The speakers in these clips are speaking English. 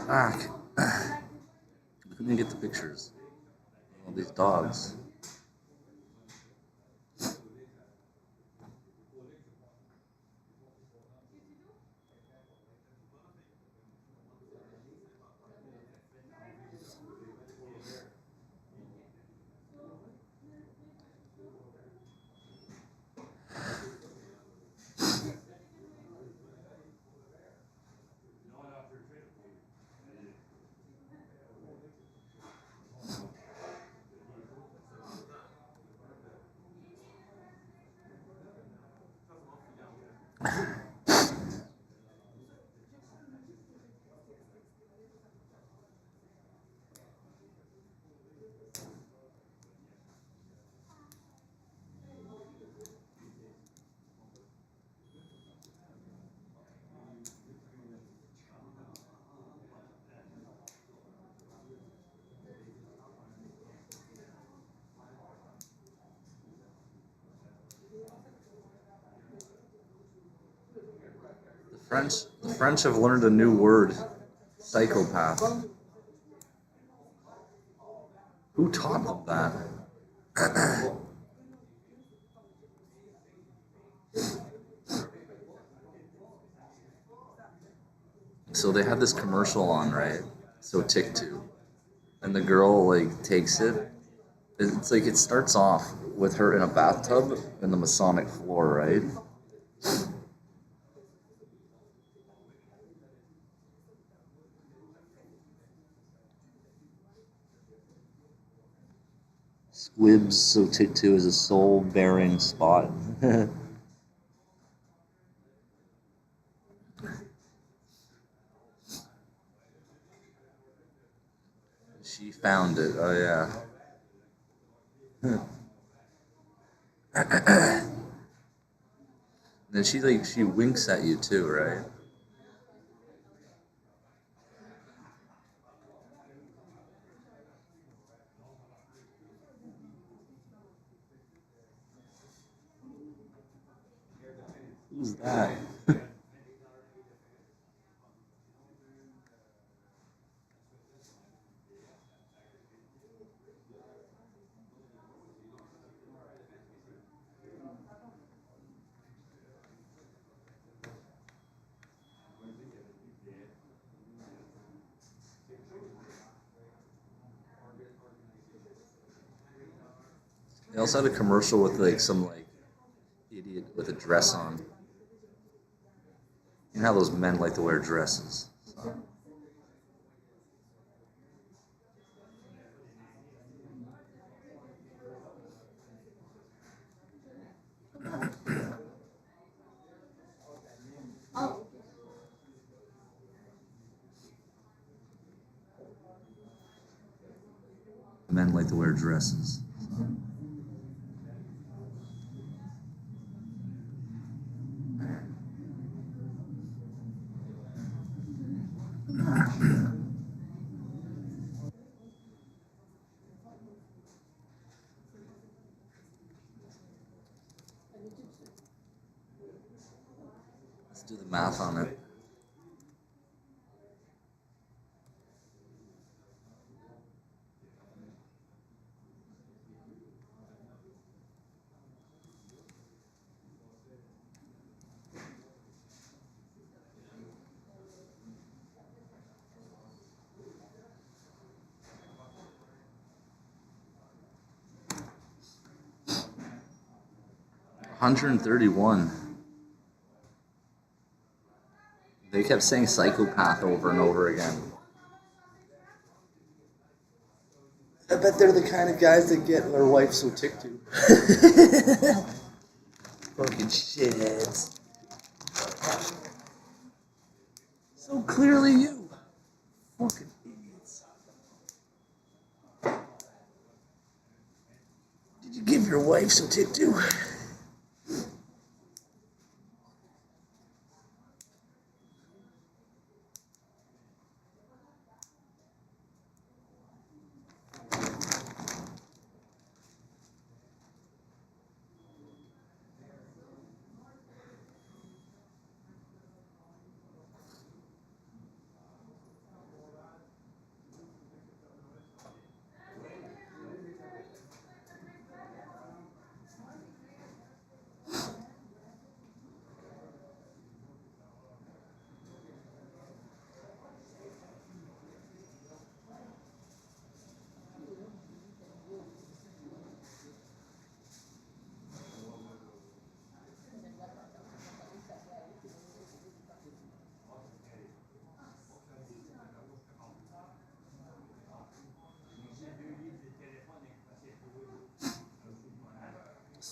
Fuck. We couldn't get the pictures. All these dogs. The French have learned a new word. Psychopath. Who taught them that? So they had this commercial on, right? So Tick-Two. And the girl, like, takes it. It's like it starts off with her in a bathtub in the Masonic floor, right? Squibs, so Tick-Two is a soul-bearing spot. She found it. Oh yeah. Then she winks at you too, right? Who's that? They also had a commercial with like some like idiot with a dress on. You know how those men like to wear dresses. So. Men like to wear dresses. So. Let's do the math on it. One hundred and 31. They kept saying psychopath over and over again. I bet they're the kind of guys that get their wife so ticked to. Fucking shitheads. So clearly you. Fucking idiots. Did you give your wife some tick to?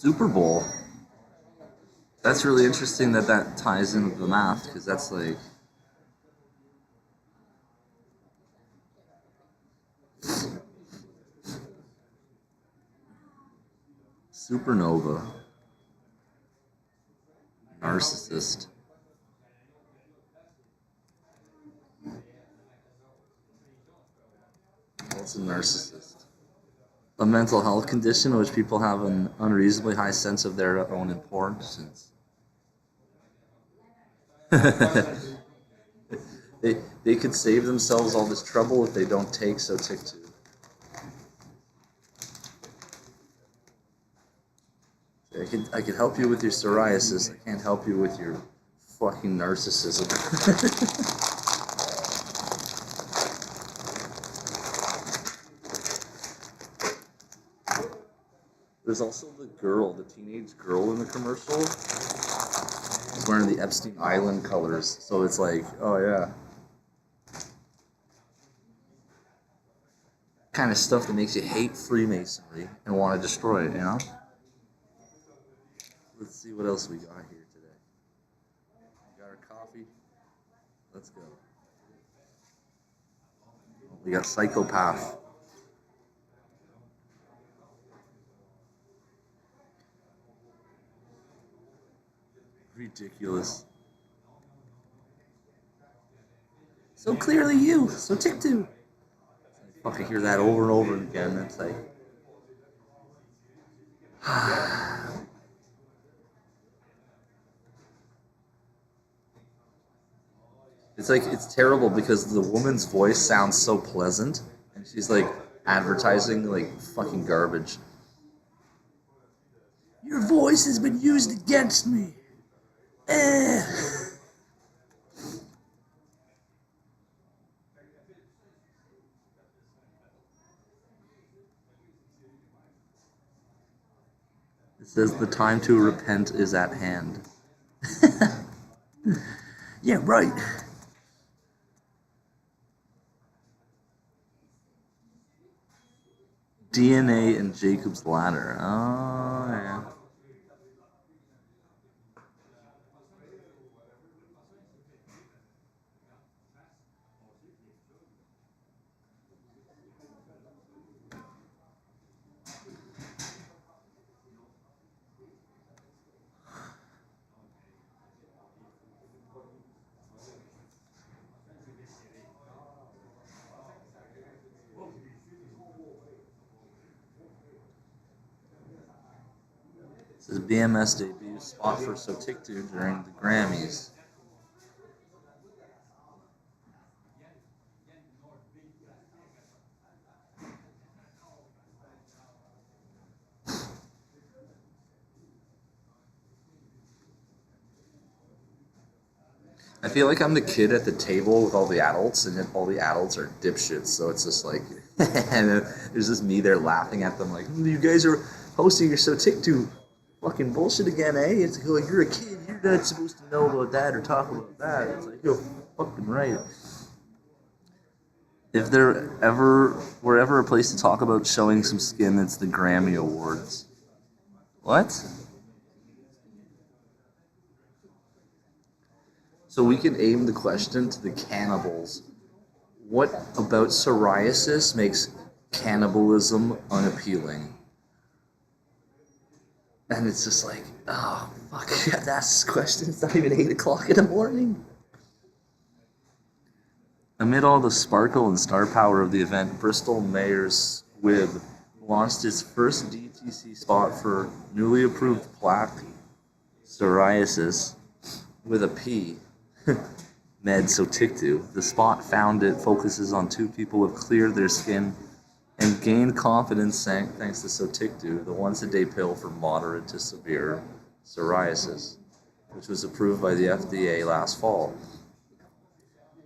Super Bowl. That's really interesting that that ties in with the math because that's like supernova, narcissist. What's a narcissist? A mental health condition in which people have an unreasonably high sense of their own importance. They could save themselves all this trouble if they don't take Sotyktu. I could help you with your psoriasis. I can't help you with your fucking narcissism. There's also the girl, the teenage girl in the commercial. She's wearing the Epstein Island colors, so it's like, oh yeah. Kind of stuff that makes you hate Freemasonry and want to destroy it, you know? Let's see what else we got here today. We got our coffee. Let's go. We got psychopath. Ridiculous. So clearly you. Sotyktu. I fucking hear that over and over again. It's like. It's like, it's terrible because the woman's voice sounds so pleasant and she's like advertising like fucking garbage. Your voice has been used against me. Eh. It says the time to repent is at hand. Yeah, right. DNA and Jacob's Ladder. Oh, yeah. This is BMS debut spot for Sotyktu during the Grammys. I feel like I'm the kid at the table with all the adults, and then all the adults are dipshits. So it's just like, and then there's just me there laughing at them, like, you guys are hosting your Sotyktu fucking bullshit again, eh? It's like, you're a kid, you're not supposed to know about that or talk about that. It's like, you're fucking right. If there ever were ever a place to talk about showing some skin, it's the Grammy Awards. What? So we can aim the question to the cannibals. What about psoriasis makes cannibalism unappealing? And it's just like, oh, fuck, you have to ask this question. It's not even 8 o'clock in the morning. Amid all the sparkle and star power of the event, Bristol Mayor's Squibb launched its first DTC spot for newly approved plaque psoriasis with a P. Med Sotyktu. The spot found it focuses on two people who have cleared their skin and gained confidence thanks to Sotyktu, the once-a-day pill for moderate to severe psoriasis, which was approved by the FDA last fall.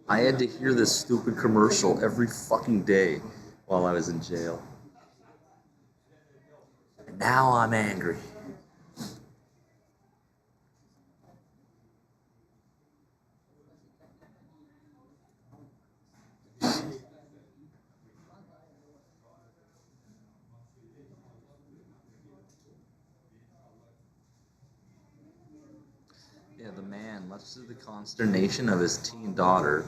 I had to hear this stupid commercial every fucking day while I was in jail. And now I'm angry. much to the consternation of his teen daughter,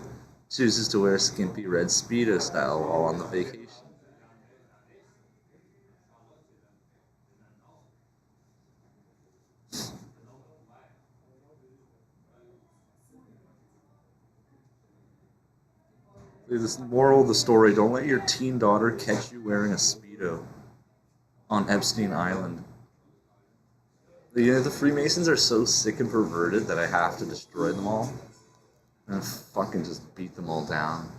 chooses to wear skimpy red Speedo style while on the vacation. This moral of the story: don't let your teen daughter catch you wearing a Speedo on Epstein Island. The Freemasons are so sick and perverted that I have to destroy them all and fucking just beat them all down.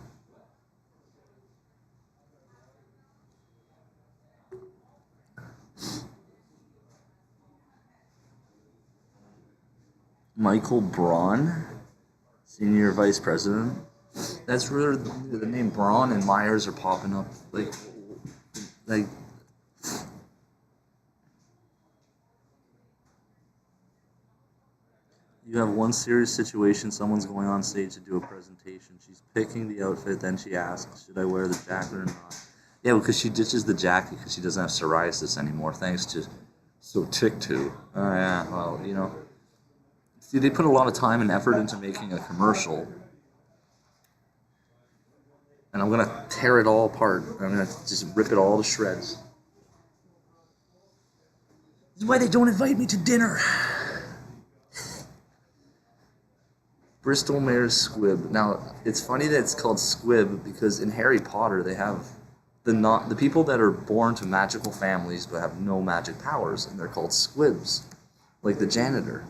Michael Braun, senior vice president. That's really the name Braun and Myers are popping up like you have one serious situation, someone's going on stage to do a presentation. She's picking the outfit, then she asks, should I wear the jacket or not? Yeah, because she ditches the jacket because she doesn't have psoriasis anymore, thanks to TikTok. Oh, yeah, well, See, they put a lot of time and effort into making a commercial, and I'm gonna tear it all apart. I'm gonna just rip it all to shreds. This is why they don't invite me to dinner. Bristol Mayor's Squib. Now, it's funny that it's called Squib because in Harry Potter they have the people that are born to magical families but have no magic powers, and they're called squibs, like the janitor.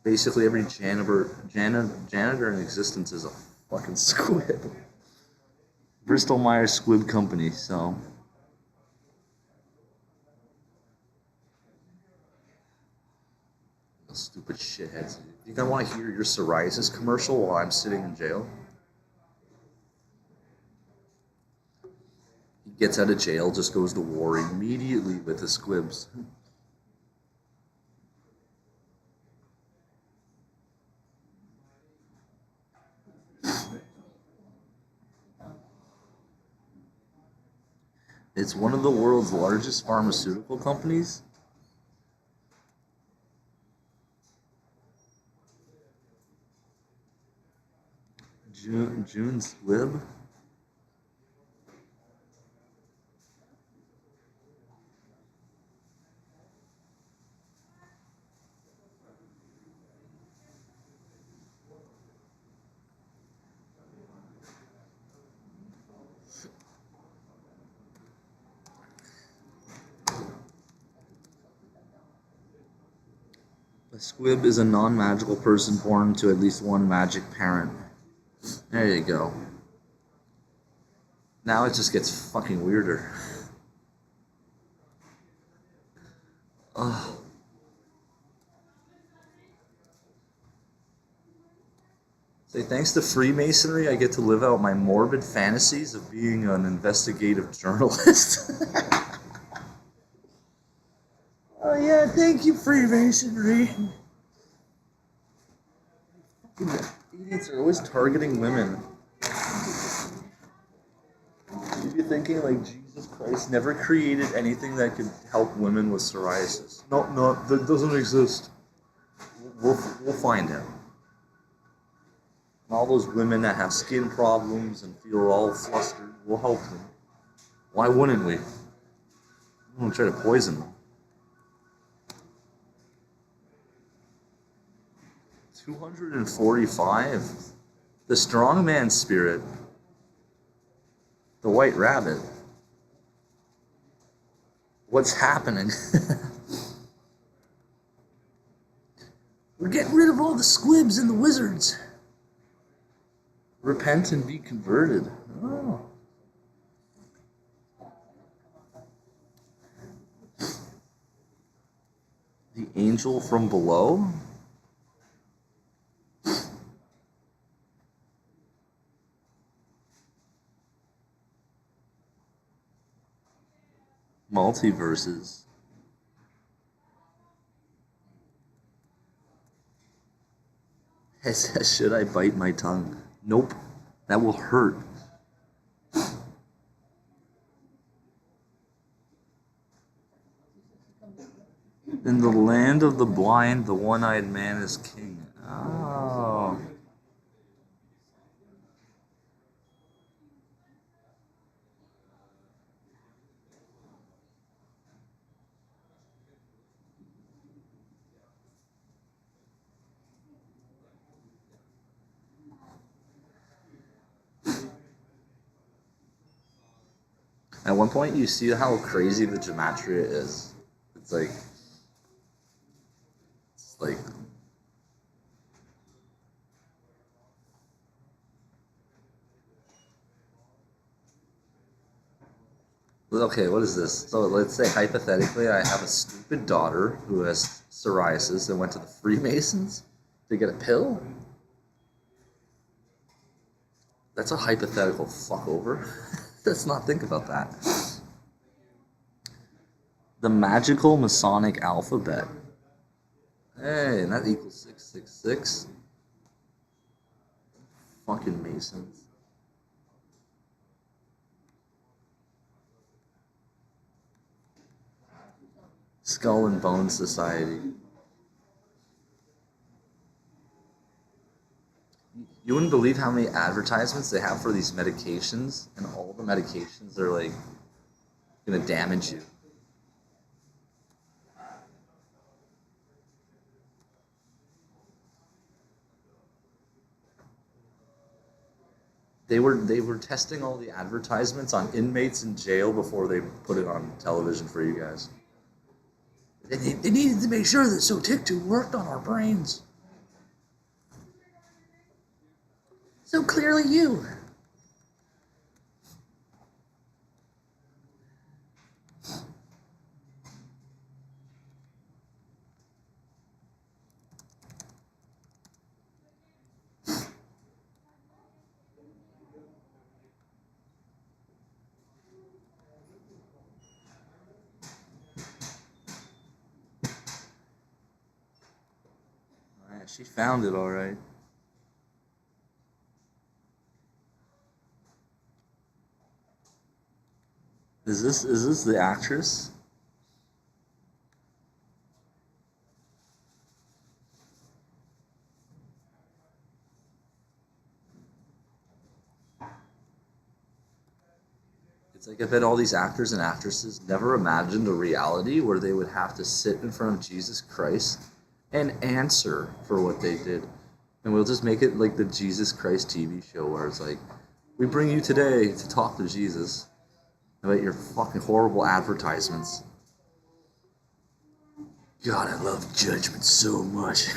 Basically, every janitor in existence is a fucking squib. Bristol Myers Squib Company. So. Stupid shitheads. You think I want to hear your psoriasis commercial while I'm sitting in jail? He gets out of jail, just goes to war immediately with the squibs. It's one of the world's largest pharmaceutical companies. June Squibb. A squib is a non-magical person born to at least one magic parent. There you go. Now it just gets fucking weirder. Ugh. Say, thanks to Freemasonry, I get to live out my morbid fantasies of being an investigative journalist. Oh yeah, thank you, Freemasonry. Idiots are always targeting women. You'd be thinking, like, Jesus Christ never created anything that could help women with psoriasis. No, that doesn't exist. We'll find out. And all those women that have skin problems and feel all flustered, we'll help them. Why wouldn't we? We won't try to poison them. 245? The strongman spirit. The white rabbit. What's happening? We're getting rid of all the squibs and the wizards. Repent and be converted. Oh. The angel from below? Multiverses. Should I bite my tongue? Nope. That will hurt. In the land of the blind, the one-eyed man is king. Oh. At one point, you see how crazy the gematria is. It's like okay, what is this? So let's say hypothetically, I have a stupid daughter who has psoriasis and went to the Freemasons to get a pill. That's a hypothetical fuckover. Let's not think about that. The magical Masonic alphabet. Hey, and that equals 666. Fucking Masons. Skull and Bone Society. You wouldn't believe how many advertisements they have for these medications, and all the medications are like gonna damage you. They were testing all the advertisements on inmates in jail before they put it on television for you guys. They needed to make sure that Sotyktu worked on our brains. So clearly you. Yeah, she found it all right. Is this the actress? It's like I bet all these actors and actresses never imagined a reality where they would have to sit in front of Jesus Christ and answer for what they did. And we'll just make it like the Jesus Christ TV show where it's like, we bring you today to talk to Jesus about your fucking horrible advertisements. God, I love judgment so much.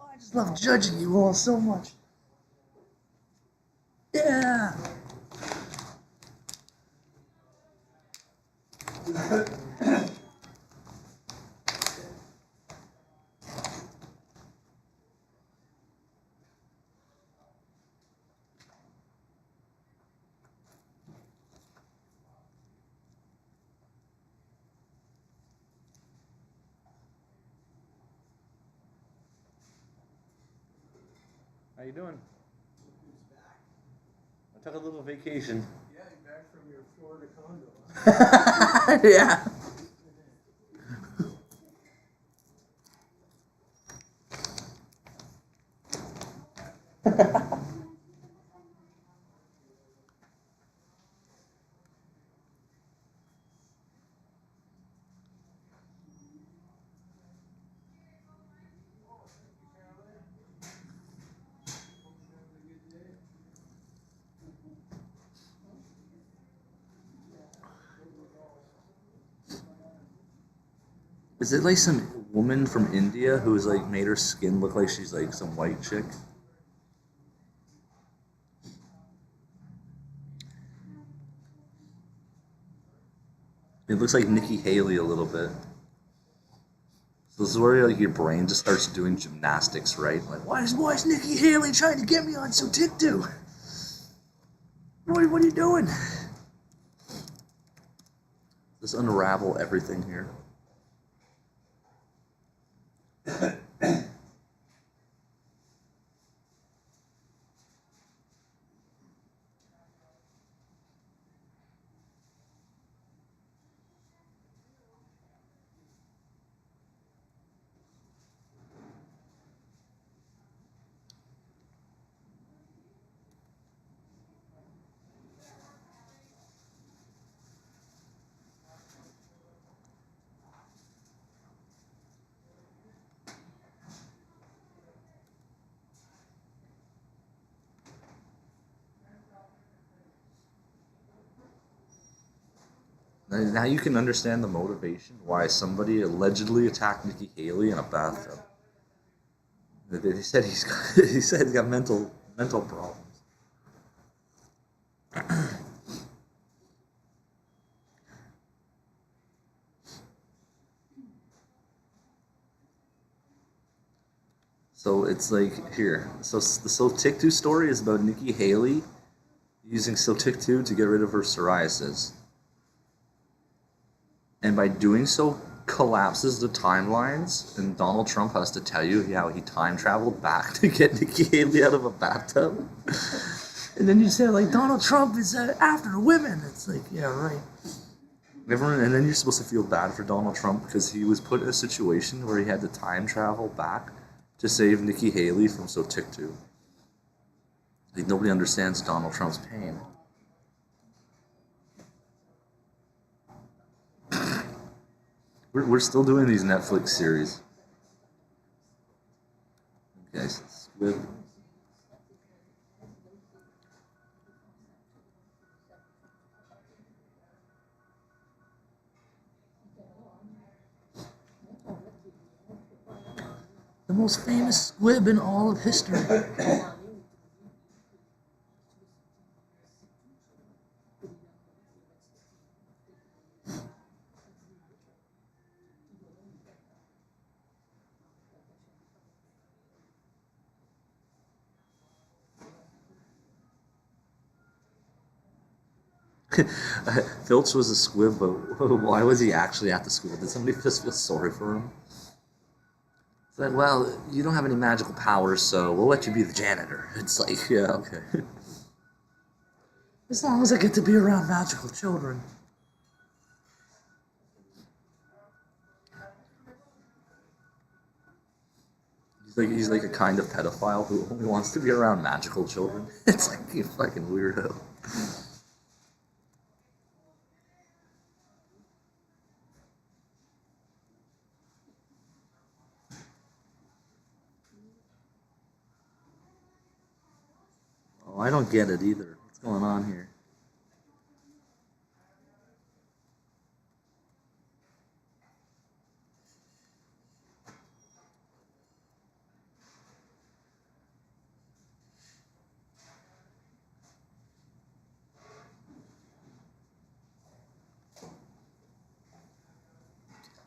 I just love judging you all so much. Yeah. How you doing? I took a little vacation. Yeah, you're back from your Florida condo. Yeah. Is it like some woman from India who's like made her skin look like she's like some white chick? It looks like Nikki Haley a little bit. So this is where like your brain just starts doing gymnastics, right? Like, why is Nikki Haley trying to get me on Sotyktu? What are you doing? Let's unravel everything here. Now you can understand the motivation why somebody allegedly attacked Nikki Haley in a bathtub. They said he said he's got mental problems. So it's like here. So the Sotyktu story is about Nikki Haley using Sotyktu to get rid of her psoriasis, and by doing so collapses the timelines. And Donald Trump has to tell you how he time traveled back to get Nikki Haley out of a bathtub. And then you say like Donald Trump is after women. It's like yeah right. Everyone, and then you're supposed to feel bad for Donald Trump because he was put in a situation where he had to time travel back to save Nikki Haley from Sotyktu. Like nobody understands Donald Trump's pain. We're still doing these Netflix series. Okay, so Squid. The most famous squib in all of history. Filch was a squib, but why was he actually at the school? Did somebody just feel sorry for him? It's like, well, you don't have any magical powers, so we'll let you be the janitor. It's like, yeah, okay. As long as I get to be around magical children. He's like a kind of pedophile who only wants to be around magical children. It's like you fucking weirdo. Oh, I don't get it either. What's going on here?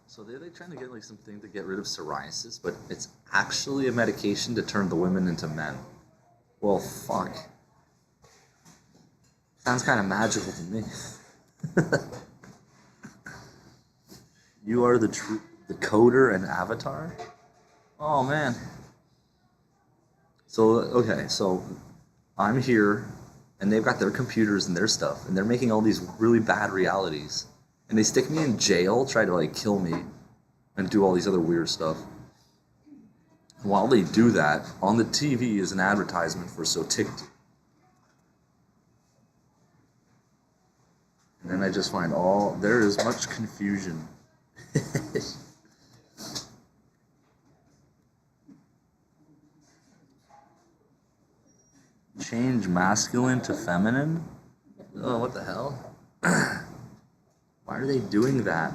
So they're trying to get like something to get rid of psoriasis, but it's actually a medication to turn the women into men. Well, fuck. Sounds kind of magical to me. You are the coder and avatar? Oh man. So okay, so I'm here and they've got their computers and their stuff and they're making all these really bad realities. And they stick me in jail, try to like kill me and do all these other weird stuff. And while they do that, on the TV is an advertisement for Sotyktu. And then I just find there is much confusion. Change masculine to feminine? Oh, what the hell? Why are they doing that?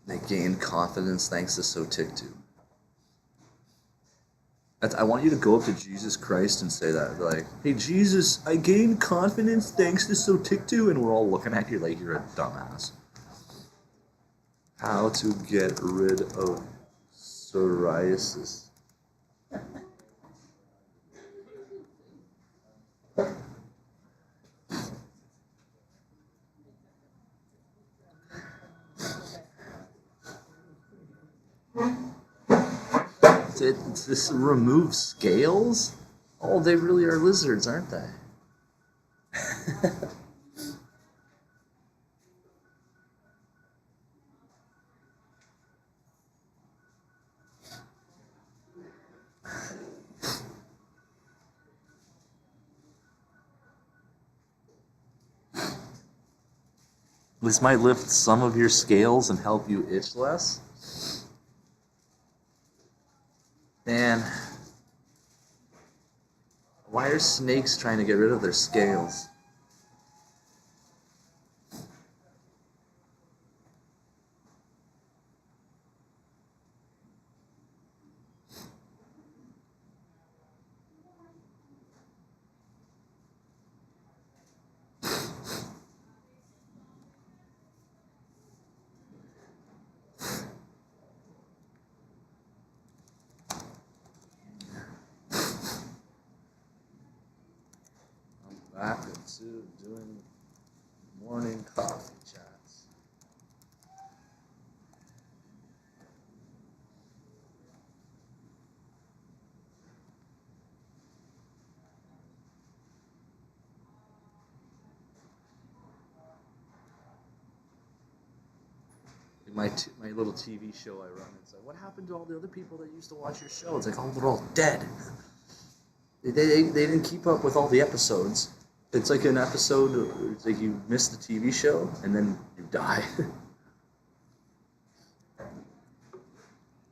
They gain confidence thanks to Sotyktu. I want you to go up to Jesus Christ and say that. Like, hey, Jesus, I gained confidence thanks to Sotyktu, and we're all looking at you like you're a dumbass. How to get rid of psoriasis. This removes scales? Oh, they really are lizards, aren't they? This might lift some of your scales and help you itch less. Man, why are snakes trying to get rid of their scales? Back into doing morning coffee chats. My little TV show I run, it's like, what happened to all the other people that used to watch your show? It's like, oh, they're all dead. They didn't keep up with all the episodes. It's like an episode, it's like you miss the TV show and then you die.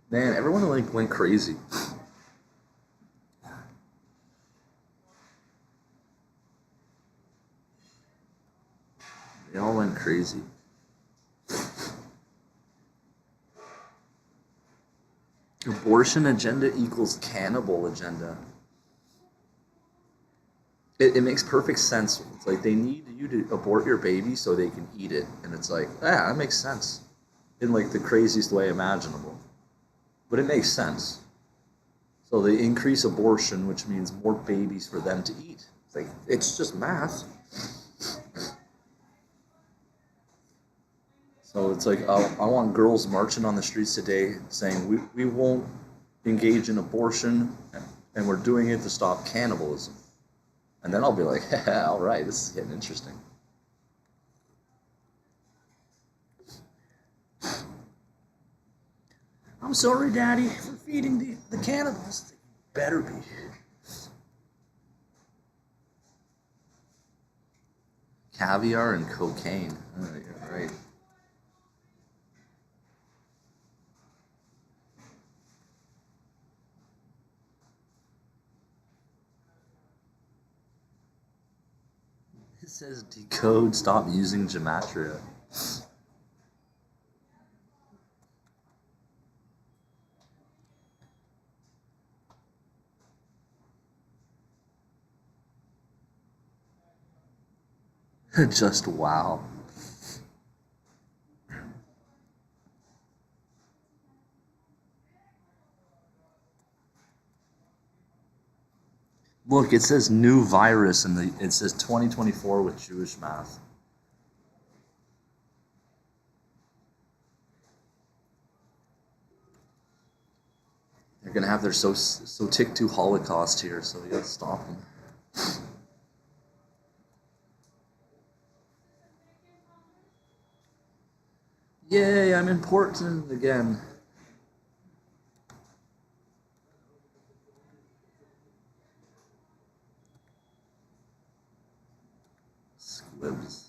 Man, everyone like went crazy. They all went crazy. Abortion agenda equals cannibal agenda. It makes perfect sense. It's like they need you to abort your baby so they can eat it. And it's like, yeah, that makes sense. In like the craziest way imaginable. But it makes sense. So they increase abortion, which means more babies for them to eat. It's like, it's just math. So it's like, I want girls marching on the streets today saying, we won't engage in abortion, and we're doing it to stop cannibalism. And then I'll be like, yeah, all right, this is getting interesting. I'm sorry, Daddy, for feeding the cannibals. Better be. Caviar and cocaine. Oh, you're right. It says decode, stop using gematria. Just wow. Look, it says new virus and it says 2024 with Jewish math. They're gonna have their Sotiktu Holocaust here, so you gotta stop them. Yay, I'm important again. Squibs.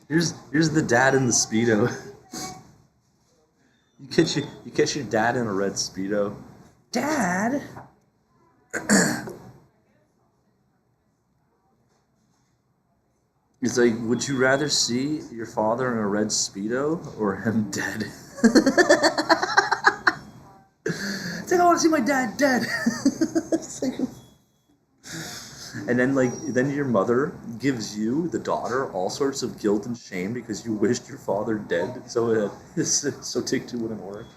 Here's the dad in the Speedo. You catch your dad in a red Speedo. Dad? He's like, would you rather see your father in a red Speedo or him dead? It's like, I want to see my dad dead. It's like, and then your mother gives you, the daughter, all sorts of guilt and shame because you wished your father dead, so Tiktu wouldn't work.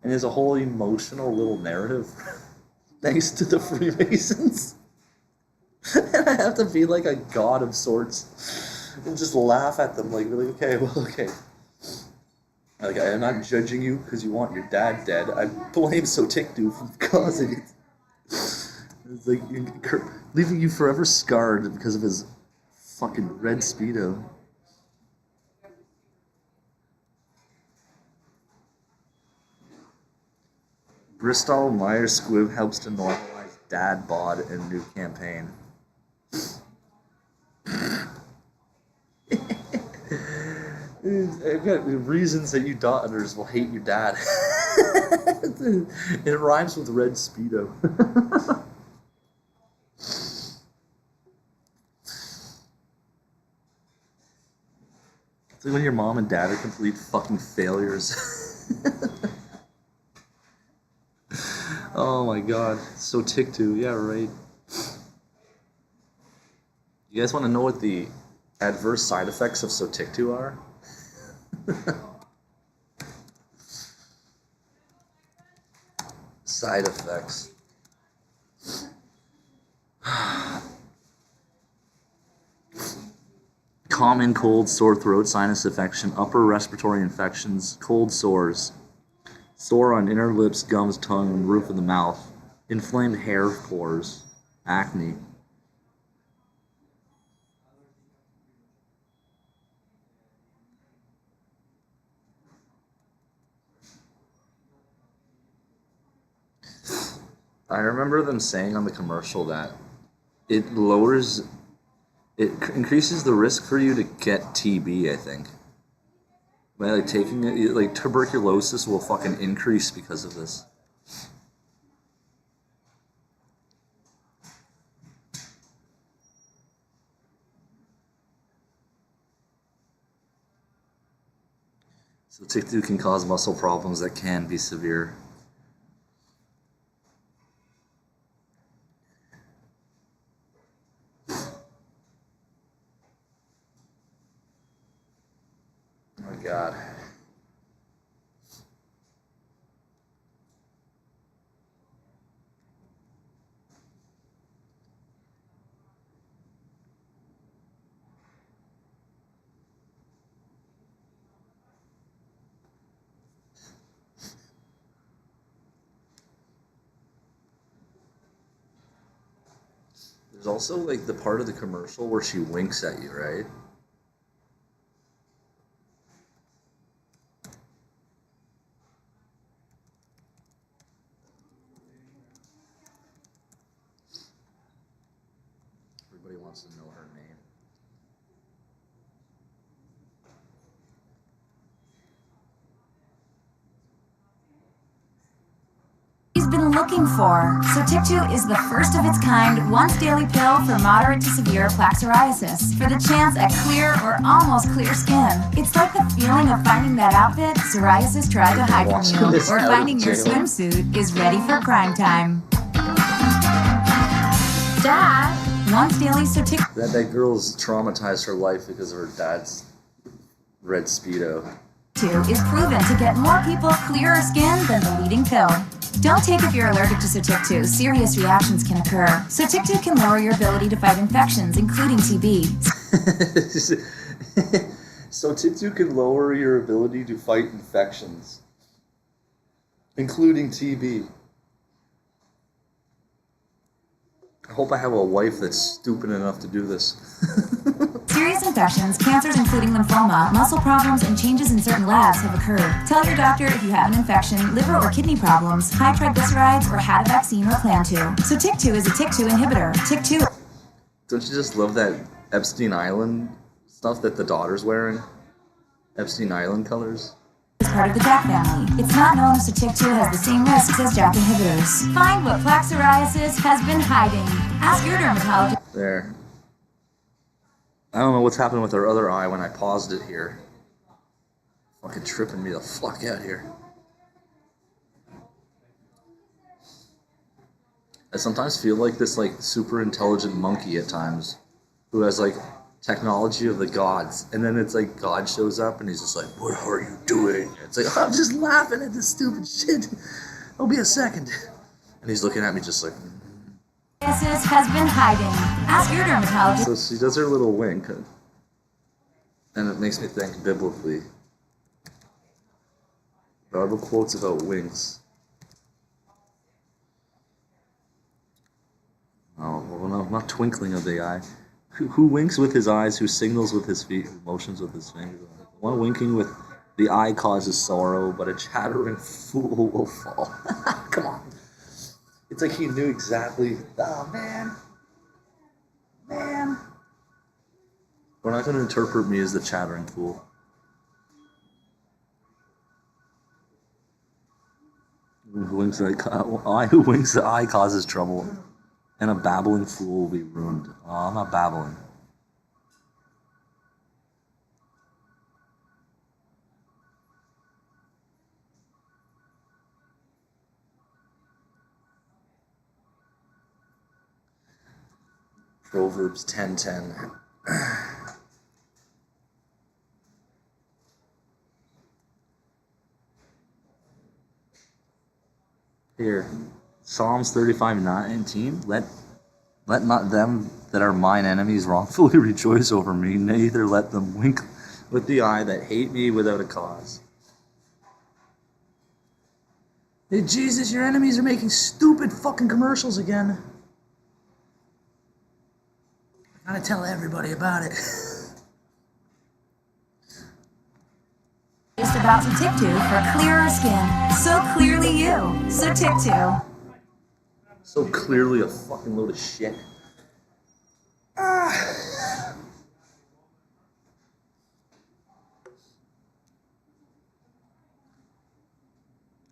And there's a whole emotional little narrative thanks to the Freemasons. And I have to be like a god of sorts. and just laugh at them like, really, okay, well, okay. Like, I am not judging you because you want your dad dead. I blame Sotikdu for causing it. It's like leaving you forever scarred because of his fucking red Speedo. Bristol Myers Squibb helps to normalize dad bod in new campaign. I've got reasons that you daughters will hate your dad. It rhymes with red Speedo. It's like when your mom and dad are complete fucking failures. Oh my god. Sotikdu, yeah, right. You guys want to know what the adverse side effects of Sotikdu are? Side effects. Common cold, sore throat, sinus infection, upper respiratory infections, cold sores, sore on inner lips, gums, tongue, and roof of the mouth, inflamed hair pores, acne. I remember them saying on the commercial that it increases the risk for you to get TB, I think. By like taking it, like tuberculosis will fucking increase because of this. So Sotikdu can cause muscle problems that can be severe. Oh my god. There's also like the part of the commercial where she winks at you, right? Everybody wants to know her name. He's been looking for. Sotikdu is the first of its kind, once daily pill for moderate to severe plaque psoriasis, for the chance at clear or almost clear skin. It's like the feeling of finding that outfit psoriasis tried to hide from you, or finding your swimsuit is ready for prime time. Dad, once daily Sotikdu. That girl's traumatized her life because of her dad's red Speedo. Is proven to get more people clearer skin than the leading pill. Don't take if you're allergic to Sotikdu. Serious reactions can occur. Sotikdu can lower your ability to fight infections, including TB. Sotikdu can lower your ability to fight infections, including TB. I hope I have a wife that's stupid enough to do this. Serious infections, cancers including lymphoma, muscle problems, and changes in certain labs have occurred. Tell your doctor if you have an infection, liver or kidney problems, high triglycerides, or had a vaccine or plan to. Sotikdu is a TYK2 inhibitor. TYK2. Don't you just love that Epstein Island stuff that the daughter's wearing? Epstein Island colors? Is part of the JAK family. It's not known if Sotikdu has the same risks as JAK inhibitors. Find what plaque psoriasis has been hiding. Ask your dermatologist. There. I don't know what's happened with her other eye when I paused it here. Fucking tripping me the fuck out here. I sometimes feel like this like super intelligent monkey at times who has like technology of the gods, and then it's like God shows up and he's just like, what are you doing? It's like, I'm just laughing at this stupid shit. It'll be a second. And he's looking at me just like, Has been hiding. Ask your dermatologist. So she does her little wink. And it makes me think biblically. Bible quotes about winks. Oh, well, no, not twinkling of the eye. Who winks with his eyes, who signals with his feet, who motions with his fingers. One winking with the eye causes sorrow, but a chattering fool will fall. Come on. It's like he knew exactly. Oh, man. Man. We're not going to interpret me as the chattering fool. Who winks the eye causes trouble, and a babbling fool will be ruined. Oh, I'm not babbling. Proverbs 10:10. Here, Psalms 35:19. Let not them that are mine enemies wrongfully rejoice over me, neither let them wink with the eye that hate me without a cause. Hey, Jesus, your enemies are making stupid fucking commercials again. I gotta tell everybody about it. Just about to TikTok for clearer skin. So clearly you. So TikTok. So clearly a fucking load of shit.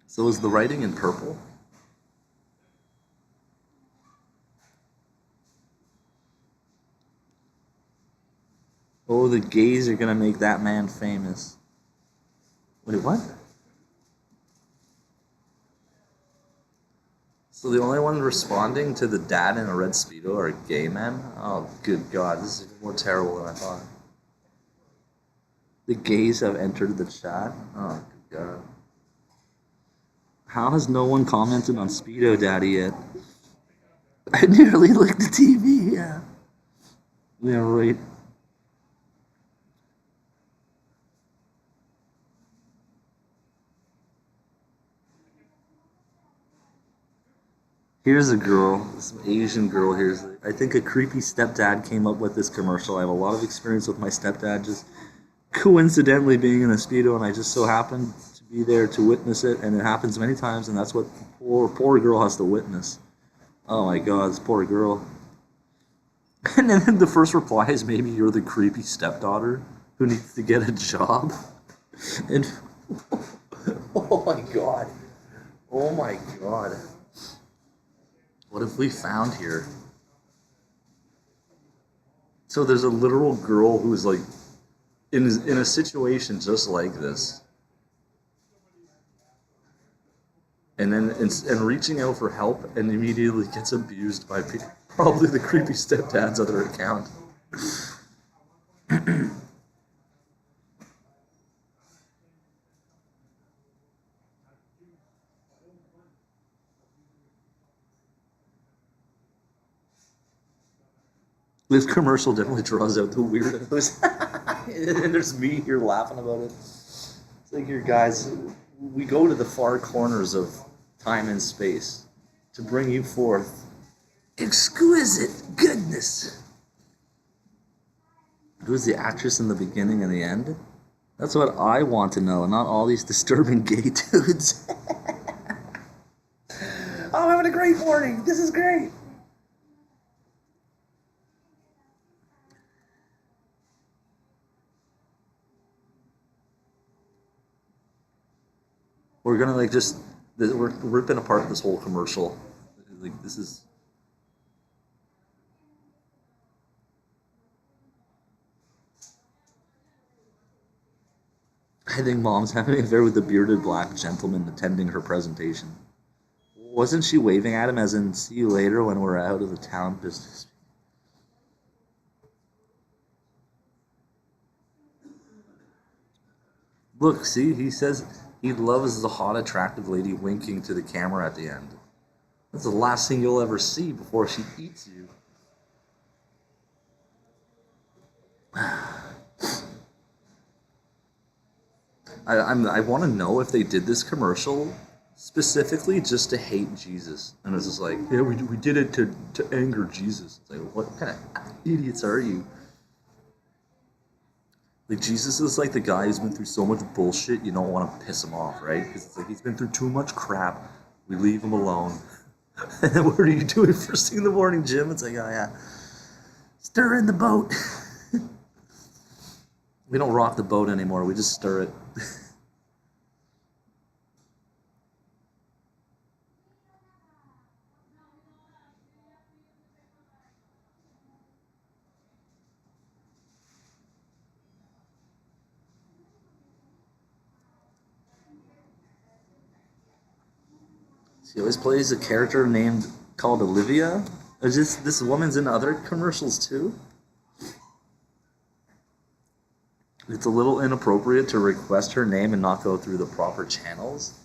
So is the writing in purple? Oh, the gays are gonna make that man famous. Wait, what? So the only one responding to the dad in a red Speedo are gay men? Oh, good God, this is more terrible than I thought. The gays have entered the chat? Oh, good God. How has no one commented on Speedo Daddy yet? I nearly licked the TV, yeah. Yeah, right. Here's a girl, some Asian girl here. I think a creepy stepdad came up with this commercial. I have a lot of experience with my stepdad just coincidentally being in a Speedo, and I just so happened to be there to witness it, and it happens many times, and that's what poor girl has to witness. Oh my God, this poor girl. And then the first reply is, maybe you're the creepy stepdaughter who needs to get a job. And oh my God. Oh my God. What have we found here? So there's a literal girl who's like in a situation just like this, and then and reaching out for help, and immediately gets abused by probably the creepy stepdad's other account. This commercial definitely draws out the weirdos. And there's me here laughing about it. It's like, here, guys, we go to the far corners of time and space to bring you forth exquisite goodness. Who's the actress in the beginning and the end? That's what I want to know, not all these disturbing gay dudes. Oh, I'm having a great morning. This is great. We're gonna like just we're ripping apart this whole commercial. Like, this is. I think Mom's having an affair with the bearded black gentleman attending her presentation. Wasn't she waving at him as in, see you later when we're out of the town business? Look, see, he says he loves the hot, attractive lady winking to the camera at the end. That's the last thing you'll ever see before she eats you. I want to know if they did this commercial specifically just to hate Jesus, and it's just like, yeah, we did it to anger Jesus. It's like, what kind of idiots are you? Like, Jesus is like the guy who's been through so much bullshit, you don't want to piss him off, right? Because it's like he's been through too much crap. We leave him alone. And then what do you do first thing in the morning, Jim? It's like, oh yeah, stir in the boat. We don't rock the boat anymore. We just stir it. She always plays a character named called Olivia. Is this woman's in other commercials too? It's a little inappropriate to request her name and not go through the proper channels.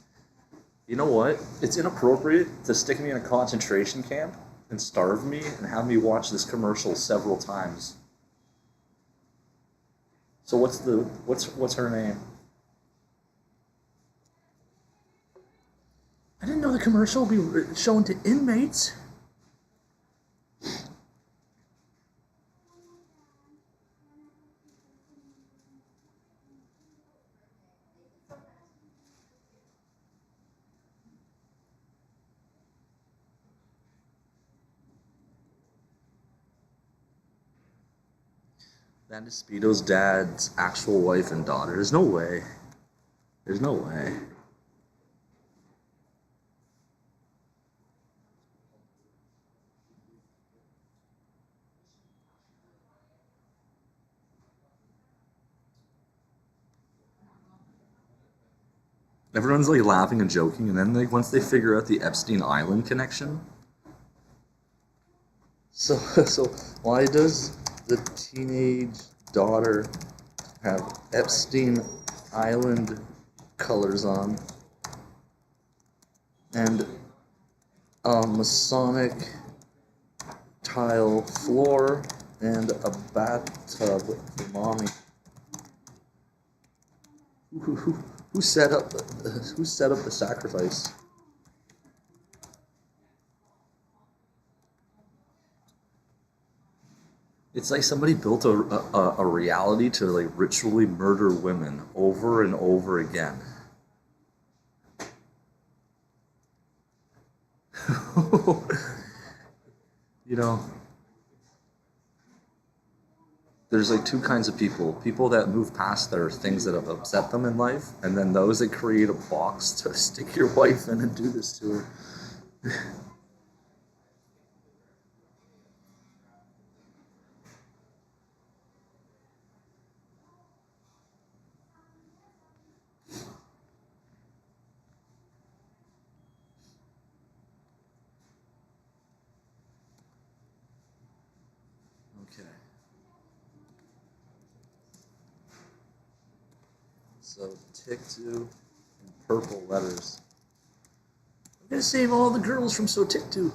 You know what? It's inappropriate to stick me in a concentration camp and starve me and have me watch this commercial several times. So what's her name? I didn't know the commercial would be shown to inmates. That is Speedo's dad's actual wife and daughter. There's no way. There's no way. Everyone's like laughing and joking, and then like once they figure out the Epstein Island connection. So why does the teenage daughter have Epstein Island colors on and a Masonic tile floor and a bathtub for mommy? Who set up the sacrifice? It's like somebody built a reality to like ritually murder women over and over again. You know, there's like two kinds of people that move past their things that have upset them in life, and then those that create a box to stick your wife in and do this to her. Okay. So TikTok in purple letters. I'm gonna save all the girls from So TikTok.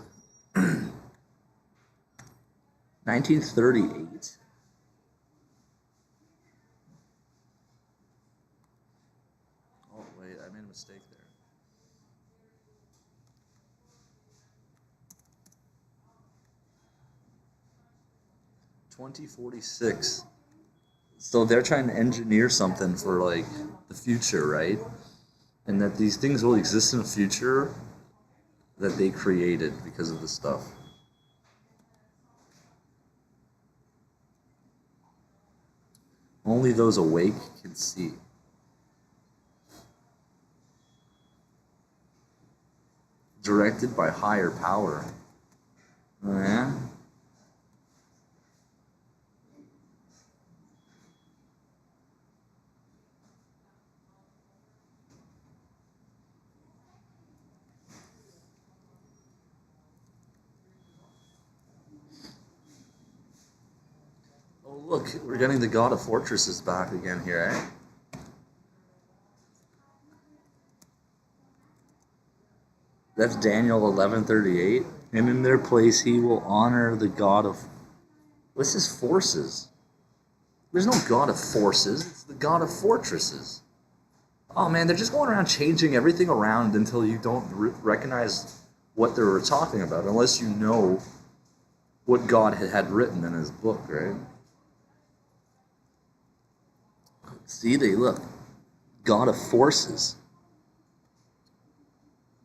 1938. Oh wait, I made a mistake there. 2046. So they're trying to engineer something for like the future, right? And that these things will exist in the future that they created because of this stuff. Only those awake can see. Directed by higher power. Oh, yeah? Oh, look, we're getting the God of Fortresses back again here, eh? That's Daniel 11:38. And in their place he will honor the God of... What's his forces? There's no God of forces. It's the God of fortresses. Oh man, they're just going around changing everything around until you don't recognize what they were talking about, unless you know what God had written in His book, right? See, they look, God of forces.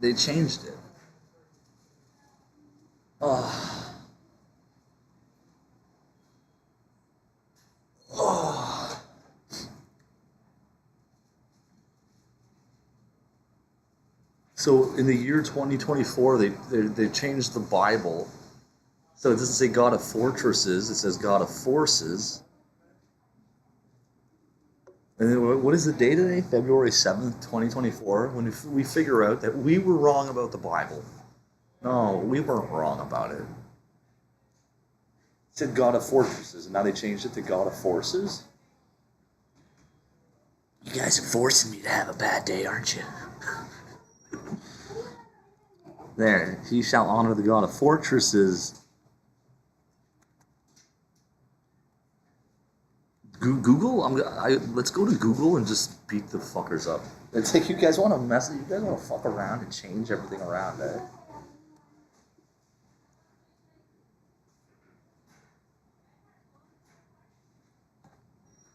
They changed it. Oh, oh. So in the year 2024, they changed the Bible. So it doesn't say God of fortresses; it says God of forces. And then what is the date today? February 7th, 2024, when we figure out that we were wrong about the Bible. No, we weren't wrong about it. It said God of fortresses, and now they changed it to God of forces. You guys are forcing me to have a bad day, aren't you? There, he shall honor the God of fortresses. Google, let's go to Google and just beat the fuckers up. It's like, you guys want to mess, you guys want to fuck around and change everything around, eh?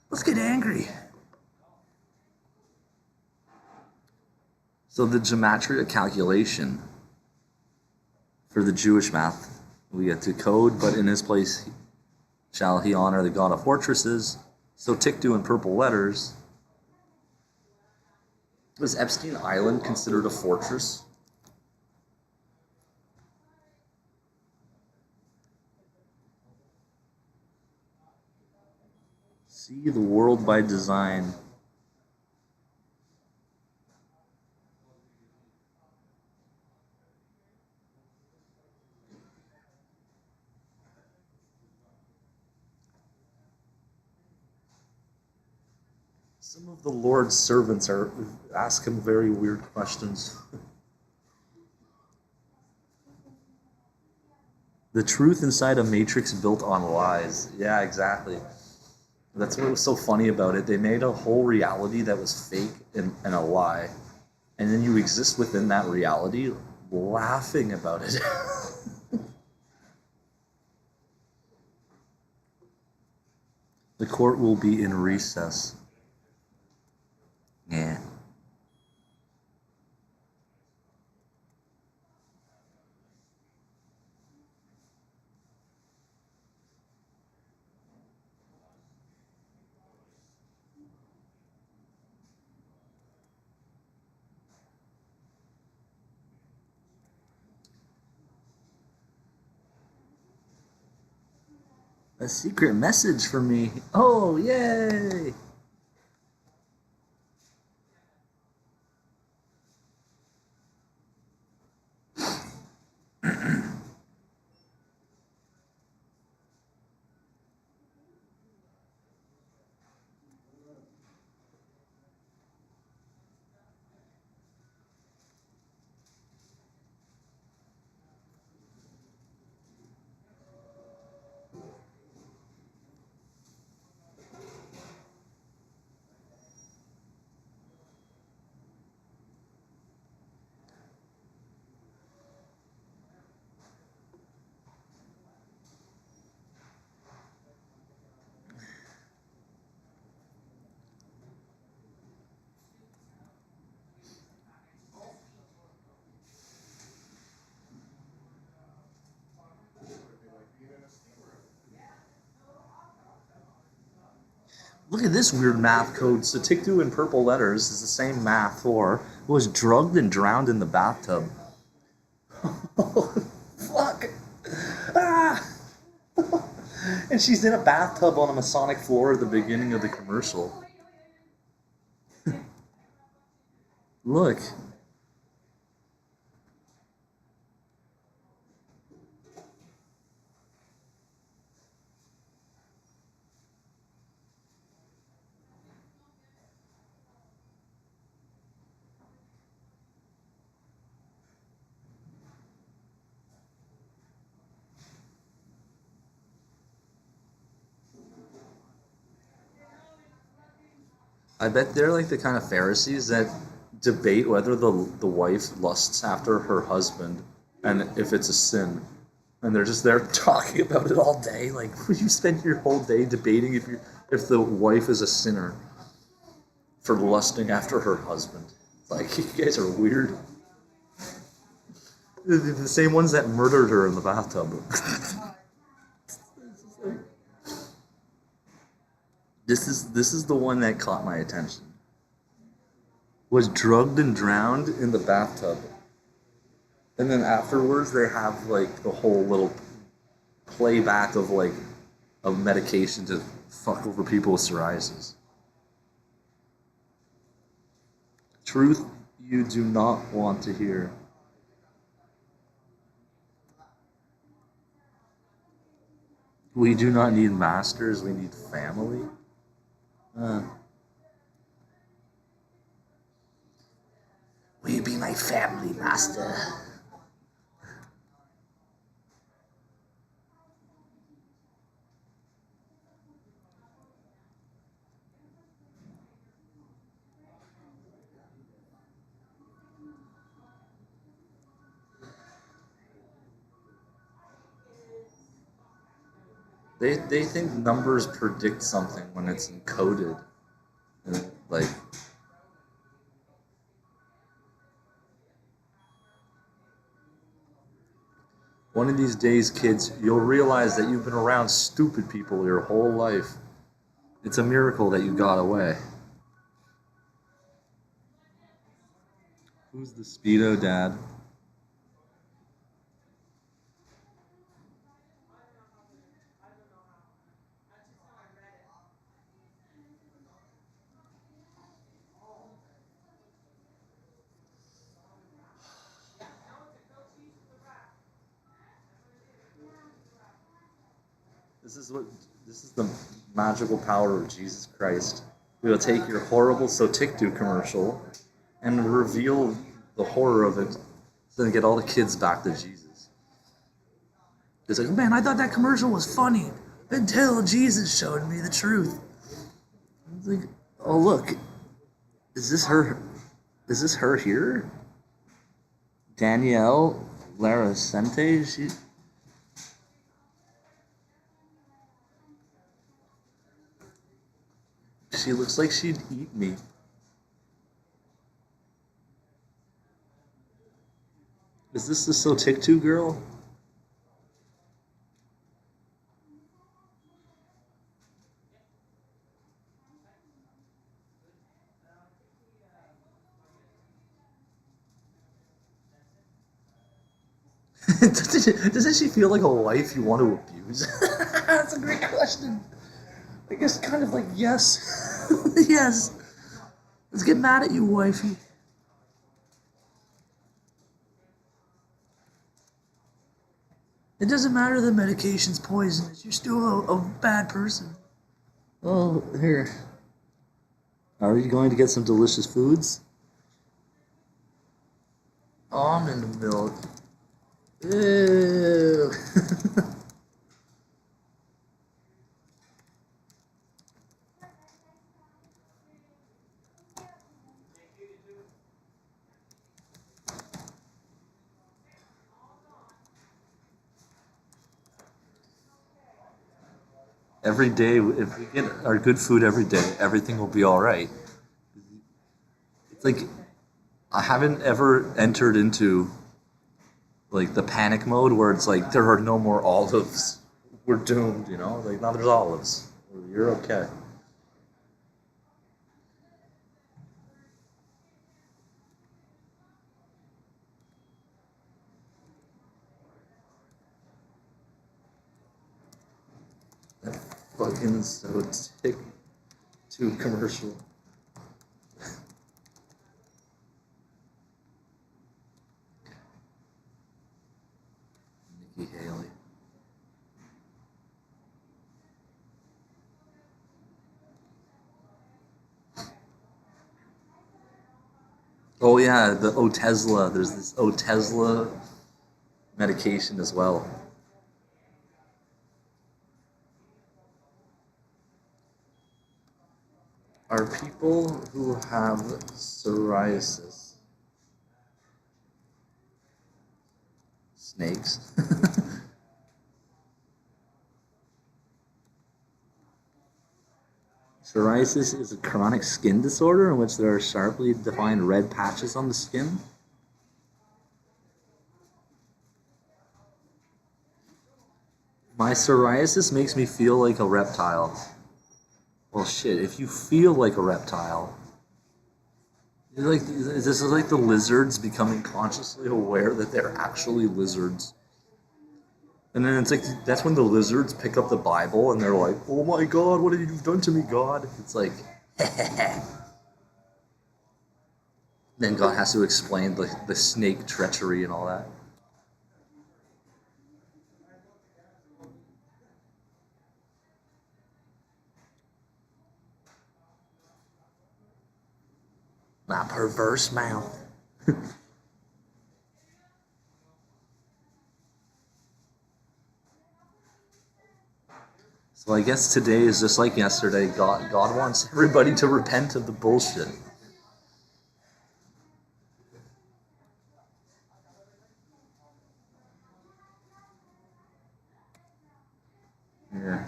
Let's get angry. So the gematria calculation for the Jewish math, we get to code, but in his place shall he honor the God of fortresses. So Tiktu in purple letters. Was Epstein Island considered a fortress? See the world by design. Some of the Lord's servants ask him very weird questions. The truth inside a matrix built on lies. Yeah, exactly. That's what was so funny about it. They made a whole reality that was fake and a lie. And then you exist within that reality laughing about it. The court will be in recess. Yeah. A secret message for me. Oh, yay! Look at this weird math code. So Tiktu in purple letters is the same math for was drugged and drowned in the bathtub. Fuck! Ah! And she's in a bathtub on a Masonic floor at the beginning of the commercial. Look. I bet they're like the kind of Pharisees that debate whether the wife lusts after her husband and if it's a sin. And they're just there talking about it all day. Like, you spend your whole day debating if the wife is a sinner for lusting after her husband. It's like, you guys are weird. The same ones that murdered her in the bathtub. This is the one that caught my attention. Was drugged and drowned in the bathtub. And then afterwards they have like the whole little playback of like of medication to fuck over people with psoriasis. Truth you do not want to hear. We do not need masters, we need family. Will you be my family master? They think numbers predict something when it's encoded. And like, one of these days, kids, you'll realize that you've been around stupid people your whole life. It's a miracle that you got away. Who's the Speedo dad? This is the magical power of Jesus Christ. We will take your horrible Sotiktu commercial and reveal the horror of it, so then get all the kids back to Jesus. It's like, man, I thought that commercial was funny until Jesus showed me the truth. It's like, oh look, is this her? Is this her here? Danielle Laracente? She looks like she'd eat me. Is this the Sotiktu girl? Doesn't she feel like a wife you want to abuse? That's a great question. I guess kind of like, yes. Yes. Let's get mad at you, wifey. It doesn't matter the medication's poisonous. You're still a bad person. Oh, here. Are you going to get some delicious foods? Almond milk. Ew. Every day, if we get our good food every day, everything will be all right. It's like, I haven't ever entered into like the panic mode where it's like there are no more olives. We're doomed, you know? Like, now there's olives. You're okay. That fucking Sotiktu commercial. Nikki Haley. Oh yeah, the Otezla. There's this Otezla medication as well. are people who have psoriasis snakes? Psoriasis is a chronic skin disorder in which there are sharply defined red patches on the skin. My psoriasis makes me feel like a reptile. Well, shit, if you feel like a reptile, this is like the lizards becoming consciously aware that they're actually lizards. And then it's like, that's when the lizards pick up the Bible and they're like, oh my God, what have you done to me, God? It's like, then God has to explain the snake treachery and all that. My perverse mouth. So I guess today is just like yesterday. God wants everybody to repent of the bullshit. Yeah.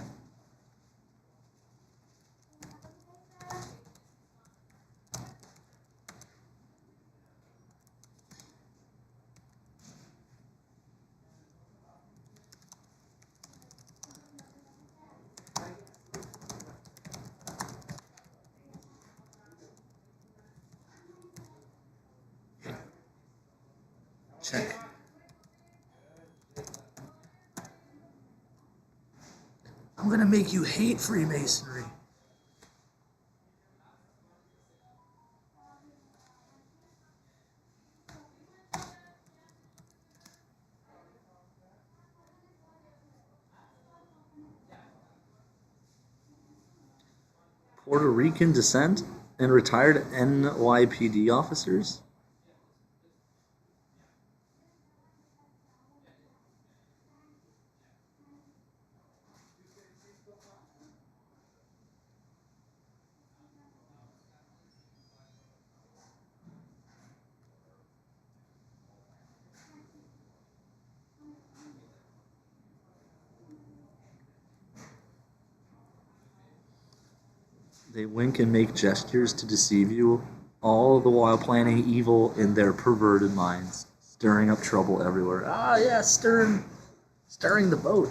Check. I'm gonna make you hate Freemasonry. Puerto Rican descent and retired NYPD officers. They wink and make gestures to deceive you, all the while planning evil in their perverted minds, stirring up trouble everywhere. Ah, yeah, stirring the boat.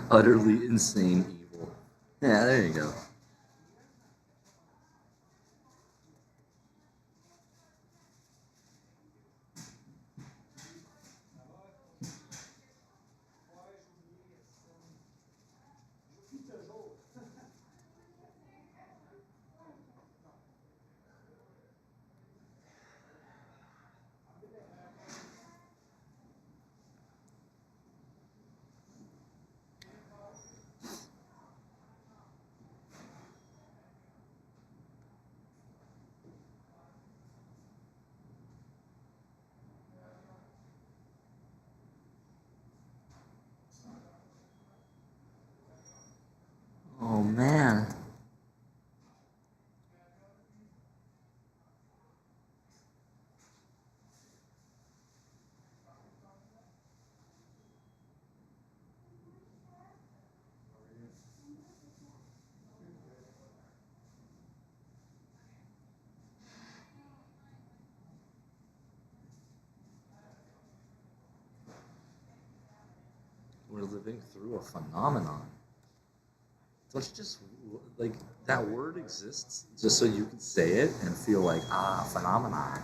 Utterly insane evil. Yeah, there you go. living through a phenomenon. Don't you just like that word exists just so you can say it and feel like phenomenon.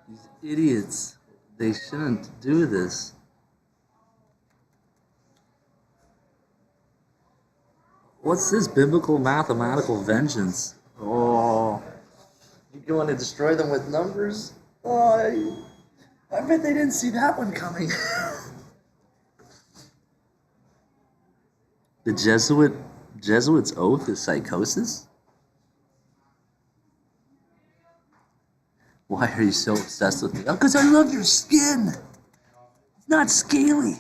These idiots, they shouldn't do this. What's this biblical mathematical vengeance? Oh, you going to destroy them with numbers? Oh, I bet they didn't see that one coming. The Jesuit's oath is psychosis? Why are you so obsessed with me? Oh, because I love your skin. It's not scaly.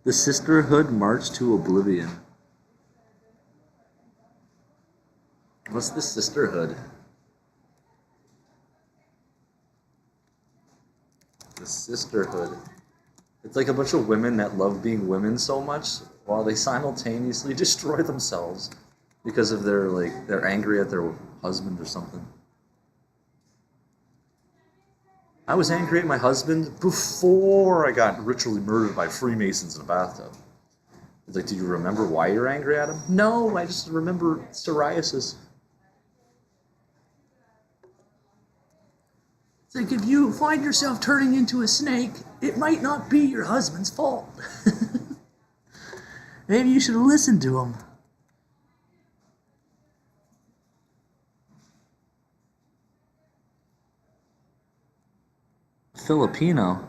The Sisterhood March to Oblivion. What's the Sisterhood? The Sisterhood. It's like a bunch of women that love being women so much while they simultaneously destroy themselves because of they're angry at their husband or something. I was angry at my husband before I got ritually murdered by Freemasons in a bathtub. It's like, do you remember why you're angry at him? No, I just remember psoriasis. It's like, if you find yourself turning into a snake, it might not be your husband's fault. Maybe you should listen to him. Filipino.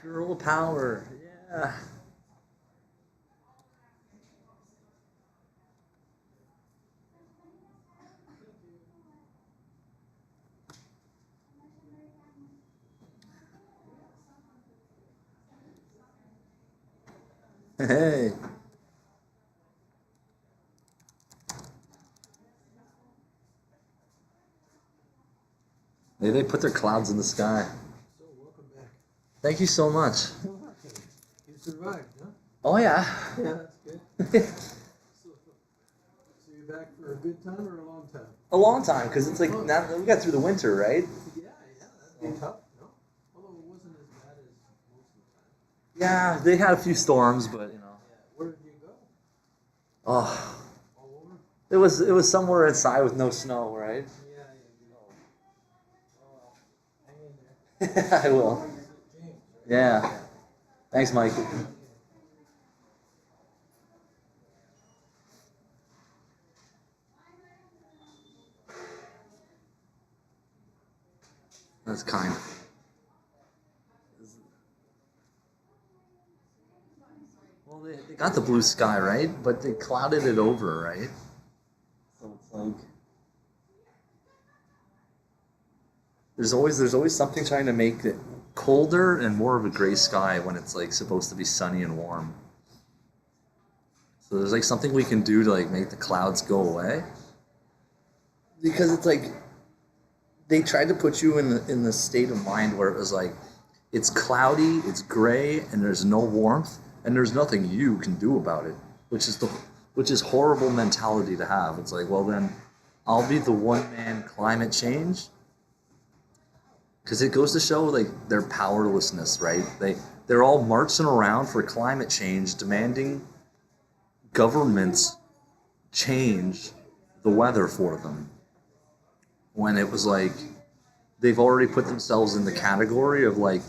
Girl power, yeah. Hey. They put their clouds in the sky. So, welcome back. Thank you so much. You survived, huh? Oh yeah. Yeah, that's good. So you're back for a good time or a long time? A long time, because it's like now we got through the winter, right? Yeah, that'd be tough, no? Although it wasn't as bad as most of the time. Yeah, they had a few storms, but you know. Yeah, where did you go? Oh, All over? it was somewhere inside with no snow, right? Yeah. Oh, well, hang in there. I will. James, right? Yeah. Thanks, Mike. That's kind. Well, they got the blue sky, right? But they clouded it over, right? So it's like there's always something trying to make it colder and more of a gray sky when it's like supposed to be sunny and warm. So there's like something we can do to like make the clouds go away. Because it's like they tried to put you in the state of mind where it was like it's cloudy, it's gray, and there's no warmth, and there's nothing you can do about it, which is horrible mentality to have. It's like, well then, I'll be the one man climate change, because it goes to show like their powerlessness, right? They're all marching around for climate change, demanding governments change the weather for them. When it was like they've already put themselves in the category of like,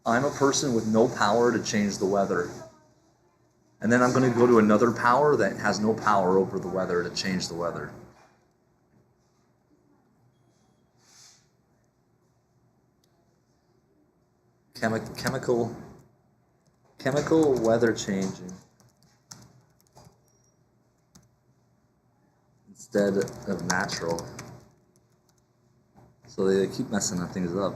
I'm a person with no power to change the weather. And then I'm going to go to another power that has no power over the weather to change the weather. Chemical weather changing instead of natural. So they keep messing things up.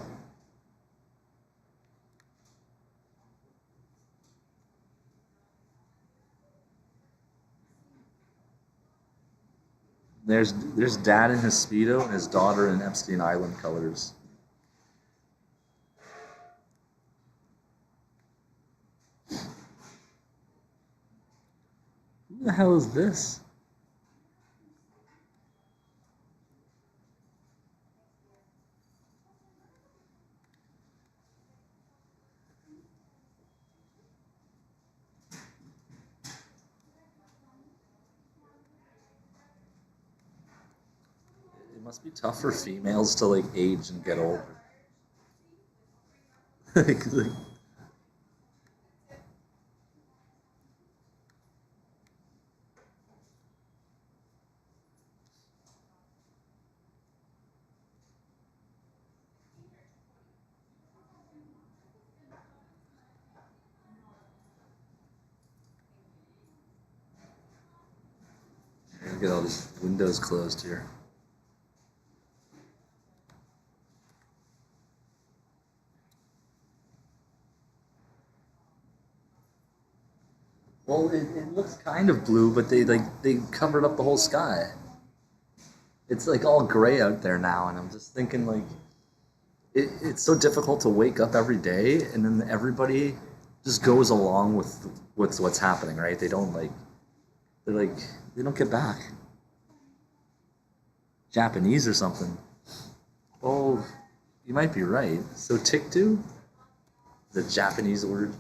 There's dad in his Speedo and his daughter in Epstein Island colors. Who the hell is this? It must be tough for females to like age and get older. Like, get all these windows closed here. Well, it looks kind of blue, but they covered up the whole sky. It's like all gray out there now, and I'm just thinking like it's so difficult to wake up every day, and then everybody just goes along with what's happening, right? They don't like they don't get back. Japanese or something. Oh, you might be right. So tiktu, the Japanese word.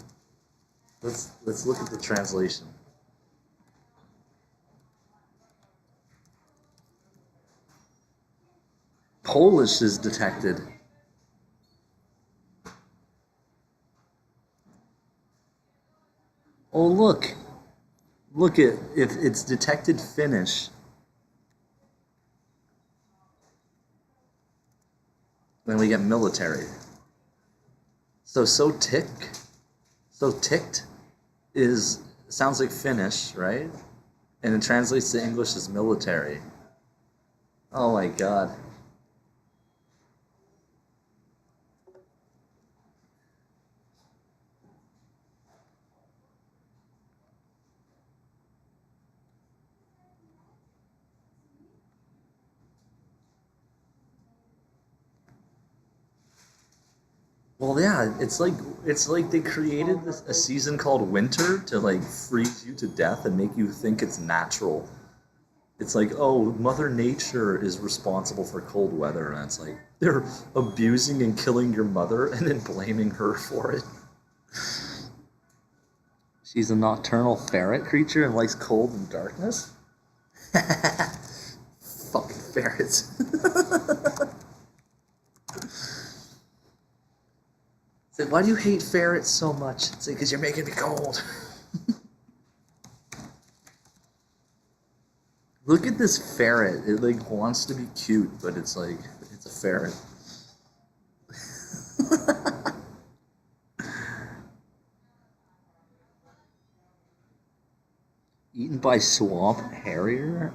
Let's look at the translation. Polish is detected. Oh look at if it's detected Finnish. Then we get military. So ticked is sounds like Finnish, right? And it translates to English as military. Oh my god. Well, yeah, it's like they created a season called winter to like freeze you to death and make you think it's natural. It's like, oh, Mother Nature is responsible for cold weather, and it's like they're abusing and killing your mother and then blaming her for it. She's a nocturnal ferret creature and likes cold and darkness. Fucking ferrets. Said, why do you hate ferrets so much? It's like, because you're making me cold. Look at this ferret. It like wants to be cute, but it's like, it's a ferret. Eaten by swamp harrier?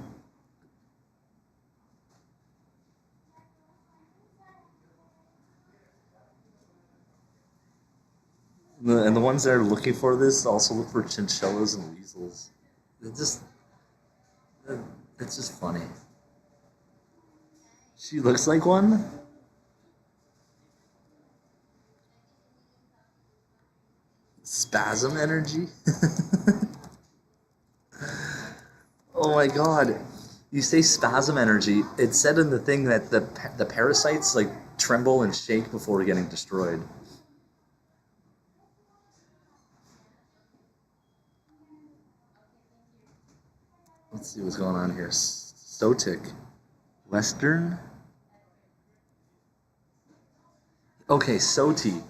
And the ones that are looking for this also look for chinchillas and weasels. It's just funny. She looks like one. Spasm energy. Oh my god. You say spasm energy. It said in the thing that the parasites like tremble and shake before getting destroyed. Let's see what's going on here. Sotik. Western. Okay, Soti.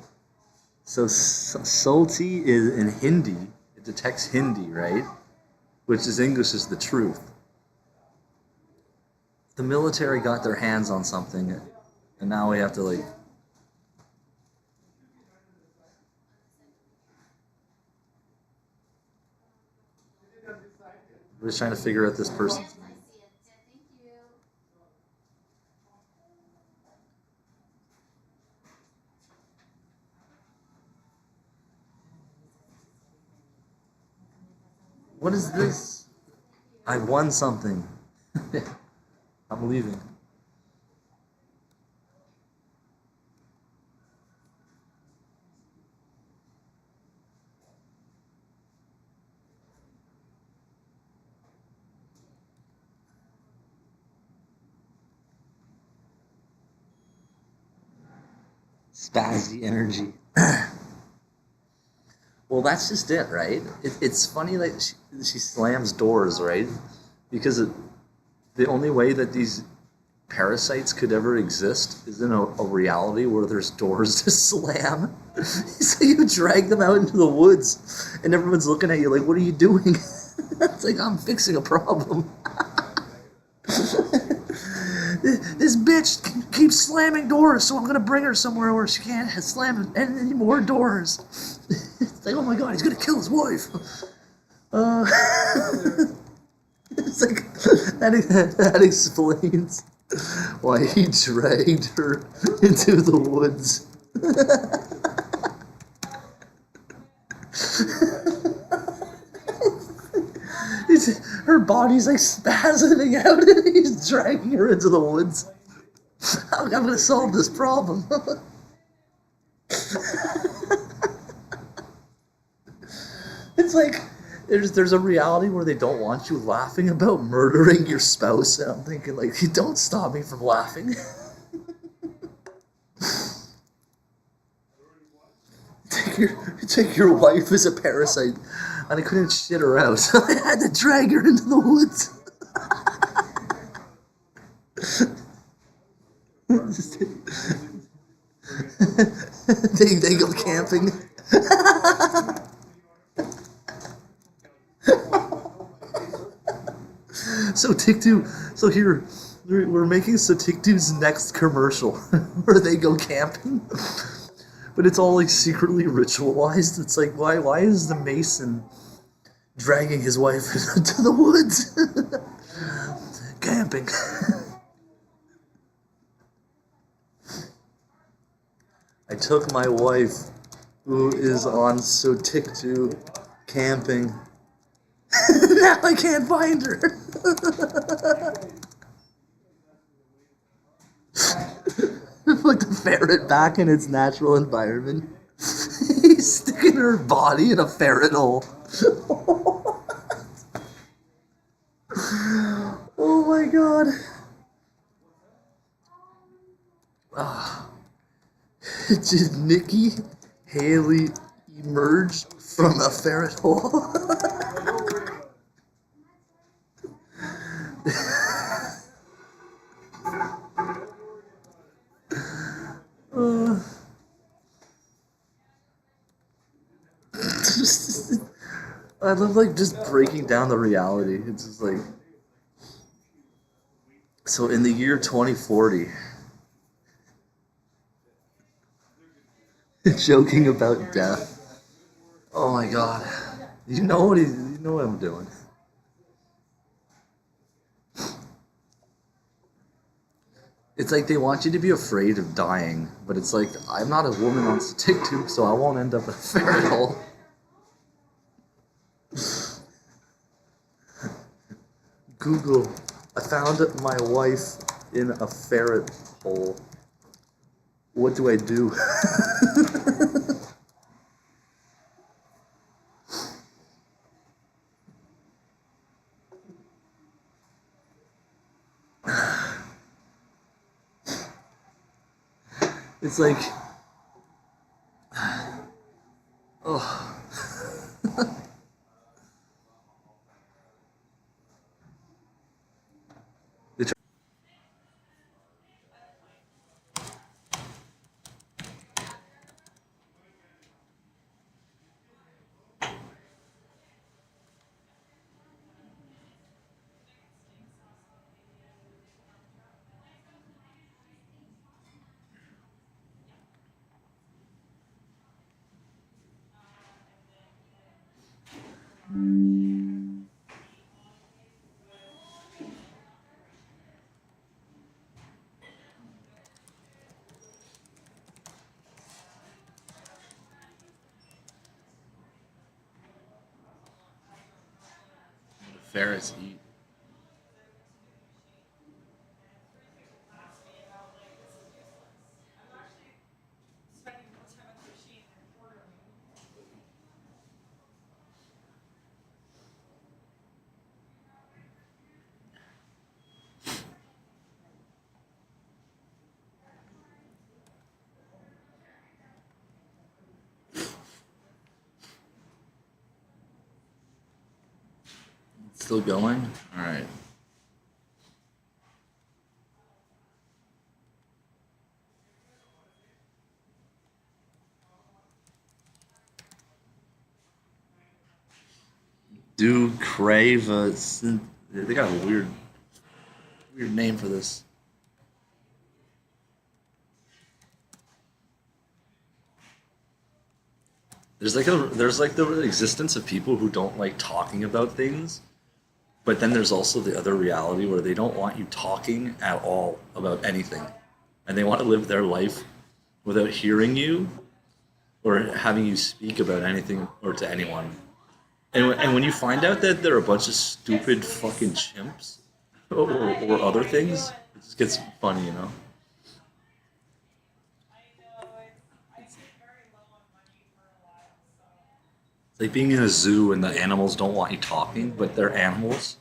So Soti is in Hindi. It detects Hindi, right? Which is English is the truth. The military got their hands on something, and now we have to like. We're just trying to figure out this person's name. What is this? I won something. I'm leaving. Spazzy energy. Well, that's just it, right? It's funny that she slams doors, right? Because the only way that these parasites could ever exist is in a reality where there's doors to slam. So you drag them out into the woods, and everyone's looking at you like, what are you doing? It's like, I'm fixing a problem. This bitch keeps slamming doors, so I'm gonna bring her somewhere where she can't slam any more doors. It's like, oh my god, he's gonna kill his wife. It's like that explains why he dragged her into the woods. Her body's like spasming out and he's dragging her into the woods. I'm gonna solve this problem. It's like there's a reality where they don't want you laughing about murdering your spouse, and I'm thinking like, don't stop me from laughing. Take your wife as a parasite, and I couldn't shit her out, so I had to drag her into the woods. They go camping. So TikTok, so here we're making TikTok's next commercial where they go camping, but it's all like secretly ritualized. It's like, why is the Mason dragging his wife into the woods? Camping. I took my wife, who is on TikTok, camping. Now I can't find her. Put the ferret back in its natural environment. He's sticking her body in a ferret hole. Oh my god. Did Nikki Haley emerge from a ferret hole? I love like just breaking down the reality. It's just like, so in the year 2040, joking about death. Oh my god, you know what I'm doing. It's like they want you to be afraid of dying, but it's like, I'm not a woman on TikTok, so I won't end up in a ferret hole. Google, I found my wife in a ferret hole. What do I do? It's like, oh. They try- Ferrets eat. Still going? All right. Do crave a. They got a weird name for this. There's like the existence of people who don't like talking about things, but then there's also the other reality where they don't want you talking at all about anything, and they want to live their life without hearing you or having you speak about anything or to anyone. And when you find out that they're a bunch of stupid fucking chimps or other things, it just gets funny, you know? It's like being in a zoo and the animals don't want you talking, but they're animals.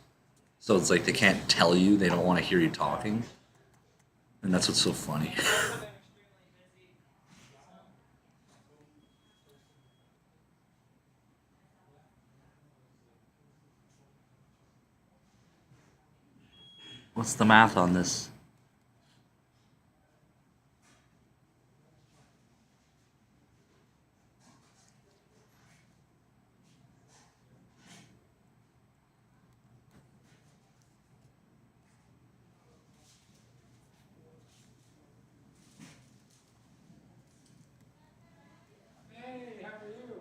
So it's like they can't tell you, they don't want to hear you talking. And that's what's so funny. What's the math on this? Hey, how are you?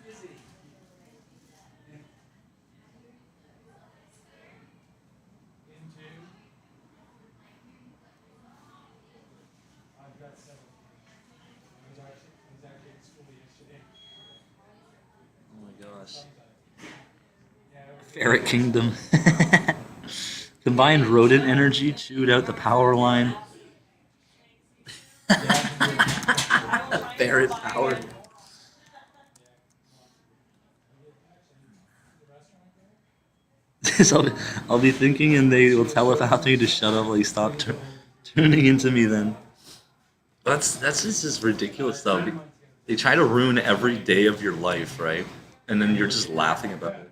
Busy. Into. I've got several. I was actually at school yesterday. Oh my gosh. Yeah, Ferret Kingdom. Combined rodent energy chewed out the power line. Ferret power. So I'll be thinking, and they will telepath me to shut up. Like stop tuning into me. Then that's just ridiculous, though. They try to ruin every day of your life, right? And then you're just laughing about it.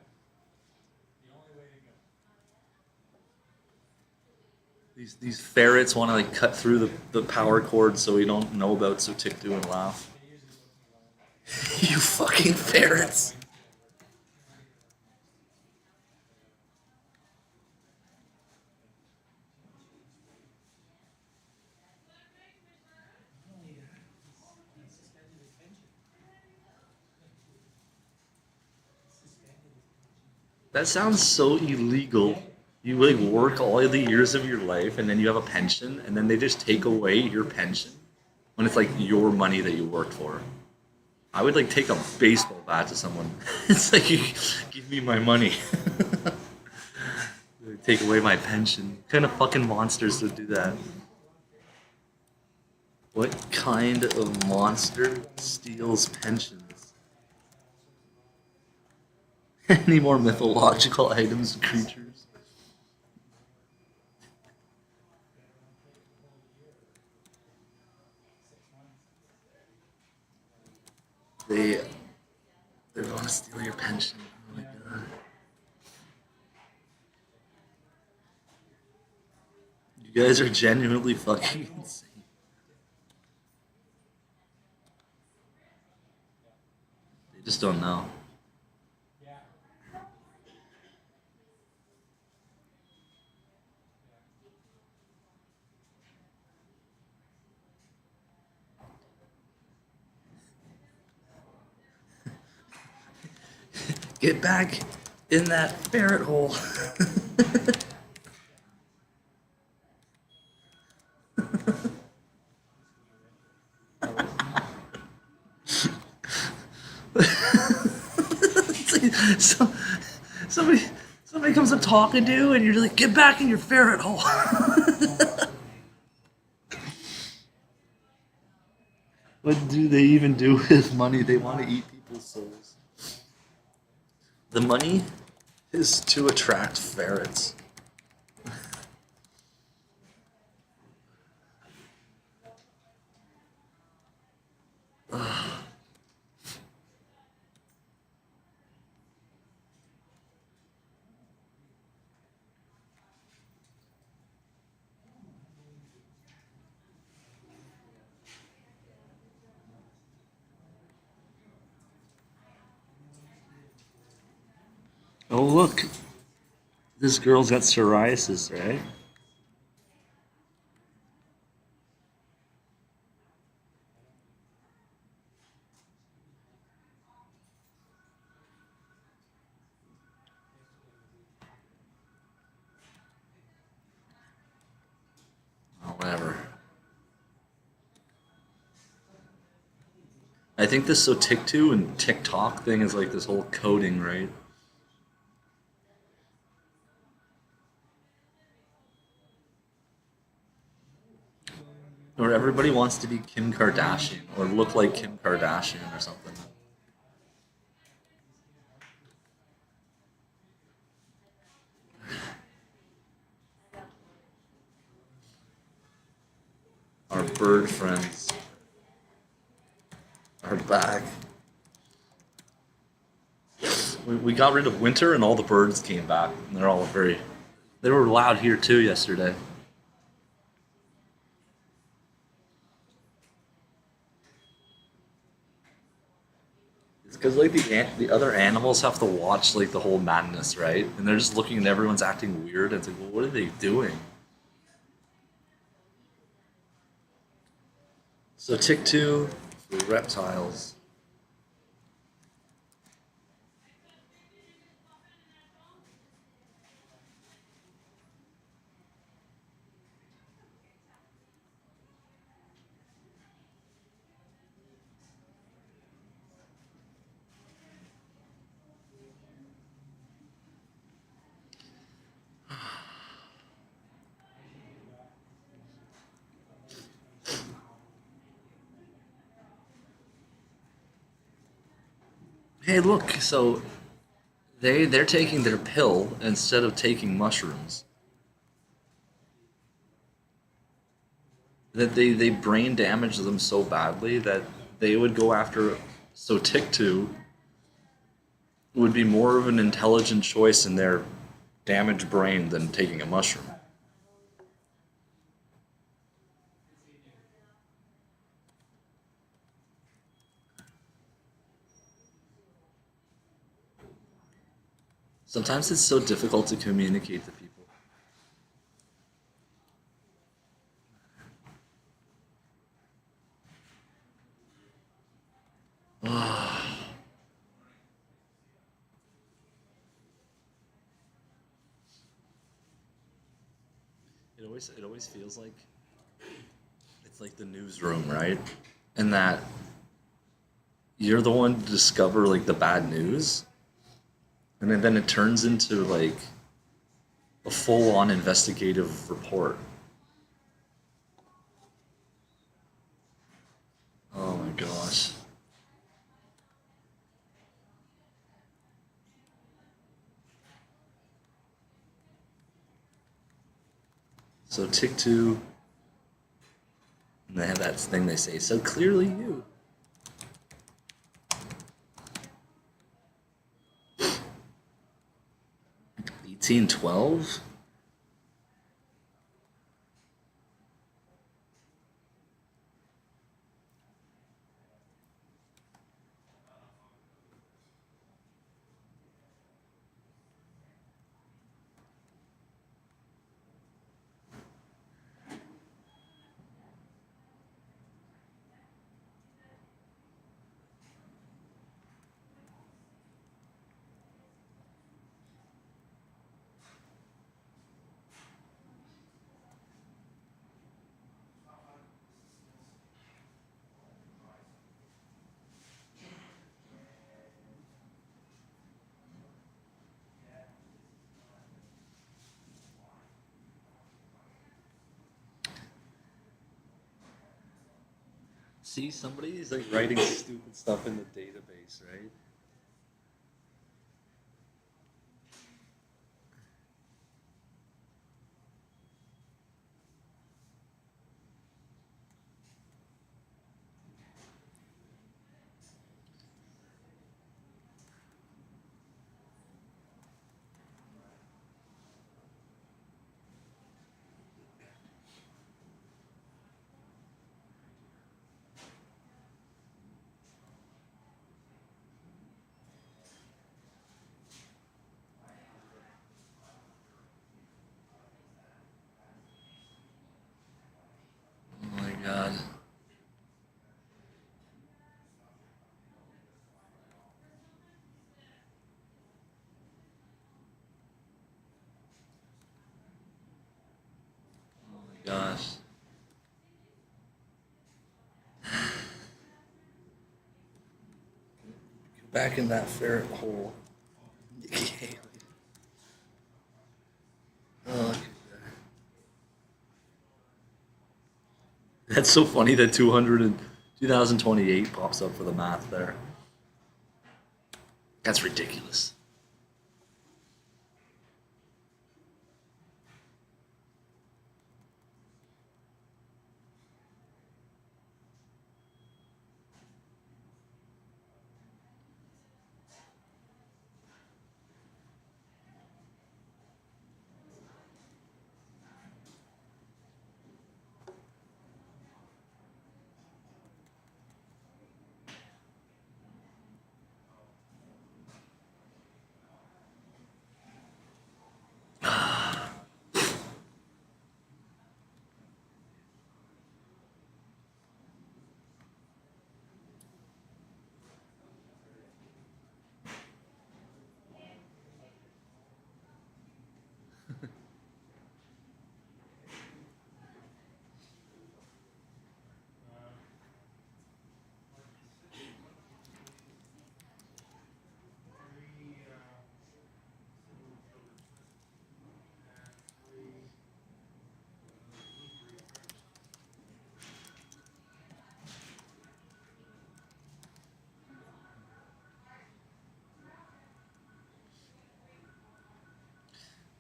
These ferrets want to like cut through the power cord so we don't know about Sotiktu and laugh. You fucking ferrets. That sounds so illegal. You like work all the years of your life and then you have a pension and then they just take away your pension when it's like your money that you worked for. I would like take a baseball bat to someone. It's like you give me my money. Take away my pension. What kind of fucking monsters would do that? What kind of monster steals pensions? Any more mythological items and creatures? They they want to steal your pension. Oh my god. You guys are genuinely fucking insane. They just don't know. Get back in that ferret hole. so, somebody, somebody comes up talking to you, and you're like, "Get back in your ferret hole." What do they even do with money? They want to eat people's souls. The money is to attract ferrets. Oh, look. This girl's got psoriasis, right? Oh, whatever. I think this Sotiktu and TikTok thing is like this whole coding, right? Or everybody wants to be Kim Kardashian or look like Kim Kardashian or something. Our bird friends are back. We got rid of winter and all the birds came back. And they're all they were loud here too yesterday. It's because like the other animals have to watch like the whole madness, right? And they're just looking and everyone's acting weird. And it's like, well, what are they doing? So tick two for reptiles. Hey, look, so they're taking their pill instead of taking mushrooms. That they brain damage them so badly that they would go after Sotiktu would be more of an intelligent choice in their damaged brain than taking a mushroom. Sometimes it's so difficult to communicate to people. It always feels like it's like the newsroom, right? And that you're the one to discover like the bad news, and then it turns into like a full-on investigative report. Oh my gosh. So tick two, and they have that thing they say, so clearly you. 1812? See, somebody's like writing stupid stuff in the database, right? Oh my god. Oh my gosh. Back in that ferret hole. Nikki Haley. Oh, look at that. That's so funny that 2028 pops up for the math there. That's ridiculous.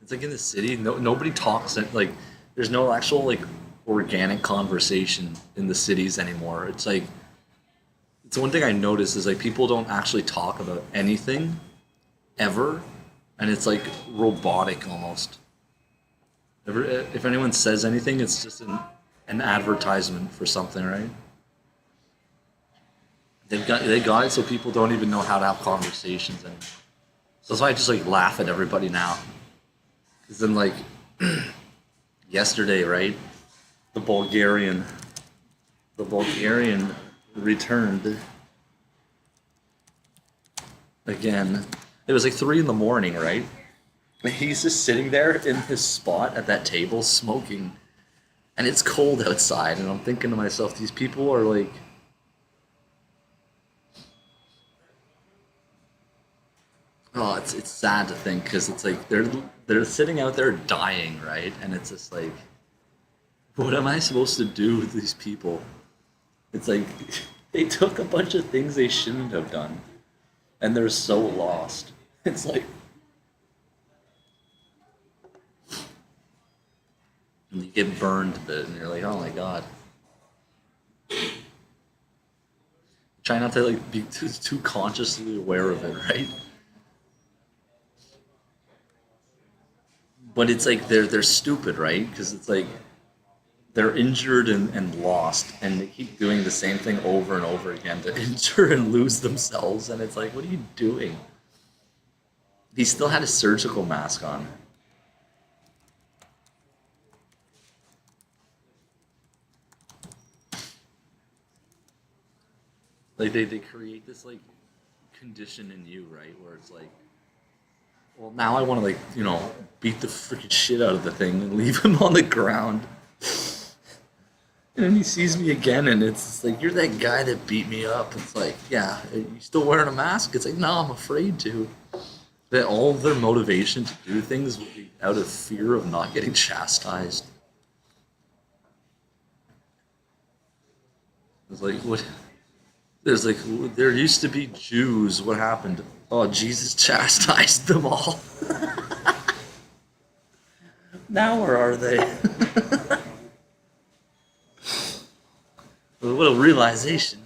It's like in the city, nobody talks like there's no actual like organic conversation in the cities anymore. It's like it's one thing I noticed is like people don't actually talk about anything ever, and it's like robotic almost. If anyone says anything, it's just an advertisement for something, right? They got it so people don't even know how to have conversations anymore. So that's why I just like laugh at everybody now. Because then like yesterday, right? The Bulgarian, the Bulgarian returned again. It was like 3 in the morning, right? And he's just sitting there in his spot at that table smoking, and it's cold outside. And I'm thinking to myself, these people are like, oh, it's sad to think because it's like they're sitting out there dying, right? And it's just like, what am I supposed to do with these people? It's like they took a bunch of things they shouldn't have done, and they're so lost. It's like, and you get burned a bit, and you're like, oh my god. Try not to like be too consciously aware of it, right? but it's like they're stupid, right? Because it's like they're injured and lost, and they keep doing the same thing over and over again to injure and lose themselves, and it's like, what are you doing? He still had a surgical mask on. Like they create this like condition in you, right? Where it's like, well, now I want to like, beat the freaking shit out of the thing and leave him on the ground. And then he sees me again, and it's just like, you're that guy that beat me up. It's like, yeah, are you still wearing a mask? It's like, no, I'm afraid to. That all of their motivation to do things will be out of fear of not getting chastised. It's like, what? There's like, there used to be Jews. What happened? Oh, Jesus chastised them all. Now where are they? What a realization.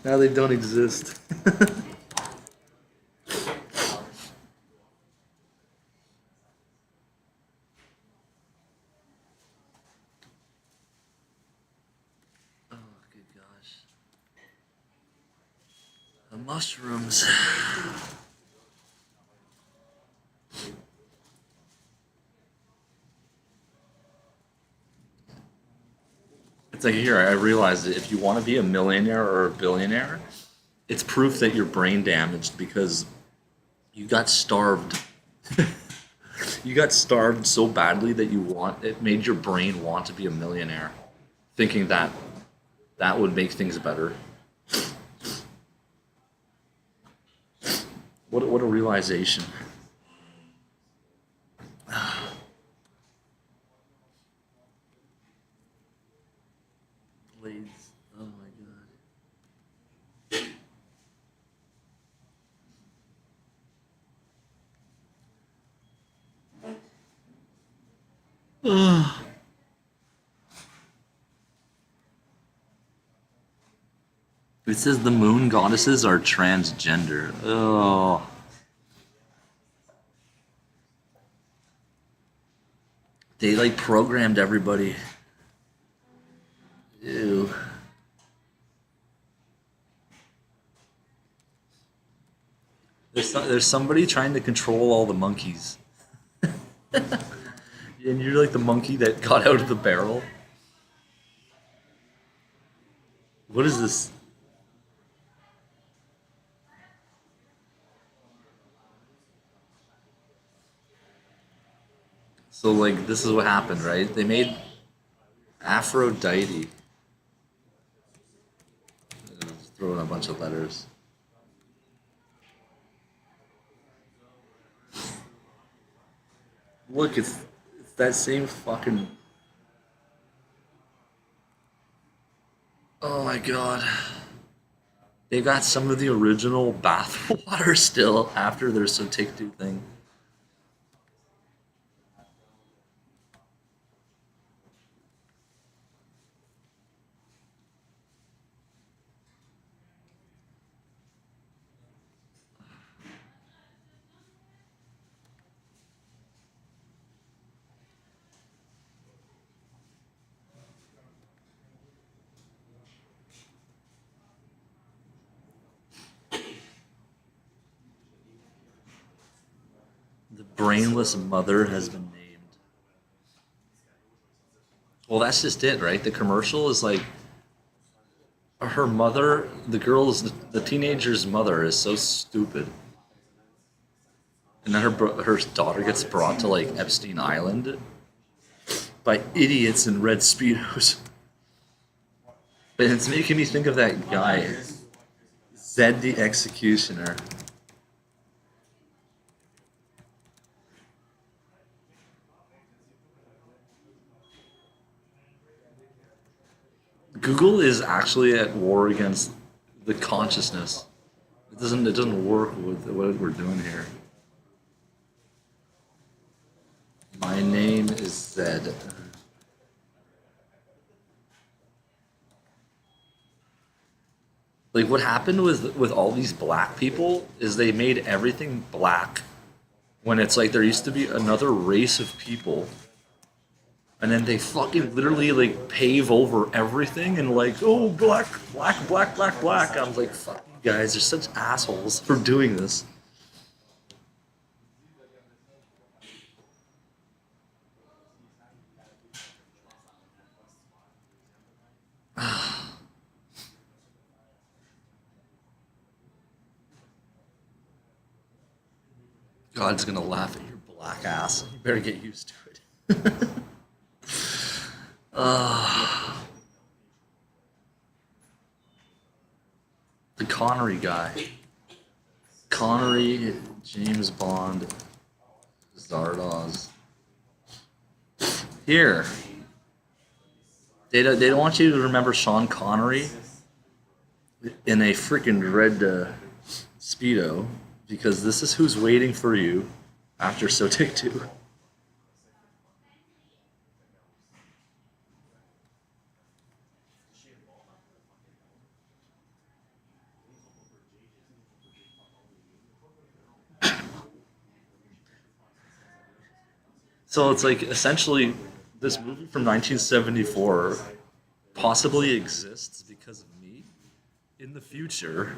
Now they don't exist. Oh, good gosh. The mushrooms. It's like here, I realized that if you want to be a millionaire or a billionaire, it's proof that you're brain damaged because you got starved. You got starved so badly that it made your brain want to be a millionaire, thinking that that would make things better. What a realization. Blades. Oh my god. Ugh. It says the moon goddesses are transgender. Oh. They like programmed everybody. Ew. There's somebody trying to control all the monkeys. And you're like the monkey that got out of the barrel. What is this? So like this is what happened, right? They made Aphrodite. Just throw in a bunch of letters. Look, it's that same fucking. Oh my god. They got some of the original bathwater still after their Sotiktu thing. The brainless mother has been named. Well, that's just it, right? The commercial is like her mother, the teenager's mother is so stupid. And then her daughter gets brought to like Epstein Island by idiots in red Speedos. And it's making me think of that guy, Zed the Executioner. Google is actually at war against the consciousness. It doesn't work with what we're doing here. My name is Zed. Like what happened with all these black people is they made everything black when it's like there used to be another race of people, and then they fucking literally like pave over everything and like, oh, black, black, black, black, black. I'm like, fuck you guys, you're such assholes for doing this. God's gonna laugh at your black ass. You better get used to it. The Connery guy. Connery, James Bond, Zardoz. Here. They don't want you to remember Sean Connery in a freaking red Speedo, because this is who's waiting for you after So Take Two. So it's like essentially this movie from 1974 possibly exists because of me. In the future,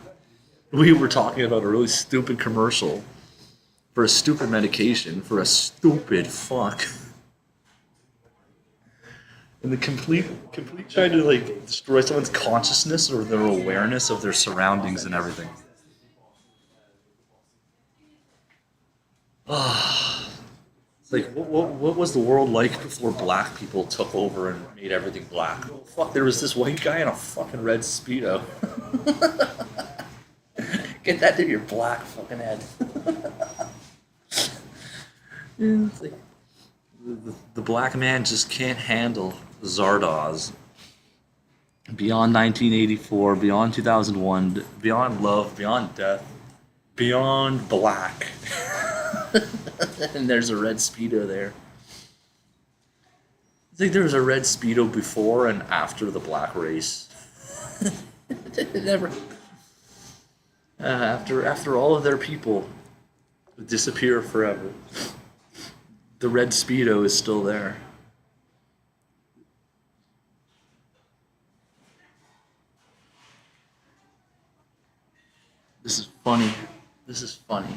we were talking about a really stupid commercial for a stupid medication for a stupid fuck. And the complete trying to like destroy someone's consciousness or their awareness of their surroundings and everything. It's like, what was the world like before black people took over and made everything black? Oh, fuck, there was this white guy in a fucking red Speedo. Get that to your black fucking head. Yeah, it's like, the black man just can't handle Zardoz. Beyond 1984, beyond 2001, beyond love, beyond death, beyond black. And there's a red Speedo there. It's like there was a red Speedo before and after the black race. Never. After all of their people disappear forever, the red Speedo is still there. This is funny. This is funny.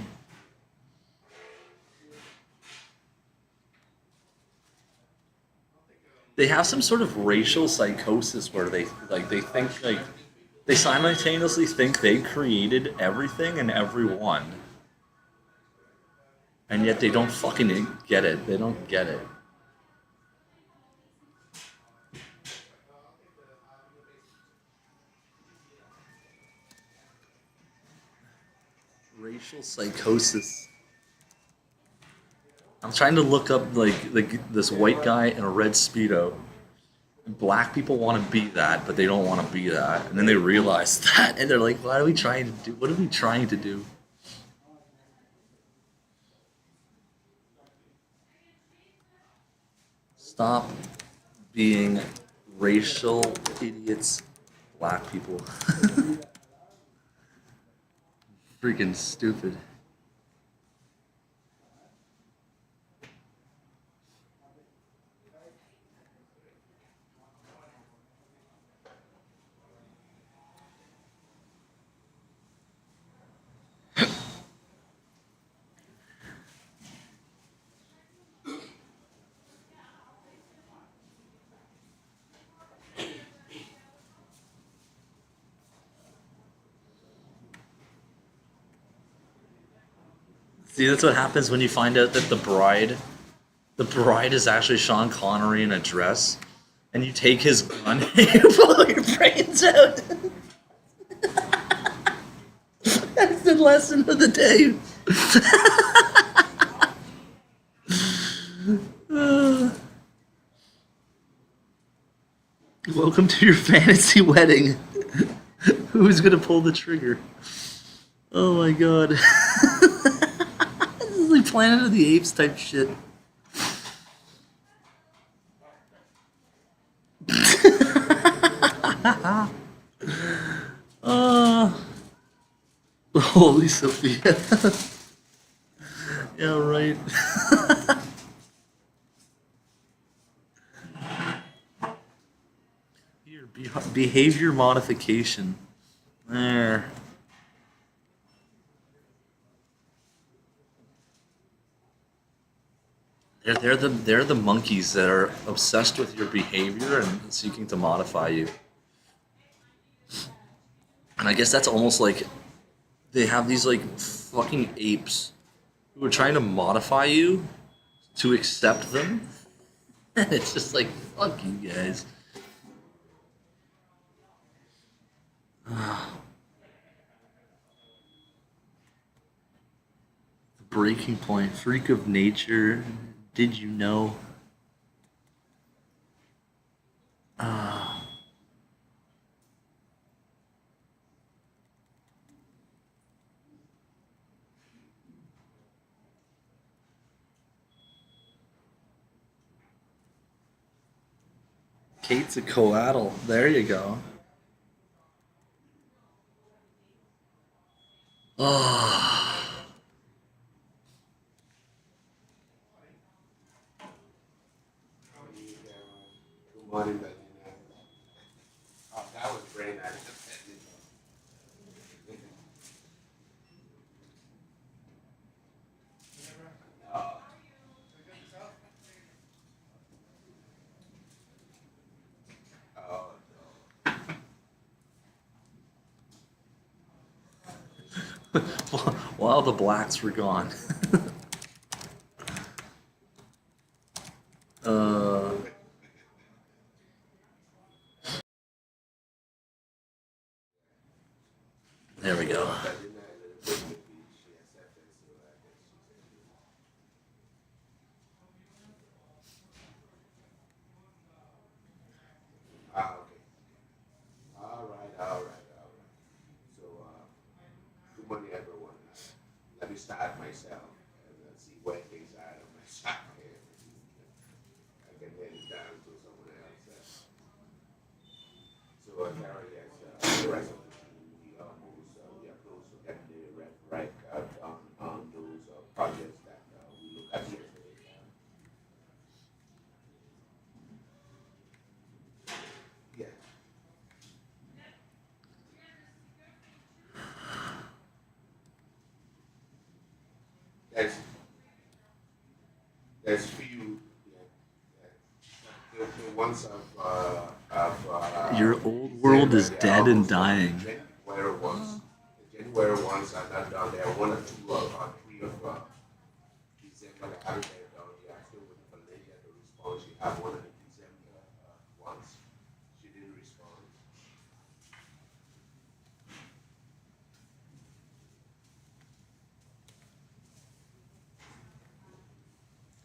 They have some sort of racial psychosis where they think like they simultaneously think they created everything and everyone, and yet they don't fucking get it. They don't get it. Racial psychosis. I'm trying to look up like this white guy in a red Speedo. And black people want to be that, but they don't want to be that. And then they realize that, and they're like, "What are we trying to do? What are we trying to do?" Stop being racial idiots, black people. Freaking stupid. See, that's what happens when you find out that the bride is actually Sean Connery in a dress, and you take his gun and you blow your brains out. That's the lesson of the day. Welcome to your fantasy wedding. Who's gonna pull the trigger? Oh my god. This is like Planet of the Apes type shit. Oh. Holy Sophia. Yeah, right. Here, behavior modification. There. They're the monkeys that are obsessed with your behavior and seeking to modify you. And I guess that's almost like they have these like fucking apes who are trying to modify you to accept them. And it's just like, fuck you guys. The breaking point, freak of nature. Did you know? Kate's a coatl. There you go. Oh, Good morning, Bettina. Oh, that was very nice. Oh, while the blacks were gone. uh, there we go. Bettina a little bit maybe she accepted, so I guess she said, okay. All right. So, good morning, everyone. Let me start myself and see where things are on my side. I can hand it down to someone else. So, Carol, yes, the rest of the team, we are close to getting the right on those projects that we look at yesterday. Yeah. There's there's few, yeah, the ones Your old world is dead and dying. January ones, the January ones are not done. There are one or two or three of December that haven't been done. Yeah, still waiting for Lydia to respond. She had one of the December ones. She didn't respond.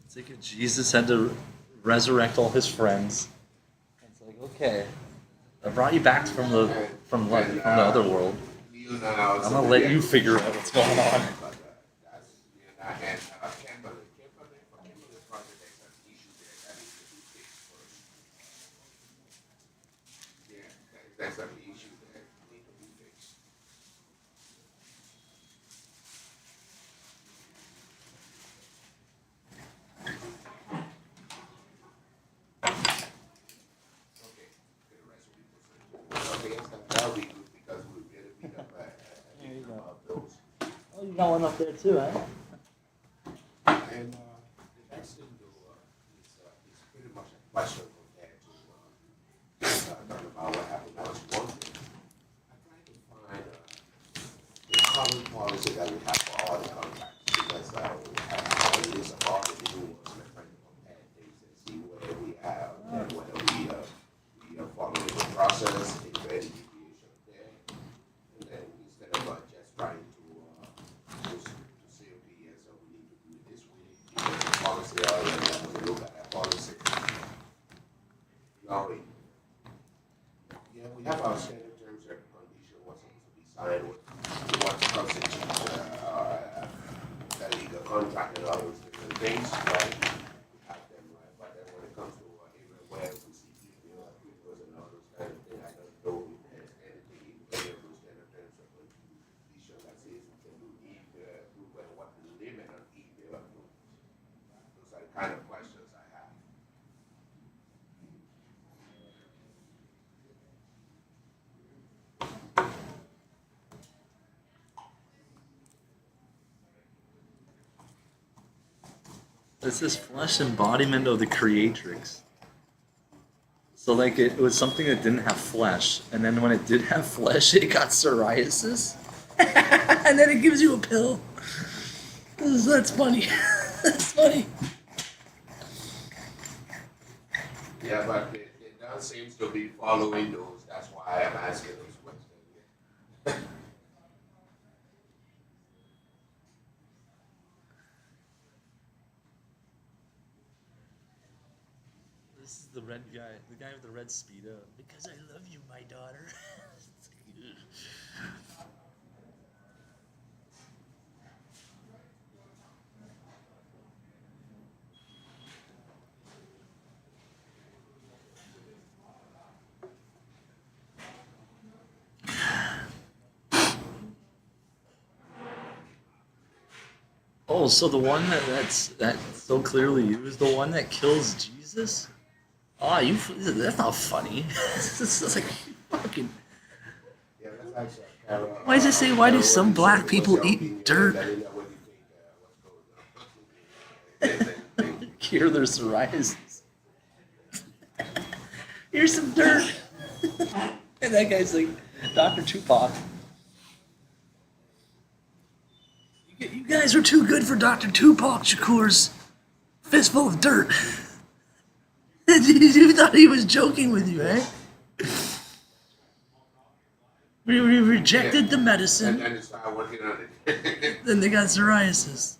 It's like if Jesus had to resurrect all his friends. It's like, okay, I brought you back from the other world. Leonard, I'm gonna let you figure out what's going on. But that's Leonard and Kimberly. For Kimberly's project, there's an issue there that needs to be fixed first. Yeah, there's an issue there that needs to be fixed. Okay, the rest will be presented. Okay, yes, that'll be good because we really beat up of those. Oh, you got one up there too, eh? And the next thing though is pretty much a question compared to talking about what happened. That was one thing. I tried to find the common policy that we have for all the contracts because I have a list of all the new ones and I'm trying to compare things and see where we are and whether we are following the process, if there any deviation there. And then instead of just trying to say, okay, yes, so we need to do it this way, because the policy already, when we look at that policy, Laurie, yeah, we have our standard terms and conditions, what's supposed to be signed, what constitutes a legal contract. It's this flesh embodiment of the creatrix. So like it was something that didn't have flesh, and then when it did have flesh, it got psoriasis, and then it gives you a pill. That's funny. That's funny. Yeah, but it does seems to be following those. That's why I'm asking those questions. This is the red guy, the guy with the red speedo. Because I love you, my daughter. Oh, so the one that's so clearly you is the one that kills Jesus? Oh, that's not funny. It's like fucking. Yeah, that's actually Why does it say why do some black people eat dirt? Cure their psoriasis. Here's some dirt. And that guy's like, Dr. Tupac. You guys are too good for Dr. Tupac Shakur's fistful of dirt. You thought he was joking with you, eh? We rejected the medicine, And start working on it. then they got psoriasis.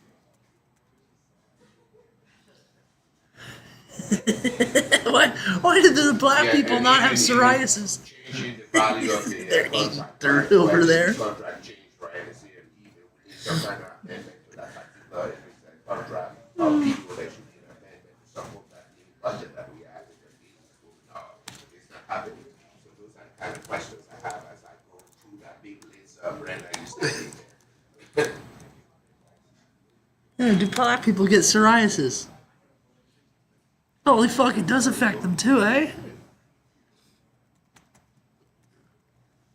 Why did the black people not have psoriasis? Changing the value of the They're eating contract, dirt right? over When there. the contract changed, right? And see, and even we need some kind of amendment to that particular if it's a contract of people that should be an amendment to support that new budget that we have in the meeting. It's not happening. So those are the kind of questions I have as I go through that big list of Brenda you studying there. Yeah, do black people get psoriasis? Holy fuck, it does affect them too, eh?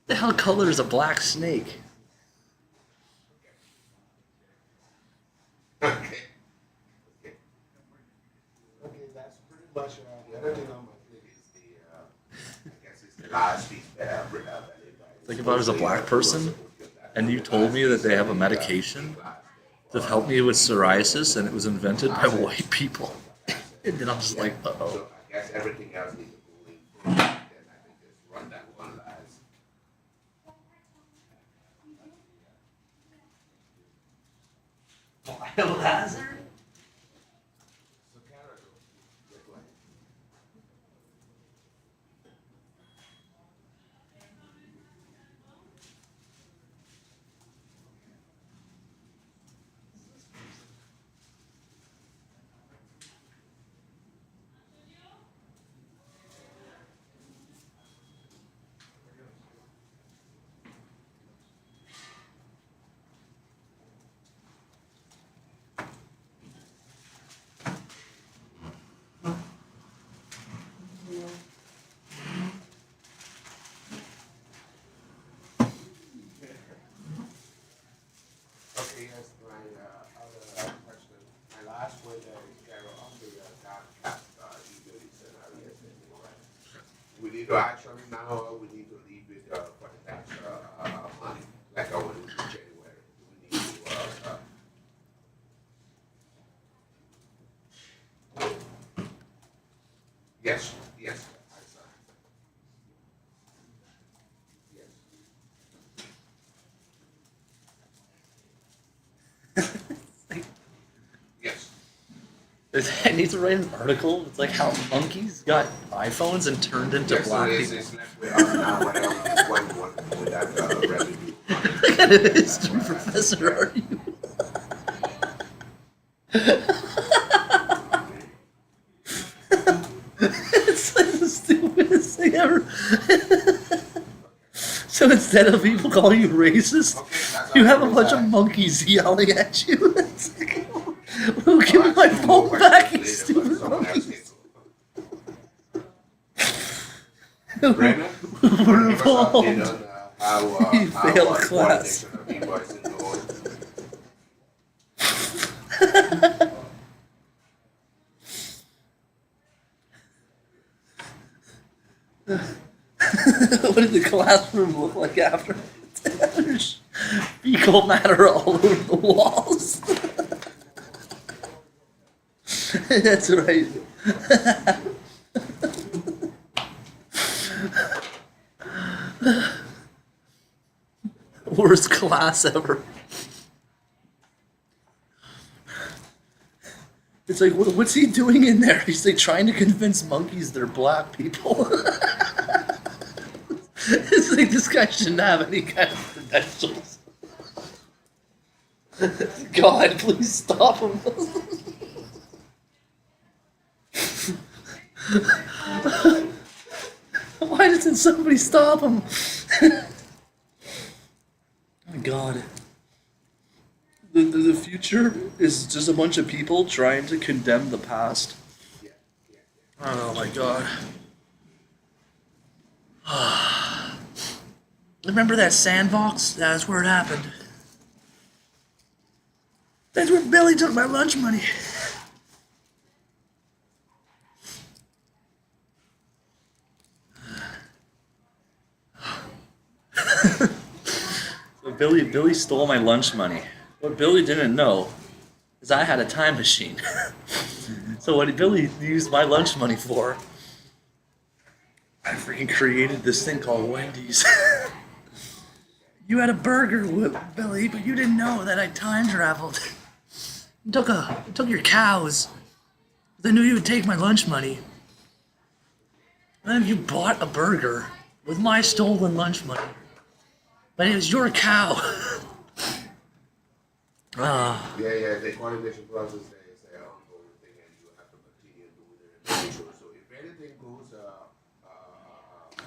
The hell color is a black snake? Okay. Okay, that's pretty much the other thing on my plate is the, I guess it's the last piece that Think about it as a black person, and you told me that they have a medication to help me with psoriasis, and it was invented by white people. And then I'm just like, uh-oh. So I guess everything else needs to go in. Then I think just run that one last. Biohazard? So Canada, yeah, go ahead. Okay, yes, my other question, my last one is Carol, on the downcast e-learning scenarios. We need to action now, or we need to leave it for the next month, like I went into January. We need to, yes, yes, I saw. Yes. Yes. I need to write an article. It's like how monkeys got iPhones and turned into Yes, so black it's, people. it's left with us now, what else, what you want to do with that revenue? What kind of history professor are you? It's like the stupidest thing ever. So instead of people calling you racist, Okay, that's you all have a I bunch was of at. monkeys yelling at you. It's like, well, give me my phone back, you stupid monkeys. Brandon, We're give us an involved. update on how You failed our class. coordination of e-voicing going. What did the classroom look like after? There's fecal matter all over the walls. That's right. Worst class ever. It's like, what's he doing in there? He's like trying to convince monkeys they're black people. It's like this guy shouldn't have any kind of credentials. God, please stop him. Why doesn't somebody stop him? Oh my God. The future is just a bunch of people trying to condemn the past. Oh my God. Remember that sandbox? That's where it happened. That's where Billy took my lunch money. So Billy stole my lunch money. What Billy didn't know is I had a time machine. So what Billy used my lunch money for, I freaking created this thing called Wendy's. You had a burger, Billy, but you didn't know that I time traveled. Took your cows. I knew you would take my lunch money. And then you bought a burger with my stolen lunch money. But it was your cow. Yeah, the coordination process there is an ongoing thing, and you have to continue doing it and making sure. So if anything goes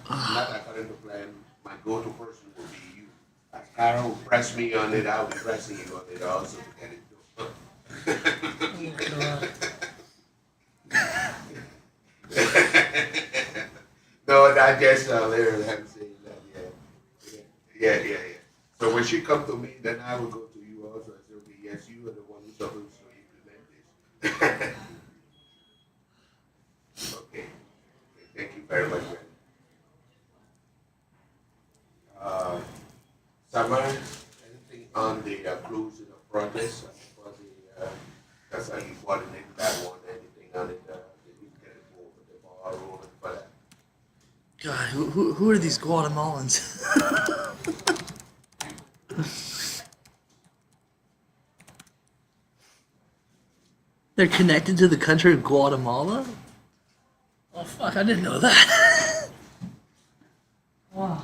not according to plan, my go-to person will be you. As Carol will press me on it, I'll be pressing you on it also to get it done. No, I just literally haven't seen that yet. Yeah. So when she come to me, then I will go to you also and say, okay, yes, you are the one who's supposed to implement this. Okay. Thank you very much, man. Summer, anything on the cruise in the progress for the that's how you coordinate that one, anything on it that we can move the ball rolling for that. God, who are these Guatemalans? They're connected to the country of Guatemala? Oh fuck, I didn't know that. Wow.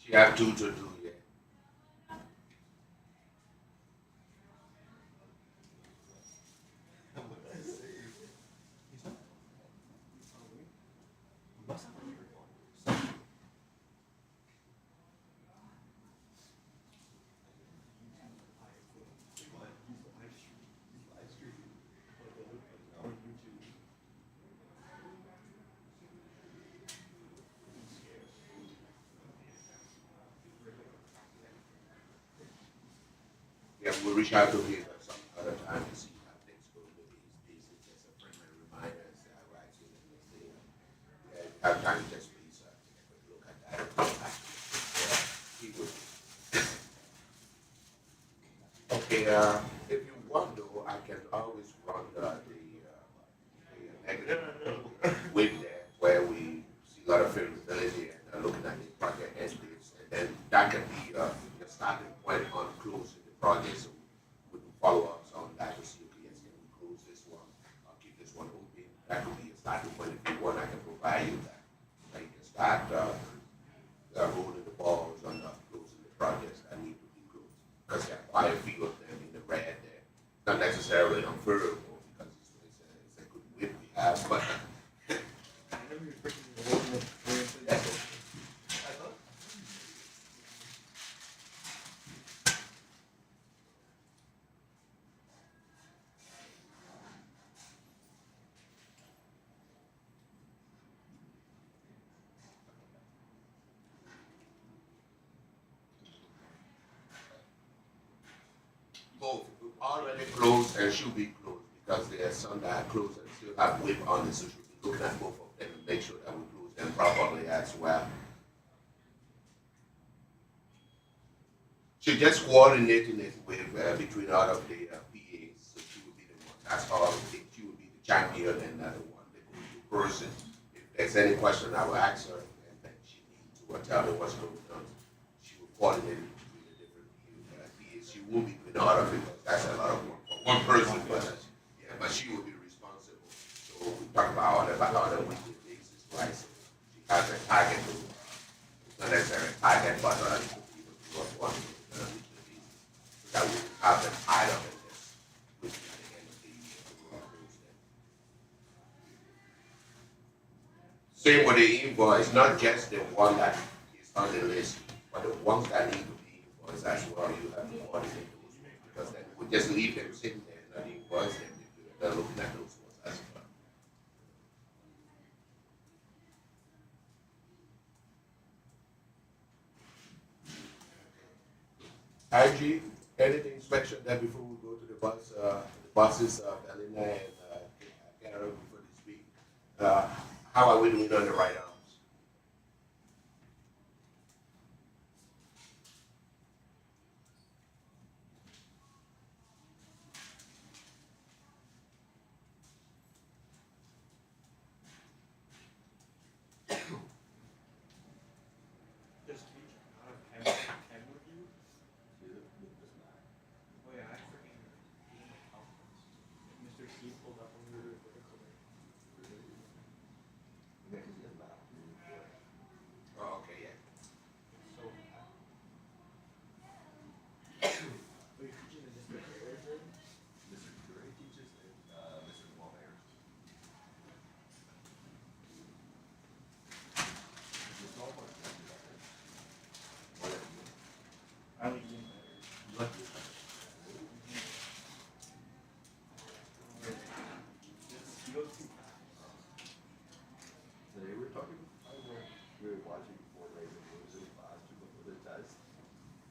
She have two to do, yeah. Yeah, we'll reach out to him at some other time to see how things go with these pieces. Just a friendly reminder as I write to the next day. Yeah, if you have time, just please take a quick look at that and come back. Yeah, he would. Okay, if you want though, I can always run the negative with there where we see a lot of favorability and looking at the project as this, and then that can be the starting point on closing the project. So we can follow ups on that to see, okay, yes, can we close this one or keep this one open? That could be a starting point if you want. I can provide you already closed and should be closed because there are some that are closed and still have WIP on it, so should be looking at both of them and make sure that we close them properly as well. She just coordinating it with between all of the PAs, so she would be the one. That's all. She would be the champion and the one, the go-to person. If there's any question, I will ask her, and then she needs to tell me what's going on. She will coordinate it between the different PAs. She will be doing all of it because that's a lot of work for one person, but she will be responsible. So we talk about all the weekly basis, right? So she has a target. It's not necessarily a target, but it could be one. That we have an item in this, which is at the end of the year. We will close them. Same with the invoice, not just the one that is on the list, but the ones that need to be invoiced as well. You have to coordinate those ones because then we just leave them sitting there and not invoice them. They're looking at those ones as well. IG. Anything special there before we go to the buses, Belinda and Canada before they speak? How are we doing on the right arms? Oh, okay, yeah.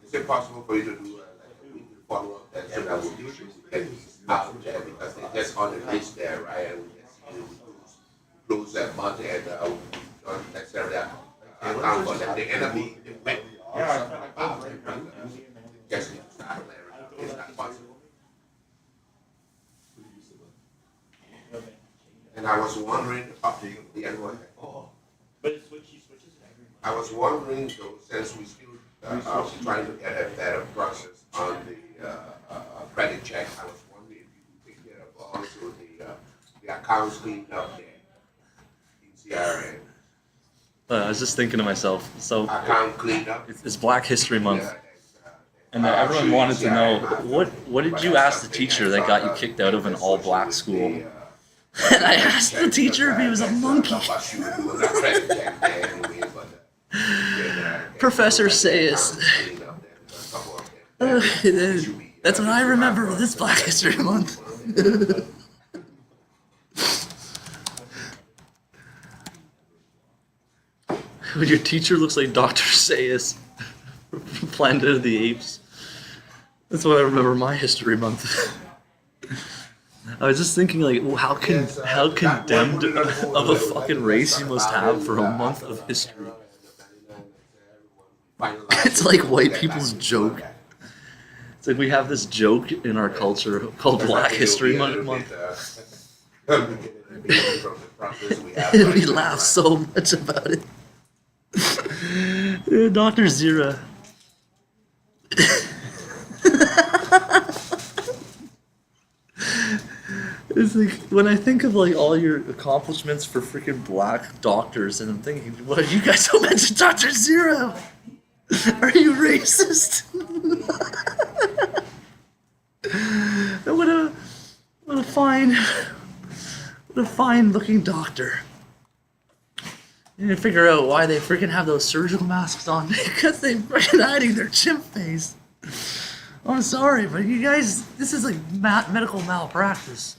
Is it possible for you to do like a weekly follow-up that so that we get out there because they're just on the list there, right? And we just close that month and we don't necessarily account for them. They end up being the win. Just need to start clarifying. Is that possible? And I was wondering, the other one. But it switches every month. I was wondering though, since we still trying to get a better process on the credit check, I was wondering if you could take care of also the accounts cleaned up there in CRN. I was just thinking to myself, so Account cleaned up. it's Black History Month, Yeah, and everyone wanted to know what did you ask the teacher that got you kicked out of an all-black school? And I asked the teacher if he was a monkey. Professor Sayus. That's what I remember of this Black History Month. When your teacher looks like Dr. Sayus from Planet of the Apes. That's what I remember my History Month. I was just thinking, like, how condemned of a fucking race you must have for a month of history. It's like white people's joke. It's like we have this joke in our culture called Black History Month. And we laugh so much about it. Dr. Zira. It's like when I think of like all your accomplishments for freaking black doctors, and I'm thinking, what, you guys don't mention Dr. Zero? Are you racist? What a fine looking doctor. You need to figure out why they freaking have those surgical masks on because they're freaking hiding their chimp face. I'm sorry, but you guys, this is like medical malpractice.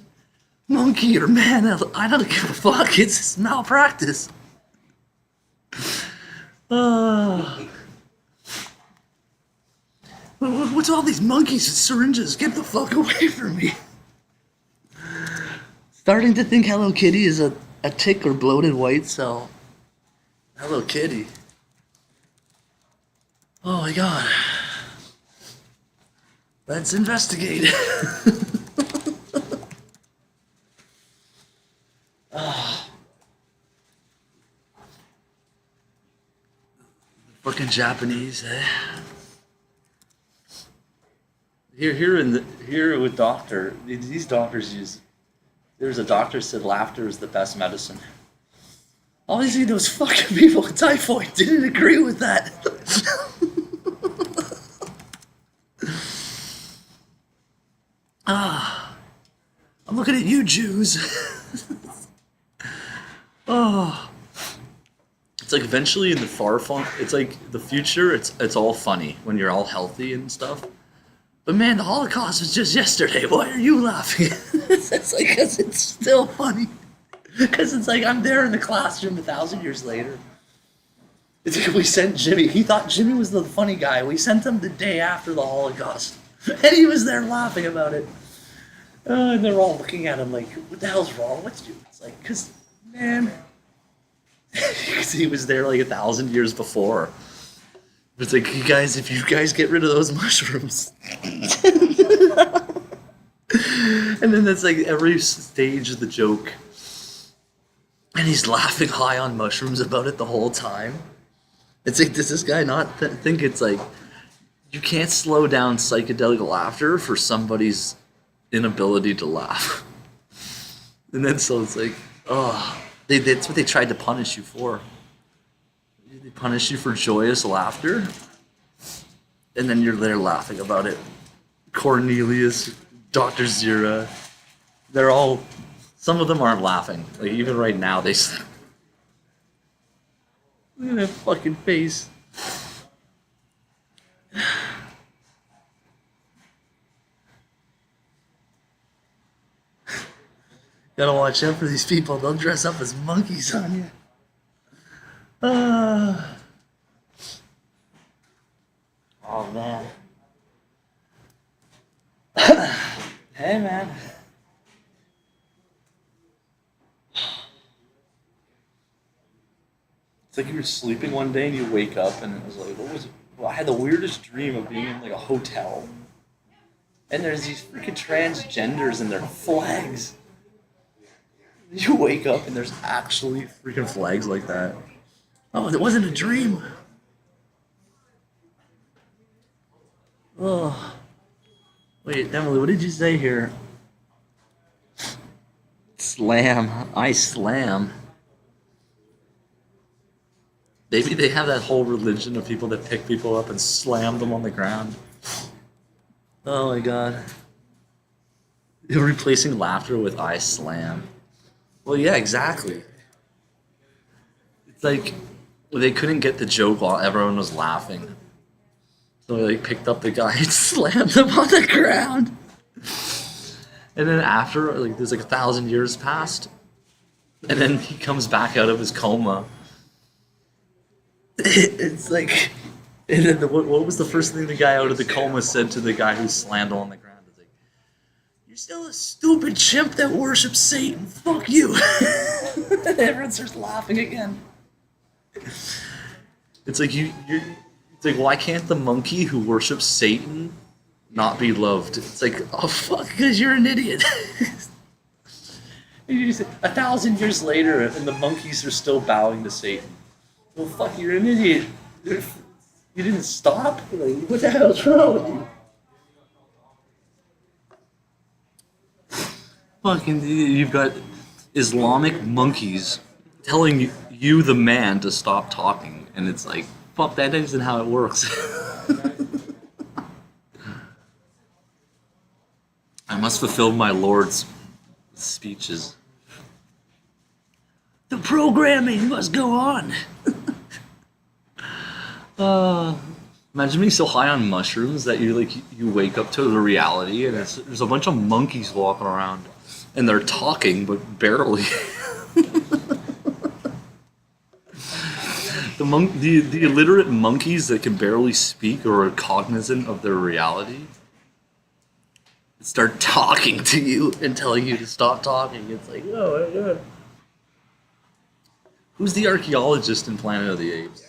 Monkey or man, I don't give a fuck. It's just malpractice. What's all these monkeys with syringes? Get the fuck away from me. Starting to think Hello Kitty is a tick or bloated white cell. Hello Kitty. Oh my god. Let's investigate. Fucking Japanese, eh? Here with these doctors use. There's a doctor said laughter is the best medicine. Obviously, those fucking people with typhoid didn't agree with that. I'm looking at you, Jews. It's like eventually in the it's like the future. It's all funny when you're all healthy and stuff. But man, the Holocaust was just yesterday. Why are you laughing? It's like because it's still funny. Because it's like I'm there in the classroom 1,000 years later. It's like we sent Jimmy. He thought Jimmy was the funny guy. We sent him the day after the Holocaust, and he was there laughing about it. And they're all looking at him like, "What the hell's wrong with you?" It's like, "Cause man." Because he was there like 1,000 years before. It's like, you guys, if you guys get rid of those mushrooms. And then that's like every stage of the joke. And he's laughing high on mushrooms about it the whole time. It's like, does this guy not think it's like, you can't slow down psychedelic laughter for somebody's inability to laugh. And then so it's like, oh. That's what they tried to punish you for. They punish you for joyous laughter, and then you're there laughing about it. Cornelius, Dr. Zira, they're all. Some of them aren't laughing. Like even right now, they. Look at that fucking face. Gotta watch out for these people. They'll dress up as monkeys on you. Oh, man. Hey, man. It's like you were sleeping one day and you wake up and it was like, what was it? Well, I had the weirdest dream of being in like a hotel. And there's these freaking transgenders and their flags. You wake up and there's actually freaking flags like that. Oh, it wasn't a dream. Oh. Wait, Emily, what did you say here? Slam. I slam. Maybe they have that whole religion of people that pick people up and slam them on the ground. Oh my god. You're replacing laughter with I slam. Well, yeah, exactly. It's like they couldn't get the joke while everyone was laughing. So they picked up the guy and slammed him on the ground. And then after, like, there's like 1,000 years passed. And then he comes back out of his coma. It's like, and then what was the first thing the guy out of the coma said to the guy who slammed him on the ground? You're still a stupid chimp that worships Satan. Fuck you. Everyone starts laughing again. It's like you're. It's like, why can't the monkey who worships Satan not be loved? It's like, oh fuck, because you're an idiot. And you say, 1,000 years later, and the monkeys are still bowing to Satan. Well, fuck, you're an idiot. You didn't stop. Like, what the hell's wrong with you? Fucking, you've got Islamic monkeys telling you, the man, to stop talking, and it's like, fuck, that isn't how it works. I must fulfill my Lord's speeches. The programming must go on. Imagine being so high on mushrooms that you wake up to the reality, and there's a bunch of monkeys walking around. And they're talking, but barely. the illiterate monkeys that can barely speak or are cognizant of their reality start talking to you and telling you to stop talking. It's like, oh my god. Who's the archaeologist in Planet of the Apes?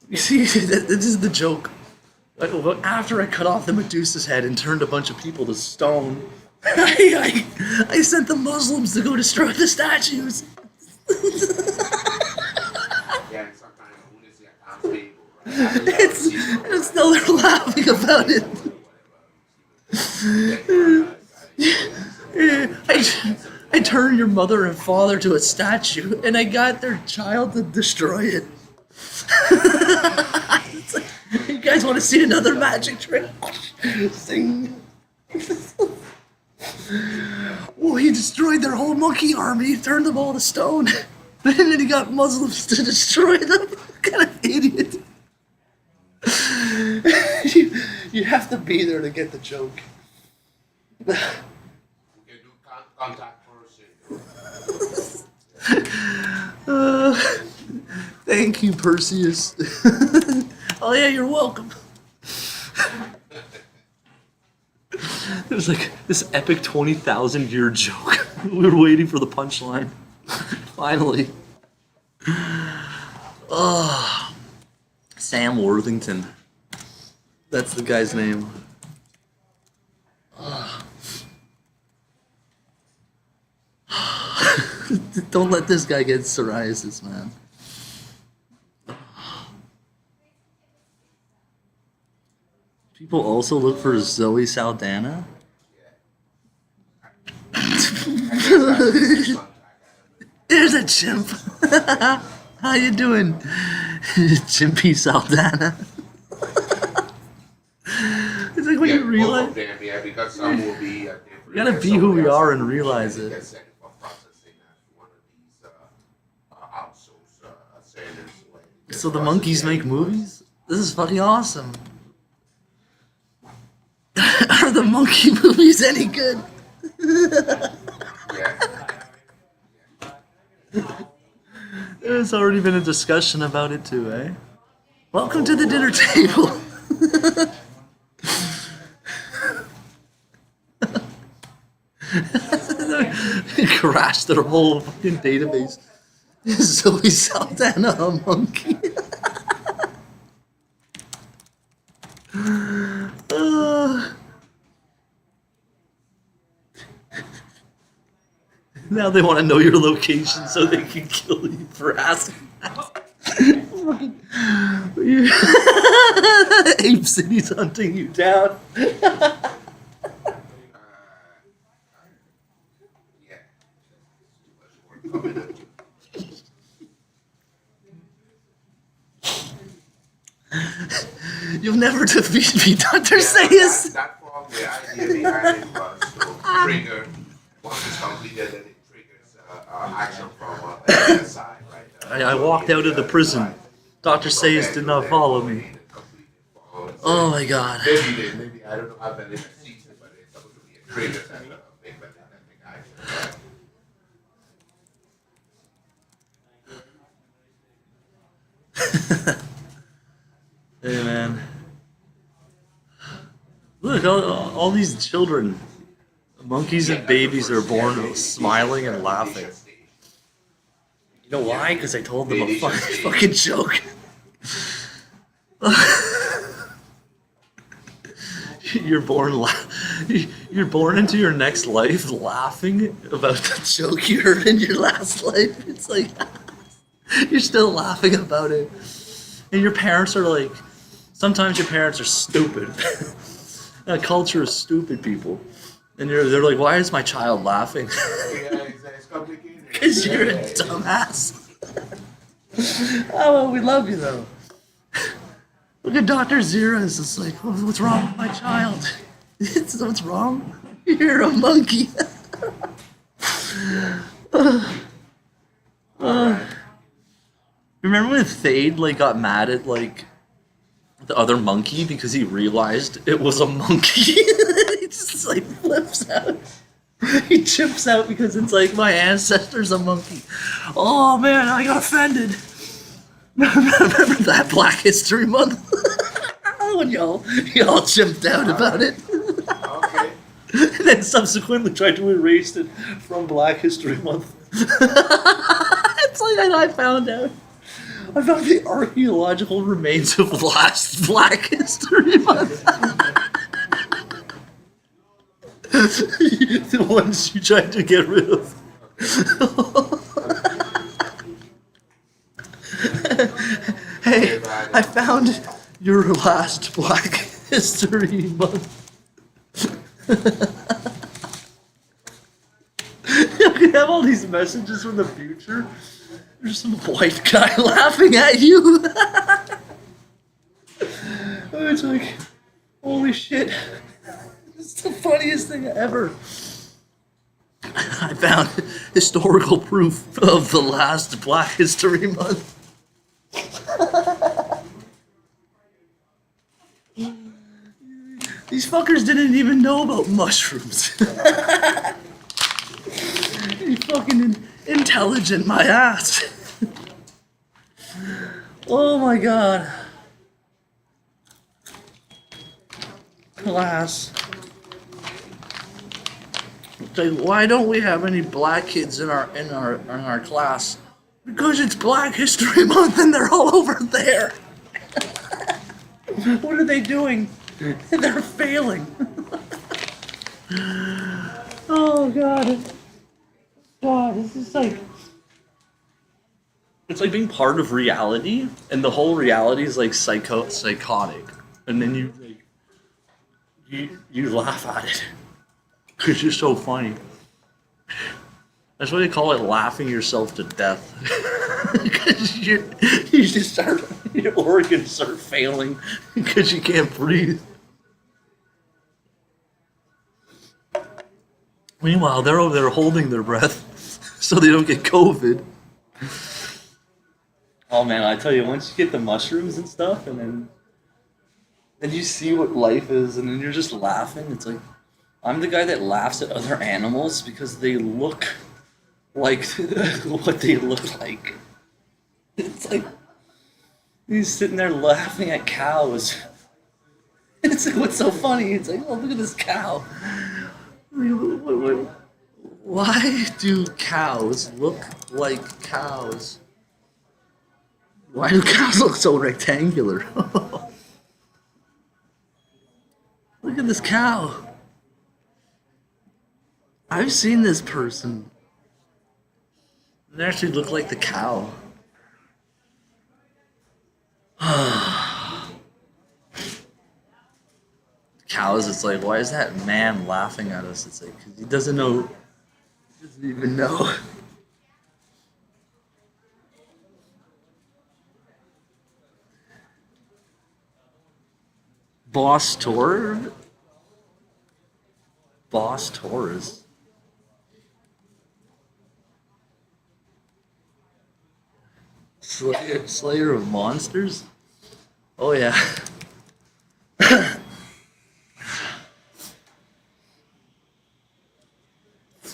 You see, this is the joke. After I cut off the Medusa's head and turned a bunch of people to stone, I sent the Muslims to go destroy the statues. Yeah, and sometimes when it's like unstable, right? And still they're laughing about it. I turned your mother and father to a statue, and I got their child to destroy it. It's like, you guys want to see another magic trick? Sing. Well, he destroyed their whole monkey army, turned them all to stone, and then he got Muslims to destroy them. What kind of idiot? You have to be there to get the joke. We can do contact person. Thank you, Perseus. Oh yeah, you're welcome. It was like this epic 20,000-year joke. We were waiting for the punchline. Finally. Oh, Sam Worthington. That's the guy's name. Don't let this guy get psoriasis, man. People also look for Zoe Saldana. There's a chimp. How you doing, Chimpy Saldana? It's like when you realize Both of them, yeah, because some will be different. we gotta be who we are and realize it. Get sent for processing at one of these outsourced centers. So the monkeys make movies? This is fucking awesome. Are the monkey movies any good? Yeah. There's already been a discussion about it too, eh? Welcome to the dinner table. Crashed their whole fucking database. Zoe Saldana, a monkey. Now they want to know your location so they can kill you for asking that. Ape City's hunting you down. Yeah. Too much work coming at you. You'll never defeat me, Dr. Sayus. That form, the idea behind it was to trigger, once it's completed, then it triggers action from the side, right? I walked out of the prison. Dr. Sayus did not follow me. Oh my god. Maybe I don't know how that is season, but it's supposed to be a trigger that make that action. Right? Hey man. Look, all these children, monkeys and babies are born smiling and laughing. You know why? Because I told them a fucking joke. You're born into your next life laughing about the joke you heard in your last life. It's like you're still laughing about it. And your parents are like, sometimes your parents are stupid. That culture is stupid people. And they're like, why is my child laughing? Yeah, it's complicated. Because you're a dumbass. Oh, well, we love you though. Look at Dr. Zero. It's just like, oh, what's wrong with my child? What's wrong? You're a monkey. Remember when Thade like got mad at like the other monkey because he realized it was a monkey. He just like flips out. He chips out because it's like my ancestor's a monkey. Oh man, I got offended. Remember that Black History Month? When y'all chimped out about it. Okay. And then subsequently tried to erase it from Black History Month. It's like I found out. I found the archaeological remains of last Black History Month. The ones you tried to get rid of. Hey, I found your last Black History Month. You can have all these messages from the future. There's some white guy laughing at you. It's like, holy shit. It's the funniest thing ever. I found historical proof of the last Black History Month. These fuckers didn't even know about mushrooms. You fucking intelligent, my ass. Oh my god. Class. It's like, why don't we have any black kids in our class? Because it's Black History Month and they're all over there. What are they doing? They're failing. Oh god. God, this is like, it's like being part of reality, and the whole reality is like psychotic, and then you laugh at it because you're so funny. That's why they call it laughing yourself to death. Because you just start, your organs start failing because you can't breathe. Meanwhile, they're over there holding their breath so they don't get COVID. Oh man, I tell you, once you get the mushrooms and stuff, and then you see what life is, and then you're just laughing. It's like, I'm the guy that laughs at other animals because they look like what they look like. It's like, he's sitting there laughing at cows. It's like, what's so funny? It's like, oh, look at this cow. Why do cows look like cows? Why do cows look so rectangular? Look at this cow. I've seen this person. They actually look like the cow. Cows, it's like, why is that man laughing at us? It's like, because he doesn't know. He doesn't even know. Boss Taurus? Slayer of monsters? Oh yeah.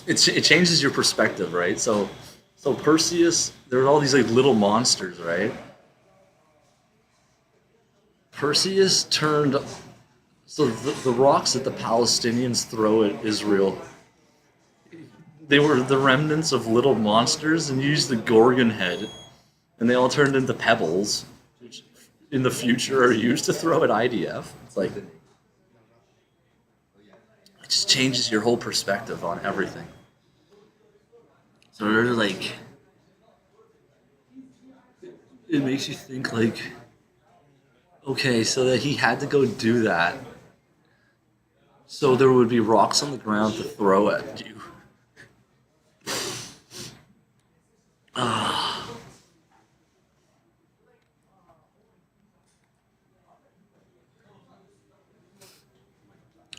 It changes your perspective, right? So Perseus, there were all these like little monsters, right? Perseus turned, so the rocks that the Palestinians throw at Israel, they were the remnants of little monsters, and used the Gorgon head, and they all turned into pebbles, which in the future are used to throw at IDF. It's like, it just changes your whole perspective on everything. So they're like, it makes you think like, okay, so that he had to go do that, so there would be rocks on the ground to throw at you.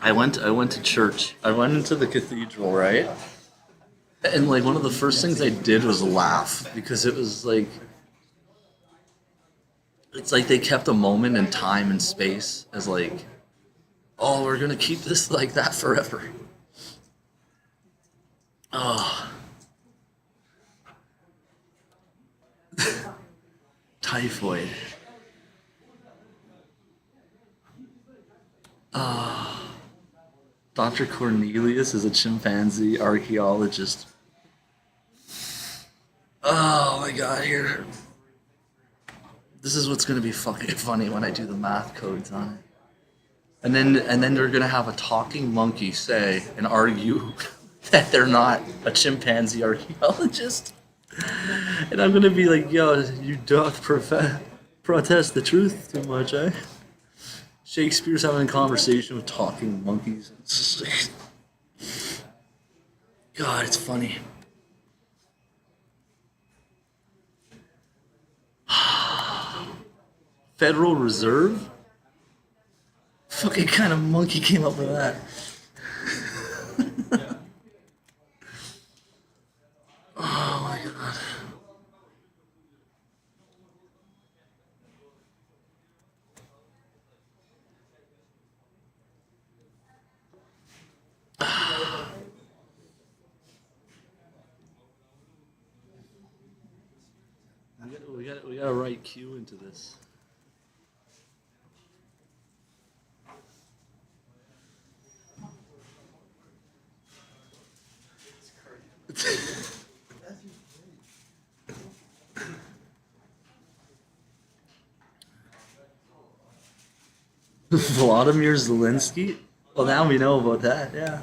I went to church. I went into the cathedral, right? And like one of the first things I did was laugh, because it was like It's like they kept a moment in time and space as like, oh, we're gonna keep this like that forever. Oh, typhoid. Dr. Cornelius is a chimpanzee archaeologist. Oh my god, here. This is what's gonna be fucking funny when I do the math codes on it. And then they're gonna have a talking monkey say and argue that they're not a chimpanzee archaeologist. And I'm gonna be like, yo, you doth protest the truth too much, eh? Shakespeare's having a conversation with talking monkeys. It's just like, God, it's funny. Federal Reserve? Fucking kind of monkey came up with that? Oh my god. We gotta write Q into this. Vladimir Zelensky? Well, now we know about that, yeah.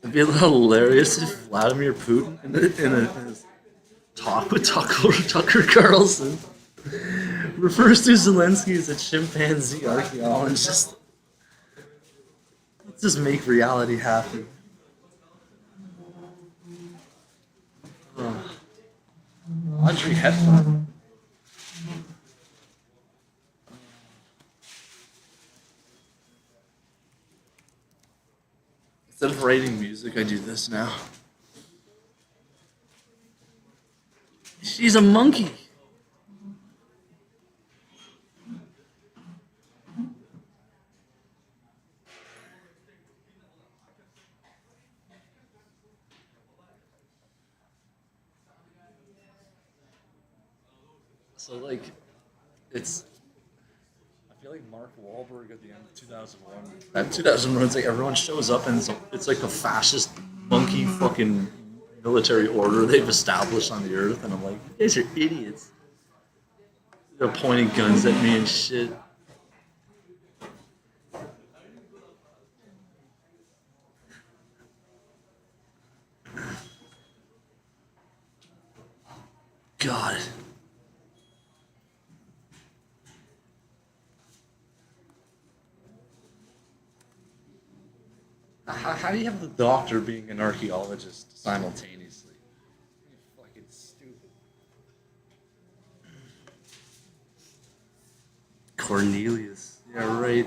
It'd be a little hilarious if Vladimir Putin in a talk with Tucker Carlson refers to Zelensky as a chimpanzee archaeologist. Let's just make reality happy. Audrey Hepburn. Instead of writing music, I do this now. She's a monkey. So like, it's. I feel like Mark Wahlberg at the end of 2001. At 2001, it's like everyone shows up and it's like a fascist monkey fucking military order they've established on the earth, and I'm like, you guys are idiots. They're pointing guns at me and shit. God. How do you have the doctor being an archaeologist simultaneously? You're fucking stupid. Cornelius. Yeah, right.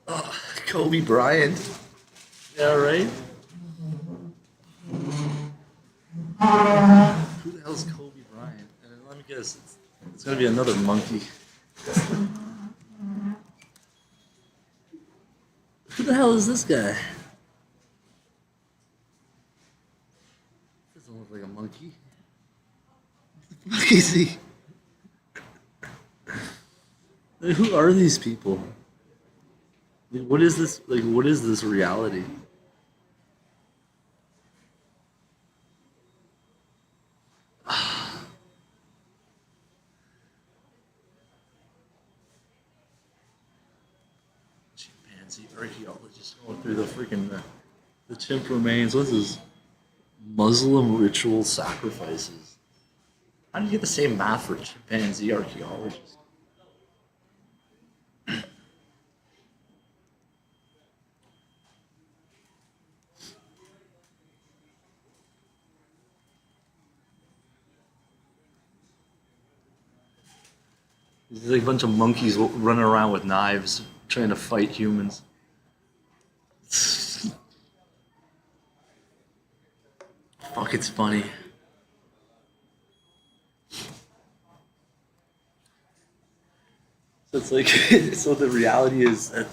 Oh, Kobe Bryant. Yeah, right? Who the hell is Kobe Bryant? And let me guess, it's gonna be another monkey. Who the hell is this guy? Doesn't look like a monkey. What the fuck is he? Like, who are these people? Like, what is this? Like, what is this reality? Chimpanzee archaeologist going through the freaking the chimp remains. What's this? Muslim ritual sacrifices. How do you get the same math for chimpanzee archaeologists? There's like a bunch of monkeys running around with knives trying to fight humans. Fuck, it's funny. So it's like, so the reality is that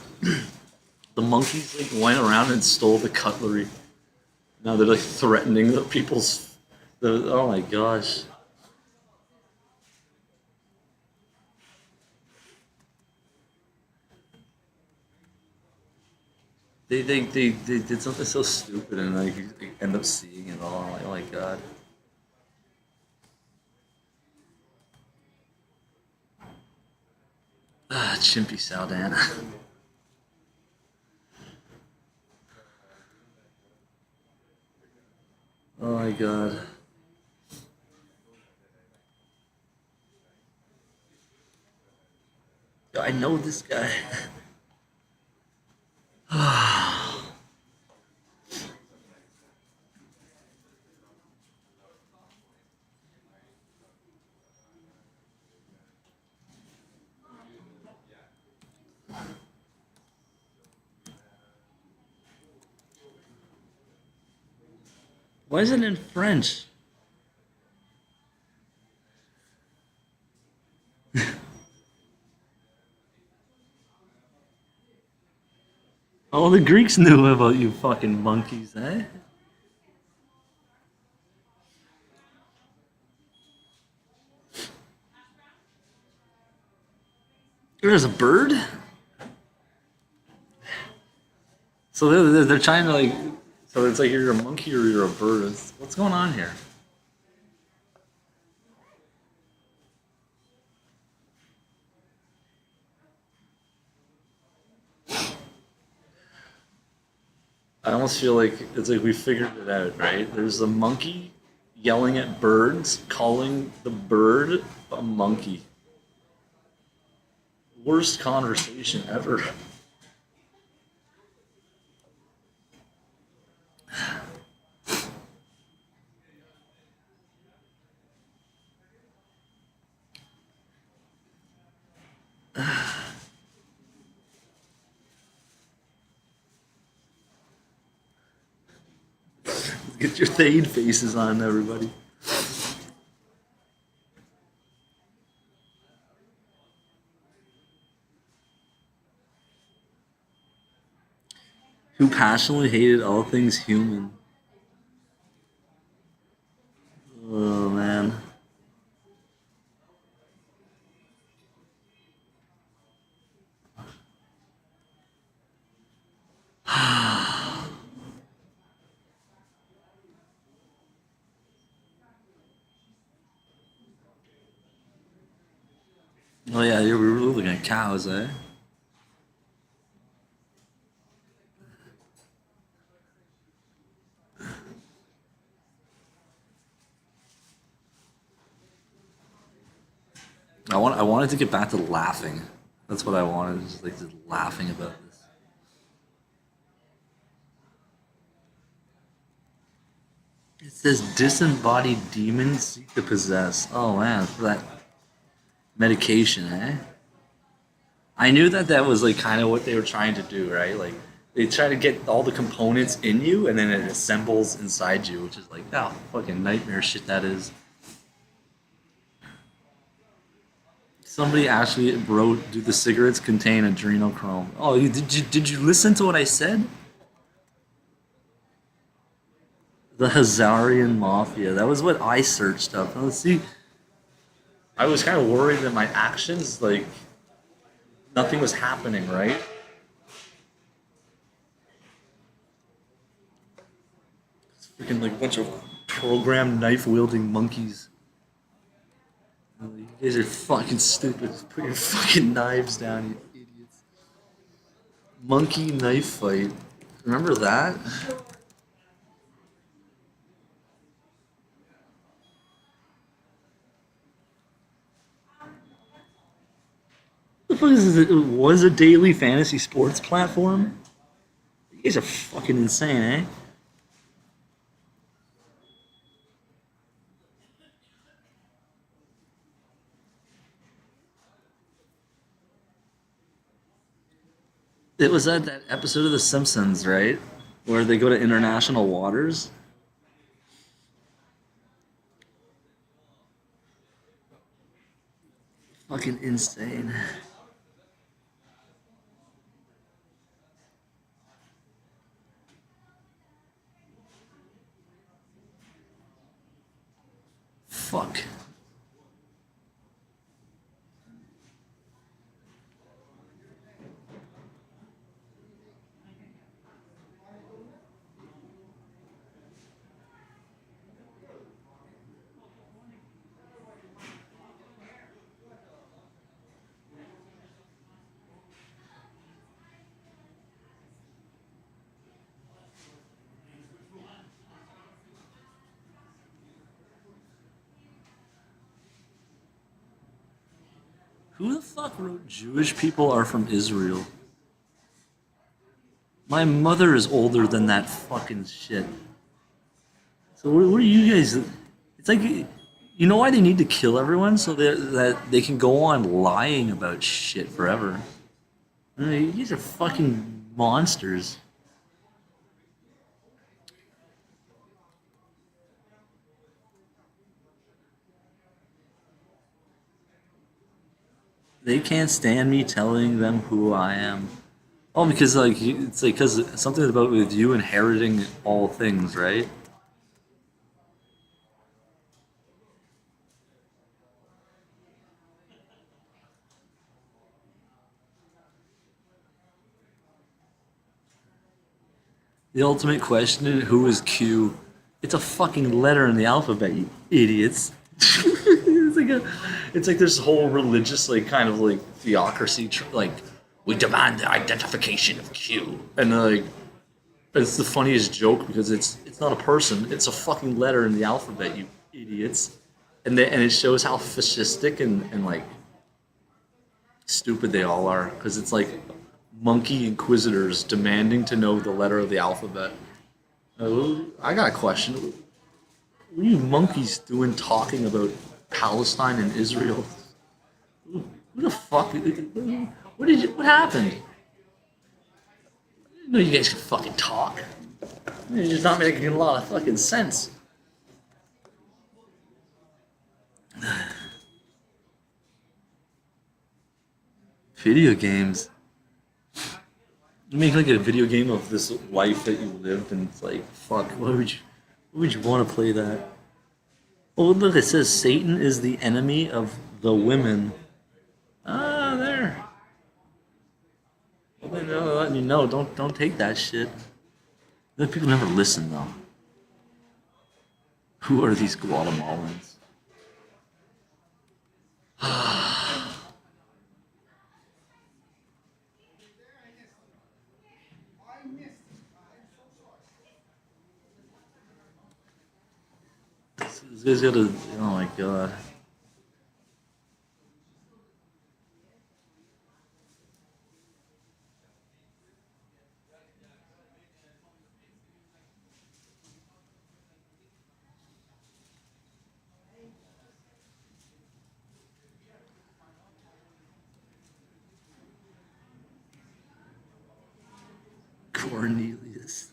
the monkeys like went around and stole the cutlery. Now they're like threatening the people's. Oh my gosh. They did something so stupid and like you end up seeing it all. I'm like, oh my god. Ah, Chimpy Saldana. Oh my god. I know this guy. Why is it in French? Oh, the Greeks knew about you fucking monkeys, eh? There's a bird? So they're trying to like, so it's like you're a monkey or you're a bird. What's going on here? I almost feel like it's like we figured it out, right? There's a monkey yelling at birds, calling the bird a monkey. Worst conversation ever. Get your Thade faces on, everybody. Who passionately hated all things human. Oh man. Oh yeah, we were looking at cows, eh? I wanted to get back to laughing. That's what I wanted, just like just laughing about this. It says disembodied demons seek to possess. Oh man, for that medication, eh? I knew that that was like kind of what they were trying to do, right? Like they try to get all the components in you, and then it assembles inside you, which is like, oh, fucking nightmare shit that is. Somebody actually wrote, "Do the cigarettes contain adrenochrome?" Oh, did you listen to what I said? The Hazarian Mafia. That was what I searched up. Let's see. I was kind of worried that my actions, like, nothing was happening, right? It's freaking like a bunch of programmed knife wielding monkeys. Oh, you guys are fucking stupid. Just put your fucking knives down, you idiots. Monkey knife fight. Remember that? the fuck is this? It was a daily fantasy sports platform? You guys are fucking insane, eh? It was at that episode of The Simpsons, right? Where they go to international waters. Fucking insane. Fuck. Who the fuck wrote Jewish people are from Israel? My mother is older than that fucking shit. So what are you guys? It's like, you know why they need to kill everyone so that they can go on lying about shit forever. I mean, you guys are fucking monsters. They can't stand me telling them who I am. Oh, because like it's like because something about with you inheriting all things, right? The ultimate question is who is Q? It's a fucking letter in the alphabet, you idiots. It's like this whole religious like kind of like theocracy like we demand the identification of Q, and like it's the funniest joke because it's not a person, it's a fucking letter in the alphabet, you idiots, and it shows how fascistic and like stupid they all are because it's like monkey inquisitors demanding to know the letter of the alphabet. I got a question. What are you monkeys doing talking about Palestine and Israel? Who the fuck? What happened? I didn't know you guys could fucking talk. You're just not making a lot of fucking sense. Video games. You make like a video game of this life that you lived, and it's like, fuck, why would you want to play that? Oh, look, it says Satan is the enemy of the women. Ah, there. Well, then they're letting you know, don't take that shit. The people never listen though. Who are these Guatemalans? This guy's got a. Oh my god. Cornelius.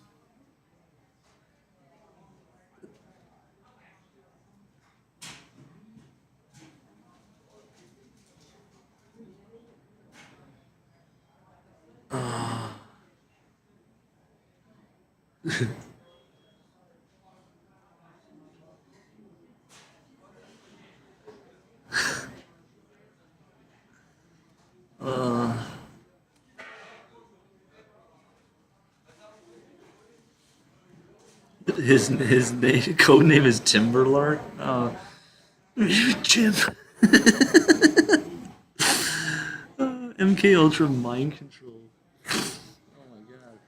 His name, code name is Timberlark. Jim. MK Ultra mind control. Oh my god.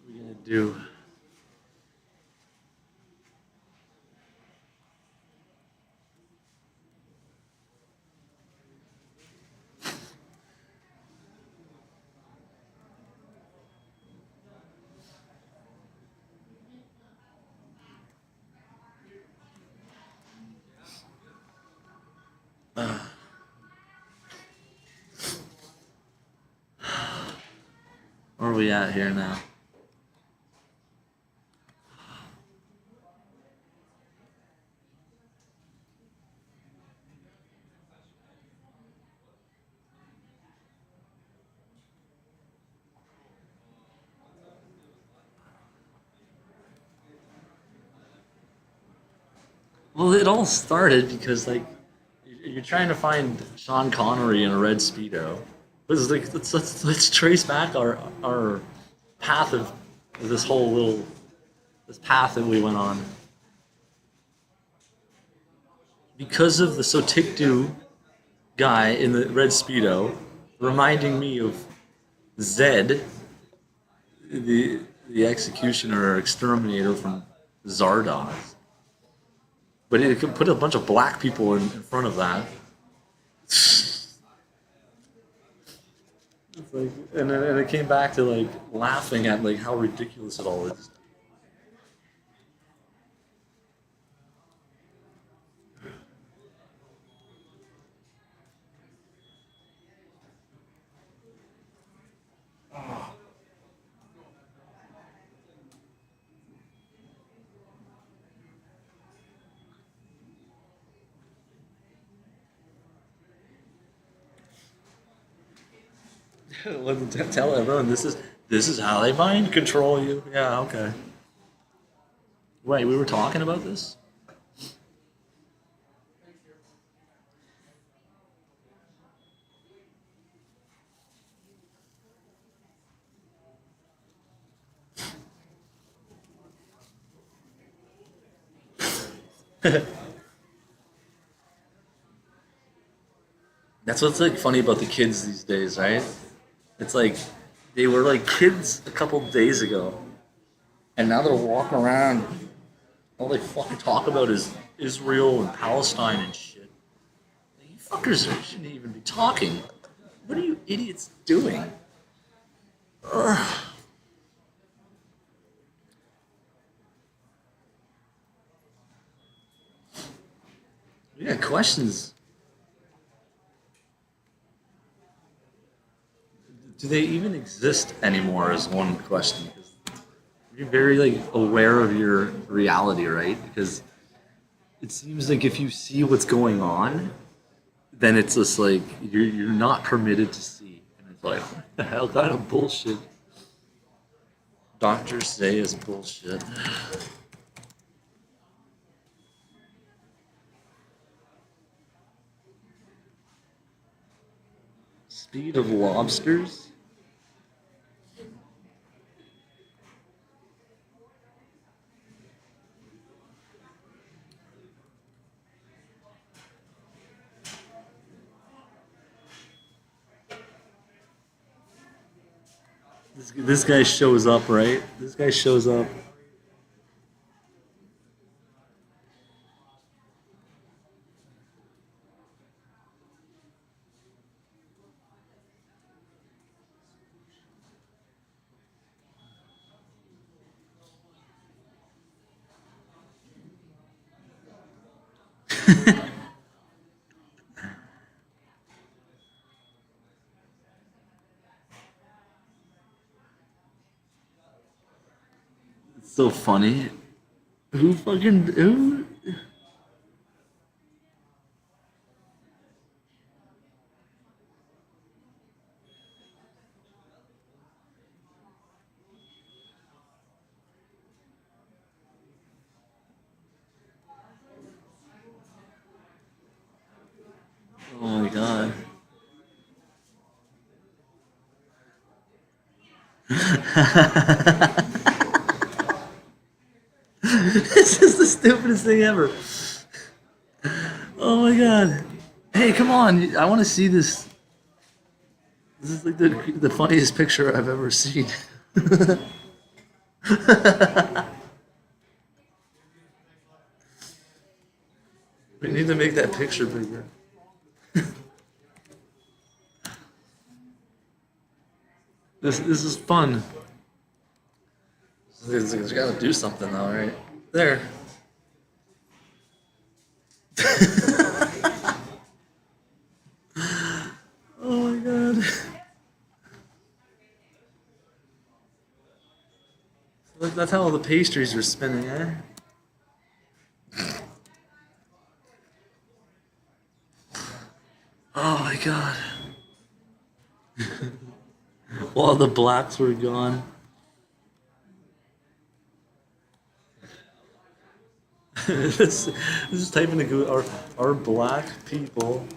What are we gonna do? we at here now? Well, it all started because like you're trying to find Sean Connery in a red speedo. It's like let's trace back our path of this whole little this path that we went on because of the Sotikdu guy in the red speedo, reminding me of Zed, the executioner or exterminator from Zardoz. But it could put a bunch of black people in front of that. It's like, and it came back to like laughing at like how ridiculous it all is. Tell everyone this is how they mind control you. Yeah, okay. Wait, we were talking about this? That's what's like funny about the kids these days, right? It's like they were like kids a couple days ago, and now they're walking around. All they fucking talk about is Israel and Palestine and shit. You fuckers shouldn't even be talking. What are you idiots doing? Ugh. Yeah, questions. Do they even exist anymore is one question. Because you're very like aware of your reality, right? Because it seems like if you see what's going on, then it's just like you're not permitted to see. And it's like, what the hell kind of bullshit doctors say is bullshit. Speed of lobsters? This guy shows up, right? This guy shows up. It's so funny. Who? Oh my god. This is the stupidest thing ever. Oh my god. Hey, come on. I want to see this. This is like the funniest picture I've ever seen. We need to make that picture bigger. This is fun. It's got to do something though, right? There. Oh my god. That's how all the pastries were spinning, eh? Oh my god. While the blacks were gone. this is typing to go. Are black people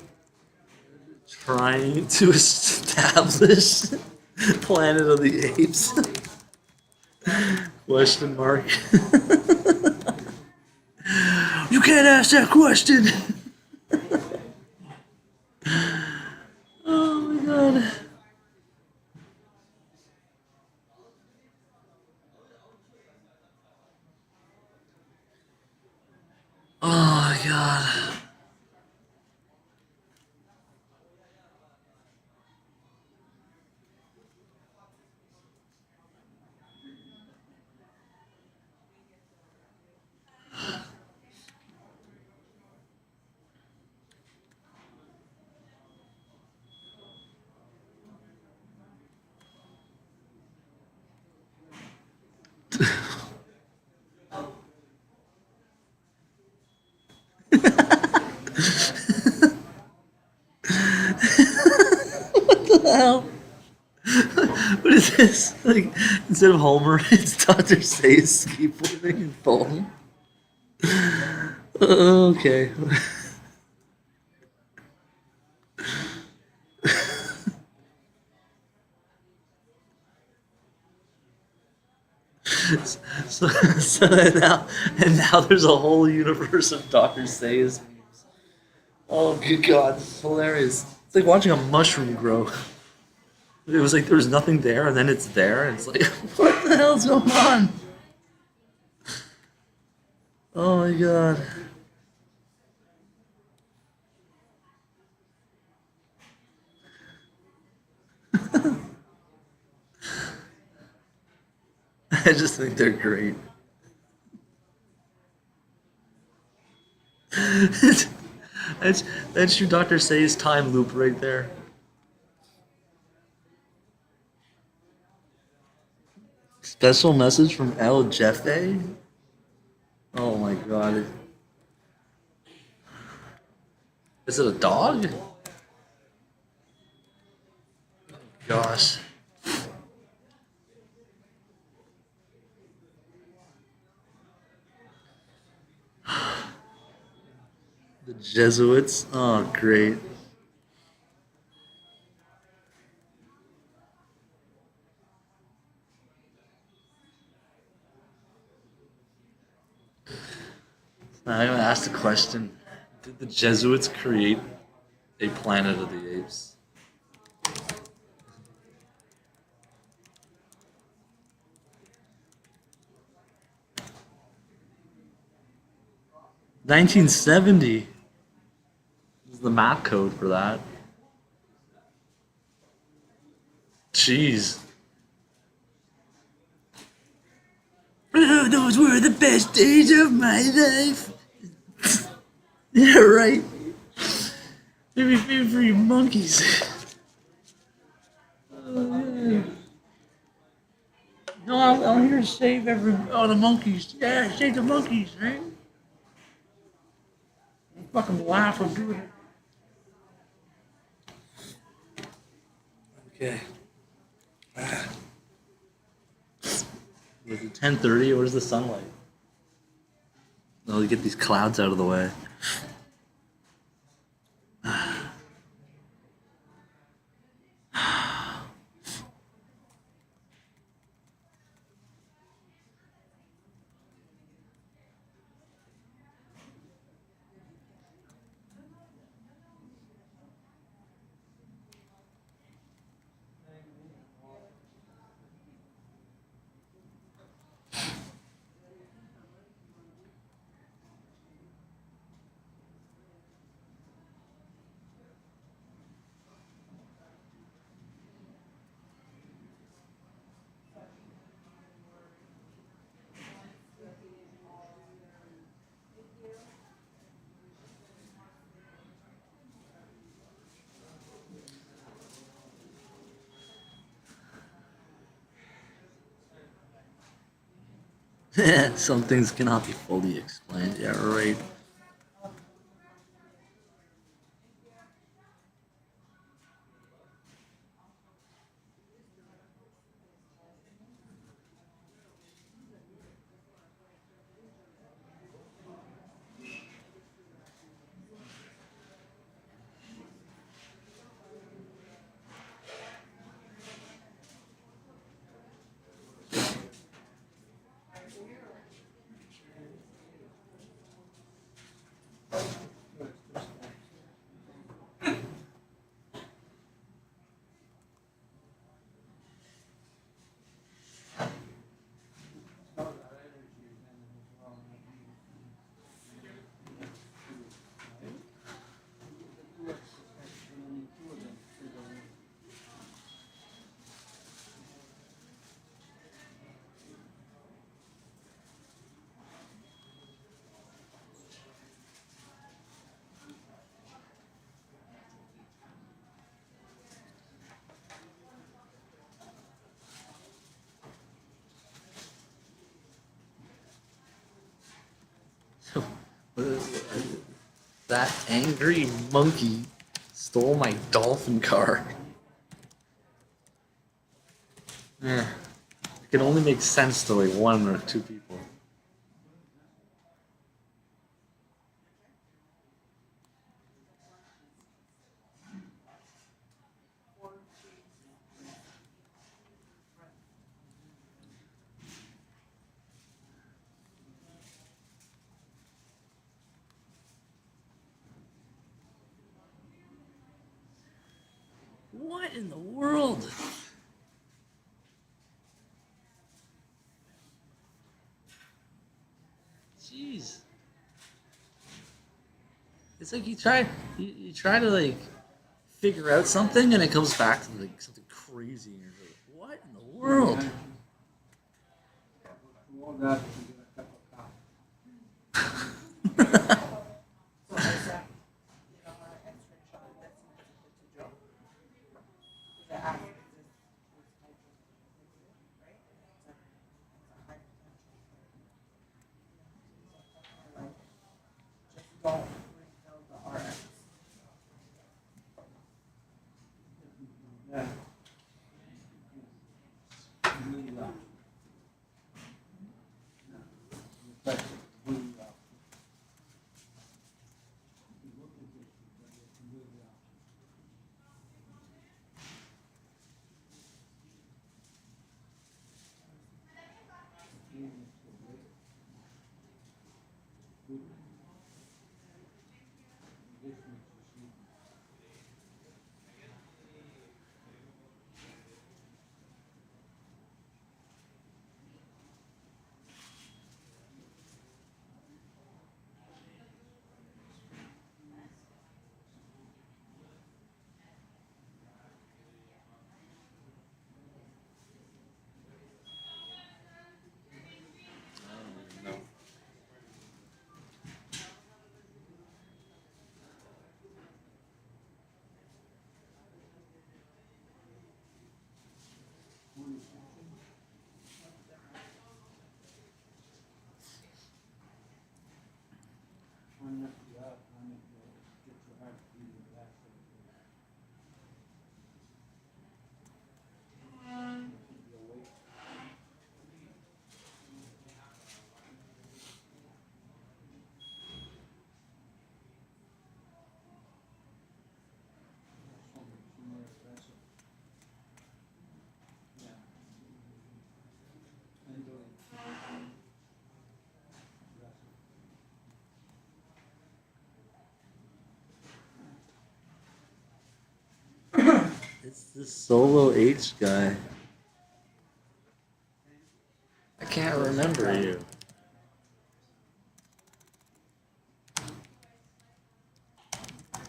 trying to establish Planet of the Apes? Question mark. You can't ask that question. Oh my god. Oh my god. What the hell? What is this? Like, instead of Homer, it's Dr. Say's skateboarding and phone. Okay. So and now there's a whole universe of Dr. Say's memes. Oh good god, this is hilarious. It's like watching a mushroom grow. It was like there was nothing there and then it's there and it's like what the hell's going on? Oh my god. I just think they're great. That's your Dr. Say's time loop right there. Special message from El Jefe? Oh my god. Is it a dog? Gosh. The Jesuits? Oh, great. Now I'm gonna ask the question: did the Jesuits create a Planet of the Apes? $1970 is the map code for that. Jeez. Oh, those were the best days of my life. Yeah, right. Maybe for you monkeys. Oh, yeah. No, I'm here to save the monkeys. Yeah, save the monkeys, right? Fucking laugh or do it. Okay. Was it 10:30 or where's the sunlight? Oh, you get these clouds out of the way. Some things cannot be fully explained. Yeah, right. That angry monkey stole my dolphin car. Yeah. It can only make sense to like one or two people. What in the world? Jeez. It's like you try to like figure out something and it comes back to like something crazy and you're like, what in the world? All that to get a cup of coffee. Yeah. Really loud. Yeah. Really loud. It's this solo H guy. I can't remember you.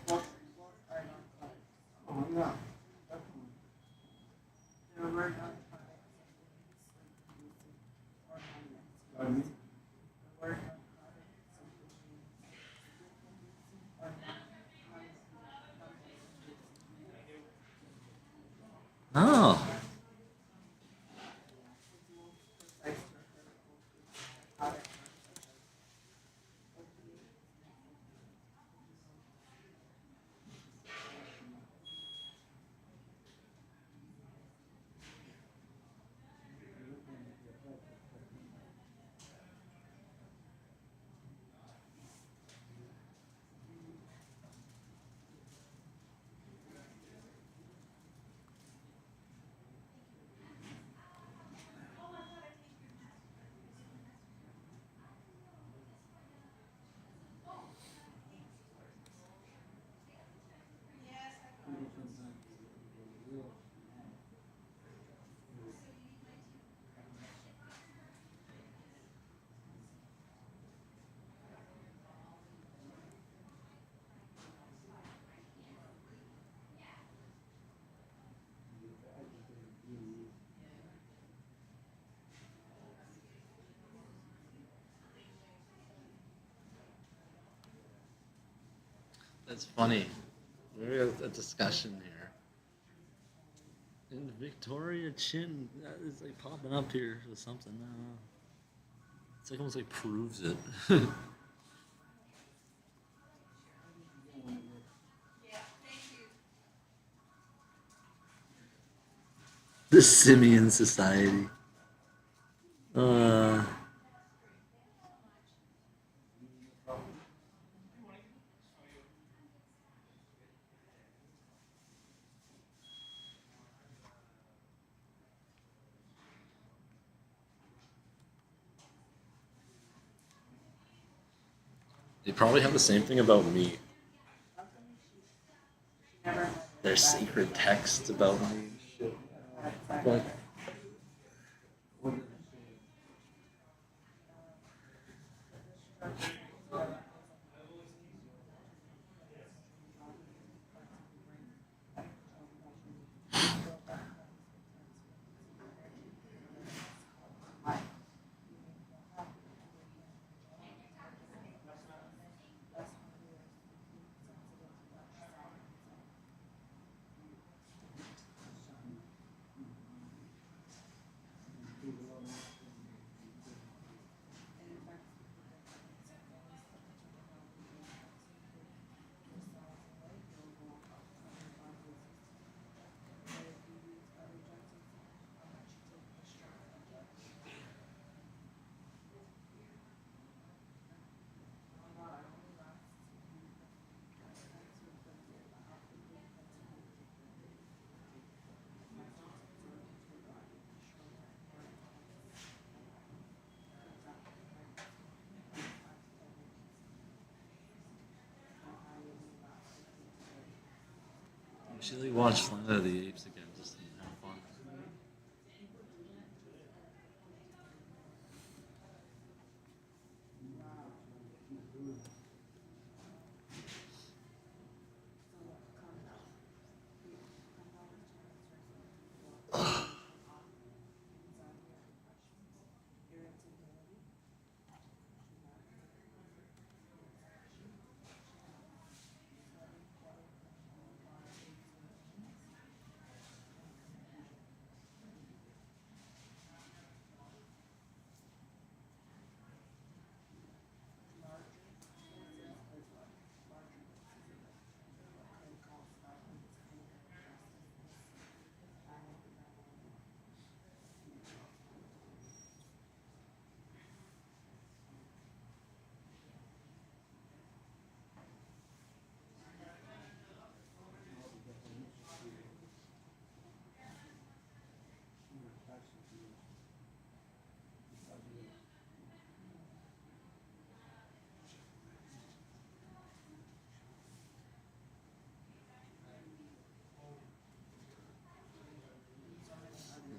Oh, yeah. Pardon me? Oh. That's funny. We're at a discussion here. And Victoria Chin is like popping up here with something. I don't know. It's like almost like proves it. The Simian Society. Uh, they probably have the same thing about me. There's sacred texts about me and shit. But we should like watch Planet of the Apes again just to have fun.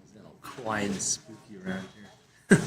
It's all quiet and spooky around here.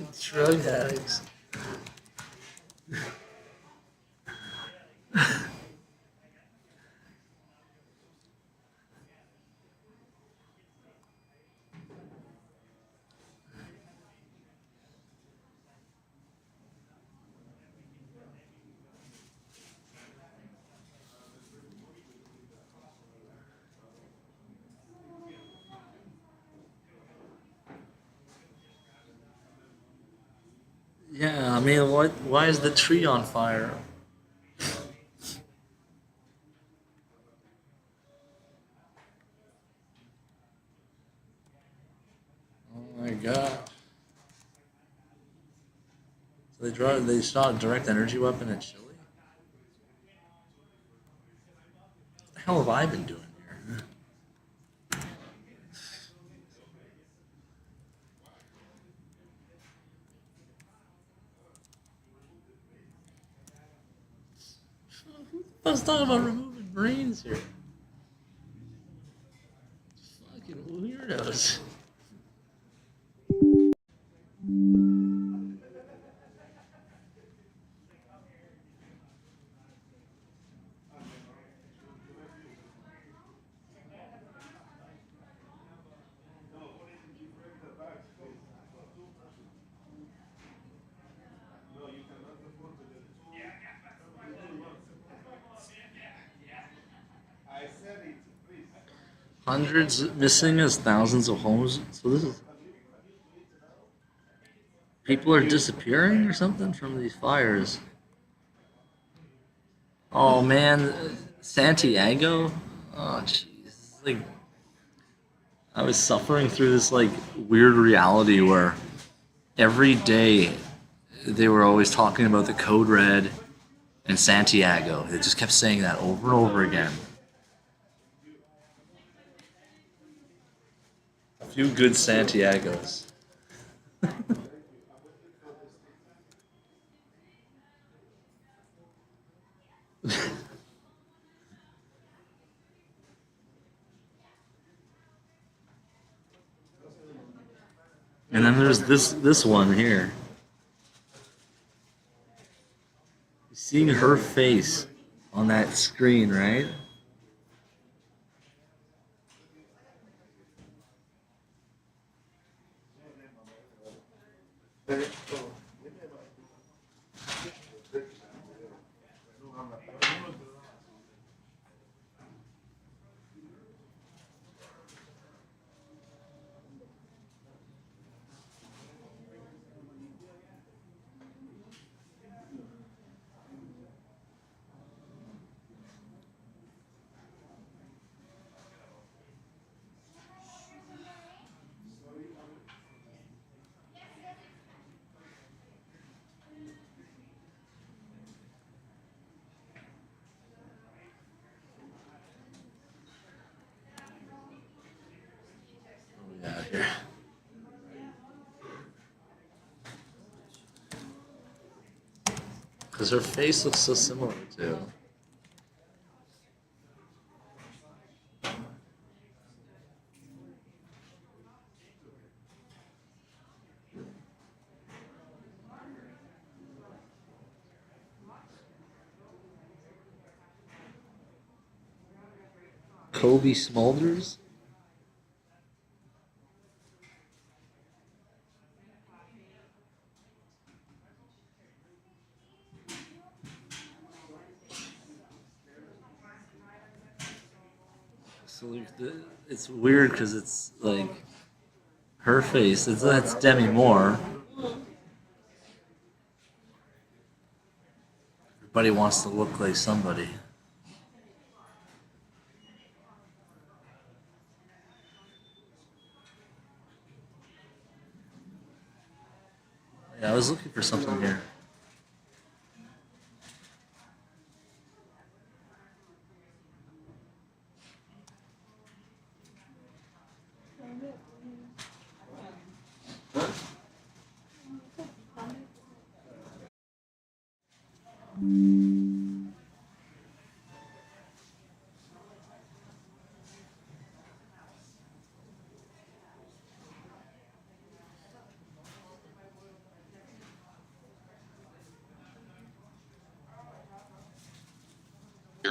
Fucking drug addicts. Yeah, I mean, what? Why is the tree on fire? Oh my god! So they shot a direct energy weapon at Chile. What the hell have I been doing here? Let's talk about removing brains here. Fucking weirdos. Hundreds missing as thousands of homes. So this is people are disappearing or something from these fires. Oh man, Santiago. Oh jeez, like I was suffering through this like weird reality where every day they were always talking about the code red and Santiago. They just kept saying that over and over again. A few good Santiagos. And then there's this one here. Seeing her face on that screen, right? Yeah, here. Because her face looks so similar too. Kobe Smulders? So like it's weird because it's like her face. That's Demi Moore. Everybody wants to look like somebody. Yeah, I was looking for something here.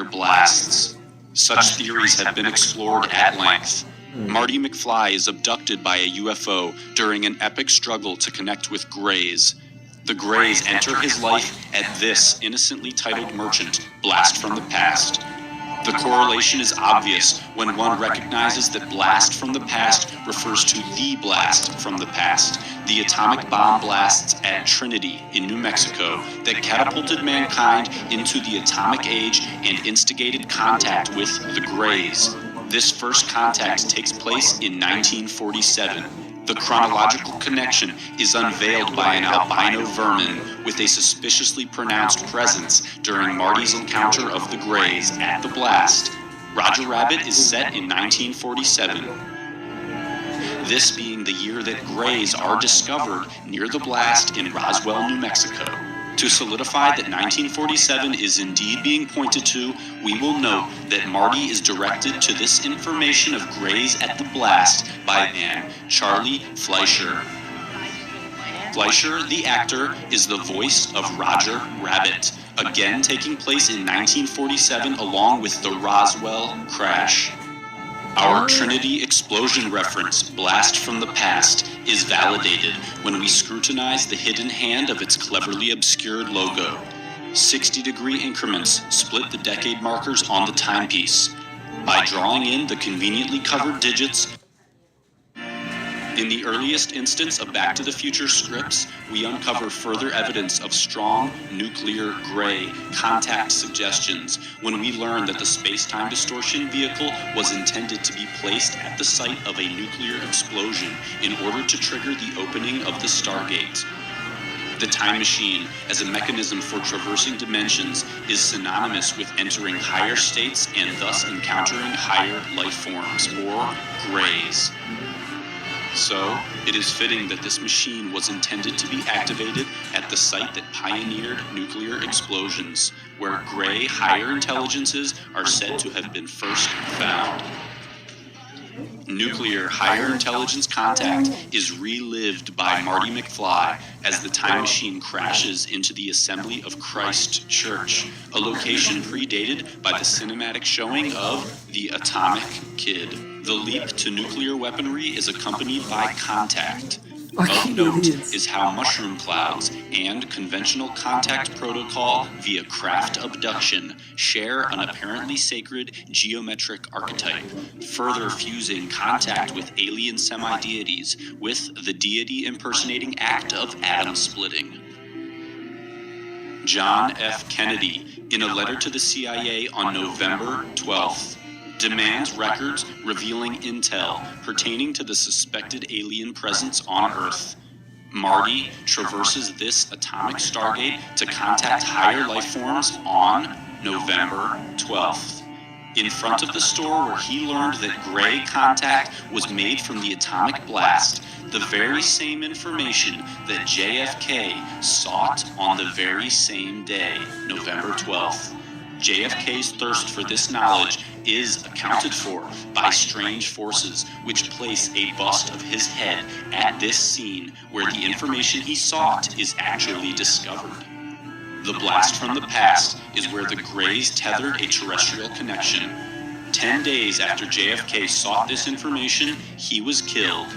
nuclear blasts. Such theories have been explored at length. Marty McFly is abducted by a UFO during an epic struggle to connect with Greys. The Greys enter his life at this innocently titled merchant, Blast from the Past. The correlation is obvious when one recognizes that blast from the past refers to the blast from the past, the atomic bomb blasts at Trinity in New Mexico that catapulted mankind into the atomic age and instigated contact with the Greys. This first contact takes place in 1947. The chronological connection is unveiled by an albino vermin with a suspiciously pronounced presence during Marty's encounter of the Greys at the blast. Roger Rabbit is set in 1947. This being the year that Greys are discovered near the blast in Roswell, New Mexico. To solidify that 1947 is indeed being pointed to, we will note that Marty is directed to this information of Greys at the blast by man Charlie Fleischer. Fleischer, the actor, is the voice of Roger Rabbit, again taking place in 1947 along with the Roswell crash. Our Trinity explosion reference, Blast from the Past, is validated when we scrutinize the hidden hand of its cleverly obscured logo. 60-degree increments split the decade markers on the timepiece. By drawing in the conveniently covered digits, in the earliest instance of Back to the Future scripts, we uncover further evidence of strong nuclear gray contact suggestions when we learn that the space-time distortion vehicle was intended to be placed at the site of a nuclear explosion in order to trigger the opening of the Stargate. The time machine, as a mechanism for traversing dimensions, is synonymous with entering higher states and thus encountering higher life forms, or Greys. So, it is fitting that this machine was intended to be activated at the site that pioneered nuclear explosions, where Grey higher intelligences are said to have been first found. Nuclear higher intelligence contact is relived by Marty McFly as the time machine crashes into the Assembly of Christ Church, a location predated by the cinematic showing of The Atomic Kid. The leap to nuclear weaponry is accompanied by contact. Of note is how mushroom clouds and conventional contact protocol via craft abduction share an apparently sacred geometric archetype, further fusing contact with alien semi-deities with the deity impersonating act of atom splitting. John F. Kennedy, in a letter to the CIA on November 12th, demands records revealing intel pertaining to the suspected alien presence on Earth. Marty traverses this atomic stargate to contact higher life forms on November 12th. In front of the store where he learned that Grey contact was made from the atomic blast, the very same information that JFK sought on the very same day, November 12th. JFK's thirst for this knowledge is accounted for by strange forces which place a bust of his head at this scene where the information he sought is actually discovered. The blast from the past is where the Greys tethered a terrestrial connection. 10 days after JFK sought this information, he was killed.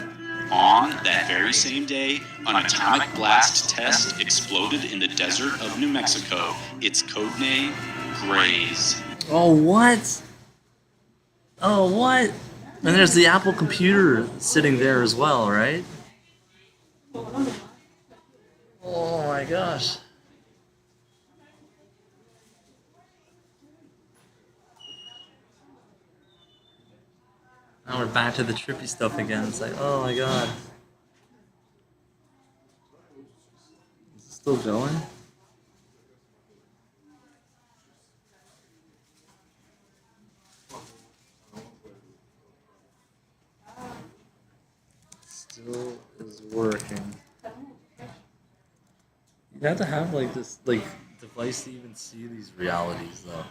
On that very same day, an atomic blast test exploded in the desert of New Mexico. Its codename, Greys. Oh, what? Oh, what? And there's the Apple computer sitting there as well, right? Oh my gosh. Now we're back to the trippy stuff again. It's like, oh my god. Is it still going? Still is working. You have to have like this device to even see these realities though.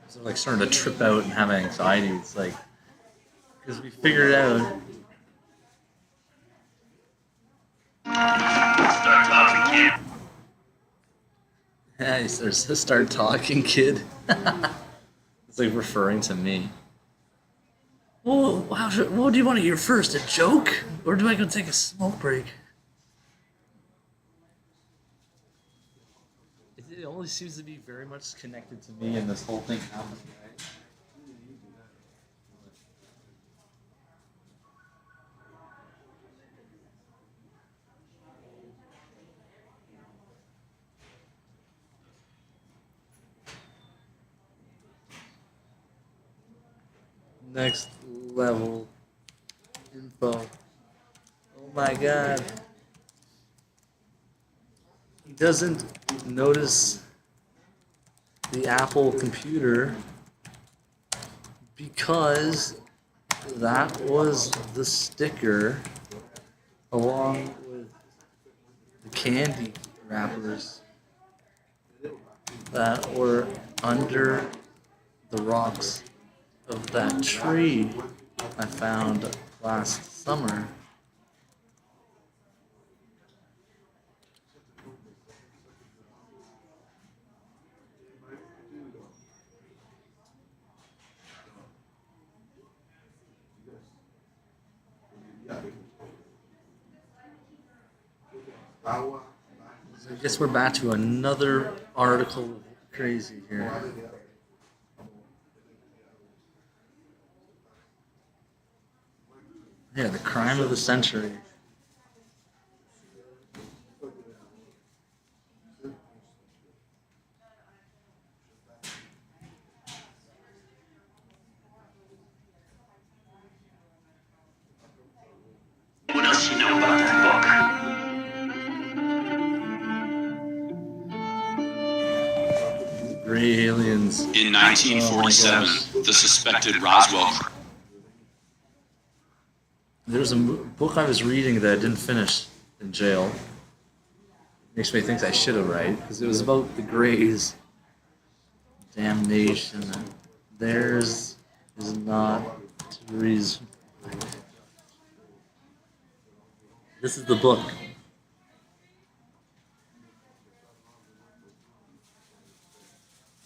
So like starting to trip out and have anxiety. It's like because we figured out. Start talking, kid. Yeah, he starts to start talking, kid. It's like referring to me. Well, what do you want to hear first? A joke, or do I go take a smoke break? It only seems to be very much connected to me, and this whole thing happened, right? Next level info. Oh my god. He doesn't notice the Apple computer because that was the sticker along with the candy wrappers that were under the rocks of that tree I found last summer. So I guess we're back to another article of crazy here. Yeah, the crime of the century. What else you know about that Gray aliens. In 1947, the suspected Roswell crime. There was a book I was reading that I didn't finish in jail. Makes me think I should have, right? Because it was about the Greys. Damnation. Theirs is not to reason. This is the book.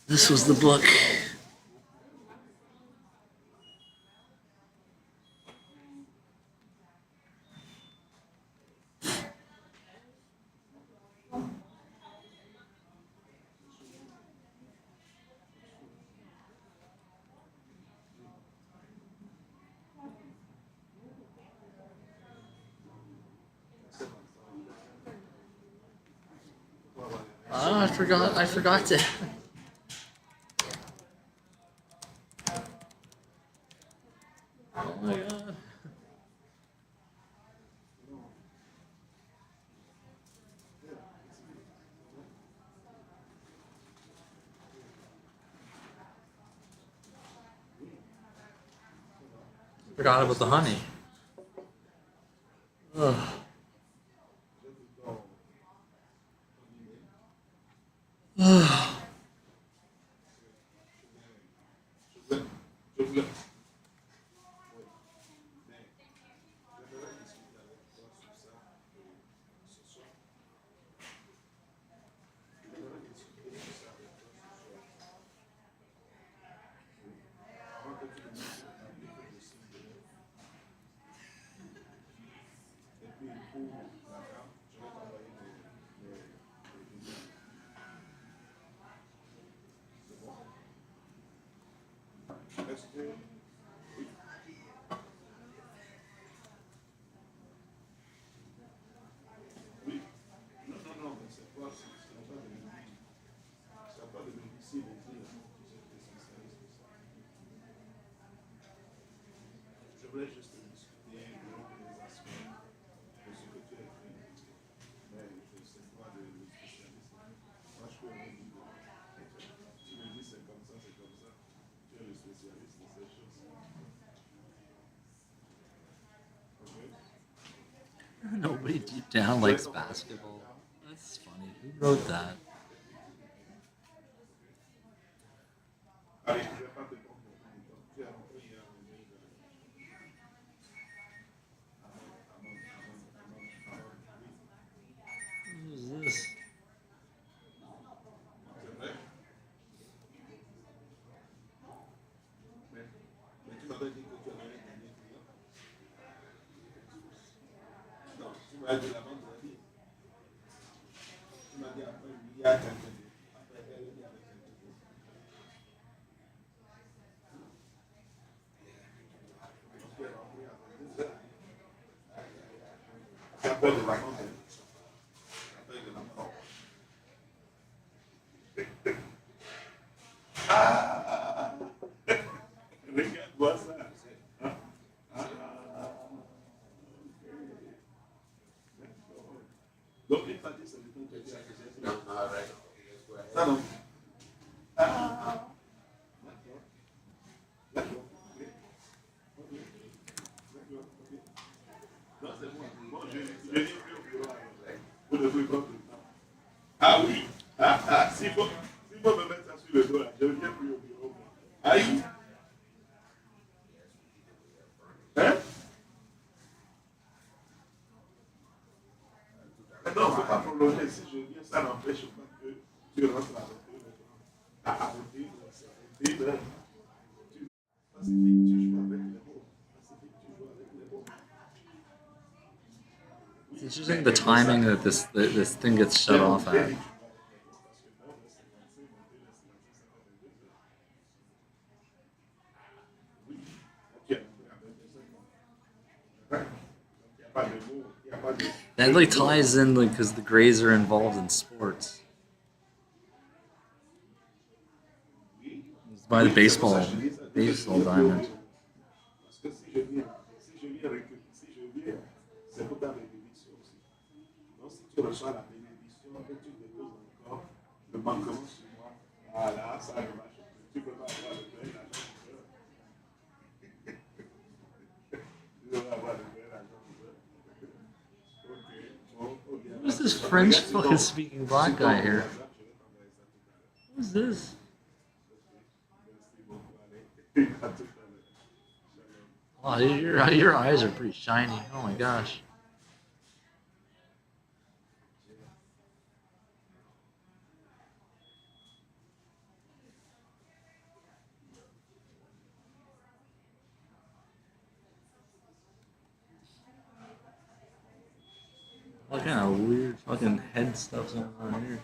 This was the book. Oh, I forgot to. Oh my god. Forgot about the honey. Ugh. Nobody deep down likes basketball. That's funny. Who wrote that? m'avais dit que tu avais un dernier client. Non, tu m'as dit la vente de la vie. Tu m'as dit après, il y a quelqu'un d'autre. Après, elle est avec quelqu'un d'autre. C'est après de la vente. Après de la vente. Ah! Regarde-moi ça. Hein? Ah! Donc, il fallait que ça dépend de quelqu'un qui a fait ça. Ça non. Ah! D'accord. D'accord. Ok. Ok. D'accord. Ok. Non, c'est moi. Bon, je viens plus au bureau. Vous ne pouvez pas tout le temps. Ah oui. Ah, ah, s'il faut me mettre ça sur le dos, là, je ne viens plus au bureau. Aïe. Hein? Non, il ne faut pas prolonger. Si je viens, ça n'empêche pas que tu rentres avec eux. Arrêtez, c'est arrêté. Pacifique, tu joues avec les mots. Pacifique, tu joues avec les mots. It's interesting the timing that this thing gets shut off at. That like ties in like because the Grays are involved in sports. It's by the baseball diamond. Parce que si je viens, c'est pour ta bénédiction aussi. Donc si tu reçois la bénédiction et tu déposes encore le manquement sur moi, voilà, ça ne marche plus. Tu ne peux pas avoir le vrai argent du beurre. Tu ne peux pas avoir le vrai argent du beurre. Ok, bon, ok. Who's this French fucking speaking black guy here? Who's this? Wow, your eyes are pretty shiny. Oh my gosh. What kind of weird fucking head stuff's going on here?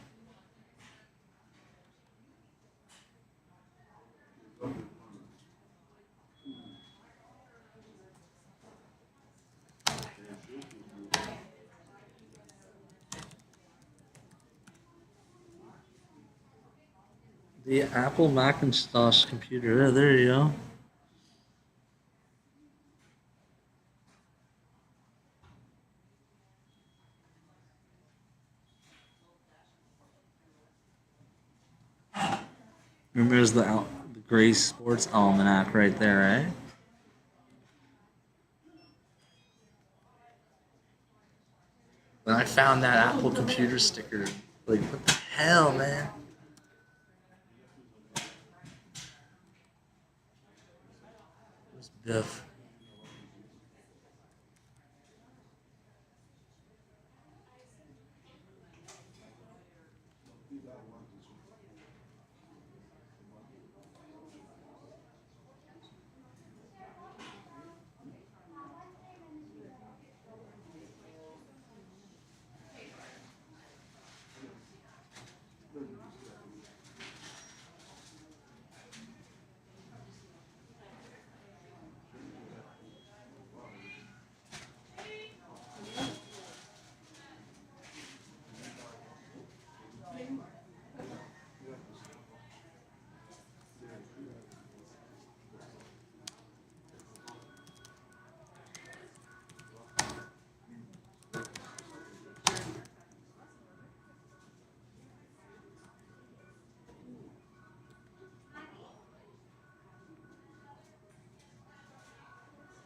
The Apple Macintosh computer. Yeah, there you go. Remember, there's the Gray Sports Almanac right there, eh? When I found that Apple computer sticker, like, what the hell, man? Where's Biff?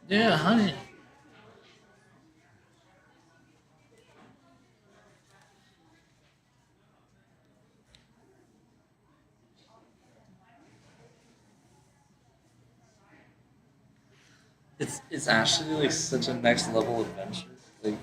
Yeah, honey. It's actually like such a next level adventure. Like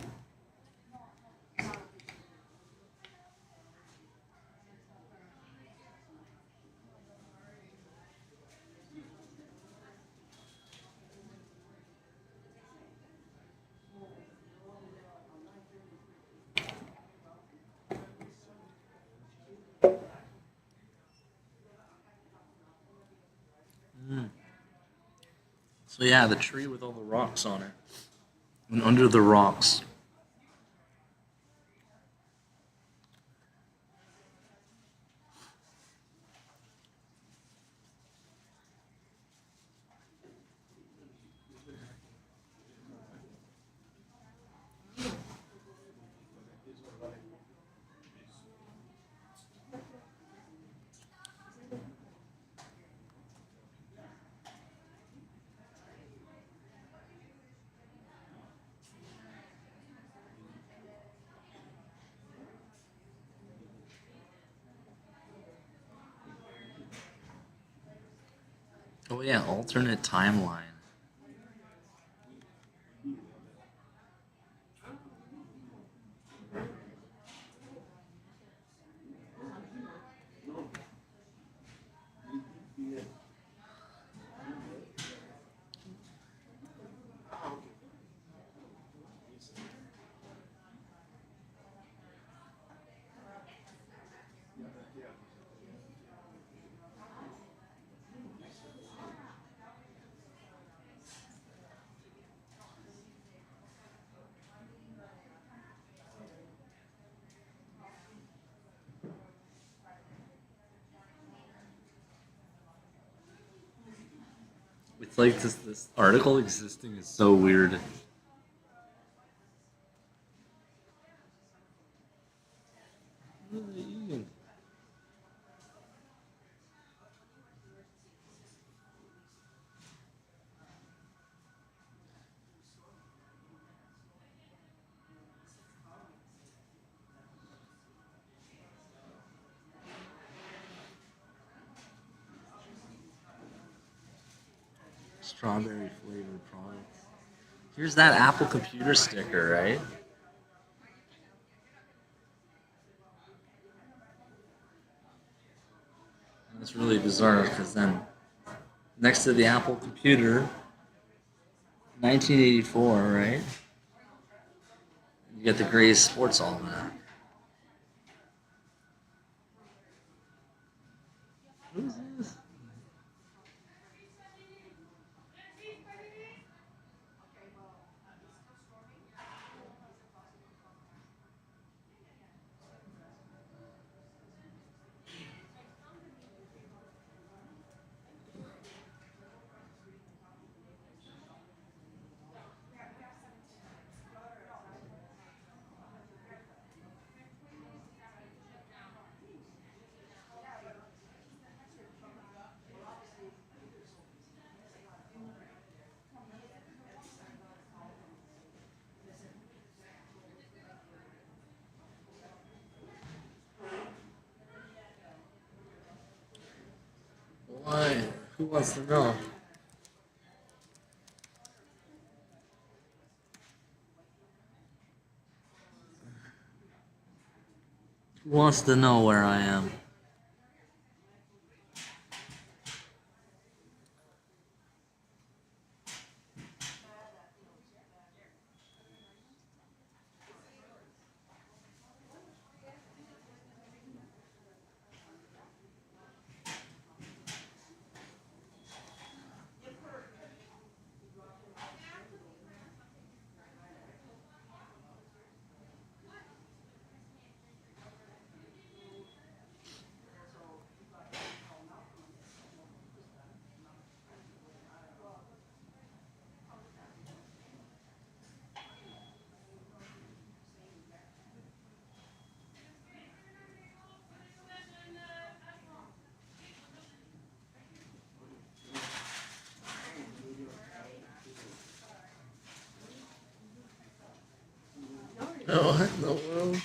So yeah, the tree with all the rocks on it. And under the rocks. Oh yeah, alternate timeline. It's like this article existing is so weird. What are they eating? Strawberry flavored products. Here's that Apple computer sticker, right? That's really bizarre because then next to the Apple computer, 1984, right? You get the Gray's Sports Almanac. Who's this? Why? Who wants to know? Who wants to know where I am? Oh, what in the world?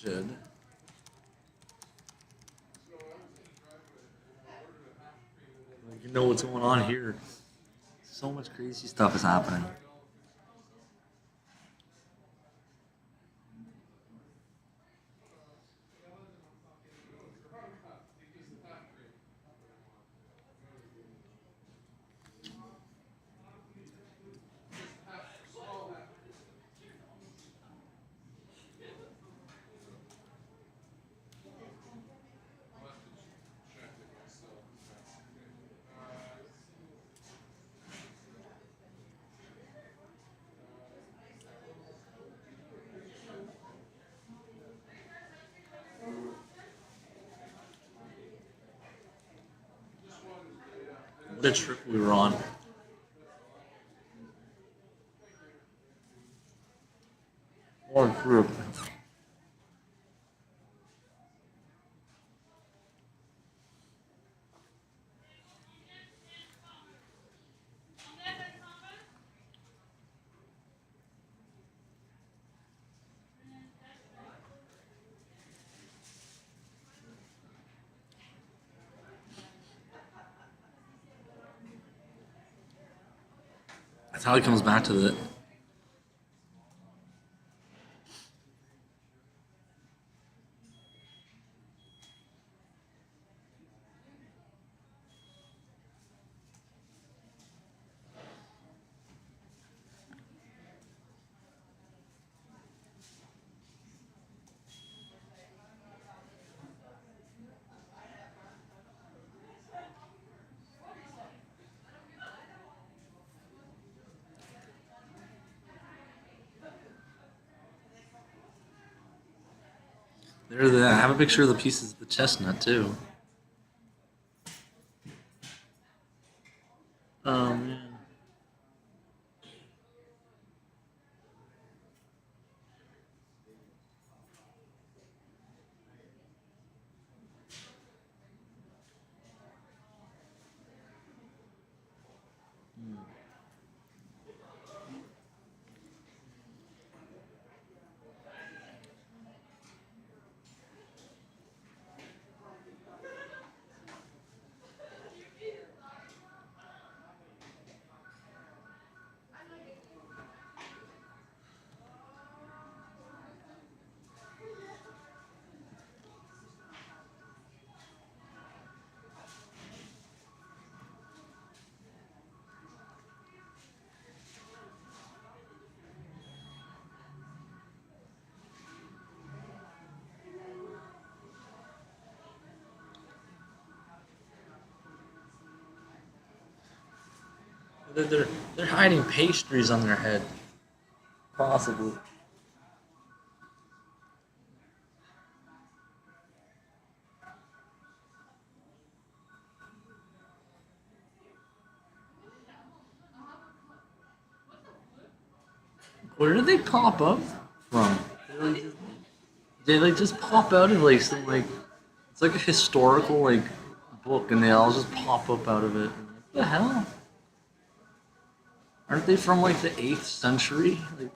should. Like, you know what's going on here. So much crazy stuff is happening. What a trip we were on. What a trip. That's how he comes back to the. I have a picture of the pieces of the chestnut too. Oh man. They're hiding pastries on their head. Possibly. Where did they pop up from? They like just pop out of like some like it's like a historical like book and they all just pop up out of it. What the hell? Aren't they from like the 8th century? Like,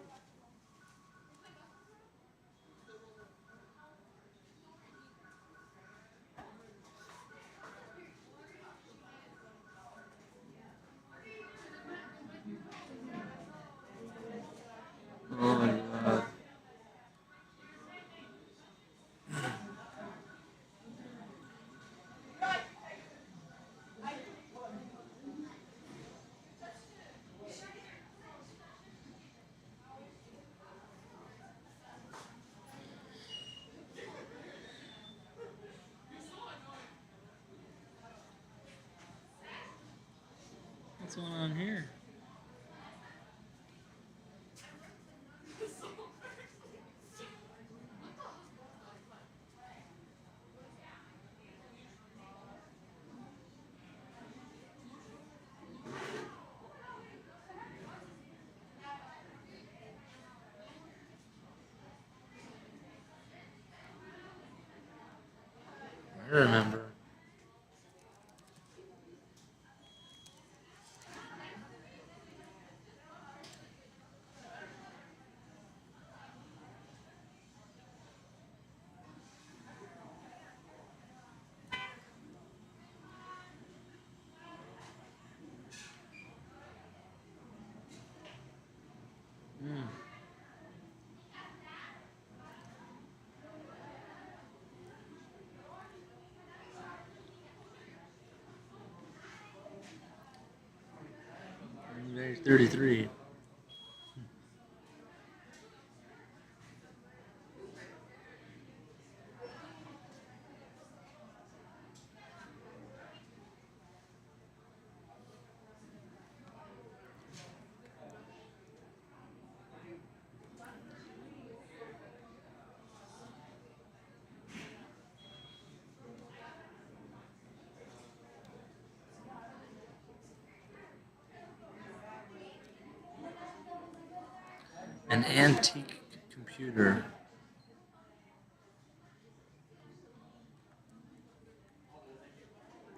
oh my god. What's going on here? I remember. Area 33. An antique computer.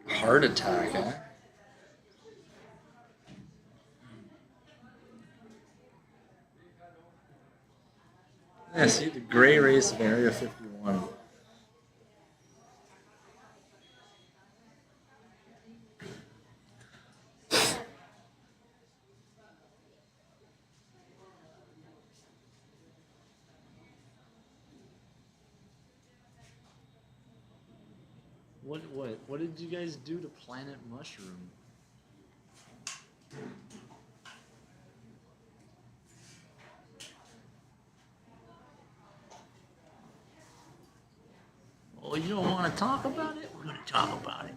Heart attack, eh? Yeah, see the gray race of Area 51. What did you guys do to Planet Mushroom? Oh, you don't want to talk about it? We're going to talk about it.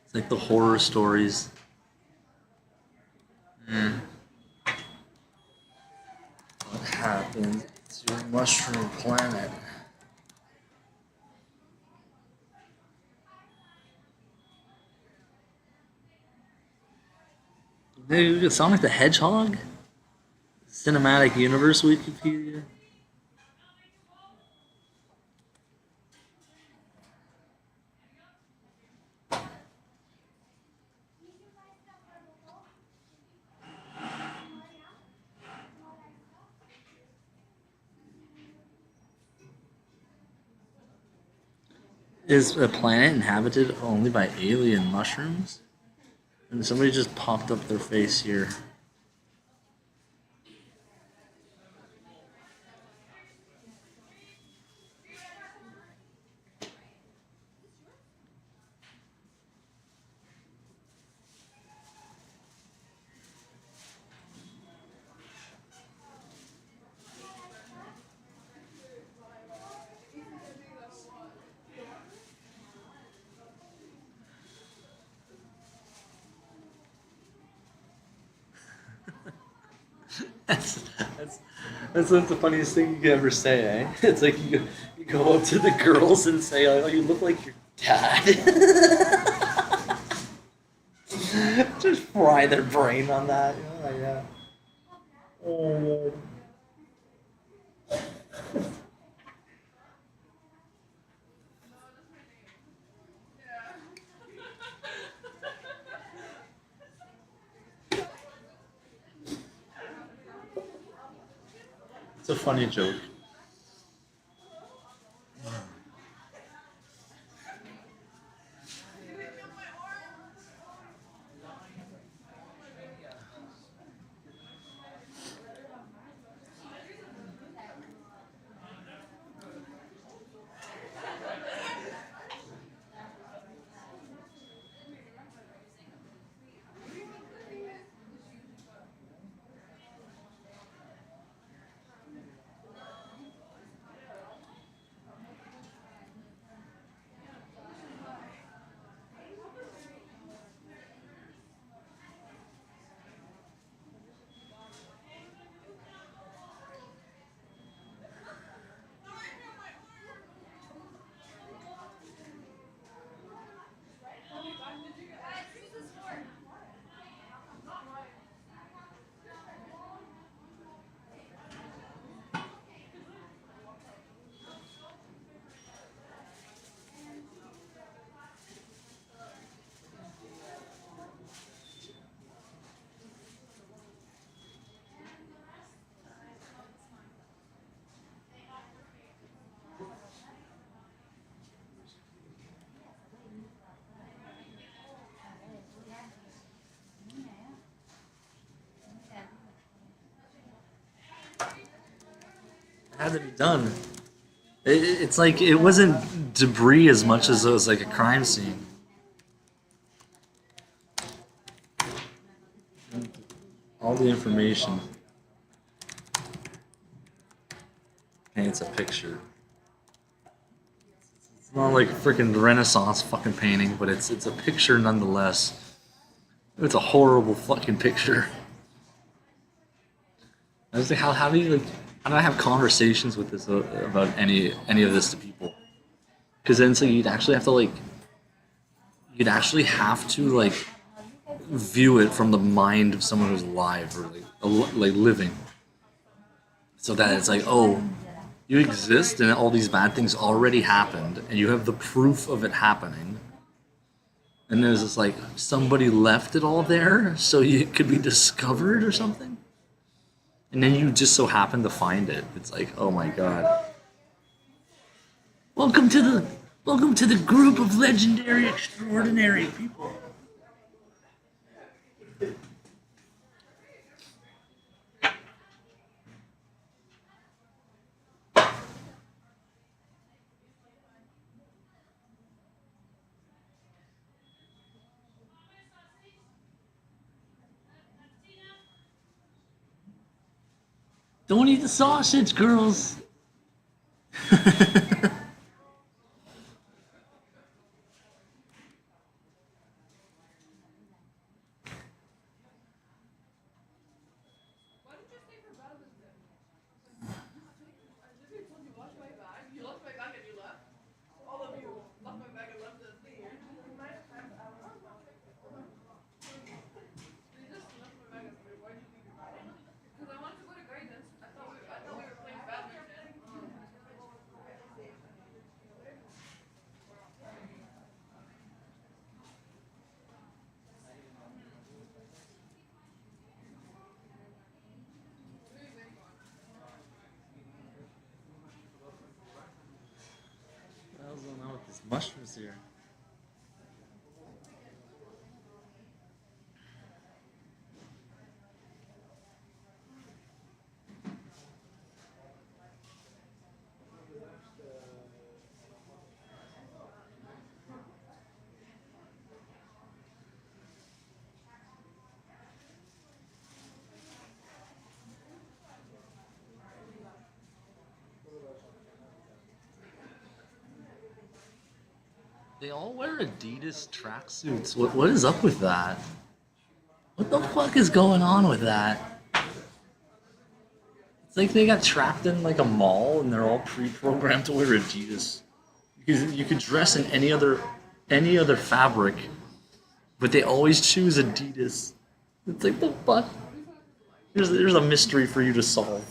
It's like the horror stories. What happened to Mushroom Planet? Dude, Sonic the Hedgehog? Cinematic Universe Wikipedia? Is a planet inhabited only by alien mushrooms? And somebody just popped up their face here. That's, that's, that's the funniest thing you could ever say, eh? It's like you go up to the girls and say, oh, you look like your dad. Just fry their brain on that. Oh, yeah. Oh. It's a funny joke. had to be done. It's like it wasn't debris as much as it was like a crime scene. All the information. And it's a picture. It's not like a freaking Renaissance fucking painting, but it's a picture nonetheless. It's a horrible fucking picture. I was like, how do you like? How do I have conversations with this about any of this to people? Because then so you'd actually have to like view it from the mind of someone who's alive or like living, so that it's like, oh, you exist and all these bad things already happened and you have the proof of it happening. And there's this like somebody left it all there so it could be discovered or something. And then you just so happen to find it. It's like, oh my god. Welcome to the group of legendary, extraordinary people. Don't eat the sausage, girls. What else going on with these mushrooms here? They all wear Adidas tracksuits. What is up with that? What the fuck is going on with that? It's like they got trapped in like a mall and they're all pre-programmed to wear Adidas. Because you could dress in any other fabric, but they always choose Adidas. It's like the fuck. There's a mystery for you to solve.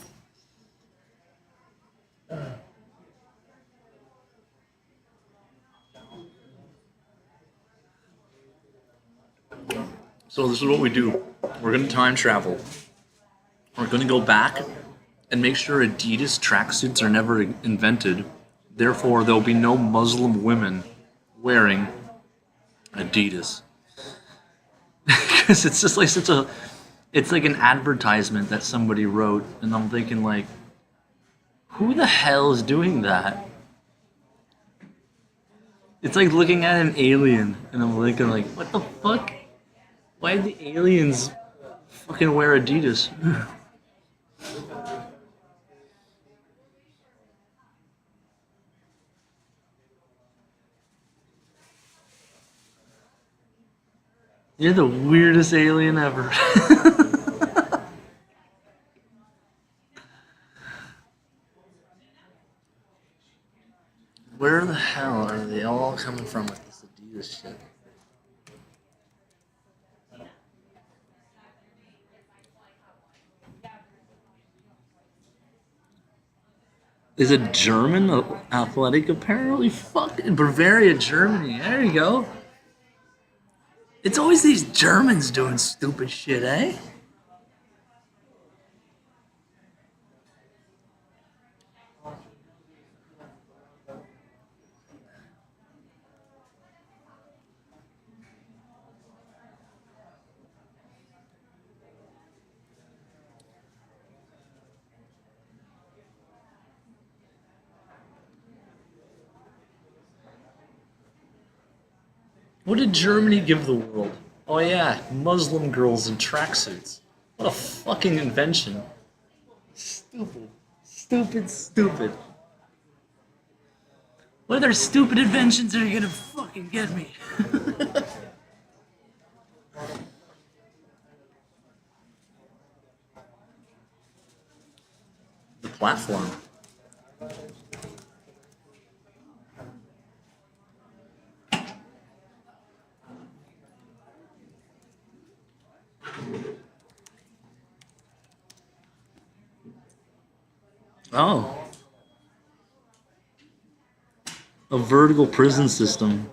So this is what we do. We're gonna time travel. We're gonna go back and make sure Adidas tracksuits are never invented. Therefore, there'll be no Muslim women wearing Adidas. Because it's just like it's like an advertisement that somebody wrote, and I'm thinking like, who the hell is doing that? It's like looking at an alien, and I'm thinking like, what the fuck? Why did the aliens fucking wear Adidas? You're the weirdest alien ever. Where the hell are they all coming from with this Adidas shit? Is it German athletic apparently? Fuck Bavaria, Germany. There you go. It's always these Germans doing stupid shit, eh? What did Germany give the world? Oh yeah, Muslim girls in tracksuits. What a fucking invention. Stupid. Stupid, stupid. What other stupid inventions are you gonna fucking get me? The platform. Oh. A vertical prison system.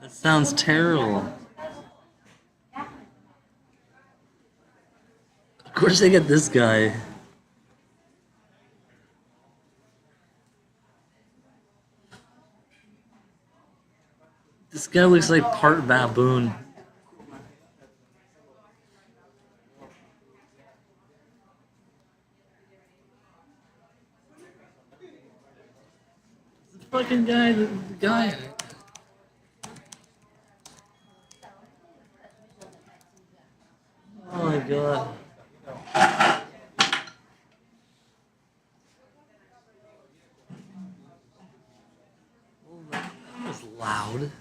That sounds terrible. Of course they get this guy. This guy looks like part baboon. The fucking guy, the guy. Oh my god. Oh, that was loud.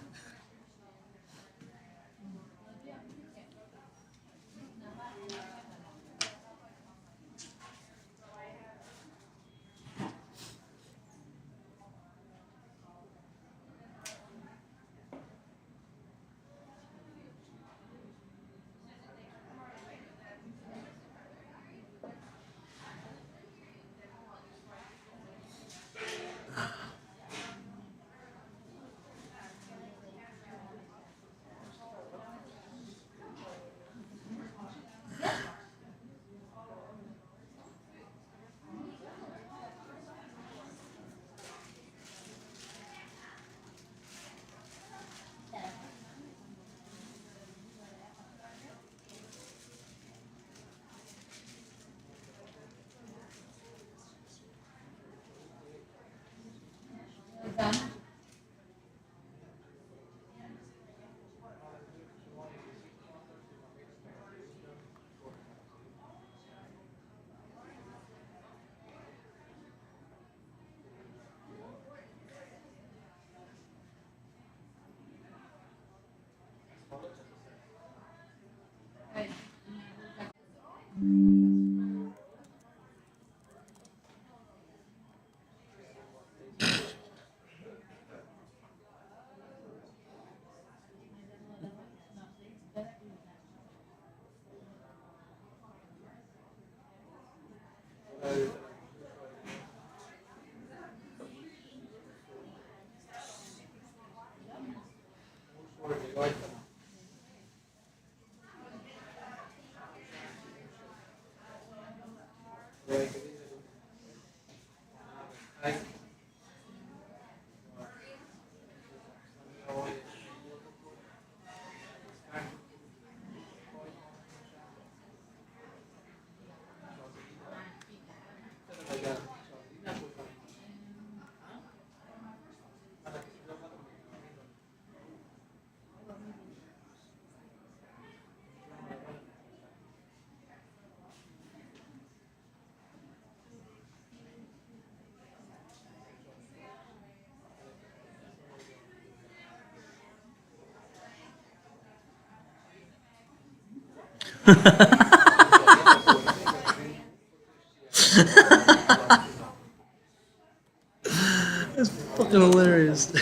That's fucking hilarious.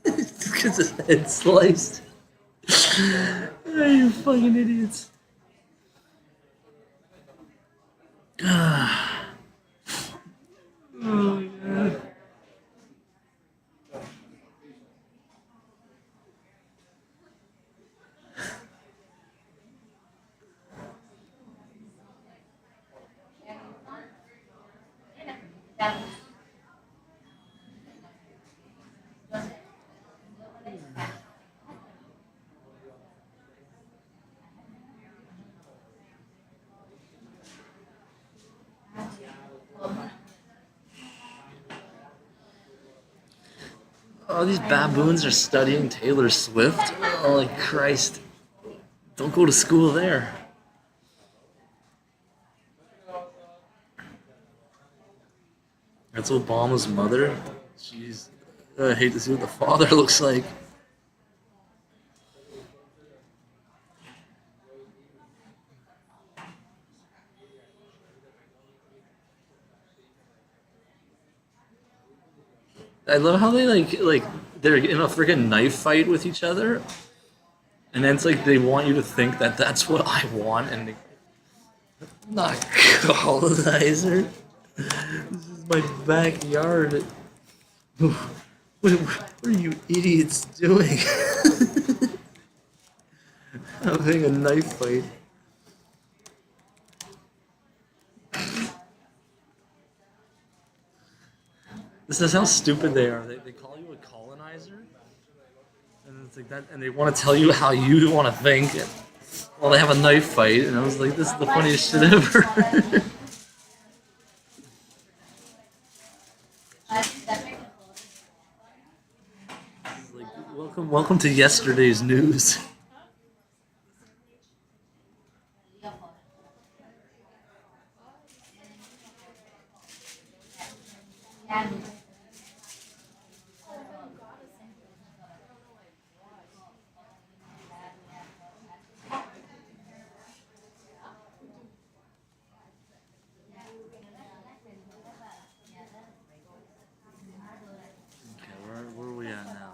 Because his head sliced. Oh, you fucking idiots. Oh my god. Oh, these baboons are studying Taylor Swift. Holy Christ! Don't go to school there. That's Obama's mother. Jeez, I hate to see what the father looks like. I love how they like they're in a freaking knife fight with each other, and then it's like they want you to think that that's what I want, and they, not colonizer. This is my backyard. What are you idiots doing? Having a knife fight. This is how stupid they are. They call you a colonizer, and it's like that, and they want to tell you how you want to think. While they have a knife fight, and I was like, this is the funniest shit ever. Like, welcome to yesterday's news. Okay, where are we at now?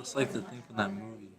looks like the thing from that movie.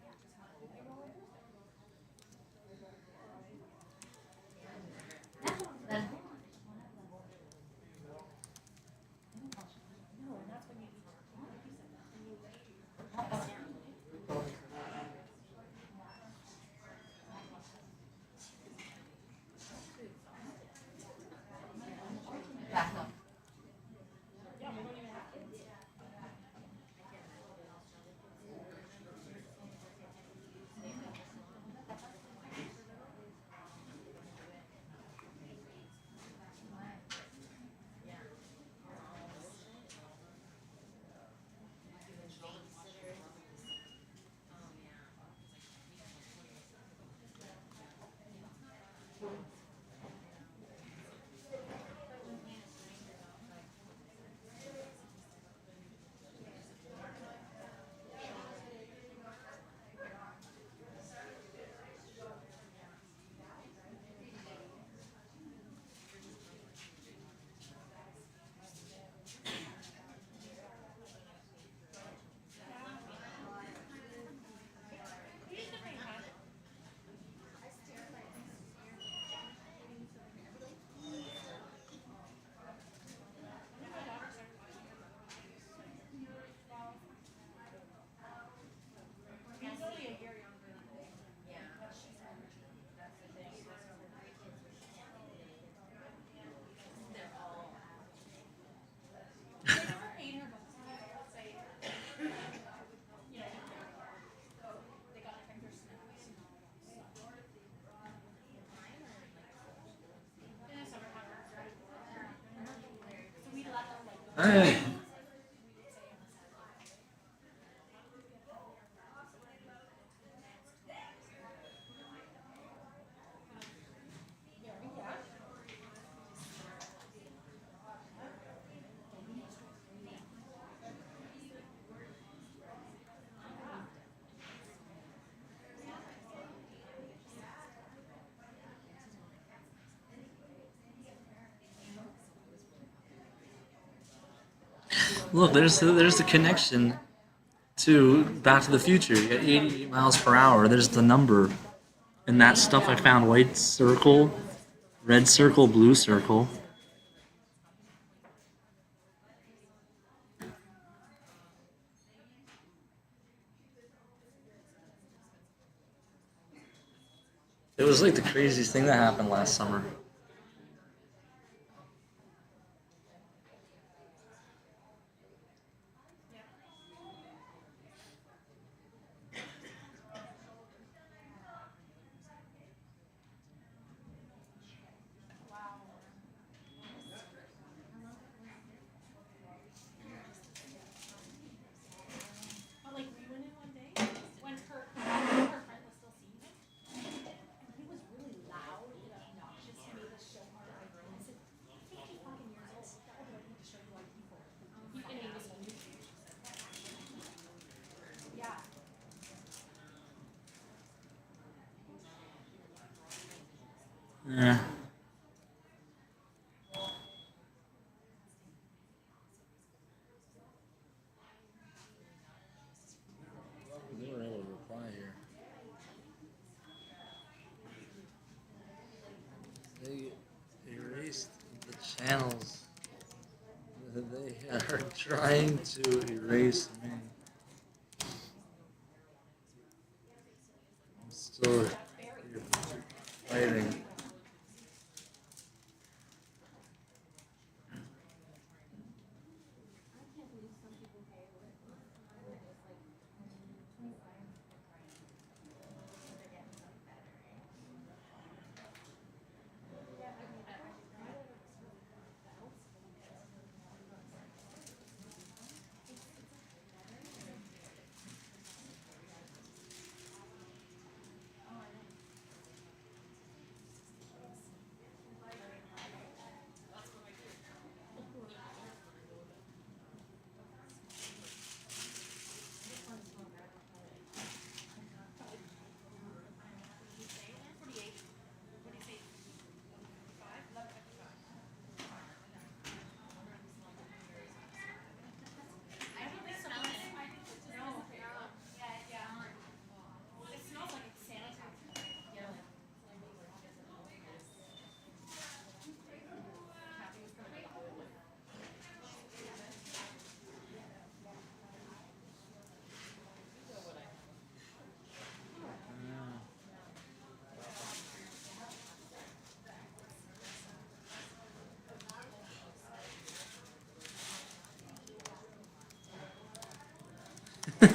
Hey. Look, there's the connection to Back to the Future. You got 88 miles per hour. There's the number. And that stuff I found: white circle, red circle, blue circle. It was like the craziest thing that happened last summer. Yeah. They were able to reply here. They erased the channels. They are trying to erase me. I'm still here fighting. What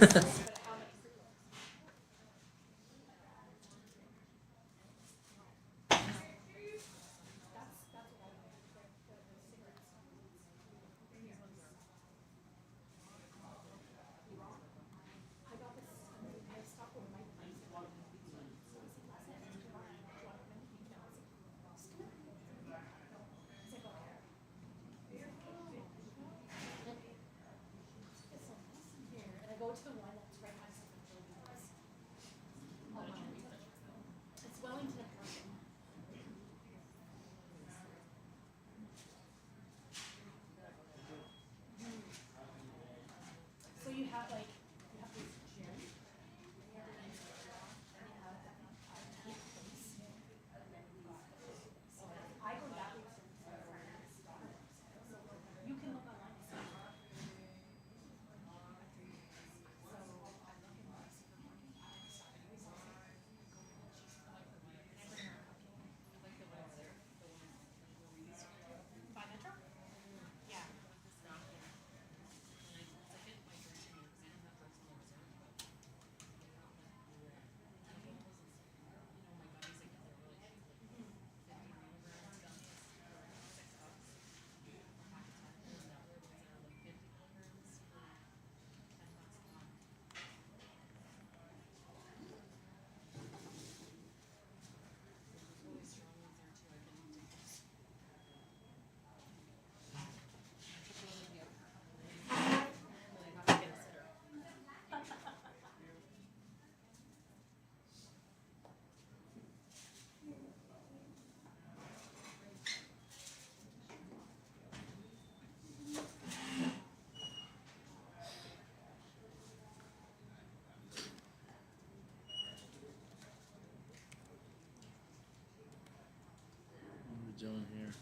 are we doing here?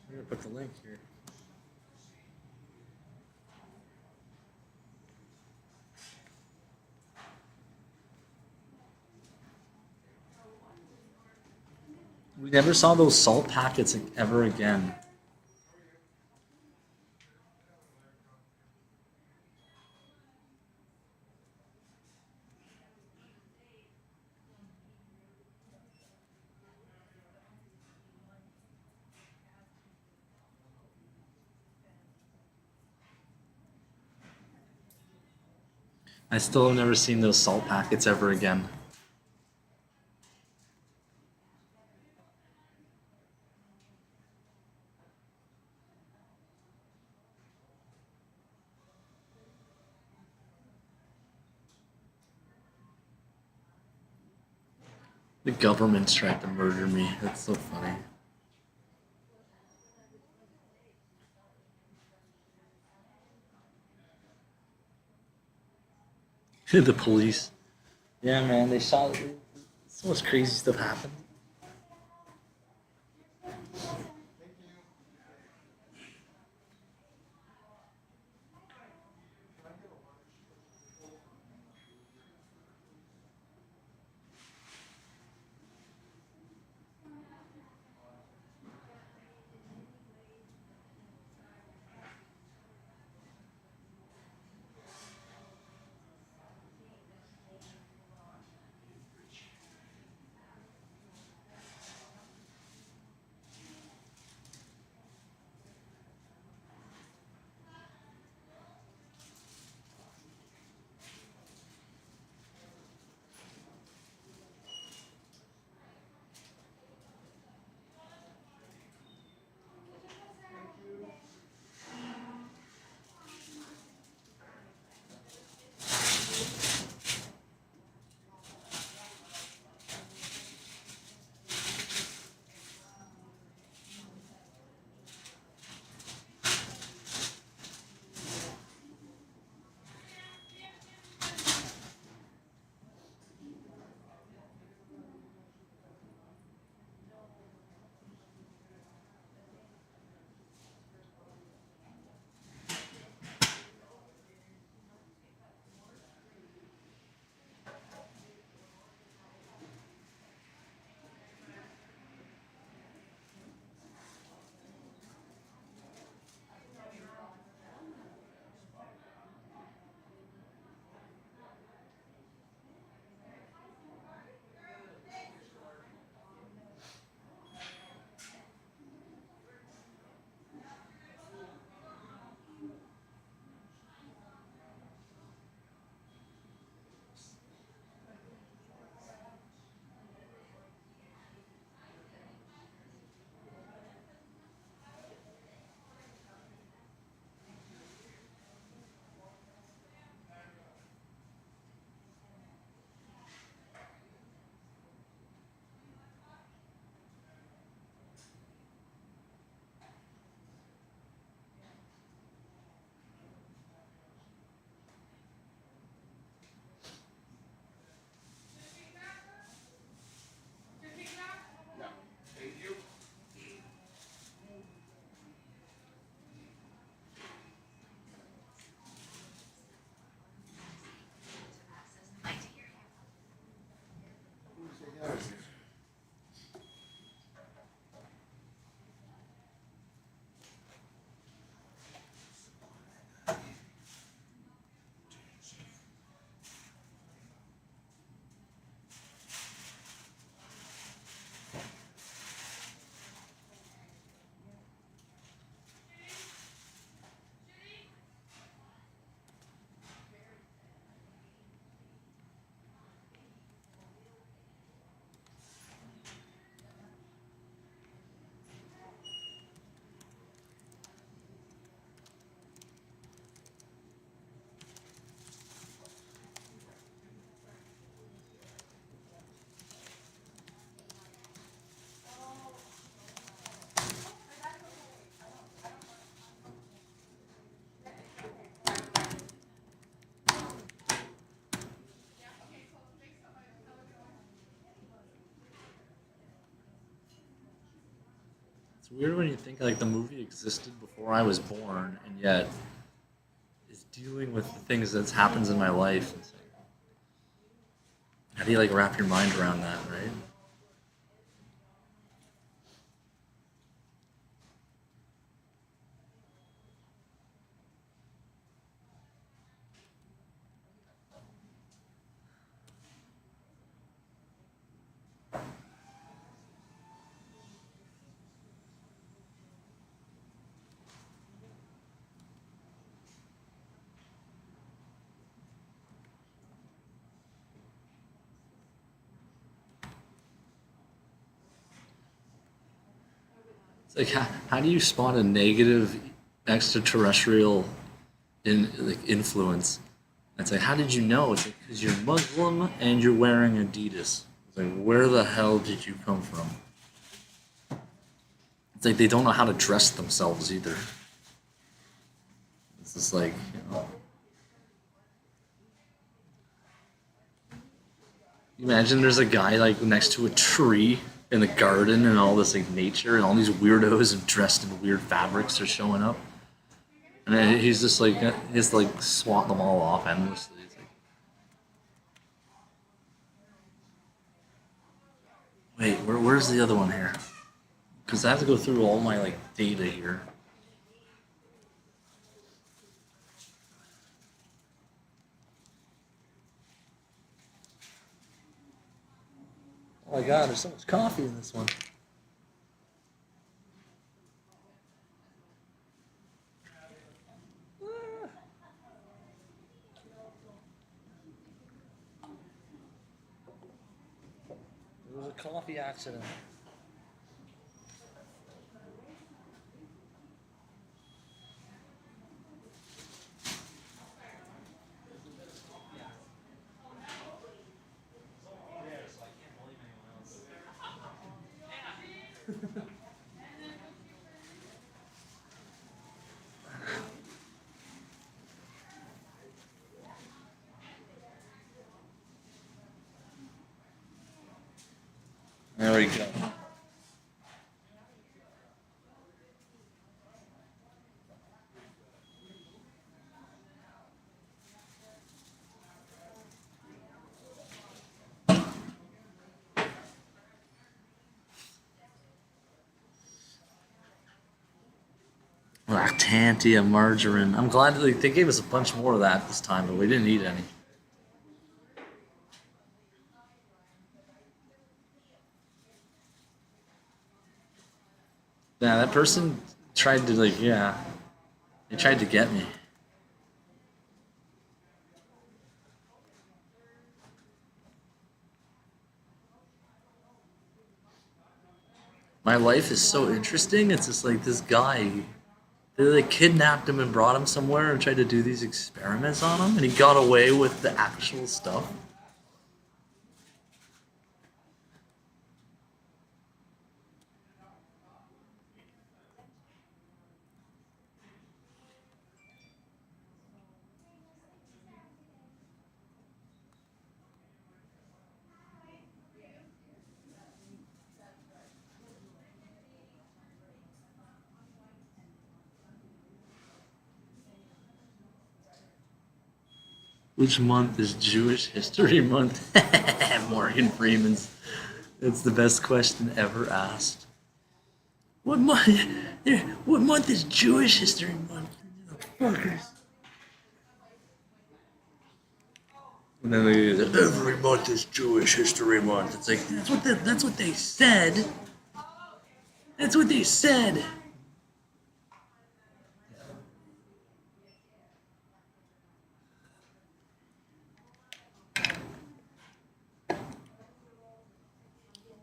We're gonna put the link here. We never saw those salt packets ever again. I still have never seen those salt packets ever again. The government's tried to murder me. That's so funny. The police. Yeah, man, they shot. So much crazy stuff happened. It's weird when you think like the movie existed before I was born, and yet is dealing with the things that happens in my life. It's like, how do you like wrap your mind around that, right? It's like how do you spot a negative extraterrestrial influence? It's like how did you know? It's like because you're Muslim and you're wearing Adidas. It's like where the hell did you come from? It's like they don't know how to dress themselves either. It's just like, you know. Imagine there's a guy like next to a tree in the garden and all this like nature and all these weirdos and dressed in weird fabrics are showing up. And then he's just like swat them all off endlessly. It's like, wait, where's the other one here? Because I have to go through all my like data here. Oh my god, there's so much coffee in this one. There was a coffee accident. There we go. Lactantia, margarine. I'm glad they gave us a bunch more of that this time, but we didn't eat any. Yeah, that person tried to they tried to get me. My life is so interesting. It's just like this guy, they like kidnapped him and brought him somewhere and tried to do these experiments on him, and he got away with the actual stuff. Which month is Jewish History Month? Morgan Freeman's. It's the best question ever asked. What month? What month is Jewish History Month? Fuckers. And then they every month is Jewish History Month. It's like that's what they said. That's what they said.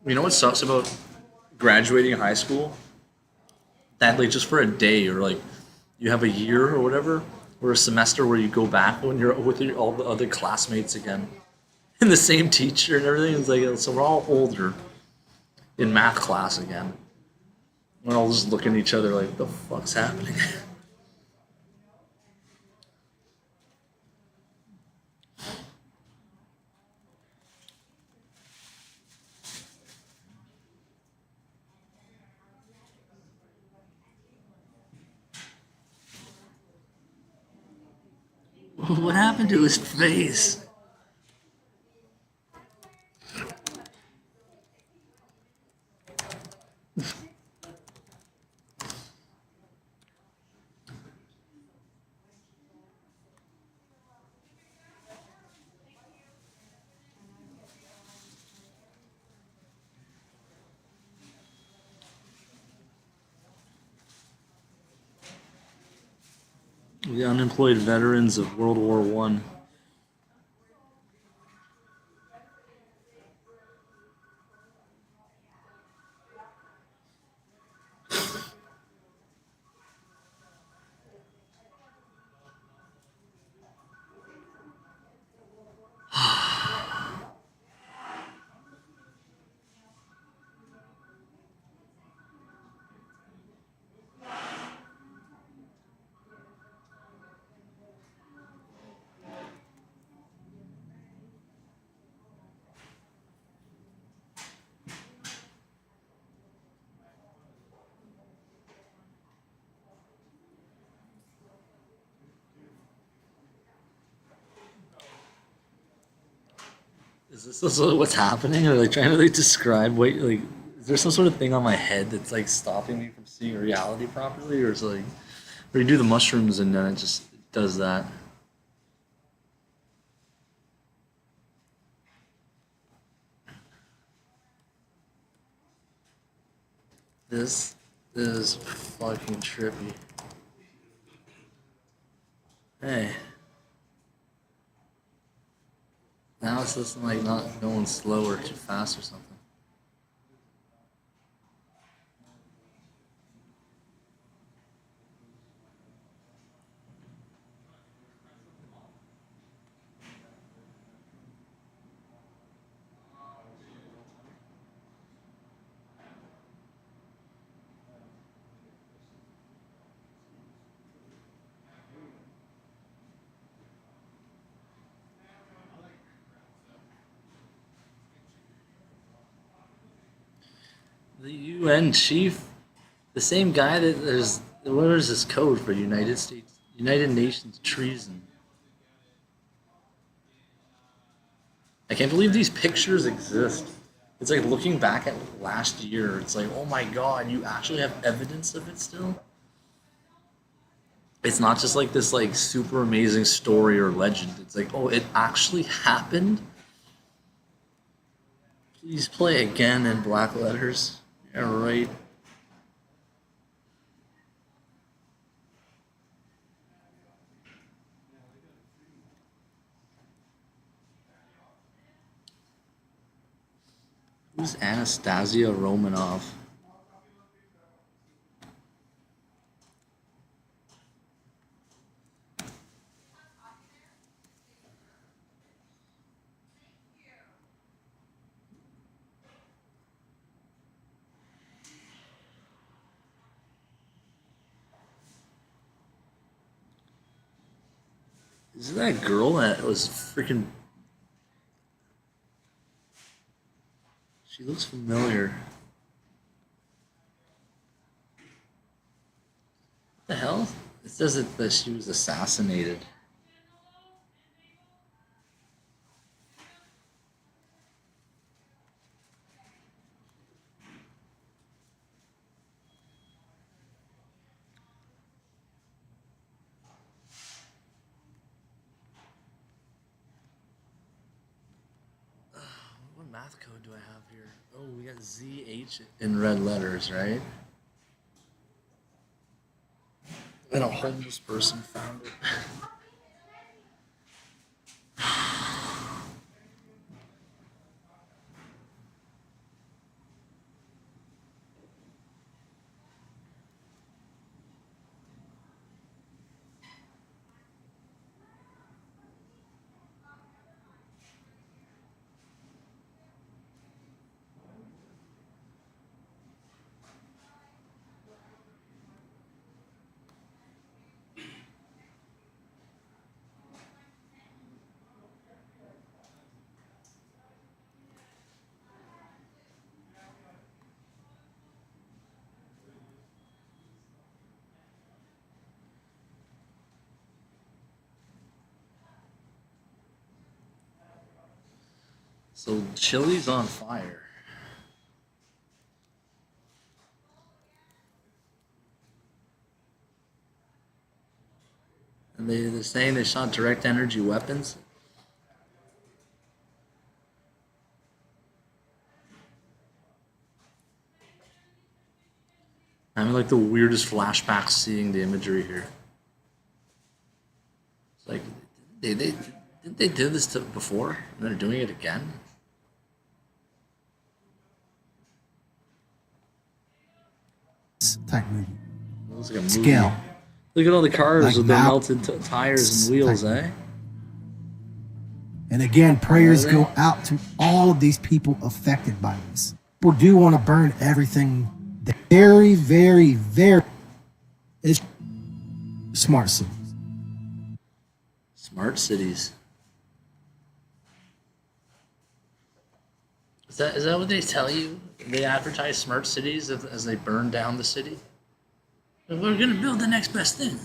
You know what sucks about graduating high school? That like just for a day or like you have a year or whatever, or a semester where you go back when you're with all the other classmates again, and the same teacher and everything. It's like so we're all older in math class again. We're all just looking at each other like, the fuck's happening? What happened to his face? The unemployed veterans of World War One. Is this also what's happening? Are they trying to like describe what like? Is there some sort of thing on my head that's like stopping me from seeing reality properly, or is it like, or you do the mushrooms and then it just does that? This is fucking trippy. Hey. Now it's just like not going slow or too fast or something. The UN chief, the same guy that there's what is this code for United Nations treason? I can't believe these pictures exist. It's like looking back at last year. It's like, oh my god, you actually have evidence of it still. It's not just like this like super amazing story or legend. It's like, oh, it actually happened. Please play again in black letters. Yeah, right. Who's Anastasia Romanov? Is it that girl that was freaking... She looks familiar. What the hell? It says that she was assassinated. What math code do I have here? Oh, we got ZH in red letters, right? And a homeless person found it. So Chile's on fire. And they're saying they shot direct energy weapons. I'm like the weirdest flashbacks seeing the imagery here. It's like didn't they do this before? And they're doing it again? Type movie. It looks like a movie. Scale. Look at all the cars Like with their Mal- melted tires and wheels, eh? And again, prayers Are they? go out to all of these people affected by this. People do want to burn everything. Very, very, very. It's smart cities. Smart cities. Is that what they tell you? They advertise smart cities as they burn down the city? We're gonna build the next best thing.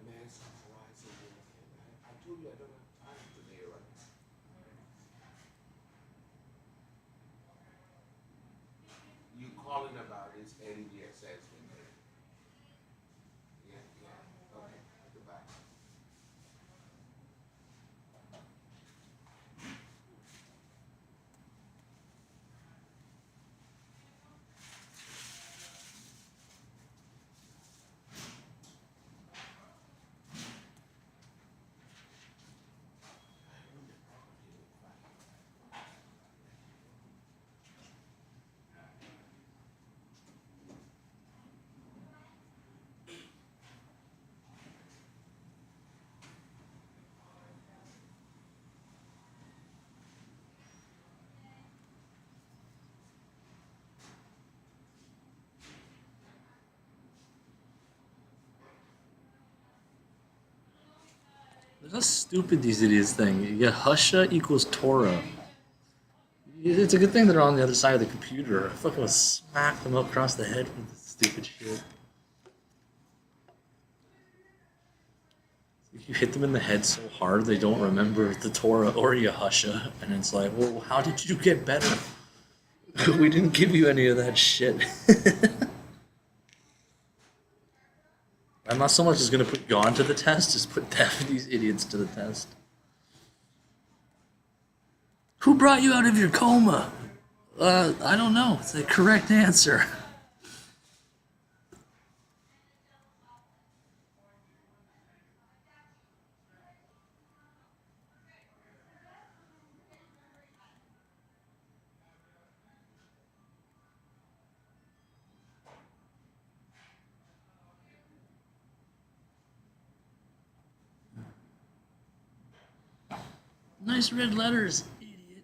Man, it's rising. I told you I don't have time today, right? You calling about this NDSS thing? Yeah, yeah. Okay, goodbye. Look how stupid these idiots think. You get Husha equals Torah. It's a good thing they're on the other side of the computer. I fucking would smack them across the head with this stupid shit. You hit them in the head so hard they don't remember the Torah or Yahusha, and it's like, well, how did you get better? We didn't give you any of that shit. I'm not so much just gonna put God to the test, just put these idiots to the test. Who brought you out of your coma? I don't know. It's the correct answer. Nice red letters, idiot.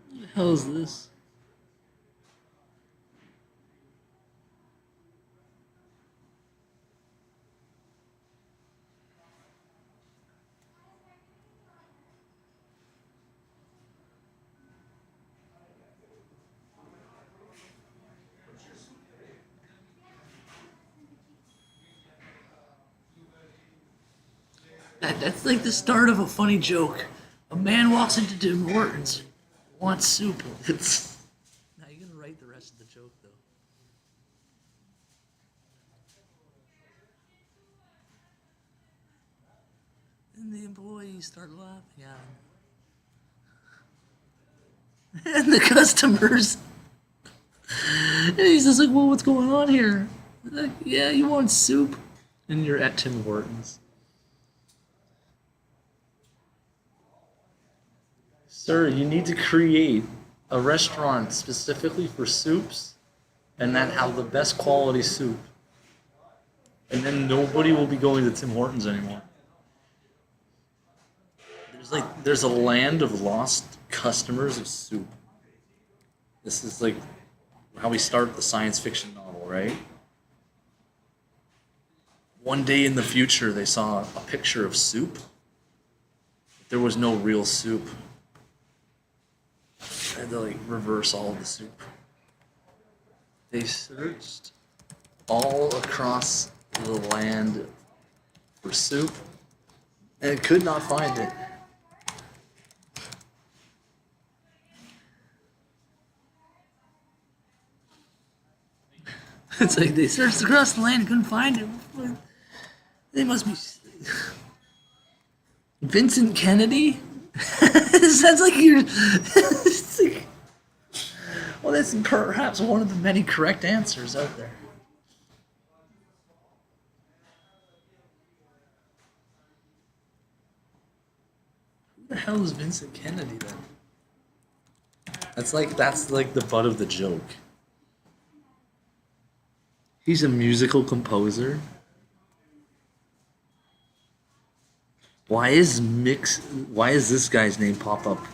What the hell is this? That's like the start of a funny joke. A man walks into Tim Hortons, wants soup. It's now you're gonna write the rest of the joke though. And the employees start laughing at him. And the customers. And he's just like, well, what's going on here? Like, yeah, you want soup? And you're at Tim Hortons. Sir, you need to create a restaurant specifically for soups and then have the best quality soup. And then nobody will be going to Tim Hortons anymore. There's a land of lost customers of soup. This is like how we start the science fiction novel, right? One day in the future, they saw a picture of soup. There was no real soup. They had to like reverse all of the soup. They searched all across the land for soup and could not find it. It's like they searched across the land and couldn't find it. They must be Vincent Kennedy. Sounds like you're. It's like, well, that's perhaps one of the many correct answers out there. Who the hell is Vincent Kennedy then? That's like the butt of the joke. He's a musical composer. Why is this guy's name pop up?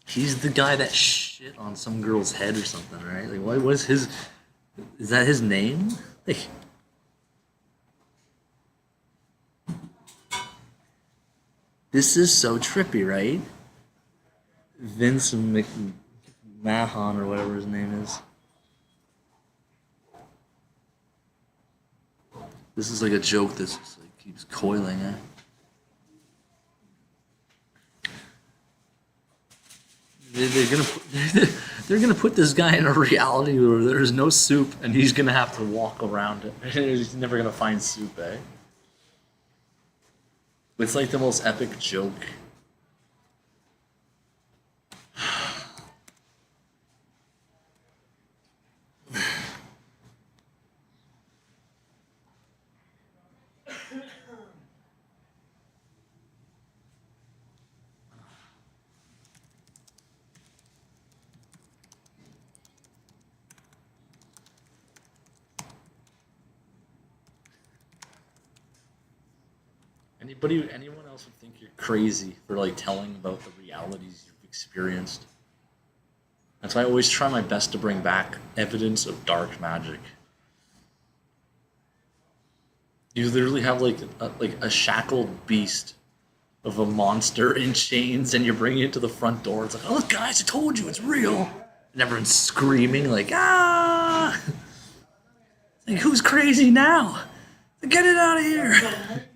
He's the guy that shit on some girl's head or something, right? Like, what is his? Is that his name? Like, this is so trippy, right? Vince McMahon or whatever his name is. This is like a joke that just like keeps coiling, eh? They're gonna put this guy in a reality where there's no soup and he's gonna have to walk around it. He's never gonna find soup, eh? It's like the most epic joke. Anyone else would think you're crazy for like telling about the realities you've experienced. That's why I always try my best to bring back evidence of dark magic. You literally have like a shackled beast of a monster in chains, and you're bringing it to the front door. It's like, oh, look, guys, I told you, it's real. And everyone's screaming like, ah! It's like, who's crazy now? Get it out of here!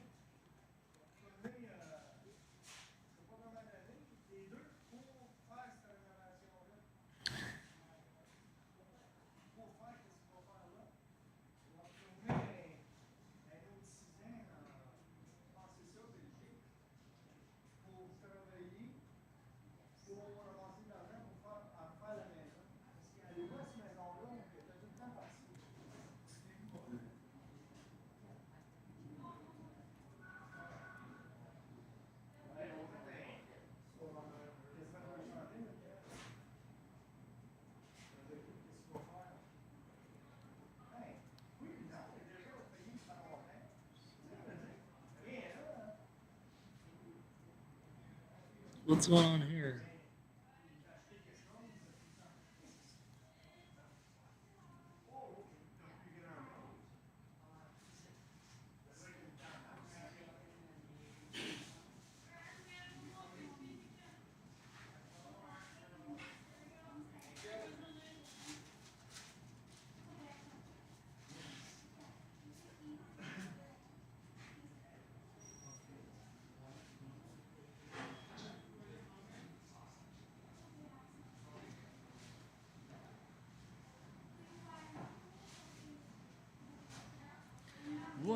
What's going on here?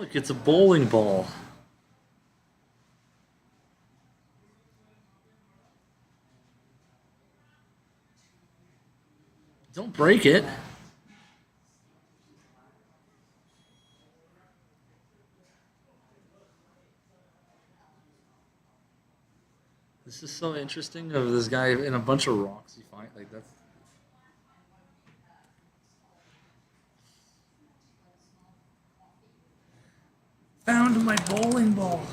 Look, it's a bowling ball. Don't break it. This is so interesting of this guy in a bunch of rocks you find like that's found my bowling ball.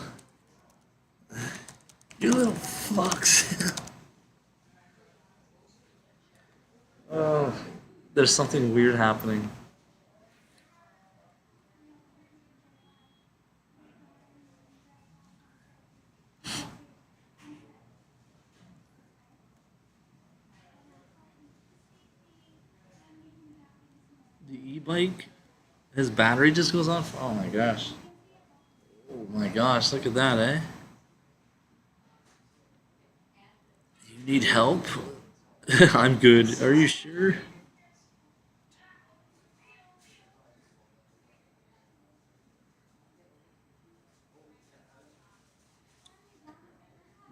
You little fucks. Oh, there's something weird happening. The e-bike, his battery just goes off. Oh my gosh. Oh my gosh, look at that, eh? You need help? I'm good. Are you sure?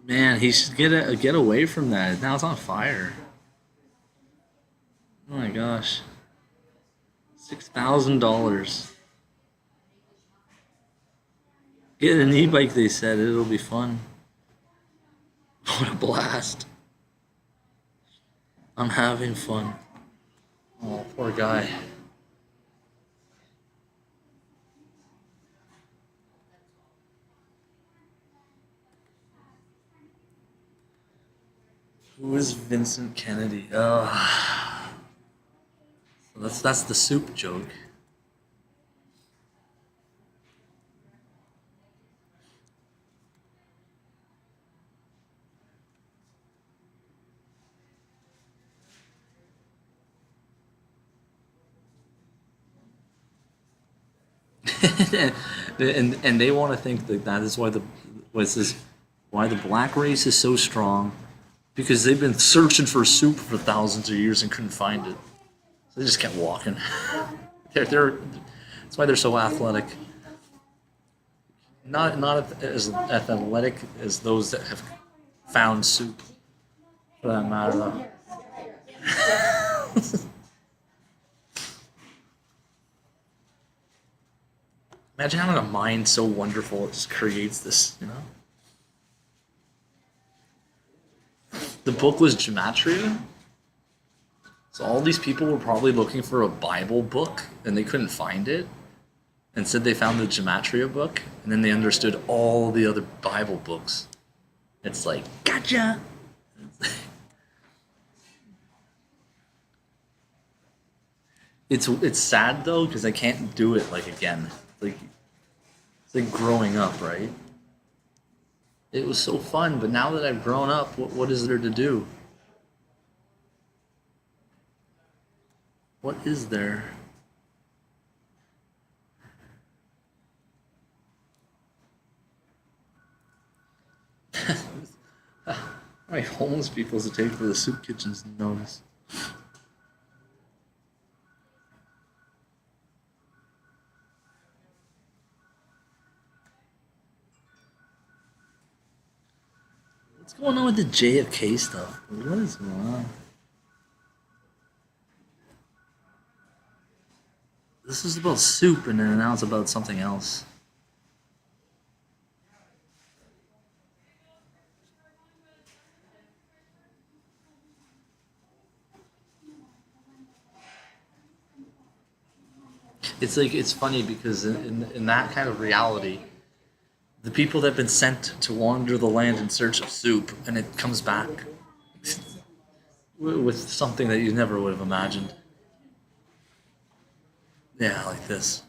Man, he should get away from that. Now it's on fire. Oh my gosh. $6,000. Get an e-bike, they said. It'll be fun. What a blast. I'm having fun. Oh, poor guy. Who is Vincent Kennedy? Oh. So that's the soup joke. and they want to think that that is why why the black race is so strong, because they've been searching for soup for thousands of years and couldn't find it. So they just kept walking. That's why they're so athletic. Not as athletic as those that have found soup, for that matter, though. Imagine having a mind so wonderful it just creates this, you know? The book was Gematria. So all these people were probably looking for a Bible book and they couldn't find it. And said they found the Gematria book, and then they understood all the other Bible books. It's like, gotcha! It's sad though, because I can't do it like again. It's like growing up, right? It was so fun, but now that I've grown up, what is there to do? What is there? How many homeless people does it take for the soup kitchens to notice? What's going on with the JFK stuff? What is going on? This is about soup, and then now it's about something else. It's funny because in that kind of reality, the people that have been sent to wander the land in search of soup, and it comes back with something that you never would have imagined. Yeah, like this.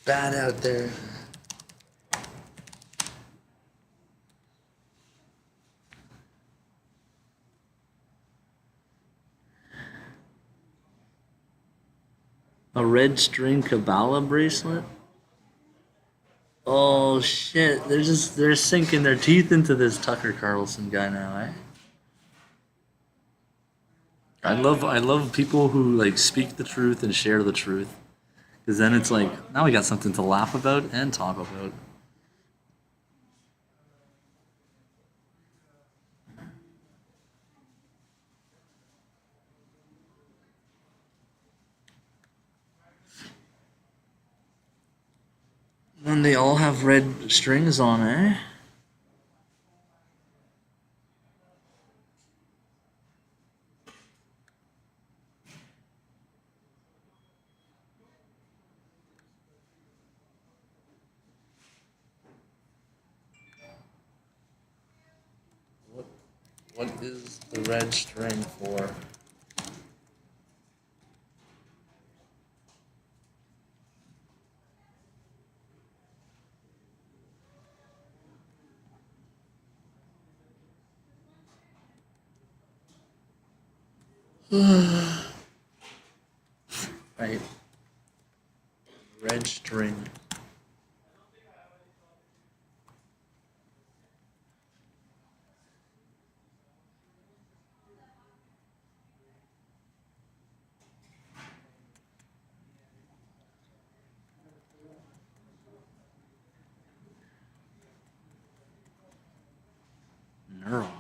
bad out there. A red string Kabbalah bracelet? Oh shit, they're sinking their teeth into this Tucker Carlson guy now, eh? I love people who like speak the truth and share the truth. Cause then it's like now we got something to laugh about and talk about. And they all have red strings on, eh? What is the red string for? Right. Red string. Neuron.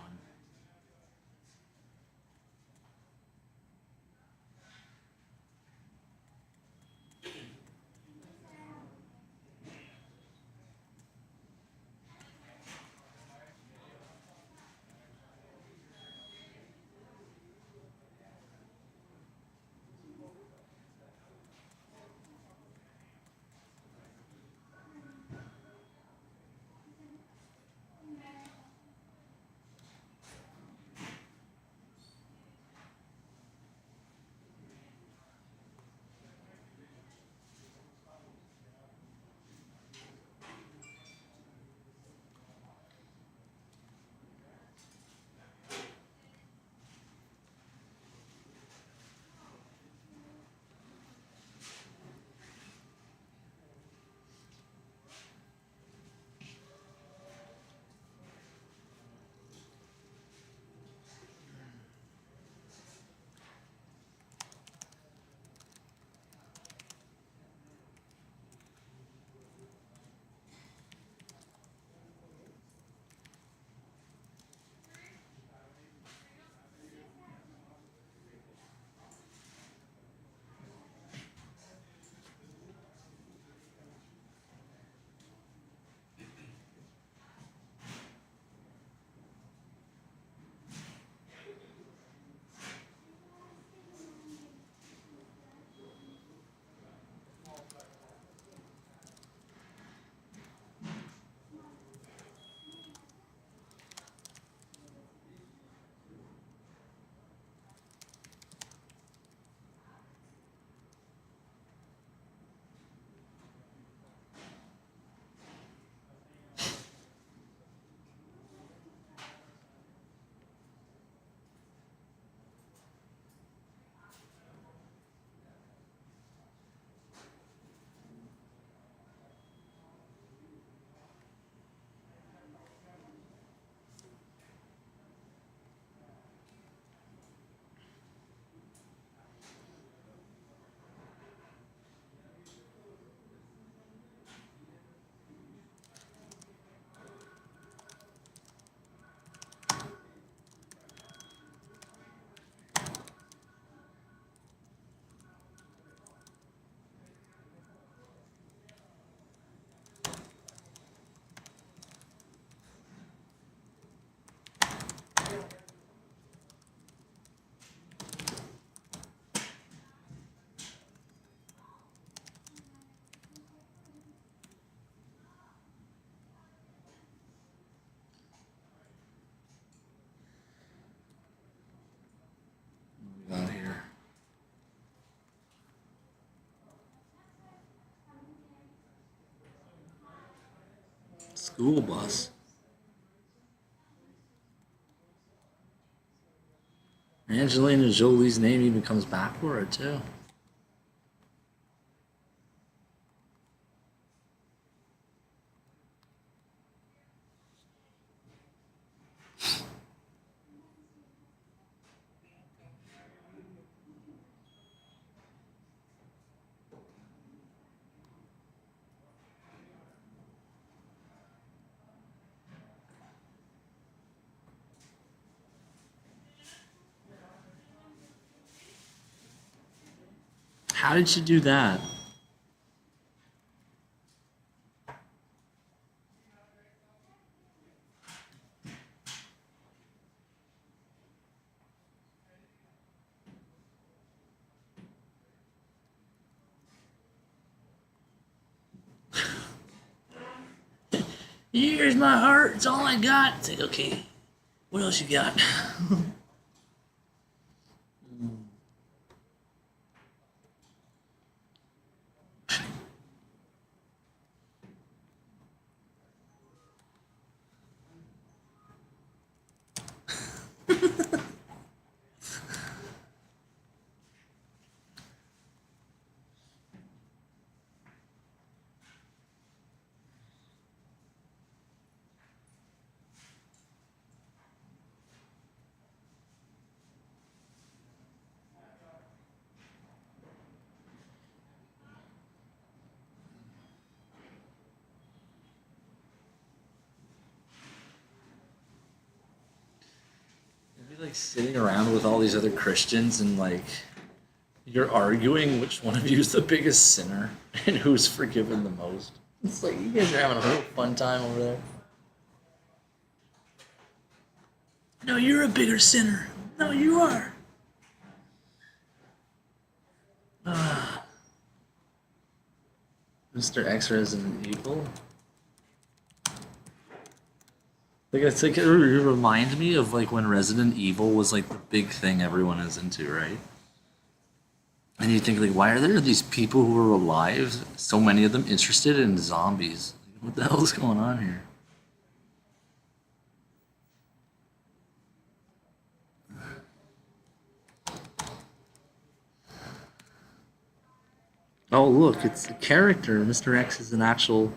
School bus. Angelina Jolie's name even comes back for it too. How did she do that? Here's my heart. It's all I got. It's like, okay, what else you got? You'd be like sitting around with all these other Christians and like you're arguing which one of you is the biggest sinner and who's forgiven the most. It's like you guys are having a real fun time over there. No, you're a bigger sinner. No, you are. Mr. X Resident Evil. Like it's like it reminds me of like when Resident Evil was like the big thing everyone is into, right? And you think like, why are there these people who are alive, so many of them interested in zombies? Like, what the hell is going on here? Oh look, it's a character. Mr. X is an actual.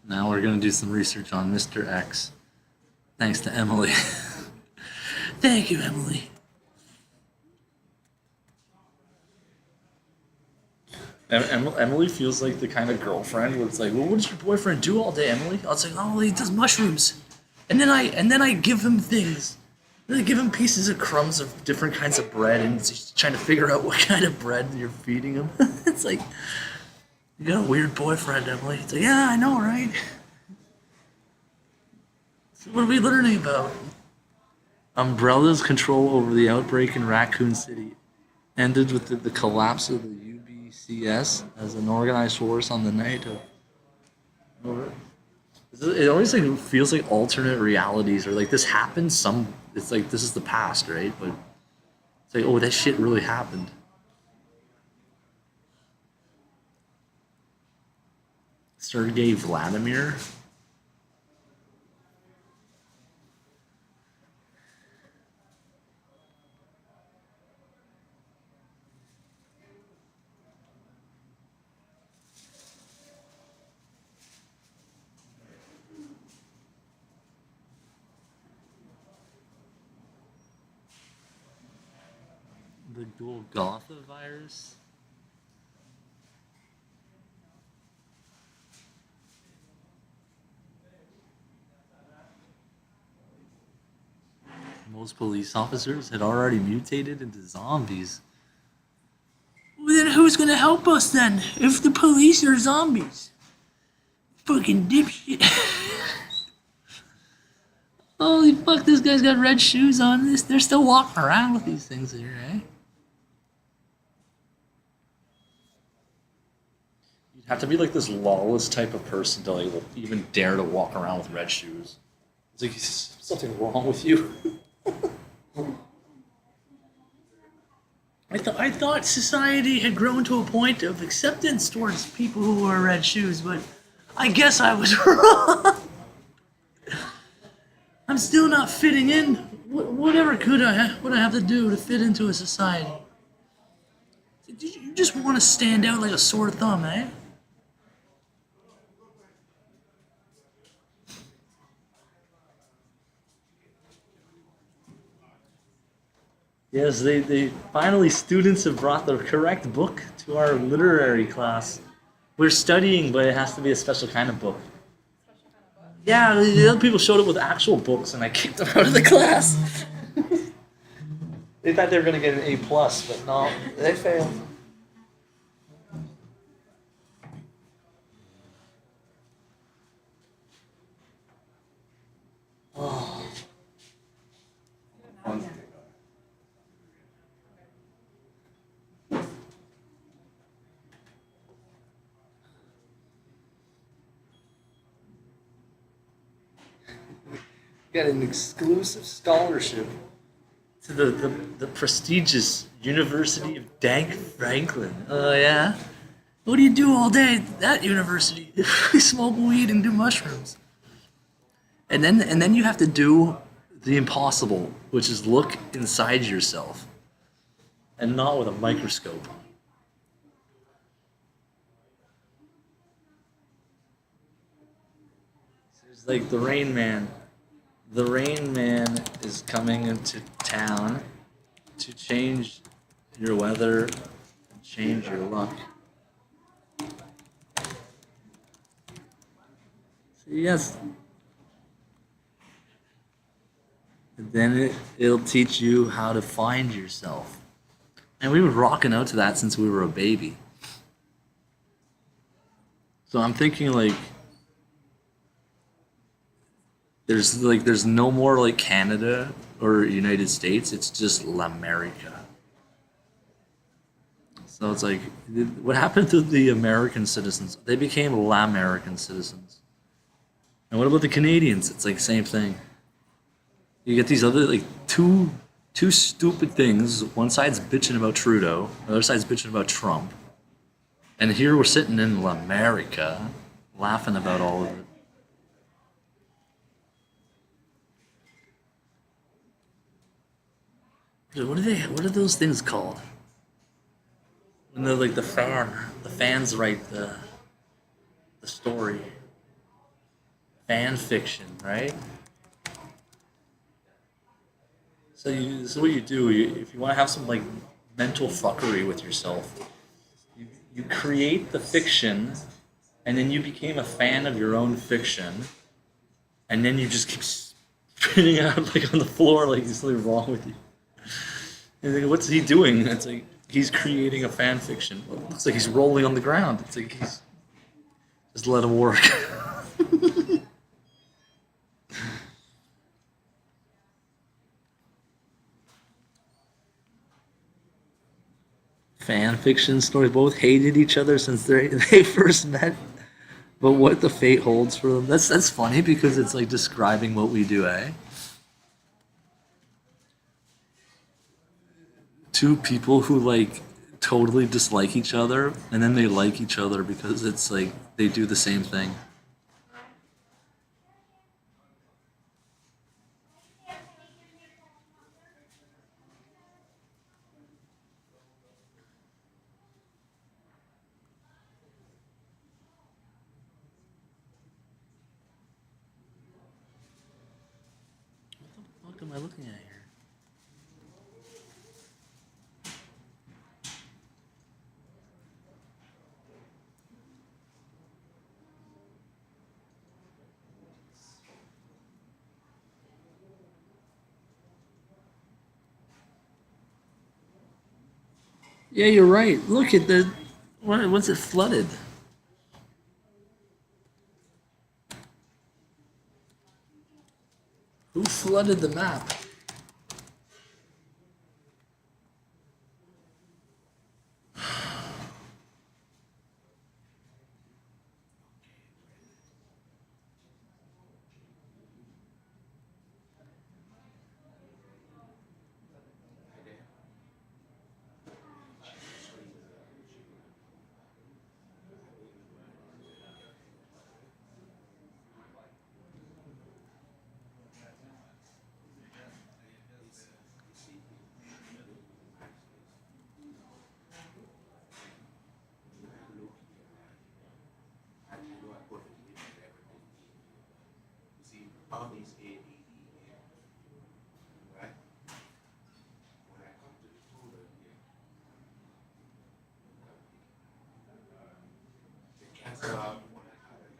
Now we're gonna do some research on Mr. X. Thanks to Emily. Thank you, Emily. Emily feels like the kind of girlfriend where it's like, well, what does your boyfriend do all day, Emily? I was like, oh, he does mushrooms, and then I give him things. Then I give him pieces of crumbs of different kinds of bread, and he's trying to figure out what kind of bread you're feeding him. It's like, you got a weird boyfriend, Emily. It's like, yeah, I know, right? So what are we learning about? Umbrella's control over the outbreak in Raccoon City ended with the collapse of the UBCS as an organized force on the night of. It always like feels like alternate realities, or like this happened. It's like this is the past, right? But it's like, oh, that shit really happened. Sergei Vladimir. The Golgotha virus? Most police officers had already mutated into zombies. Well, then who's gonna help us then? If the police are zombies? Fucking dipshit. Holy fuck, this guy's got red shoes on. They're still walking around with these things here, eh? You'd have to be like this lawless type of person to like even dare to walk around with red shoes. It's like is something wrong with you. I thought society had grown to a point of acceptance towards people who wear red shoes, but I guess I was wrong. I'm still not fitting in. Whatever would I have to do to fit into a society? You just want to stand out like a sore thumb, eh? Yes, they finally students have brought the correct book to our literary class. We're studying, but it has to be a special kind of book. Yeah, the other people showed up with actual books, and I kicked them out of the class. They thought they were gonna get an A+, but no, they failed. Oh. Got an exclusive scholarship to the prestigious University of Dank Franklin. Oh yeah? What do you do all day at that university? Smoke weed and do mushrooms. And then you have to do the impossible, which is look inside yourself. And not with a microscope. It's like the Rain Man. The Rain Man is coming into town to change your weather and change your luck. So yes. And then it'll teach you how to find yourself. And we were rocking out to that since we were a baby. So I'm thinking like there's no more like Canada or United States. It's just L'America. So it's like, what happened to the American citizens? They became L'American citizens. And what about the Canadians? It's like same thing. You get these other like two stupid things. One side's bitching about Trudeau, the other side's bitching about Trump. And here we're sitting in L'America, laughing about all of it. What are those things called? When they're like the fans write the story. Fan fiction, right? So what you do, if you want to have some like mental fuckery with yourself, you create the fiction, and then you became a fan of your own fiction, and then you just keep spinning out like on the floor like there's something wrong with you. And then what's he doing? It's like he's creating a fan fiction. Well, it looks like he's rolling on the ground. It's like he's just let him work. Fan fiction stories. Both hated each other since they first met. But what the fate holds for them. That's funny because it's like describing what we do, eh? Two people who like totally dislike each other and then they like each other because it's like they do the same thing. What the fuck am I looking at here? Yeah, you're right. Look at the. What's it flooded? Who flooded the map? I know I put it in and everything. You see, all these ADE, right? When I come to the folder here, they cancel out one another.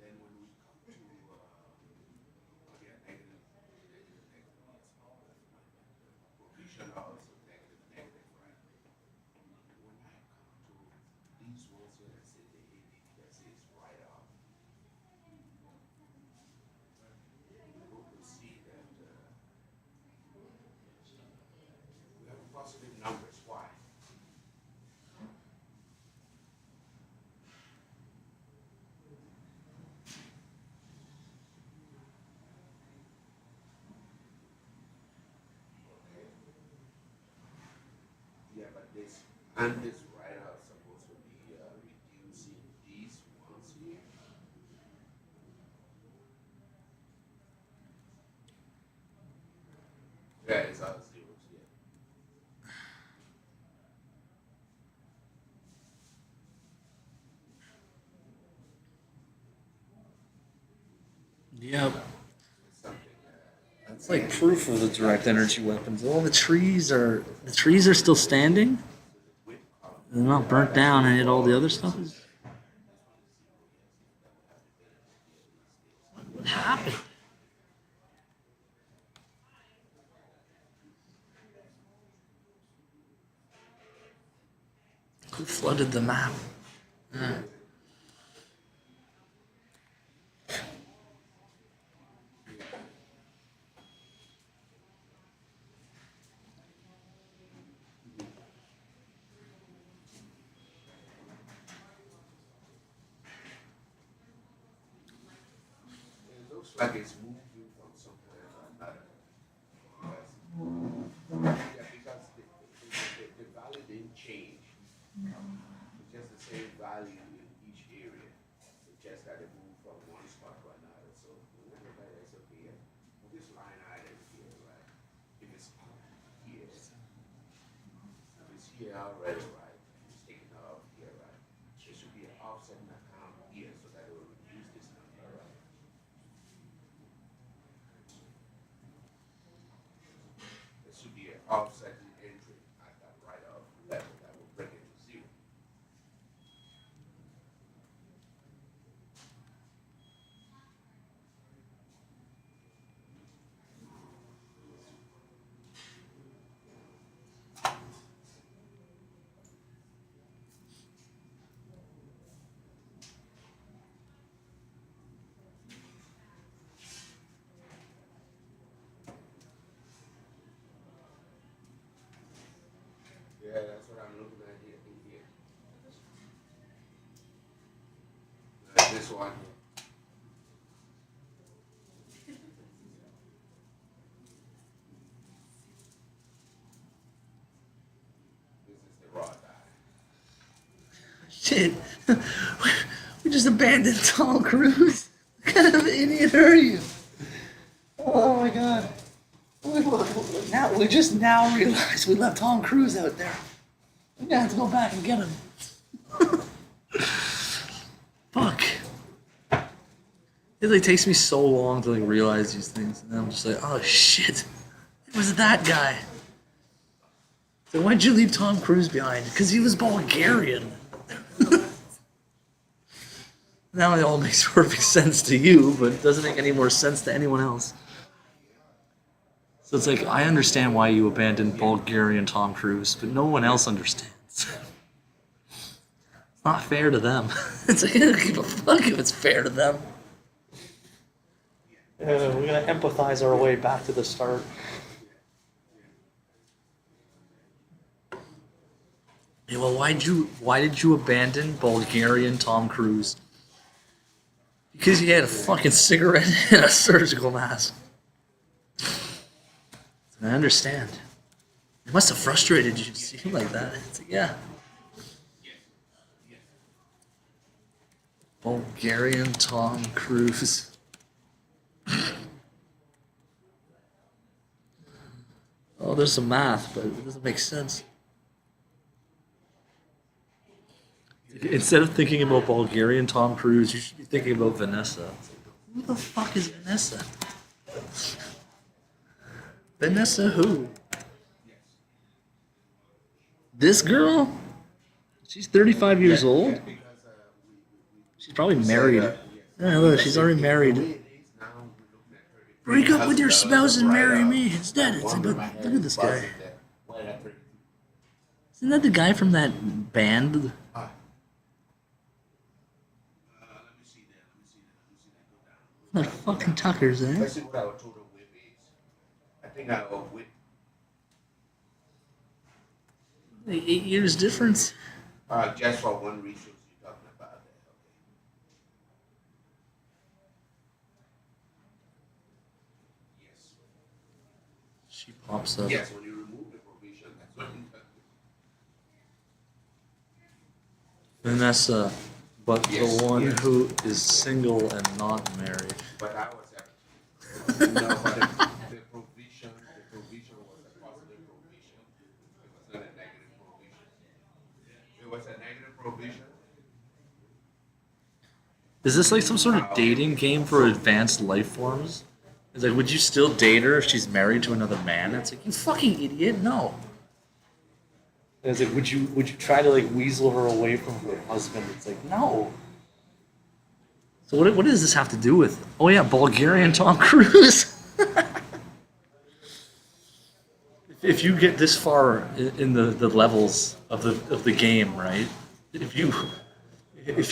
Then when we come to negative, provision also negative, right? When I come to these ones here that say the ADD that says write off, you will see that we have positive numbers. Why? Yeah, but this and this write-off supposed to be reducing these ones here. Yeah, it's all zeros here. Yep. Something That's like proof of the direct energy weapons. All the trees are still standing. They're not burnt down, and yet all the other stuff is. What happened? Who flooded the map? it looks like it's moving from somewhere to another. Yeah, because the value didn't change. It's just the same value in each area. It just that it moved from one spot to another. So remember that it's okay. This line item here, right? If it's up here, if it's here already, right? It's taken off here, right? There should be an offsetting account here so that it will reduce this number, right? There should be an offsetting entry at that write-off level that will bring it to zero. Yeah, that's what I'm looking at here, in here. This one here. This is the raw die. Shit. We just abandoned Tom Cruise. What kind of idiot are you? Oh my god. We just now realized we left Tom Cruise out there. We're gonna have to go back and get him. Fuck. It like takes me so long to like realize these things, and then I'm just like, oh shit, it was that guy. So why'd you leave Tom Cruise behind? Because he was Bulgarian. Now it all makes perfect sense to you, but it doesn't make any more sense to anyone else. So it's like, I understand why you abandoned Bulgarian Tom Cruise, but no one else understands. It's not fair to them. It's like, I don't give a fuck if it's fair to them. We're gonna empathize our way back to the start. Yeah, well, why did you abandon Bulgarian Tom Cruise? Because he had a fucking cigarette and a surgical mask. I understand. It must have frustrated you to see him like that. It's like, yeah. Bulgarian Tom Cruise. Oh, there's some math, but it doesn't make sense. Instead of thinking about Bulgarian Tom Cruise, you should be thinking about Vanessa. Who the fuck is Vanessa? Vanessa who? This girl? She's 35 years old? She's probably married. Yeah, look, she's already married. Break up with your spouse and marry me instead. It's like, look at this guy. Isn't that the guy from that band? That fucking Tucker's, eh? Let's see what our total whip is. I think our whip. 8 years difference. Just for one resource you're talking about there. Okay. Yes. She pops up. Yes, when you remove the provision, that's what you got. Vanessa, but Yes, the one yes. who is single and not married. But I was no, but the provision was a positive provision. It was not a negative provision. It was a negative provision. Is this like some sort of dating game for advanced life forms? It's like, would you still date her if she's married to another man? It's like, you fucking idiot, no. And it's like, would you try to like weasel her away from her husband? It's like, no. So what does this have to do with? Oh yeah, Bulgarian Tom Cruise. If you get this far in the levels of the game, right? If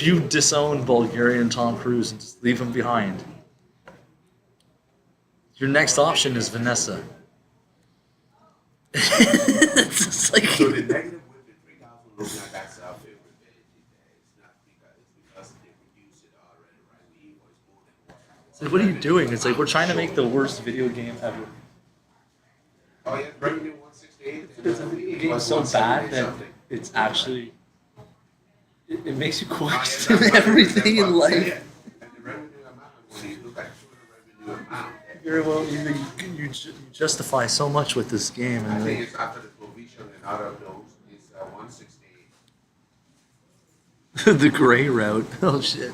you disown Bulgarian Tom Cruise and just leave him behind, your next option is Vanessa. It's just like, So the negative with the 3,000 looking that's our favorability there. It's not because they produced it already, right? The invoice more than what our it's like, what are you doing? It's like, we're trying to make the worst video game ever. Oh yeah, revenue 168. It's a video game so bad that it's actually it makes you question everything in life. And the revenue amount, when you look at total revenue amount, Very well, you justify so much with this game, I and think like, it's after the provision and out of those is 168. the gray route. Oh shit!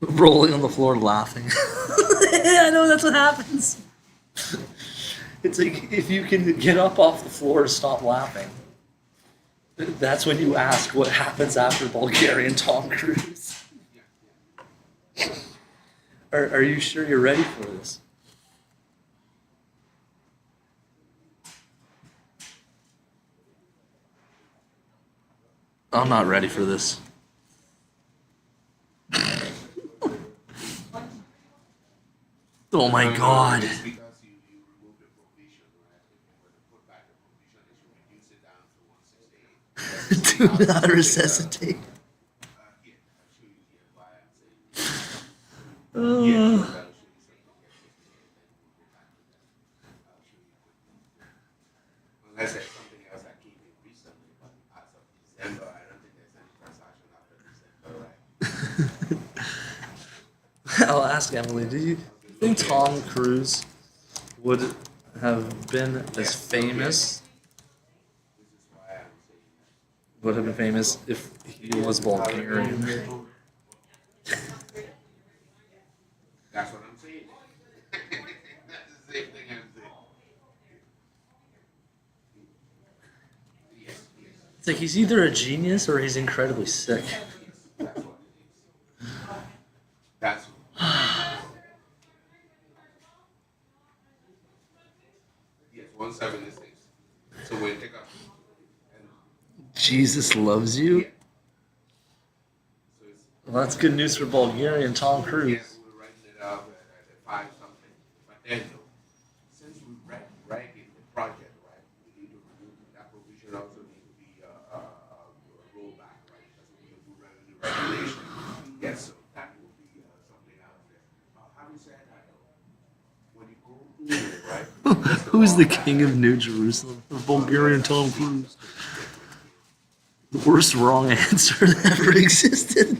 Rolling on the floor, laughing. I know that's what happens. It's like, if you can get up off the floor and stop laughing, that's when you ask what happens after Bulgarian Tom Cruise. Are you sure you're ready for this? I'm not ready for this. Oh my god. It's because you remove the provision, right? When you put back the provision, is you reduce it down to 168. Do not resuscitate. Yeah, I'll show you here why I'm saying. Yeah, Uh, that'll show you something. Unless there's something else that came in recently, but as of December, I don't think there's any transaction after December, right? I'll ask Emily, do you think Tom Cruise would have been as famous? This is why I'm saying that. Would have been famous if he was Bulgarian? That's what I'm saying. That's the same thing I'm saying. Yes, yes, It's like, he's either a genius or he's incredibly sick. that's what it is. That's what. 176. So we'll take up. And Jesus loves you. yeah. So it's Well, that's good news for Bulgarian Tom yeah, Cruise. we were writing it up at 5 something. But then though, since we writing the project, right, we need to remove that provision also need to be rollback, right? Because we need to do revenue regulation. Yes, so that will be something else there. Having said that though, when you go through it, right? Who's the king of New Jerusalem? The Bulgarian Tom Cruise. The worst wrong answer that ever existed.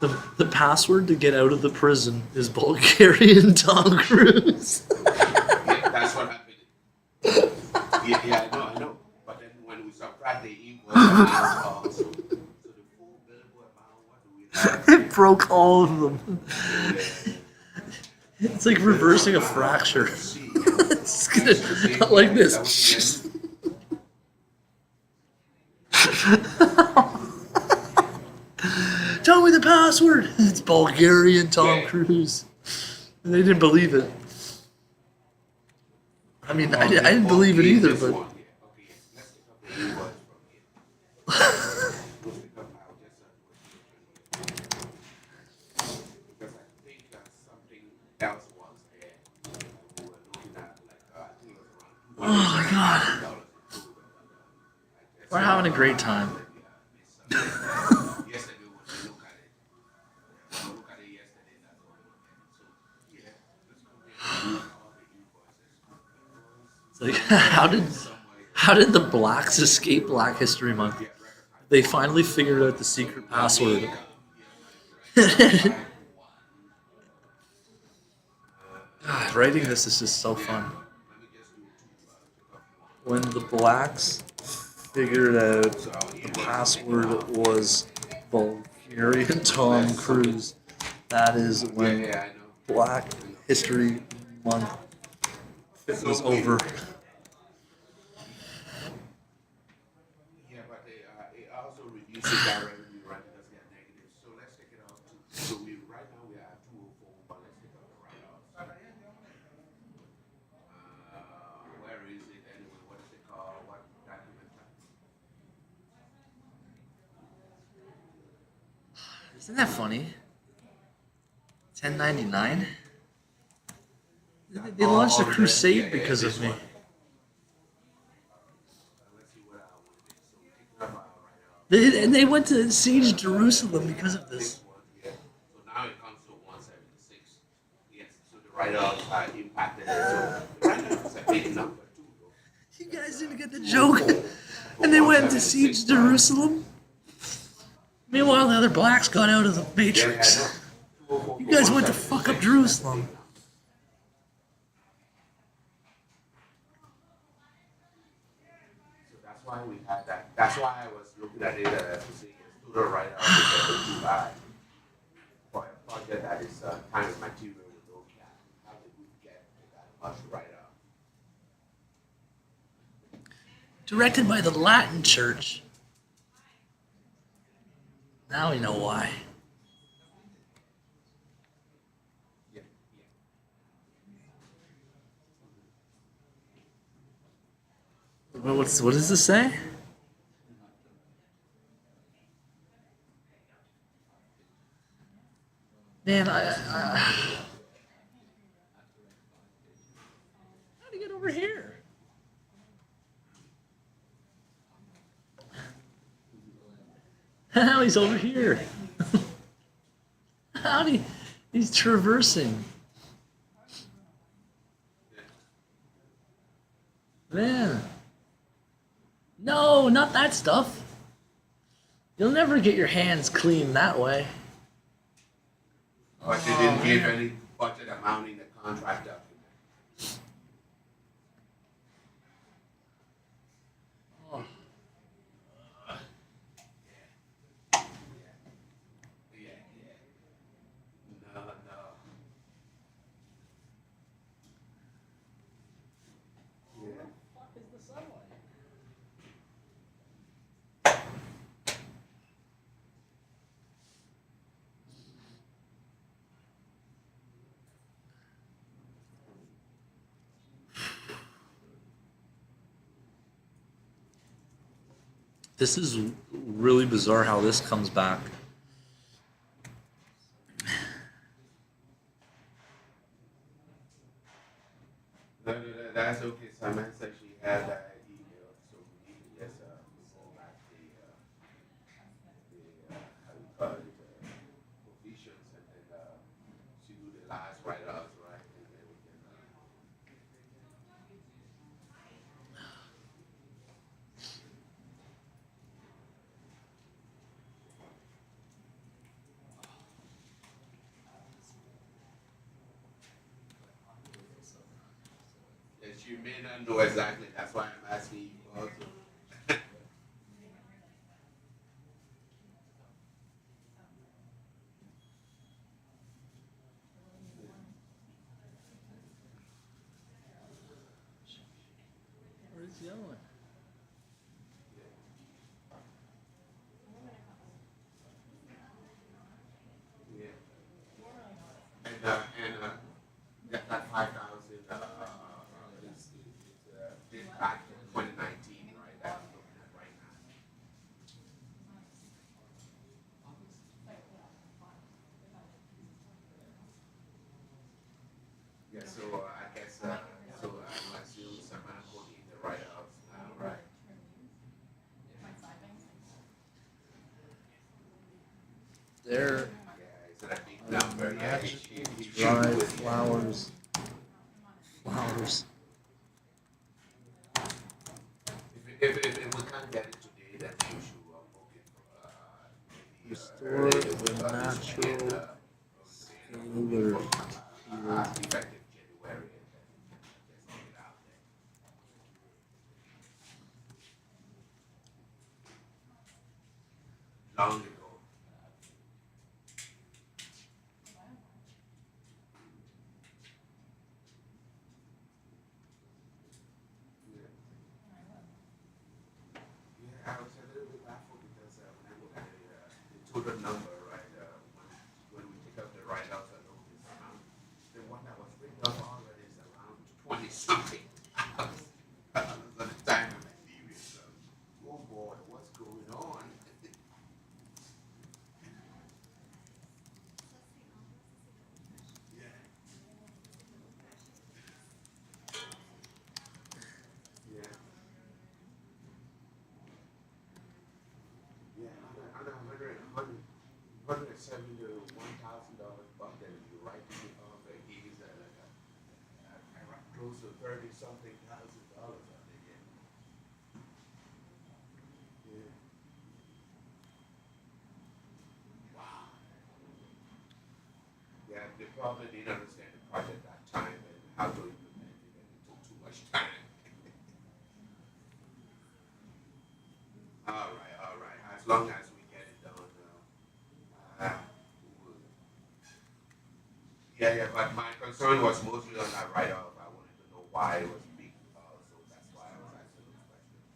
The password to get out of the prison is Bulgarian Tom Cruise. Yeah, that's what happened. Yeah, I know. But then when we subtract the equals amount also, so the full billable amount, what do we have? It broke all of them. It's like reversing a fracture. It's gonna, like this. Tell me the password. It's Bulgarian Tom Cruise. And they didn't believe it. I mean, I didn't believe it either, but Okay, let's take up the equals from here. We'll pick up now because I think something else was there. We were looking at I think it was around oh my god, $200. we're having a great time. Yesterday when we look at it yesterday, that's what we looked at. So yeah, let's compare all the invoices. It's like, how did the blacks escape Black History Month? They finally figured out the secret password. God, writing this is just so fun. When the blacks figured out the password was Bulgarian Tom Cruise, that is when Yeah, I know. Black History Month was over. Yeah, but it also reduces our revenue, right? Because they are negative. So let's take it out to. So we right now we are at 204, but let's take out the write-offs. Where is it anyway? What is it called? What document? Isn't that funny? 1099? They launched a crusade because of me. Let's see what I want to do. So we take it out write-offs. And they went to siege Jerusalem because of this. Yeah. So now it comes to 176. Yes. So the write-offs are impacted. So the write-offs is a big number too, though. You guys didn't get the joke. And they went to siege Jerusalem. Meanwhile, the other blacks got out of the Matrix. You guys went to fuck up Jerusalem. So that's why we had that. That's why I was looking at it to see if student write-off is a bit too high for a project that is kind of material with no cap. How did we get that much write-off? Directed by the Latin Church. Now we know why. Yeah, What does this say? Man, how do you get over here? Now he's over here. He's traversing. Man. No, not that stuff. You'll never get your hands clean that way. But they didn't give any budget amount in the contract document. Oh. Yeah. No. Yeah. This is really bizarre how this comes back. No, that's okay. Samantha said she had that email, so we need to just go back the how you call it, provisions, and then she do the last write-ups, right? And then we can. Yes, you may not know exactly. That's why I'm asking you also. Where's the other one? Yeah. And that 5,000 is did back in 2019, right? That I'm looking at right now. Yeah. So I guess so. I assume Samantha will need the write-ups now, right? There, Yeah. Is it a big number? Yeah. He dried with flowers. Flowers. If we can't get it today, then we should book it maybe Restore the natural cellular effective January, and then just get it out there. Long ago. Yeah, I was a little bit baffled because when I look at the total number, right, when we take up the write-outs, I know this amount. The one that was written up already is around 20 something. At the time I'm like, serious. Oh boy, what's going on? Yeah. Yeah. Yeah, on a $171,000 budget, you write to me off, he's close to 30 something thousand dollars on the year. Yeah. Wow. Yeah, they probably didn't understand the project at that time and how to implement it, and it took too much time. All right. As long as we get it done, we'll- yeah. But my concern was mostly on that write-off. I wanted to know why it was big, so that's why I was asking those questions.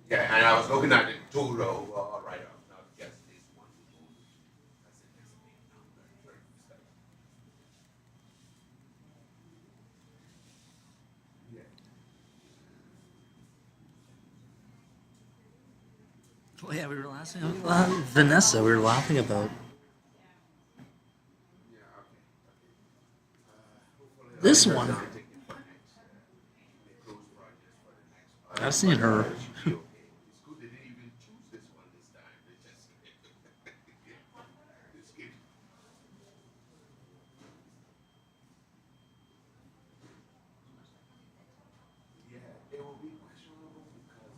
Yeah, and I was looking at the total write-off, not just this one. That's a big number. 30%. Yeah. Oh yeah, we were laughing. Vanessa, we were laughing about Yeah, okay. Hopefully this I'll one. take it for next, the close projects for the next. I've seen her. It should be okay. It's good they didn't even choose this one this time. They just they skipped. Yeah, it will be questionable because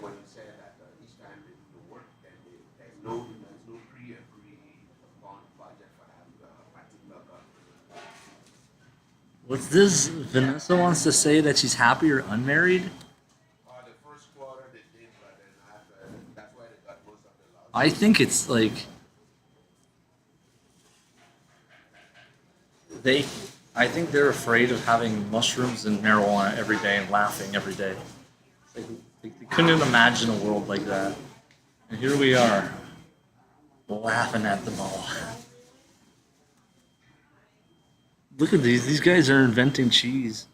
when you say that each time they do the work, then there's no pre-agreed upon budget for that particular government. What's this? Vanessa wants to say that she's happy or unmarried. The first quarter they did, but then after that's why they got most of the loss. I think it's like they. I think they're afraid of having mushrooms and marijuana every day and laughing every day. Like, they couldn't imagine a world like that. And here we are, laughing at them all. Look at these. These guys are inventing cheese.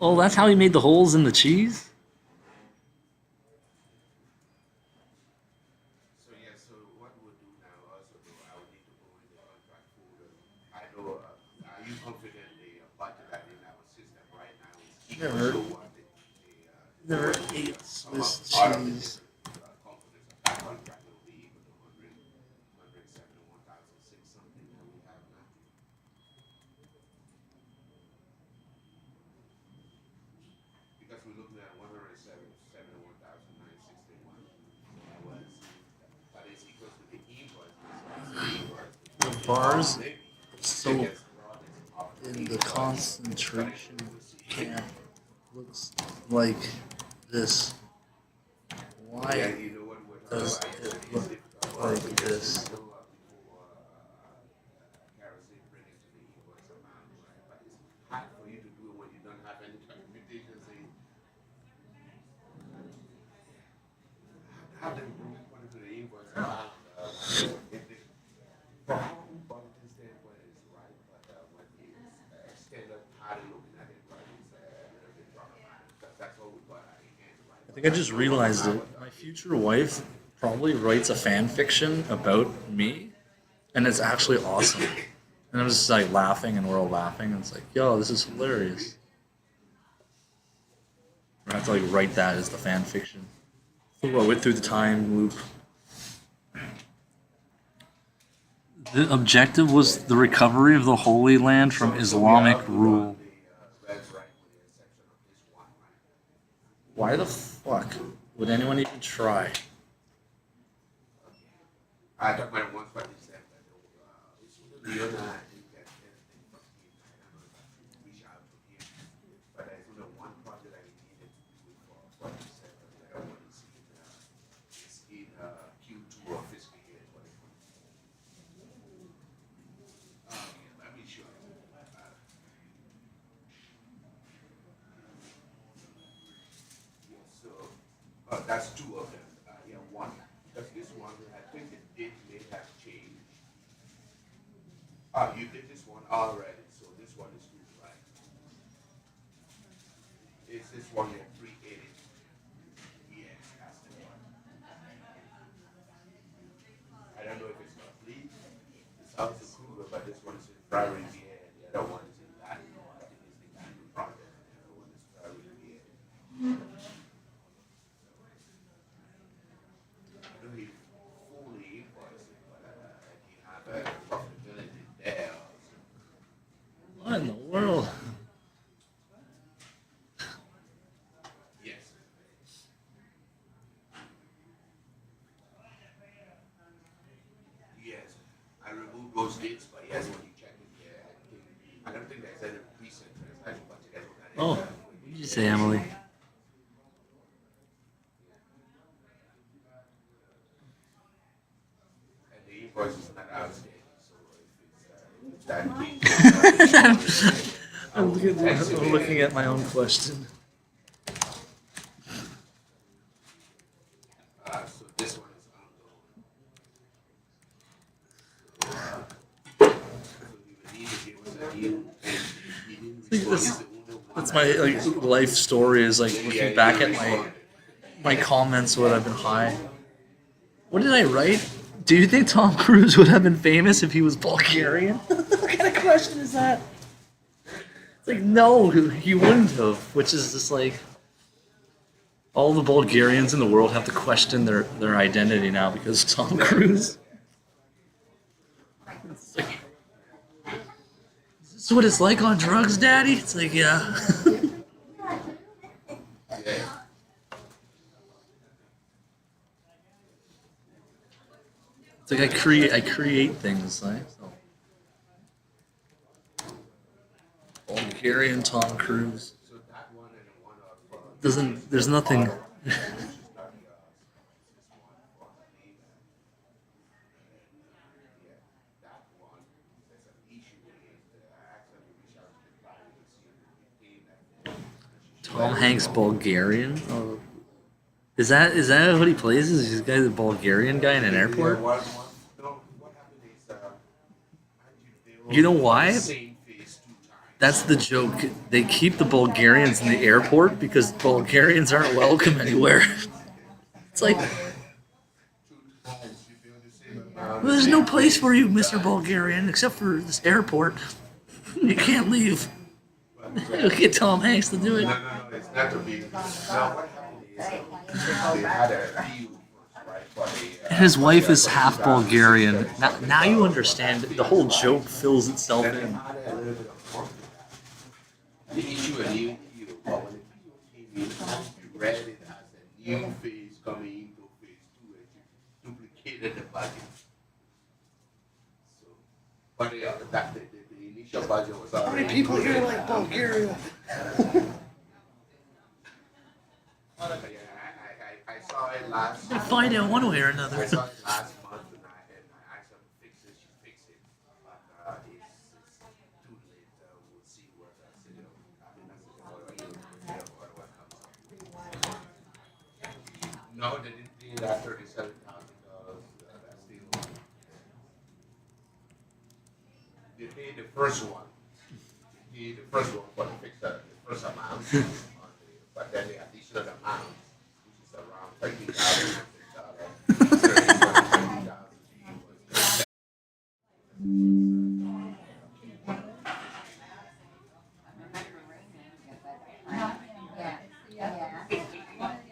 Oh, that's how he made the holes in the cheese? So yeah, so what we'll do now also though, I will need to go in the contract folder. I know, are you confident the budget that in our system right now is equal Never- to what Never the ate Swiss part of the cheese. different components of that contract will be equal to 171,006 something that we have now? Because we're looking at 171,961. That was, that is equal to the invoice. The bars so in the concentration camp looks like this. Why does it look like this? Hard for you to do it when you don't have any documentation saying. How do you put it to the invoice amount? If the, from our own budgeting standpoint, it's right, but when it's standard party looking at it, right, it's a little bit problematic. That's what we got at the end, right? I think I just realized it. My future wife probably writes a fan fiction about me, and it's actually awesome. And I'm just like laughing, and we're all laughing, and it's like, yo, this is hilarious. I have to like write that as the fan fiction. So I went through the time loop. The objective was the recovery of the Holy Land from Islamic rule. Why the fuck would anyone even try? I talked about it once, but it's that Leona, I think that reach out to him. But there's only one project I needed to do for 47. The other one is in Q2 of fiscal year 2020. Let me show you. Yeah, so that's two of them. Yeah, one. Because this one, I think the date may have changed. You did this one already, so this one is good, right? Is this one your 380? Yes, that's the one. I don't know if it's complete. It's also Kruger, but this one is in Prairie View, and the other one is in Latin. I think it's the Latin project, and the other one is Prairie View. I know he fully invoiced it, but he have a profitability there. What in the world? Yes. Yes, I removed those dates, but yes, when you check it, yeah, I don't think there's any recent transaction, but you guys will Oh, what did you say, Emily? And the invoice is not outstanding, so if it's that case. I'm looking at my own question. So this one is ongoing. So you would need to give us a deal, and he didn't respond. He's the only one That's my like life story is like looking back at my comments when I've been high. What did I write? Do you think Tom Cruise would have been famous if he was Bulgarian? What kind of question is that? It's like no, he wouldn't have. Which is just like all the Bulgarians in the world have to question their identity now because of Tom Cruise. It's like, is this what it's like on drugs, Daddy? It's like, yeah. It's like I create things, right? So. Bulgarian Tom Cruise. So that one and the one of Doesn't there's nothing that one, there's an issue with it. I actually reached out to the client to see if he paid that. Tom Hanks Bulgarian? Oh. Is that what he plays? Is this guy the Bulgarian guy in an airport? No, what happened is, You know why? same face 2 times. That's the joke. They keep the Bulgarians in the airport because Bulgarians aren't welcome anywhere. It's like, well, there's no place for you, Mr. Bulgarian, except for this airport. You can't leave. You'll get Tom Hanks to do it. No, it's not to be. No, what happened is they had a deal first, right? For the, His wife is half Bulgarian. Now you understand. The whole joke fills itself then they in. had a little bit of work with that. They issue a new deal, but when the deal came in, you read it as a new phase coming into phase 2, and you duplicated the budget. So, but the initial budget was already. How many people here like Bulgaria? I saw it last. We'll find out one way or another. I saw it last month, and I asked her to fix it. She fixed it, but it's too late. We'll see what city what comes up. No, they didn't pay that $37,000. That's still. They paid the first one. They paid the first one for the first amount, but then the additional amount, which is around $30,000.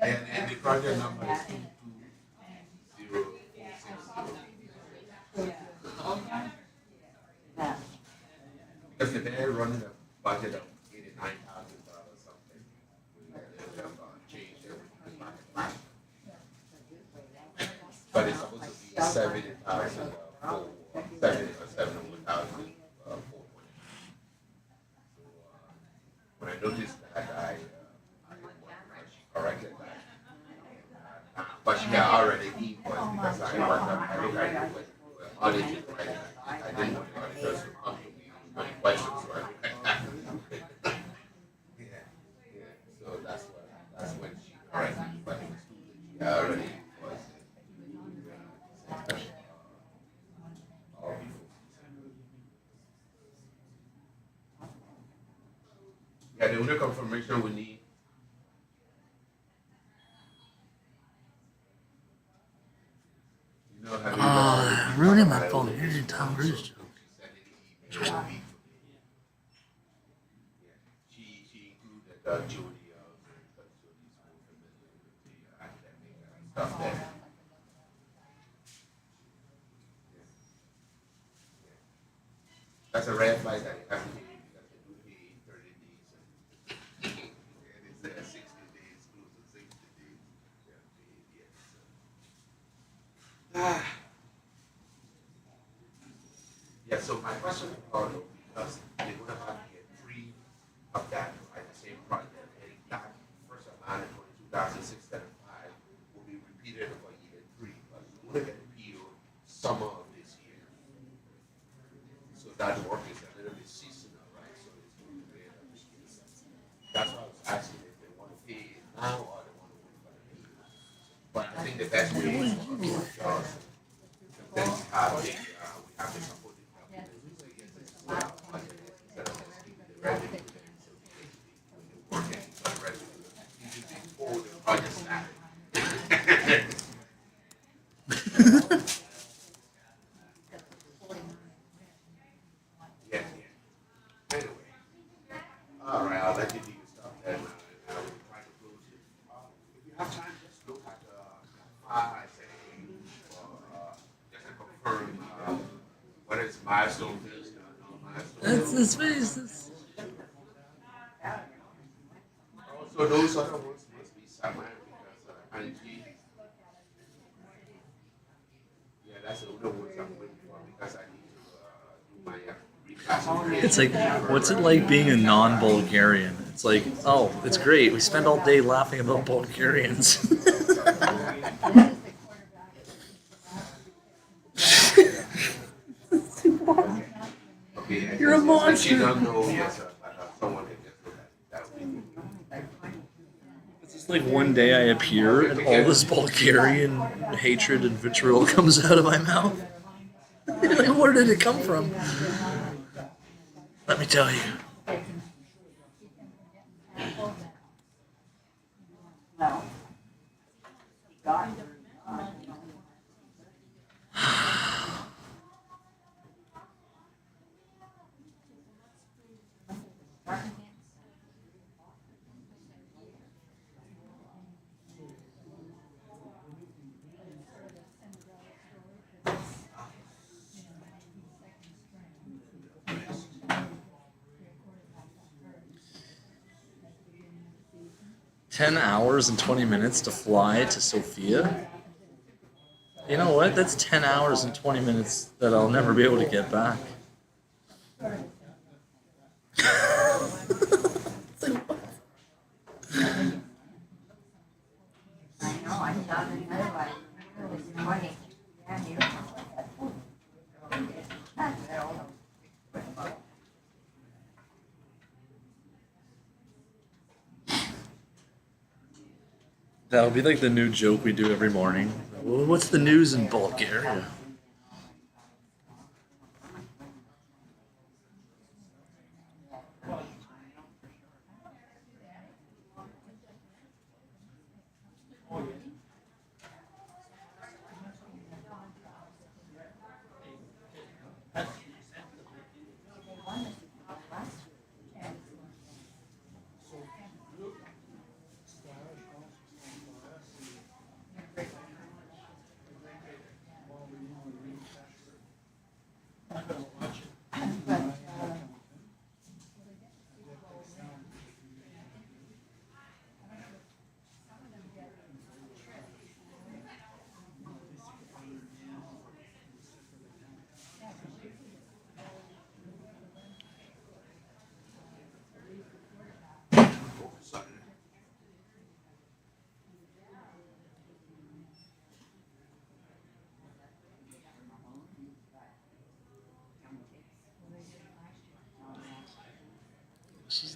And the project number is 22060. Because they're running a budget of $89,000 something. They've changed everything back. But it's supposed to be 70,000 for 70 or 71,000 for 420. So when I noticed that, I she corrected that. But she had already invoiced because I looked at it with audited, right? I didn't want the auditors to come to me with any questions, so I looked at that. Yeah. So that's when she corrected it, but it was too late. She had already invoiced it. All before. Yeah, the only confirmation we need. You know, Ruining my Bulgarian Tom Cruise joke. She included Jody, because Jody's more familiar with the academic stuff there. That's a red flag that you have to be because they do pay 30 days. And it's 60 days, close to 60 days. Yeah, so my question is about because they would have to get 3 of that at the same project. And that first amount of 22,675 will be repeated for year 3. But we want to get a PO summer of this year. So that work is a little bit seasonal, right? So it's going to be end of this year. That's why I was asking if they want to pay it now or they want to wait for the PO. But I think the best way is for us to then we have the supporting documents to get this well budgeted instead of just keeping the revenue there. So when they work in some revenue, usually before the project started. Yeah. Anyway. All right, I'll let you do your stuff then. I will try to close it. If you have time, just look at I say, just to confirm whether it's milestone based or non-milestone. That's his face. Also, those other ones must be summer because Angie. Yeah, that's the other ones I'm waiting for because I need to do my reclassification. It's like, what's it like being a non-Bulgarian? It's like, oh, it's great. We spend all day laughing about Bulgarians. Okay, You're a monster. She don't know, yes, but someone can just look at it. That would be It's just like one day I appear and all this Bulgarian hatred and vitriol comes out of my mouth. Like, where did it come from? Let me tell you, 10 hours and 20 minutes to fly to Sofia? You know what? That's 10 hours and 20 minutes that I'll never be able to get back. That'll be like the new joke we do every morning. Well, what's the news in Bulgaria?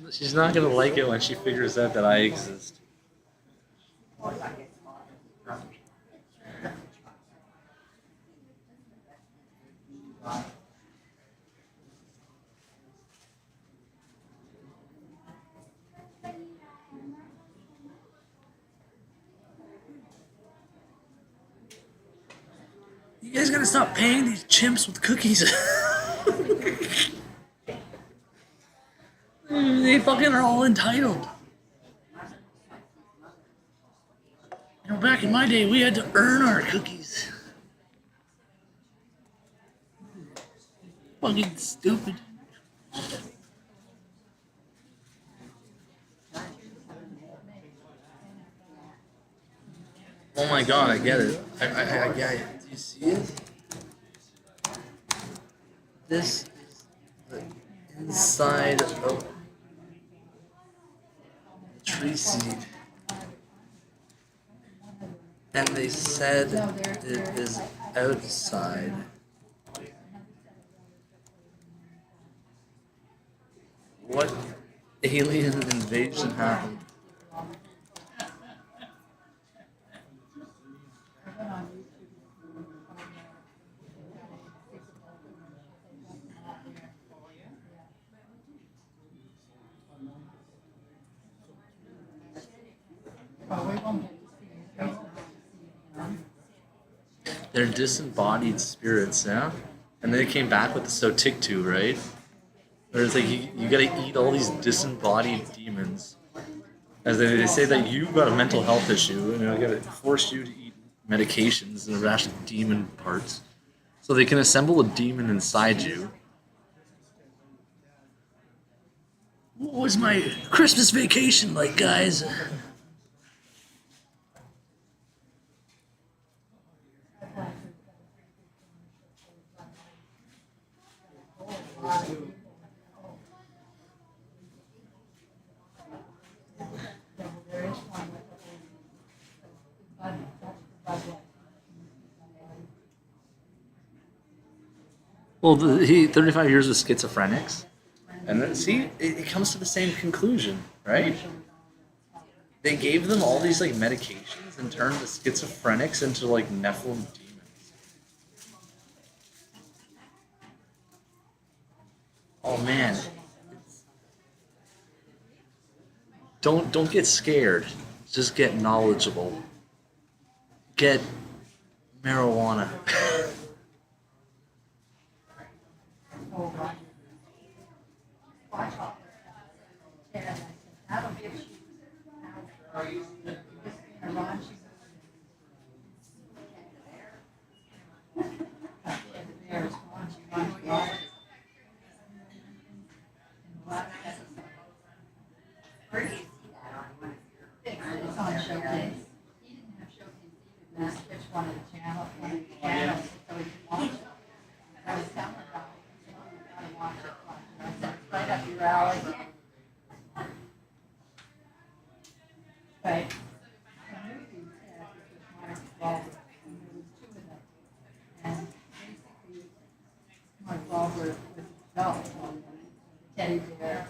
She's not gonna like it when she figures out that I exist. You guys gotta stop paying these chimps with cookies. They fucking are all entitled. You know, back in my day, we had to earn our cookies. Fucking stupid. Oh my god, I get it. I get it. Do you see it? This is the inside of tree seed, and they said it is outside. What alien invasion happened? They're disembodied spirits, yeah? And they came back with the Sotiktu, right? Where it's like you gotta eat all these disembodied demons. As they say that you've got a mental health issue, and they're gonna force you to eat medications and rash demon parts. So they can assemble a demon inside you. What was my Christmas vacation like, guys? Well, he 35 years with schizophrenics, and then, see, it comes to the same conclusion, right? They gave them all these like medications and turned the schizophrenics into like Nephilim demons. Oh man, Don't get scared. Just get knowledgeable. Get marijuana. It's on Showcase. He didn't have Showcase either, but he switched one of the channels, so he could watch it. I was telling him about it, he said, "Oh, you gotta watch it, watch it." I said, "It's right up your alley." But the movie, which was Mark Wahlberg, and there was two of them. And basically, Mark Wahlberg was adult, the teddy bear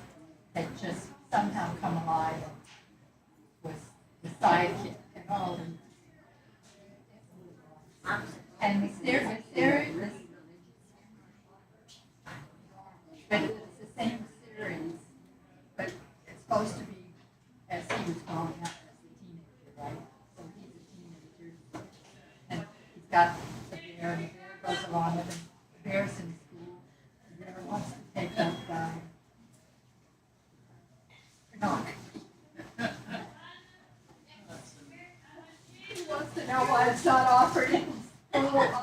had just somehow come alive and was the sidekick and all. And the series, but it's the same series, but it's supposed to be as he was growing up as a teenager, right? So he's a teenager, and he's got the bear, and the bear goes along with him. The bear's in school, the bear wants to take up he wants to know why it's not offered in school. Oh my God.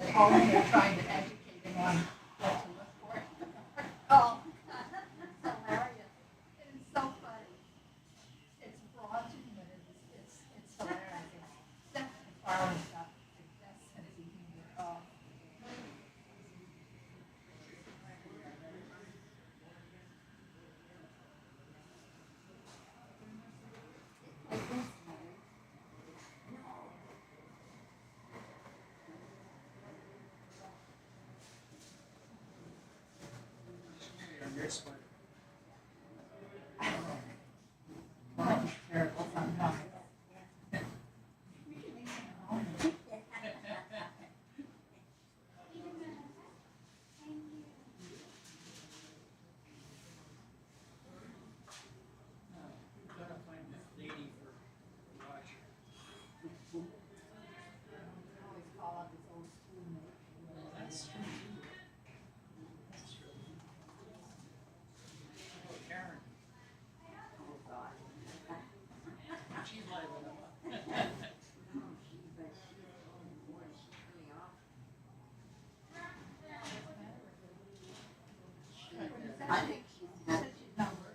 At home, they're trying to educate him on what to look for. Oh, that's hilarious. It is so funny. It's fraudulent, but it's hilarious. Except the foreign stuff. That's sense of humor. Oh. Well, it's terrible sometimes. Always call up his old schoolmate. I think she said she's not working.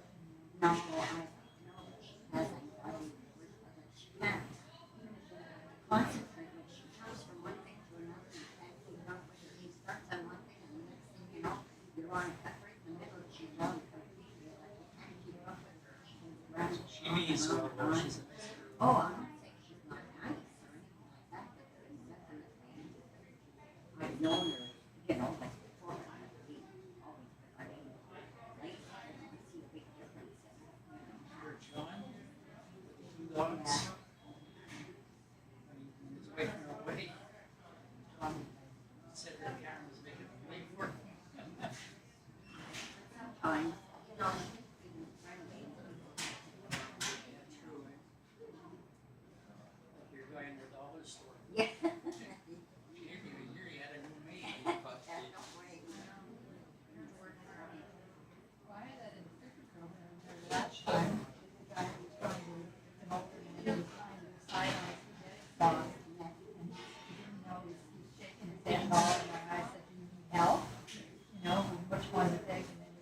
Oh, I'm not saying she's not nice or anything like that, but there is definitely, I've known her, you know, like before, I have been always, but I mean, lately, I see a big difference in, you know. Sometimes, you know, she's been friendly. Yeah. Why that in the picture program there last time, the guy was trying to come over and he was trying to decide on his spaghetti sauce. And he didn't know, he's shaking his head all, and I said, "Do you need help? You know, which one to take?" And then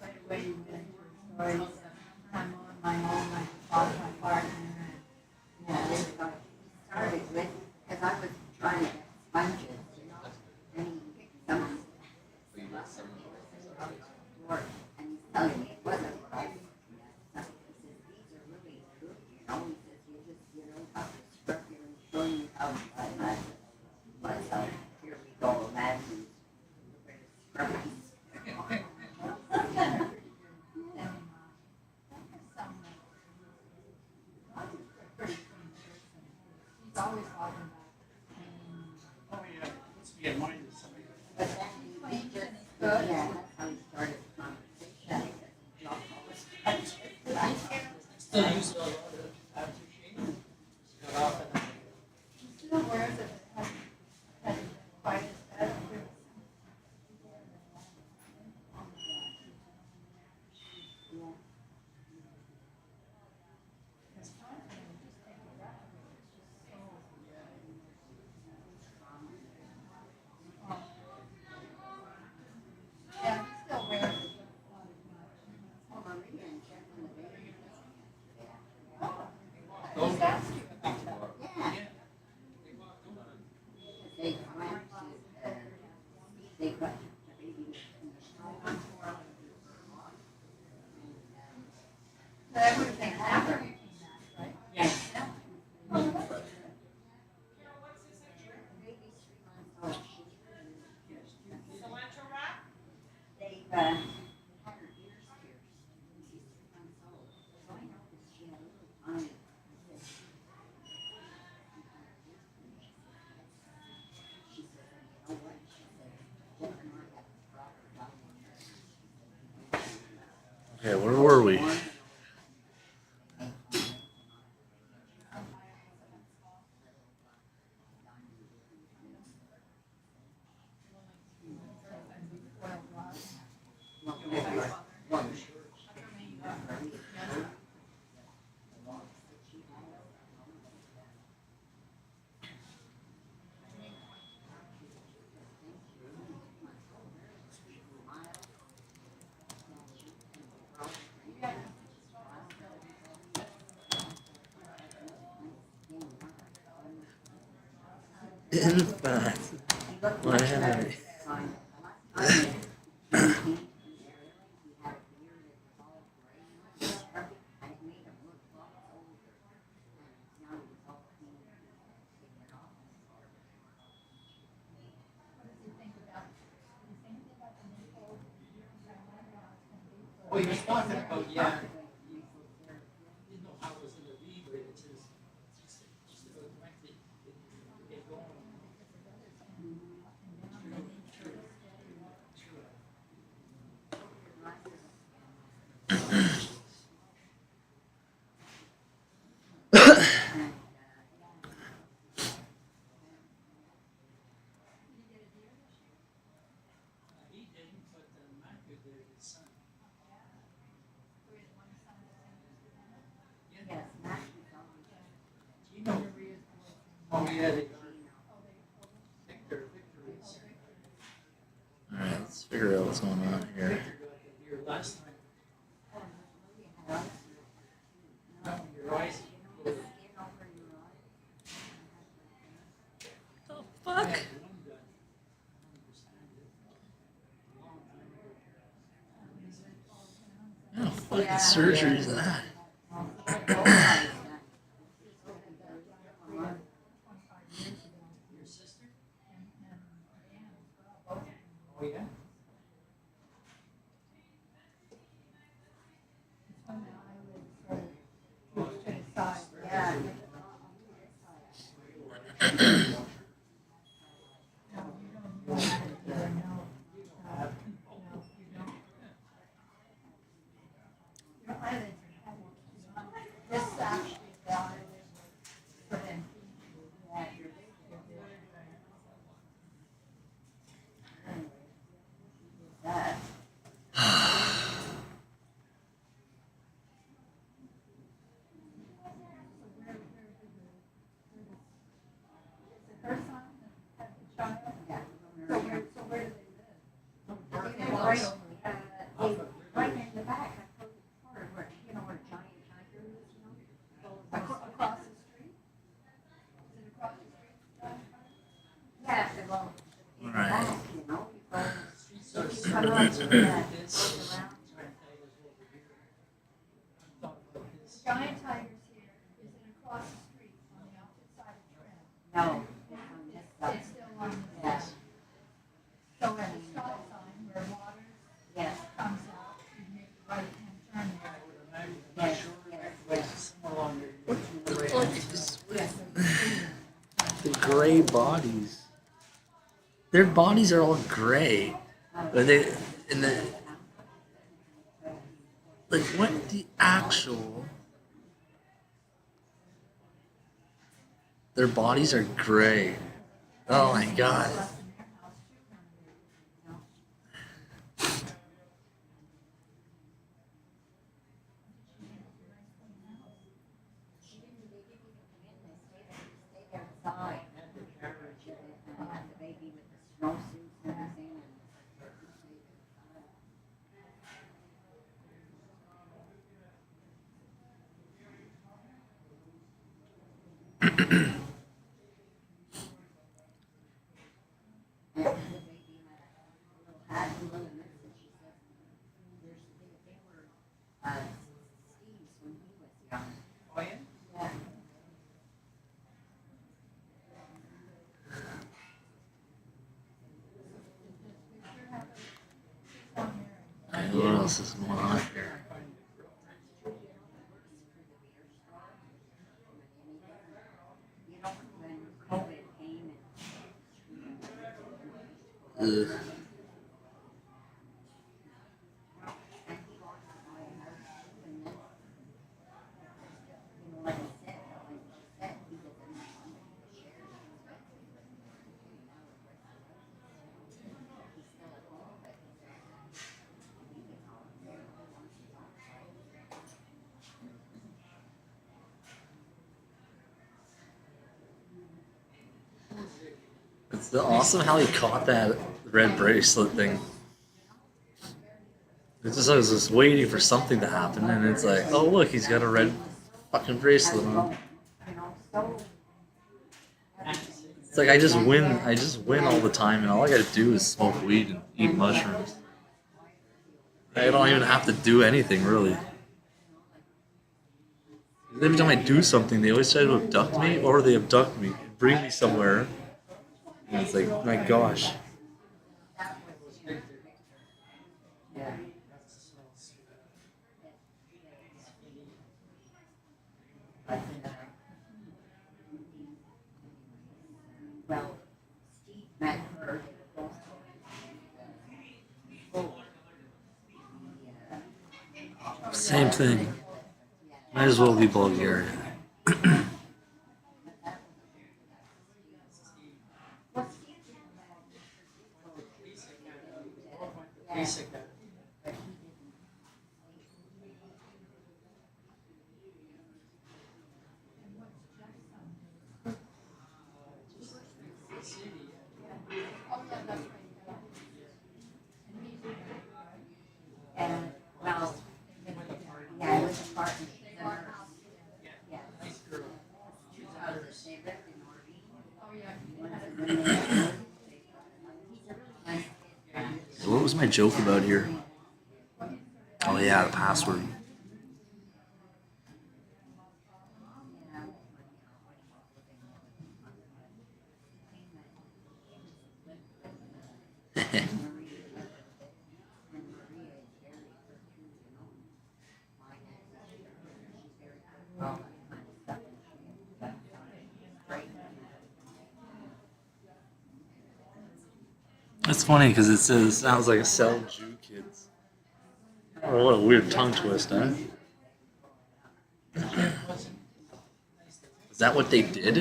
right away he went into a story. He said, "I'm on my own, I lost my partner." Yeah, he started with, because I was trying to get sponges, you know, and he picked some of work, and he's telling me it wasn't right. He says, "These are really good, you know." He says, "You just, you know, have to scrub here and show you how to buy that." But here we go, imagine scrubbies. He's always talking about clean. Oh, yeah, let's be in mind of somebody. But then he cleans and he's good. Whereas it hasn't been quite as bad. Yeah, he's still wearing it. He's asked you about that. That would have been after you came back, right? They've had her ears pierced. She's 3 months old. So I noticed she had a little tiny. She said, you know what? She said, Jeff and I have brought her down there. Okay, where were we? In fact, what happened? Oh, you're talking about, yeah. Didn't know how it was gonna be, but it's just directly, it going. He didn't, but Matthew did, his son. Yes, Matthew's always. Gino. Oh, yeah, they. Victor is. Alright, let's figure out what's going on here. Victor got the deer last time. Your eyes. The fuck? What fucking surgery is that? Your sister? Oh, yeah? Yeah. This actually valued for them. That. Her son had the child. Yeah. So where do they live? They live right over, right in the back, I told you before, where, you know, where Giant Tiger is, you know? Across the street? Is it across the street? Yeah, well, in the Right. back, you know, you go, So you it's come up to that, this. goes around. Giant Tiger's here. Is it across the street on the opposite side of Trent? No, it's on this side. It's still on this Yes. side. So at the stop sign where Waters Yes, comes out, you make the right hand turn there. yes, yes. The gray bodies. Their bodies are all gray. But they in the like what the actual Their bodies are gray. Oh my god. outside. The baby with the snowsuits and everything. And the baby had a little mitts, and she said, they were Steve's when he was young. Oh, yeah? Yeah. What else is going on here? You know, when COVID came Ugh. and he walked by a house and then, like I said, he doesn't want to share it with us. He's still at home, but he gets out there once he's outside. It's awesome how he caught that red bracelet thing. It's just, I was just waiting for something to happen, and it's like, oh look, he's got a red fucking bracelet on. You know, so It's like I just win all the time, and all I gotta do is smoke weed and eat mushrooms. I don't even have to do anything really. Every time I do something, they always try to abduct me, or they abduct me, and bring me somewhere. And it's like, my gosh. yeah. Well, Steve met her. Same thing. Might as well be Bulgaria. Basic. And, well, yeah, it was a partnership. Yeah. Nice girl. She's out of They lived in Orby. So what was my joke about here? Oh yeah, the password. It's funny because it sounds like a Cell Jew Kids. Oh, what a weird tongue twist, huh? Is that what they did?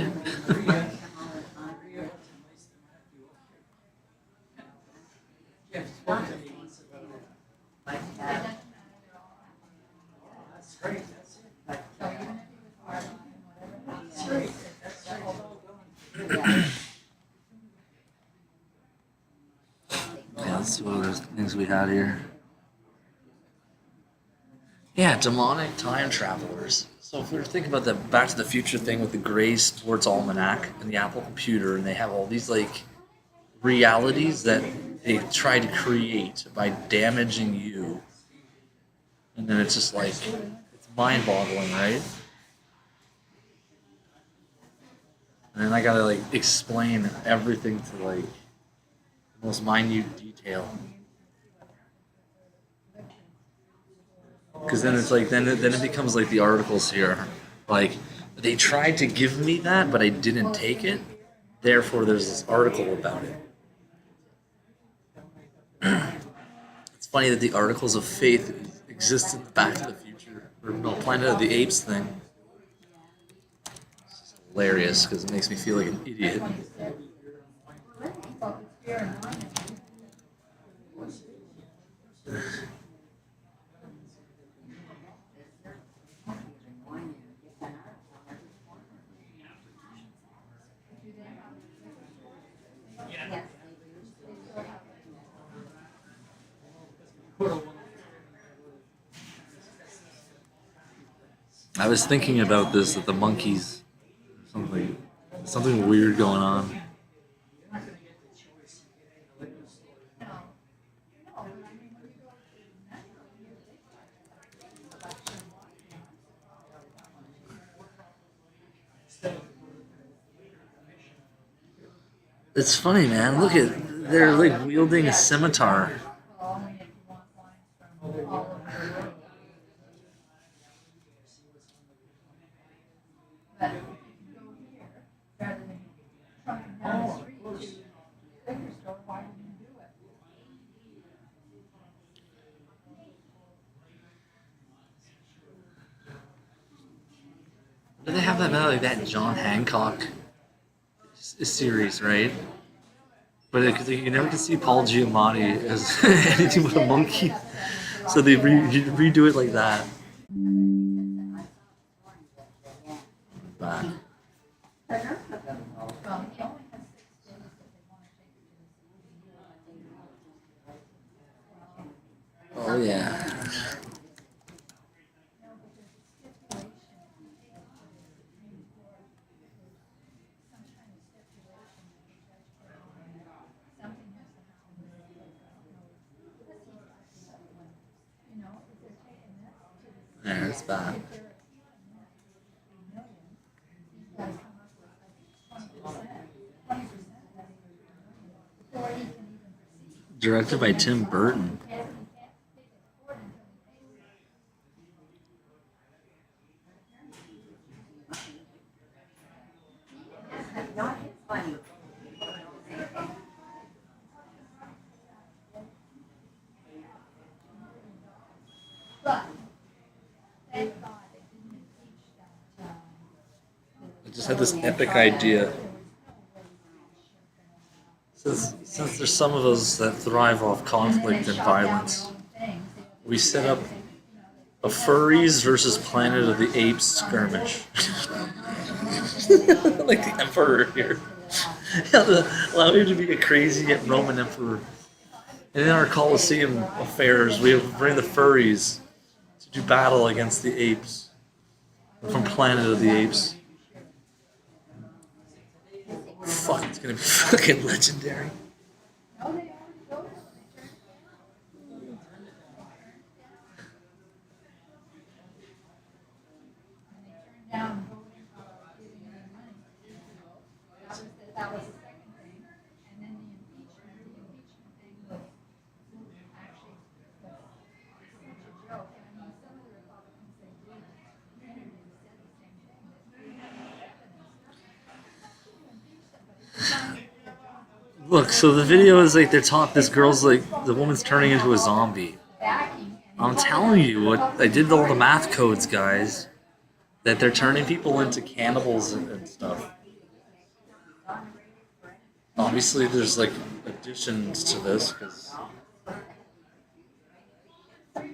Jeff spoke to me once about it. That's great. That's it. That's great. That's great. Yeah, let's see what other things we had here. Yeah, demonic time travelers. So if we were thinking about the Back to the Future thing with the Gray Sports Almanac and the Apple computer, and they have all these like realities that they try to create by damaging you, and then it's just like it's mind-boggling, right? And then I gotta like explain everything to like the most minute detail. Because then it's like then it becomes like the articles here, like they tried to give me that, but I didn't take it. Therefore, there's this article about it. It's funny that the articles of faith exist in the Back to the Future or no Planet of the Apes thing. It's just hilarious because it makes me feel like an idiot. I was thinking about this that the monkeys, something weird going on. It's funny, man. Look at they're like wielding a scimitar. Do they have that about like that John Hancock series, right? But you never can see Paul Giamatti as anything but a monkey, so they redo it like that. But, oh yeah. Yeah, it's bad. Directed by Tim Burton. I just had this epic idea. Since there's some of us that thrive off conflict and violence, we set up a furries versus Planet of the Apes skirmish. Like the Emperor here. Allow him to be a crazy yet Roman emperor. And in our Colosseum affairs, we bring the furries to do battle against the apes from Planet of the Apes. Fuck, it's gonna be fucking legendary. Look, so the video is like they're taught this girl's like the woman's turning into a zombie. I'm telling you what I did all the math codes, guys. That they're turning people into cannibals and stuff. Obviously, there's like additions to this because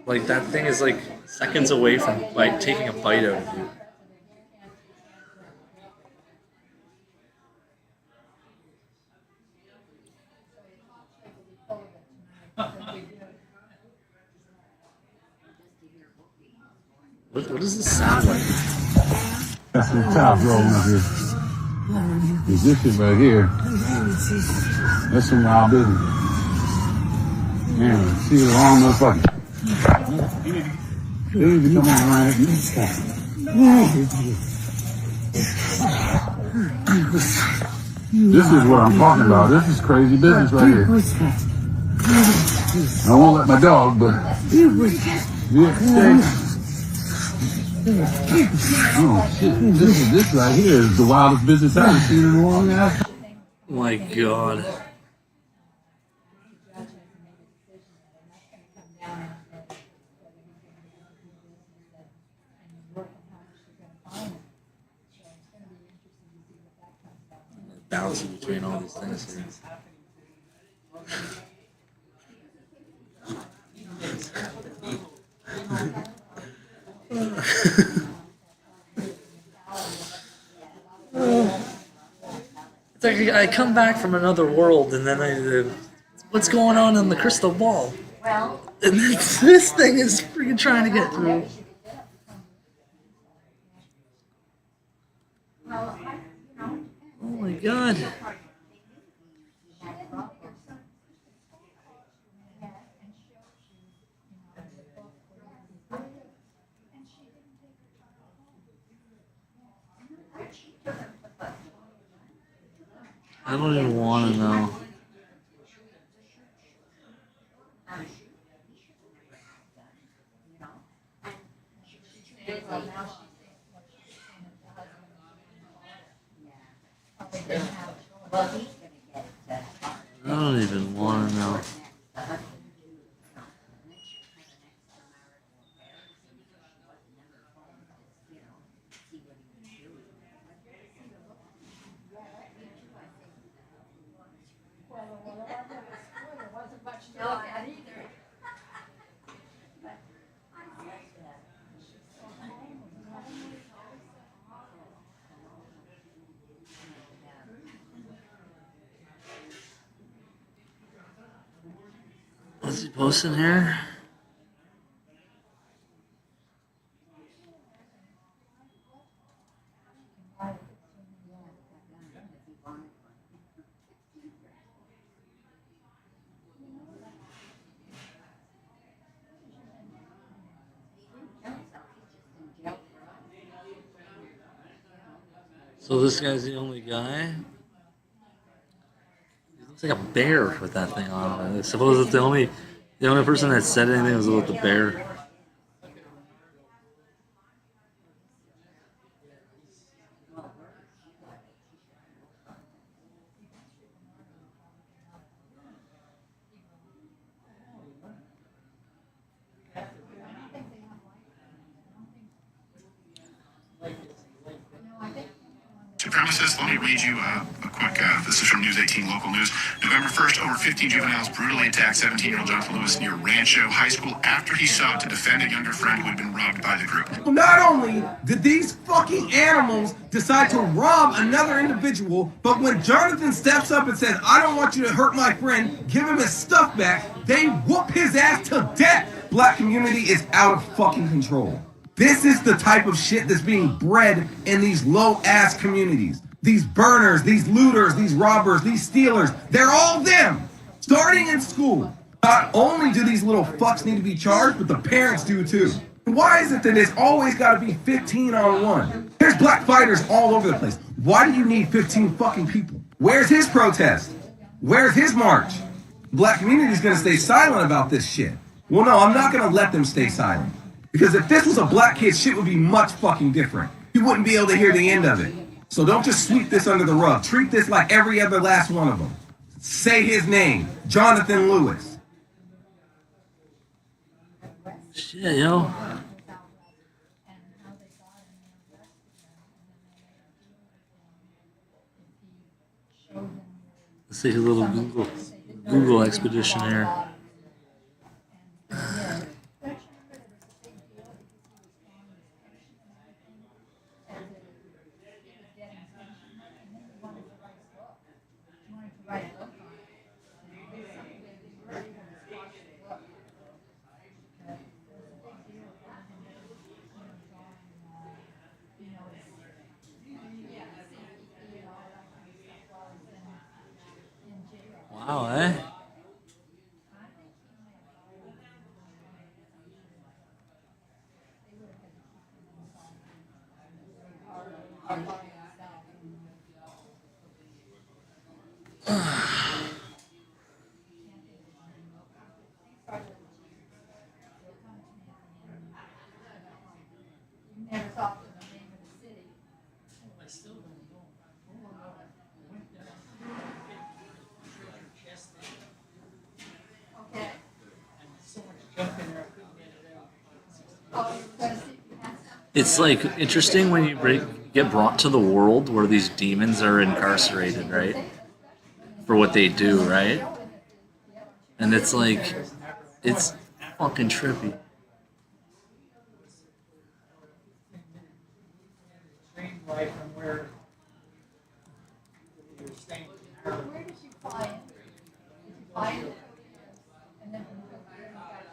like that thing is like seconds away from like taking a bite out of you. What does this sound like? That's the top rolling up here. Is this shit right here? That's some wild business. Man, see the long motherfucker. You need to come on around here. This is what I'm talking about. This is crazy business right here. I won't let my dog, but yeah. Oh shit! This right here is the wildest business I've ever seen in a long ass. My God. all these things here. It's like I come back from another world, and then what's going on in the crystal ball? Well, And this thing is freaking trying to get through. well, Oh my god. I don't even want to know. well, he's gonna get it I don't even want to know. No, I hadn't either. What's he posting here? So this guy's the only guy? He looks like a bear with that thing on. I suppose it's the only person that said anything was about the bear. Supremacists, let me read you a quick, this is from News 18 local news. November 1st, over 15 juveniles brutally attacked 17-year-old Jonathan Lewis near Rancho High School after he sought to defend a younger friend who had been robbed by the group. Well, not only did these fucking animals decide to rob another individual, but when Jonathan steps up and says, I don't want you to hurt my friend, give him his stuff back, they whoop his ass to death. Black community is out of fucking control. This is the type of shit that's being bred in these low-ass communities. These burners, these looters, these robbers, these stealers, they're all them, starting in school. Not only do these little fucks need to be charged, but the parents do too. Why is it that there's always got to be 15 on one? There's black fighters all over the place. Why do you need 15 fucking people? Where's his protest? Where's his march? Black community's gonna stay silent about this shit. Well, no, I'm not gonna let them stay silent. Because if this was a black kid, shit would be much fucking different. You wouldn't be able to hear the end of it. So don't just sweep this under the rug. Treat this like every other last one of them. Say his name, Jonathan Lewis. Shit, yo. Let's take a little Google expedition here. Wow, eh? Never thought of the name of the city. I still don't know. I went down, chest there, Okay. and so much junk in there, I couldn't get it out. Oh, you were gonna see if you had some. It's like interesting when you get brought to the world where these demons are incarcerated, right? for what they do, right? And it's like, it's fucking trippy. Train ride from where you're staying. Where did you fly in? Did you fly in? And then from there you got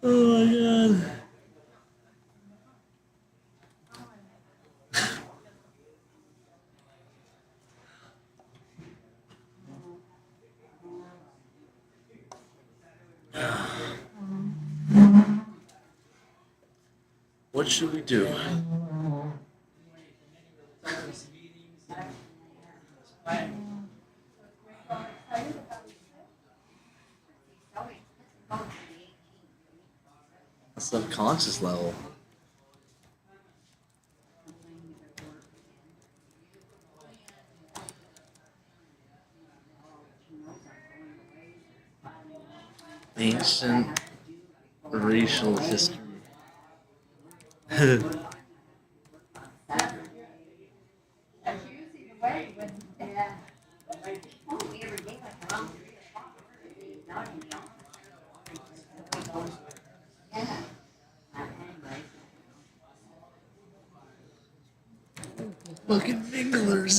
Oh my god. What should we do? A subconscious level. Ancient racial history. accused either way when We ever gave like around 3 o'clock, not in the office. Yeah. Anyway. Fucking minglers.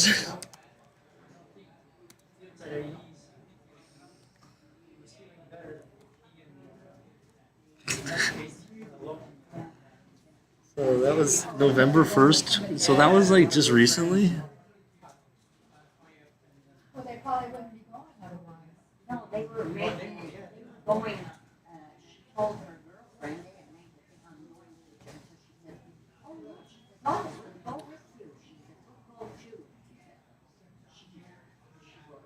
So that was November 1st. So that was like just recently. well, they probably wouldn't be going otherwise. No, they were making, going, she told her girlfriend, they had made the thing on going to the church, so she said, oh, no, she said, oh, we'll go with you. She said, we'll go too.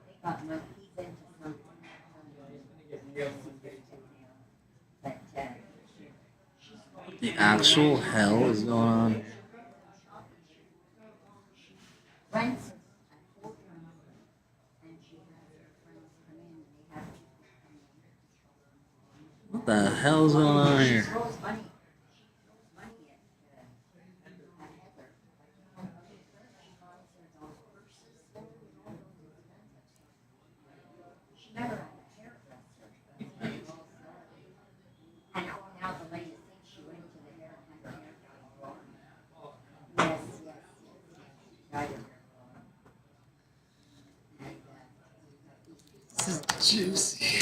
They got no, he's into something. But, The actual hell is going on. rents at 4 and she has her friends come in and they have people come in. What the hell's going on She here? throws money. She throws money at Heather. She buys her those purses. She never had a hairdresser. And now the lady thinks she went to the hair and had her hair done. Yes, yes, yes. Got her. This is juicy.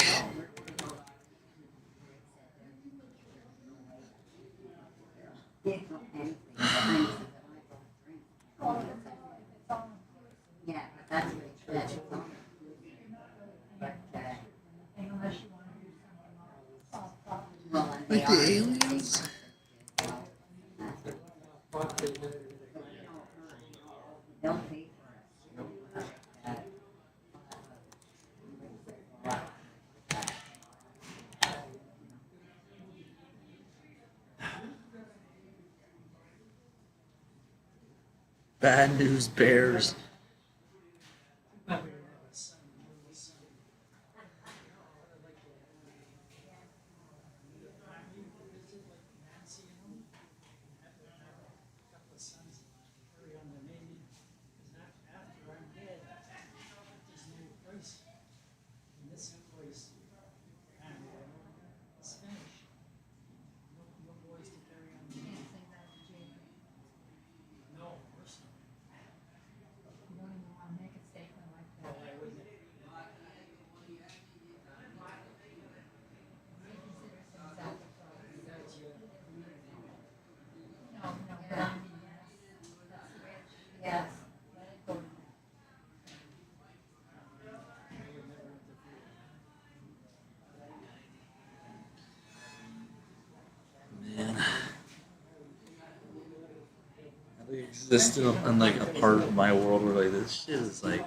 Yeah, but that's what it said. But, Unless you want to do something else. well, and Like they the are- aliens? They'll pay for it. Bad news bears. exist in like a part of my world where like this shit is like.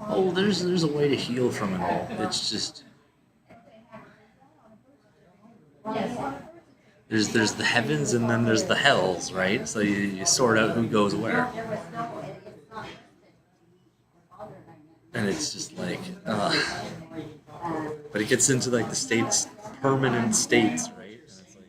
Oh, there's a way to heal from it all. It's just there's the heavens and then there's the hells, right? So you sort out who goes where, and it's just like, but it gets into like the states, permanent states, right? And it's like,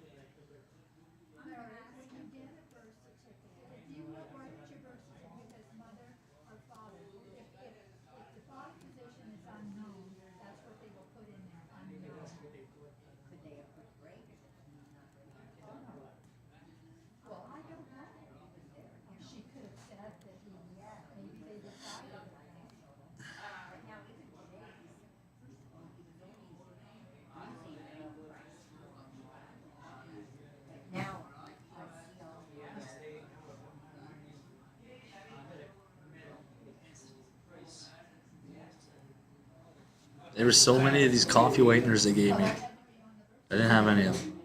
there were so many of these coffee whiteners they gave me. I didn't have any of them.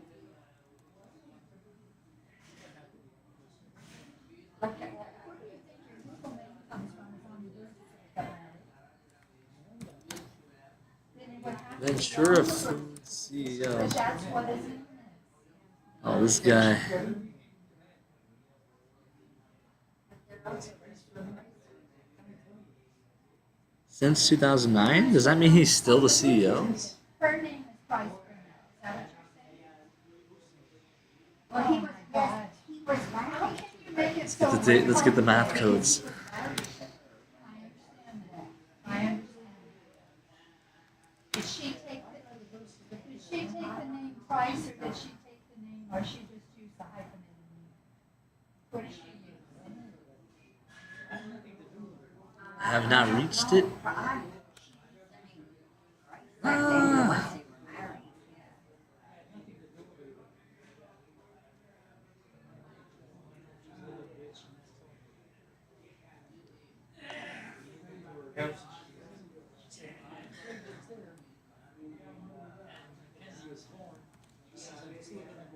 Ventura Food CEO. Oh, this guy. Since 2009? Does that mean he's still the CEO? Her name is Price Burnett. Is that what you're saying? Well, he was, yes, he was, how can you make it so? Let's get the math codes. I understand that. I understand. Did she take the name Price, or did she take the name, or she just used the hyphenated name? What did she use? I have not reached it.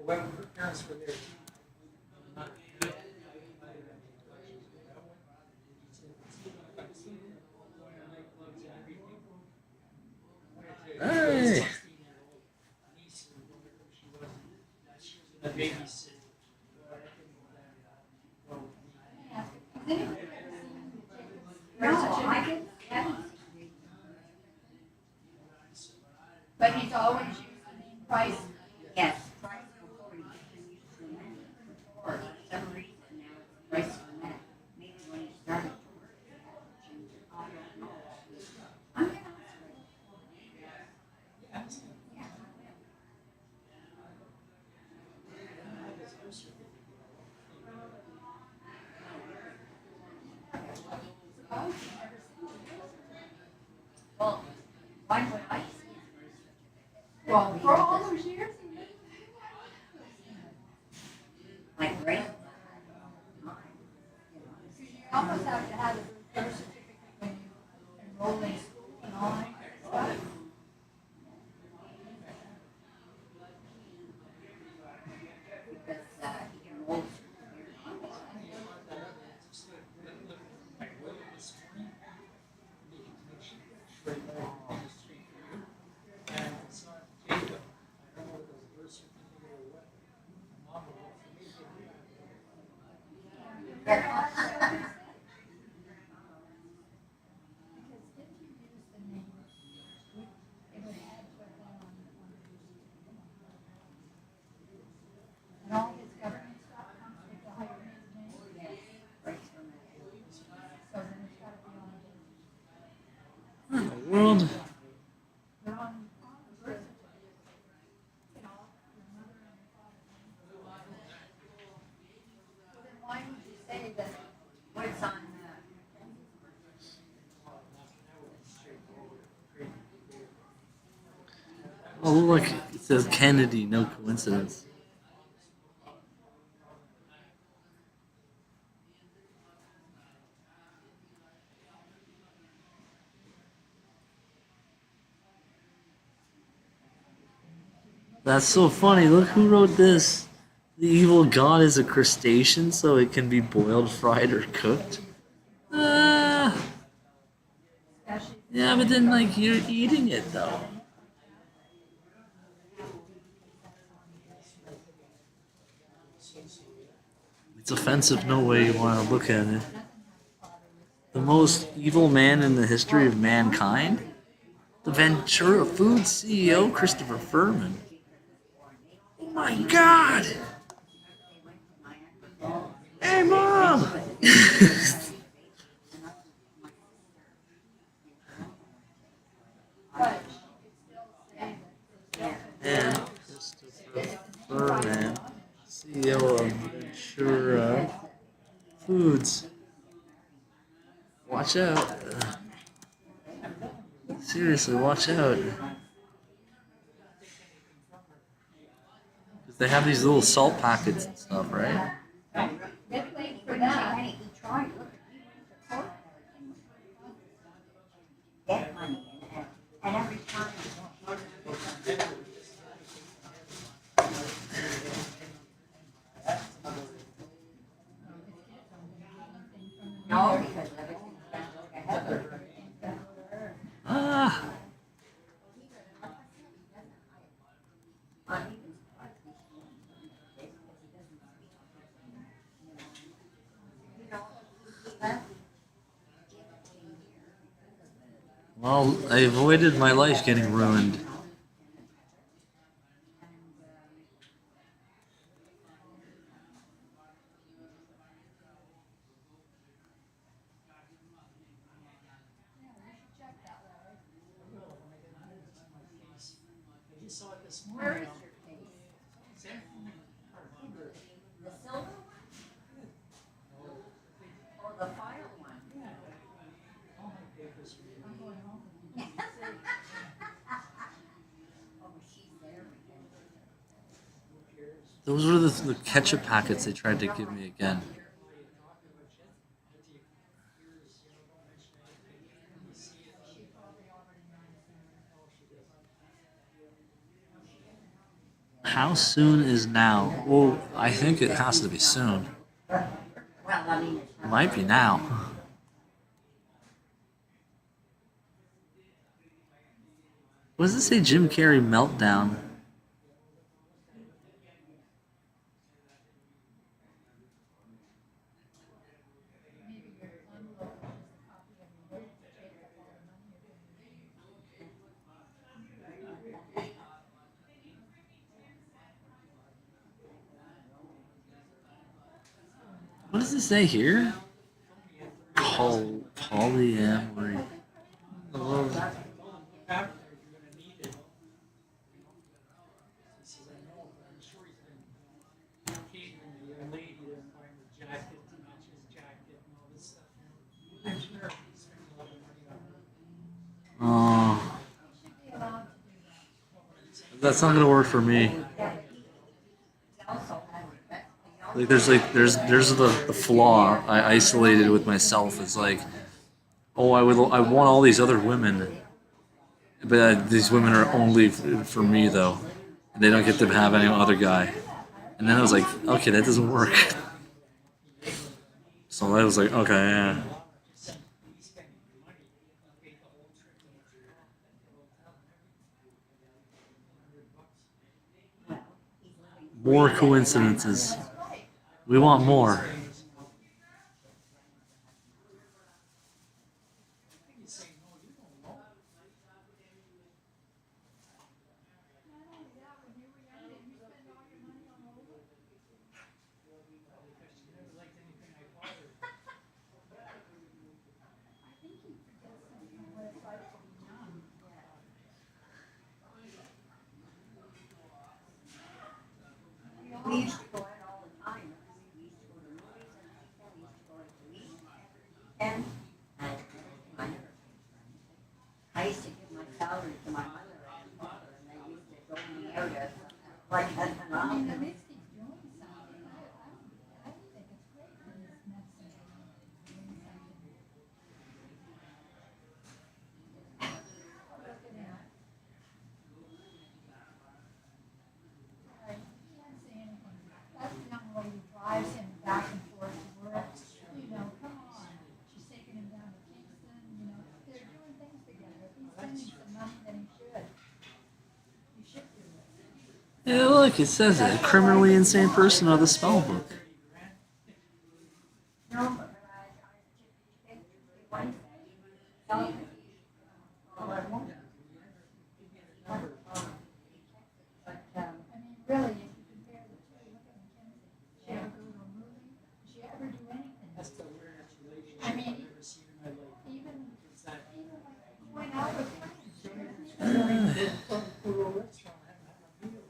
Well, her parents were there. Hey. A babysitter. No, I didn't. But he's always used the name Price. Yes, Price before he used to Burnett. For some reason now it's Price Burnett. Maybe when he started to work, he had to change it. I don't know. I'm gonna ask her. Yeah. Well, why would I see his birth certificate? Well, for all those years. Like, right? You almost have to have a birth certificate when you enroll in school and all that stuff. Because he enrolled here. Because if you use the name, it would add to it on the and all his government stuff comes with the hyphenated name. Price Burnett. So then it's gotta be on the. What in the world? They're on the birth certificate. You know, your mother and your father's name. Well, then why would you say that? What's on Oh, look, it says Kennedy, no coincidence. That's so funny. Look who wrote this. The evil god is a crustacean, so it can be boiled, fried, or cooked. Ah. Yeah, but then like you're eating it though. It's offensive no way you want to look at it. The most evil man in the history of mankind? The Ventura Foods CEO, Christopher Furman. Oh my god! Hey, Mom! And Christopher Furman, CEO of Ventura Foods. Watch out. Seriously, watch out. Because they have these little salt packets and stuff, right? For that. He tried, look, he went to court and everything. Get money and every time. No, because everything's gonna go to heaven. Ah! Well, I avoided my life getting ruined. I just saw it this morning. The silver one? Or the fire one? All my papers. I'm going home. Oh, she's there again. Those were the ketchup packets they tried to give me again. How soon is now? Well, I think it has to be soon. Well, I mean, it's not. Might be now. What does it say? Jim Carrey meltdown. What does it say here? Polyamory. You're gonna need it. He says, I know, but I'm sure he's been catering the young lady to find the jacket to match his jacket and all this stuff. I'm sure he's spending a lot of money on it. Oh. That's not gonna work for me. Like there's the flaw I isolated with myself. It's like, oh, I want all these other women, but these women are only for me though. And they don't get to have any other guy. And then I was like, okay, that doesn't work. So I was like, okay, yeah. More coincidences. We want more. We used to go out all the time. We used to go to movies and people, we used to go to the meet and I used to give my salary to my mother and father and they used to go in the area like that. Yeah, look, it says it. A criminally insane person of the spell book. No, but I really, if you compare the two, look at Mackenzie. She ever go to a movie? She ever do anything? That's the weirdest relationship I mean, I've ever seen in my life. even It's that like going out with friends. She doesn't even from Puro restaurant having a meal.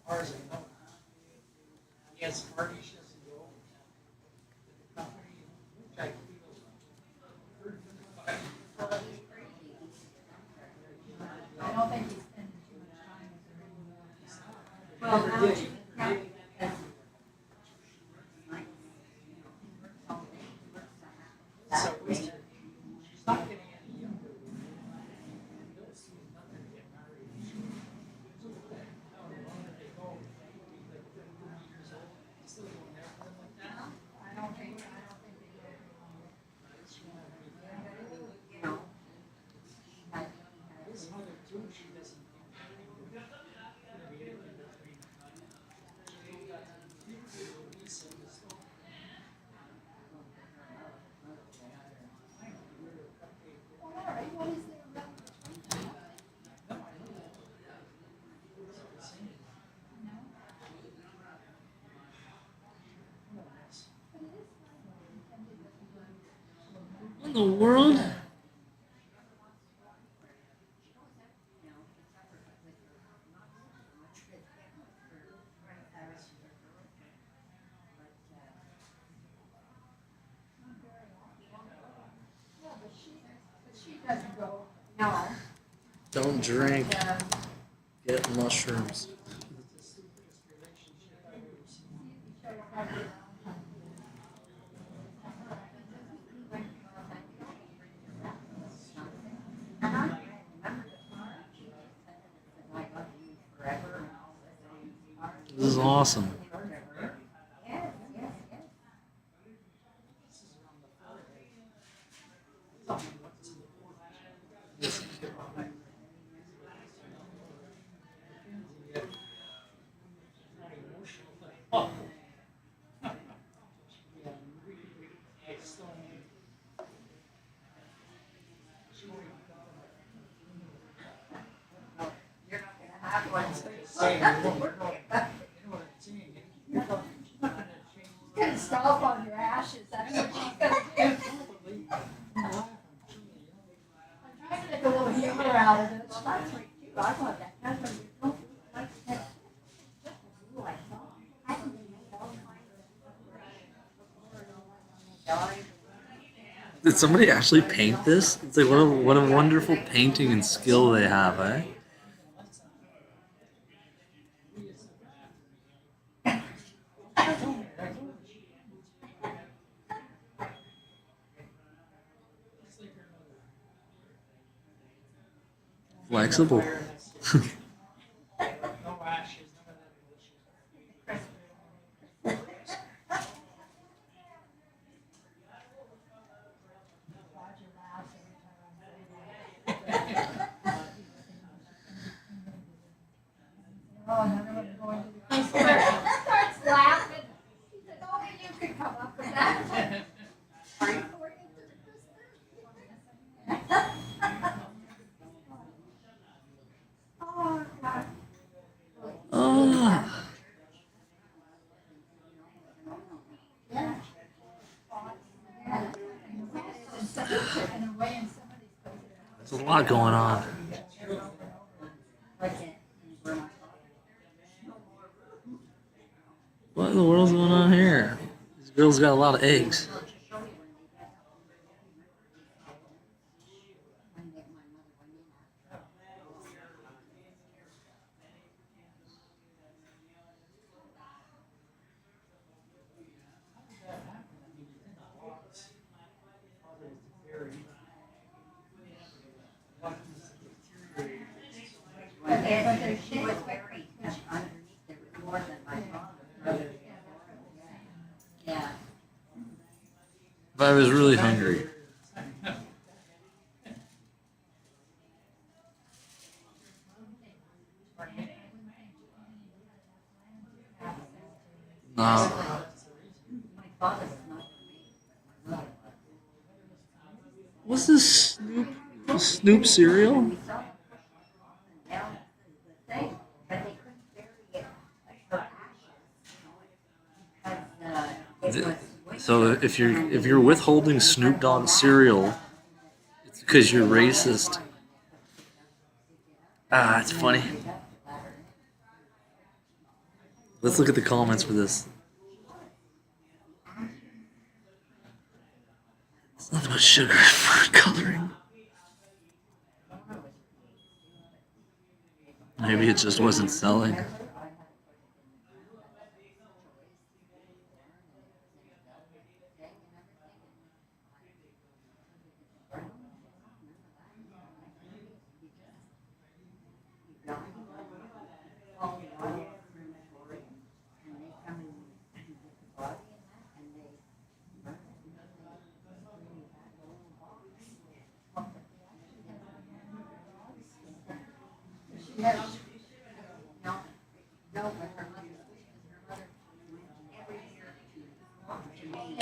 Ours, I know. Yes, Marty, she doesn't go. The company, which I feel. I don't think he's spending too much time with her anymore. Well, now, So she's not getting any younger. Those two, nothing to get married. How long did they go? Like 30 years old. Still going there for them like that. I don't think they go very long. This mother too, she doesn't. Well, all right, what is there about between them? No? What in the world? But she doesn't go. No. Don't drink. Get mushrooms. This is awesome. Gonna stomp on your ashes, that's what she's gonna do. I'm trying to get a little humor out of it. Well, that's pretty cute. I want that. That's what you don't like that. Ooh, I saw. I don't even know all kinds of. Did somebody actually paint this? It's like what a wonderful painting and skill they have, eh? Flexible. No ashes, none of that bullshit. Oh, another one going to the Christmas. Starts laughing. He said, "Oh, you could come up with that." Are you going into the Christmas? Oh, God. Oh, Yeah. In a way, in some of these places. there's a lot going on. What in the world's going on here? This girl's got a lot of eggs. But she was very underneath. There was more than my father. Yeah. If I was really hungry. No. My father's not What's this Snoop cereal? we saw them pushing them down the thing, but they couldn't bury it, her ashes, because it was. So if you're withholding Snoop Dogg cereal, it's because you're racist. Ah, it's funny. Let's look at the comments for this. It's nothing but sugar for coloring. Maybe it just wasn't selling.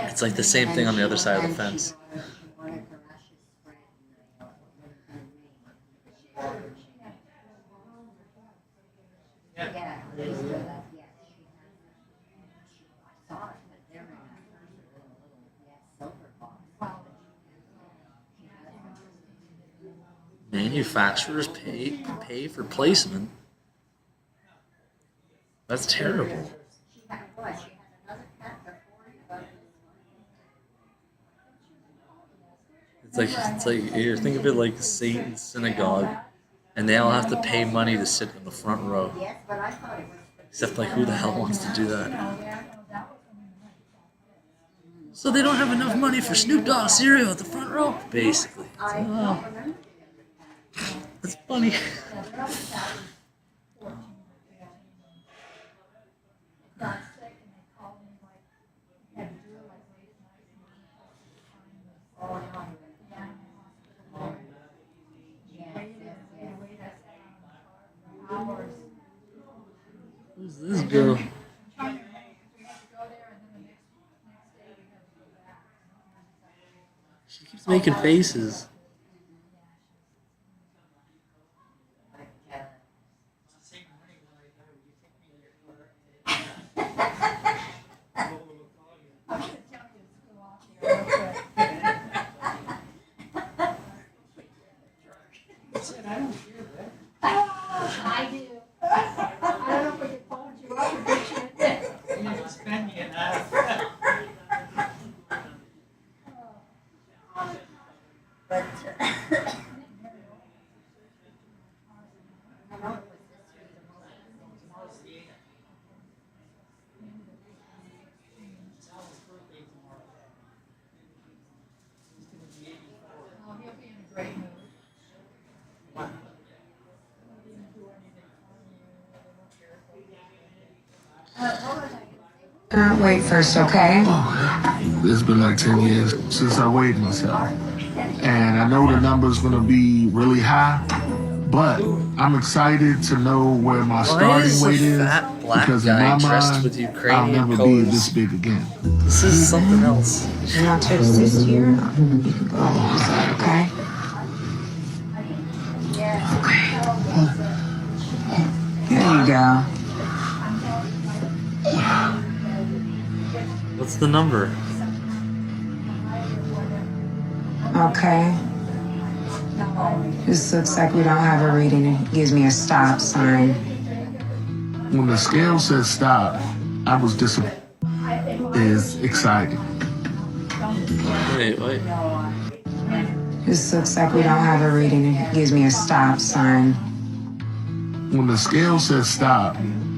It's like the same thing on the other side of the fence. Manufacturers pay for placement. That's terrible. It's like here, think of it like Satan's synagogue, and they all have to pay money to sit in the front row. Except like who the hell wants to do that? So they don't have enough money for Snoop Dogg cereal at the front row? Basically. Oh, that's funny. Who's this girl? She keeps making faces. I do. I don't know if we could phone you up or get you in there. You just spend me enough. But, Oh, he'll be in a great mood. Wait first, okay? It's been like 10 years since I weighed myself. And I know the number's gonna be really high, but I'm excited to know where my starting weight is, because in my mind, I'll never be this big again. This is something else. And I'll touch this here. Okay? There you go. What's the number? Okay. This looks like we don't have a reading. It gives me a stop sign. When the scale says stop, I was disappointed. Is exciting. Wait. This looks like we don't have a reading. It gives me a stop sign. When the scale says stop,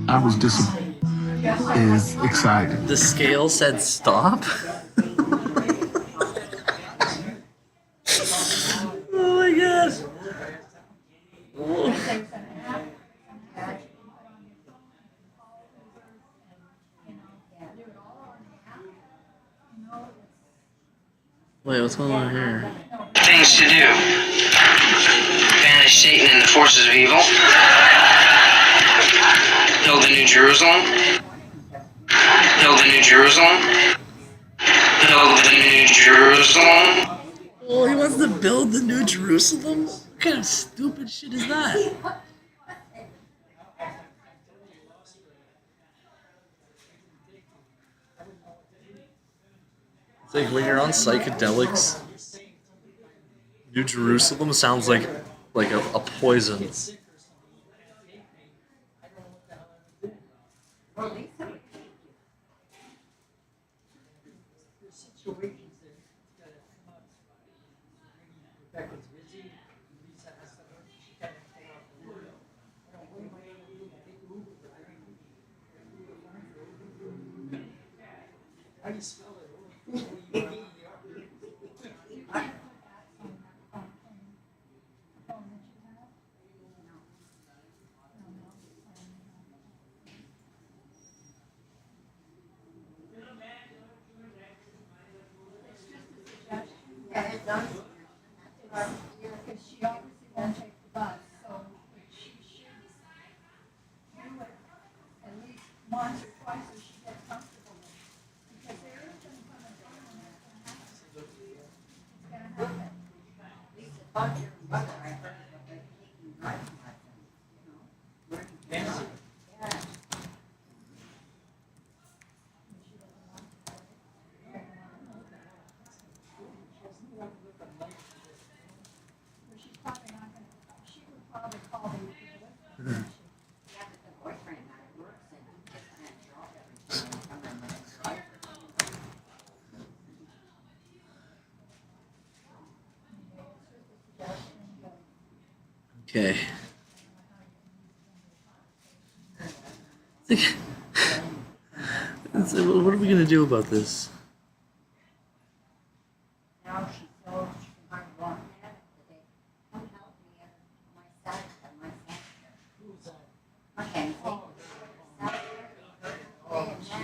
I was disappointed. Is exciting. The scale said stop? Oh my gosh. Wait, what's going on here? Things to do. Banish Satan and the forces of evil. Build the New Jerusalem. Build the New Jerusalem. Build the New Jerusalem. Oh, he wants to build the New Jerusalem? What kind of stupid shit is that? It's like when you're on psychedelics, New Jerusalem sounds like a poison. How do you spell it? Yeah, it does. Because she obviously won't take the bus, so she should do it at least once or twice so she gets comfortable with it. Because there is gonna come a time when that's gonna happen. It's gonna happen. Lisa, talk to your brother, I heard about them taking driving lessons, you know, learning to drive. Yeah. She's probably not gonna, she would probably call the Yeah, but the boyfriend now works and he gets that job every time I come in with a driver. Okay. What are we gonna do about this? Now she's so, she can hardly walk at it today. Come help me at my side, Who's that? Mackenzie. And then she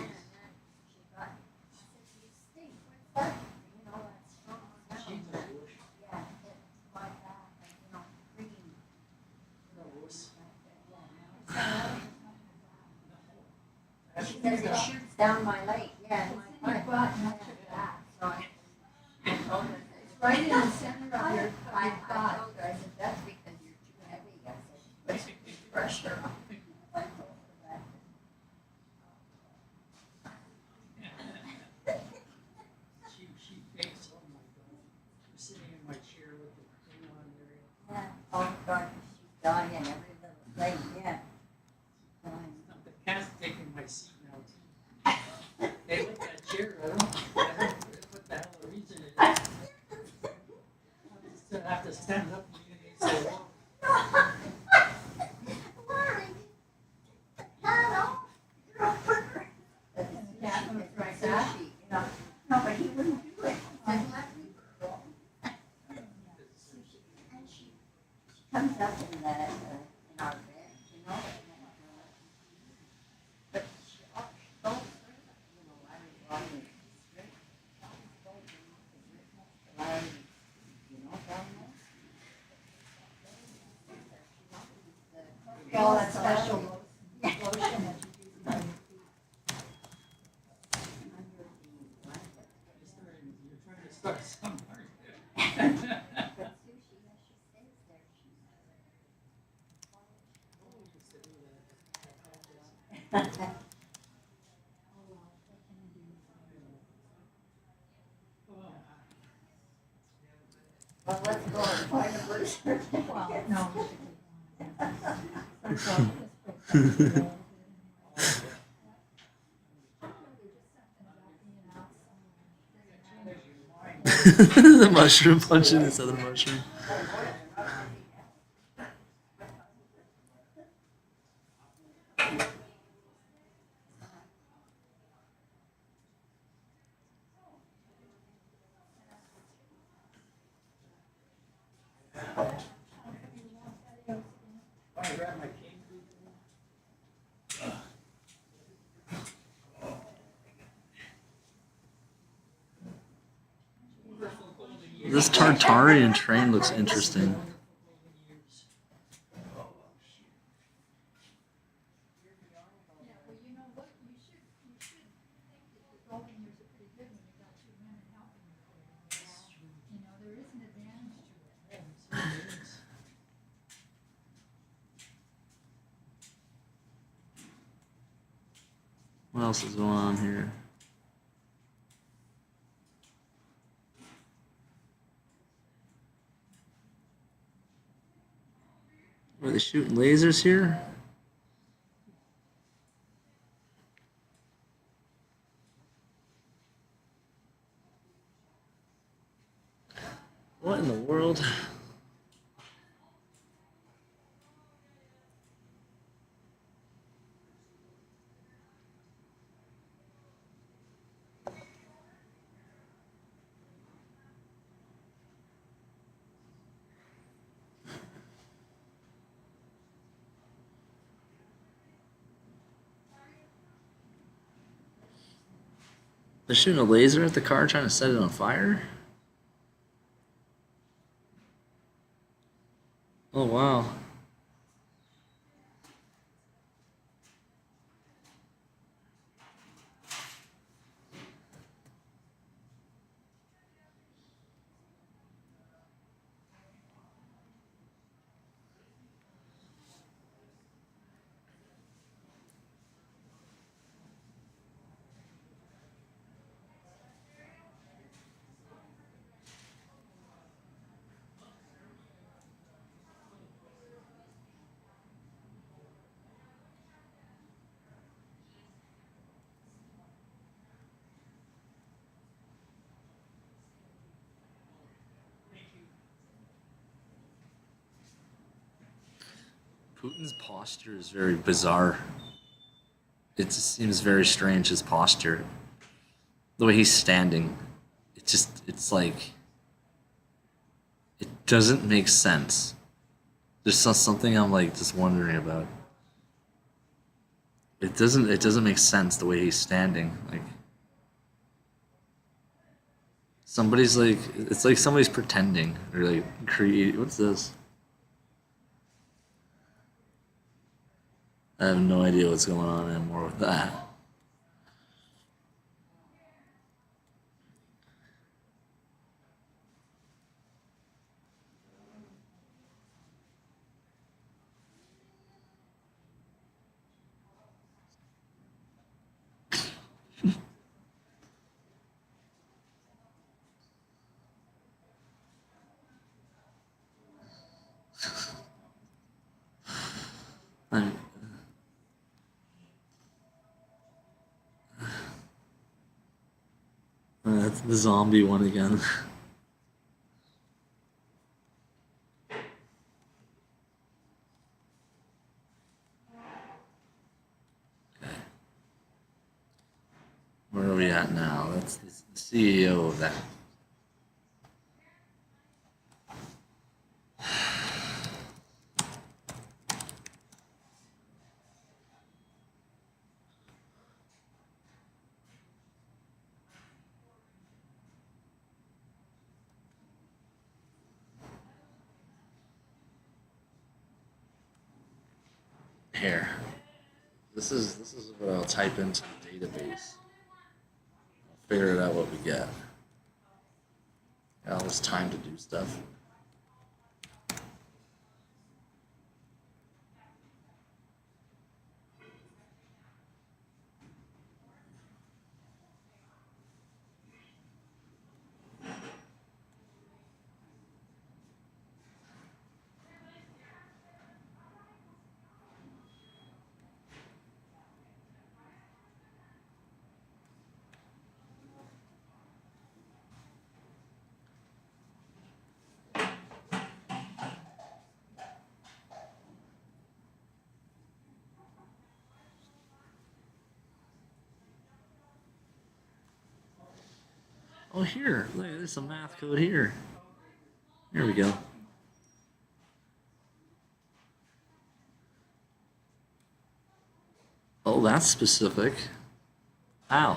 got, she said, you stink, what's that? You know, that strong smell. Yeah, it's like that, like, you know, green. She says it shoots down my leg, yeah, in my butt. not your back. So I told her. It's right in the center of your I butt. told her, I said, that's because you're too heavy. I said, put pressure on. I told her that. She fakes, oh my God. I'm sitting in my chair with the thing on there. Yeah, oh God, she's dying every little thing, yeah. Dying. The cat's taking my seat now too. They let that chair, I don't know what the hell the reason it is. I just have to stand up and they say, well, Yeah, right there. You know, no, but he wouldn't do it. And she comes up in the, in our bed, you know, but she goes, you know, Larry, you know, down there. All that special lotion that you use on your feet. you're trying to start somewhere. Well, let's go and find a rooster. Well, no. The mushroom punching this other mushroom. I grab my cane. This Tartarian train looks interesting. What else is going on here? Are they shooting lasers here? What in the world? They're shooting a laser at the car trying to set it on fire? Oh, wow. Putin's posture is very bizarre. It just seems very strange, his posture. The way he's standing. It's like... It doesn't make sense. There's something I'm like just wondering about. It doesn't make sense the way he's standing. Like... Somebody's like... It's like somebody's pretending. Or like create... What's this? I have no idea what's going on anymore with that. That's the zombie one again. Okay. Where are we at now? That's the CEO of that. Here. This is what I'll type into the database. I'll figure it out what we get. Got all this time to do stuff. Oh, here. Look, there's some math code here. There we go. Oh, that's specific. Ow.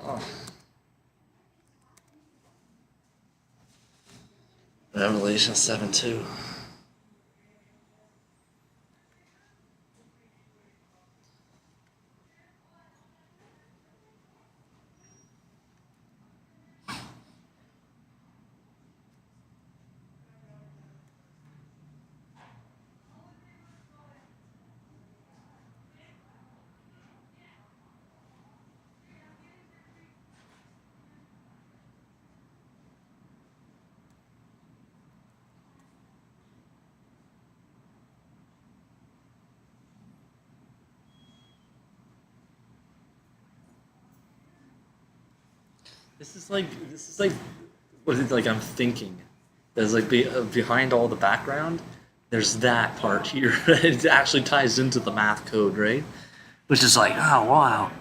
Oh. Revelation 7:2. This is like what is it like? I'm thinking. There's like behind all the background. There's that part here. It actually ties into the math code, right? Which is like, oh wow.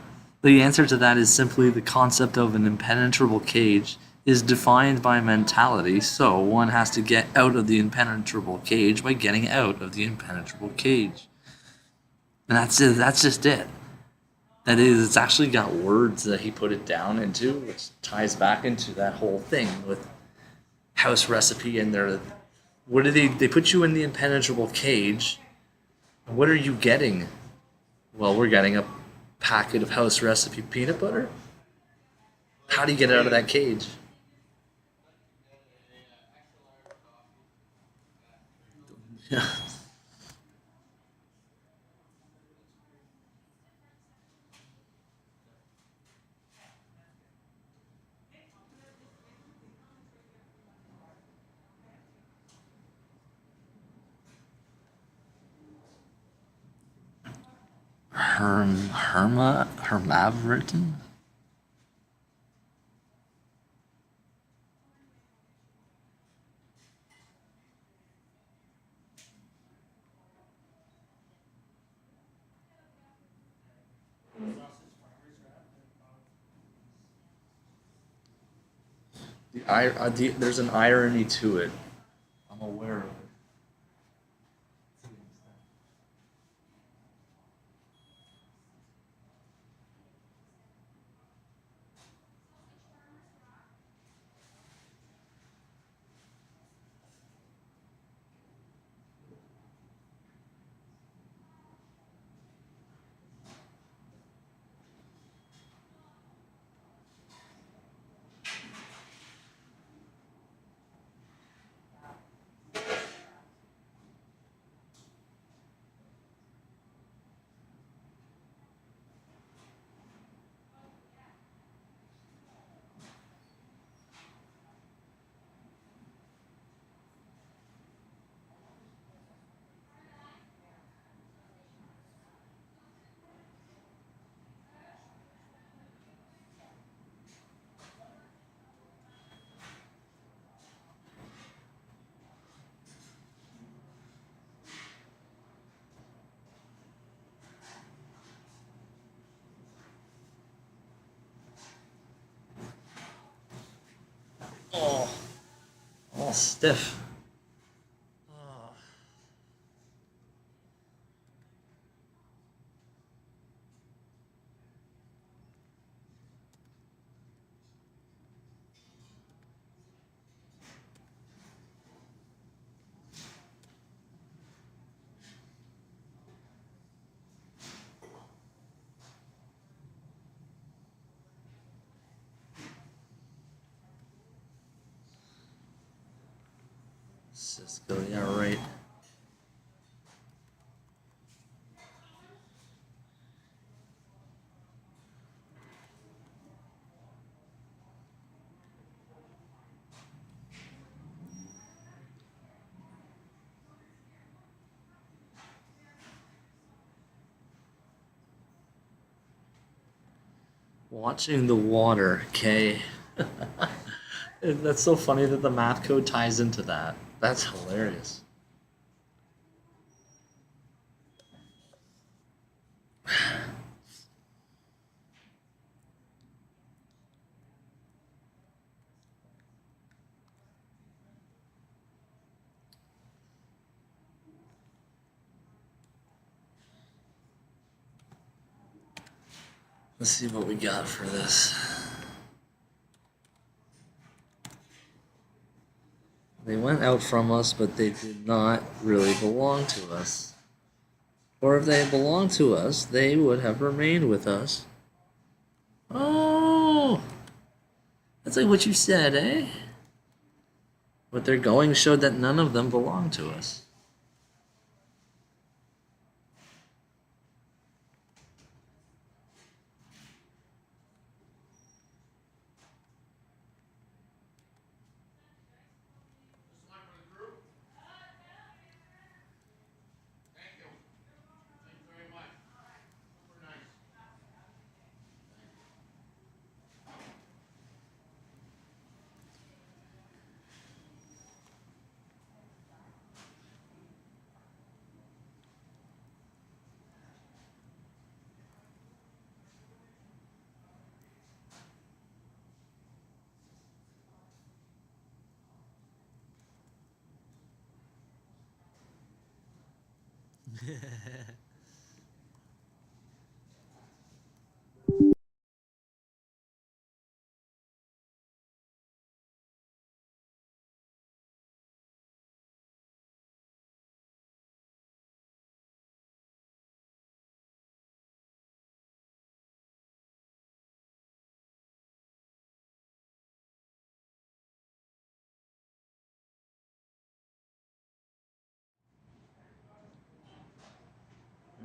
The answer to that is simply the concept of an impenetrable cage is defined by mentality, so one has to get out of the impenetrable cage by getting out of the impenetrable cage. And that's it. That's just it. That is, it's actually got words that he put it down into, which ties back into that whole thing with house recipe and their. What do they put you in the impenetrable cage? What are you getting? Well, we're getting a packet of house recipe peanut butter. How do you get out of that cage? Yeah. Hermavritin? There's an irony to it. I'm aware of it. Oh, all stiff. Oh. Cisco, yeah, right. Watching the water, okay. That's so funny that the math code ties into that. That's hilarious. Let's see what we got for this. They went out from us, but they did not really belong to us. Or if they had belonged to us, they would have remained with us. Oh! That's like what you said, eh? But their going showed that none of them belonged to us.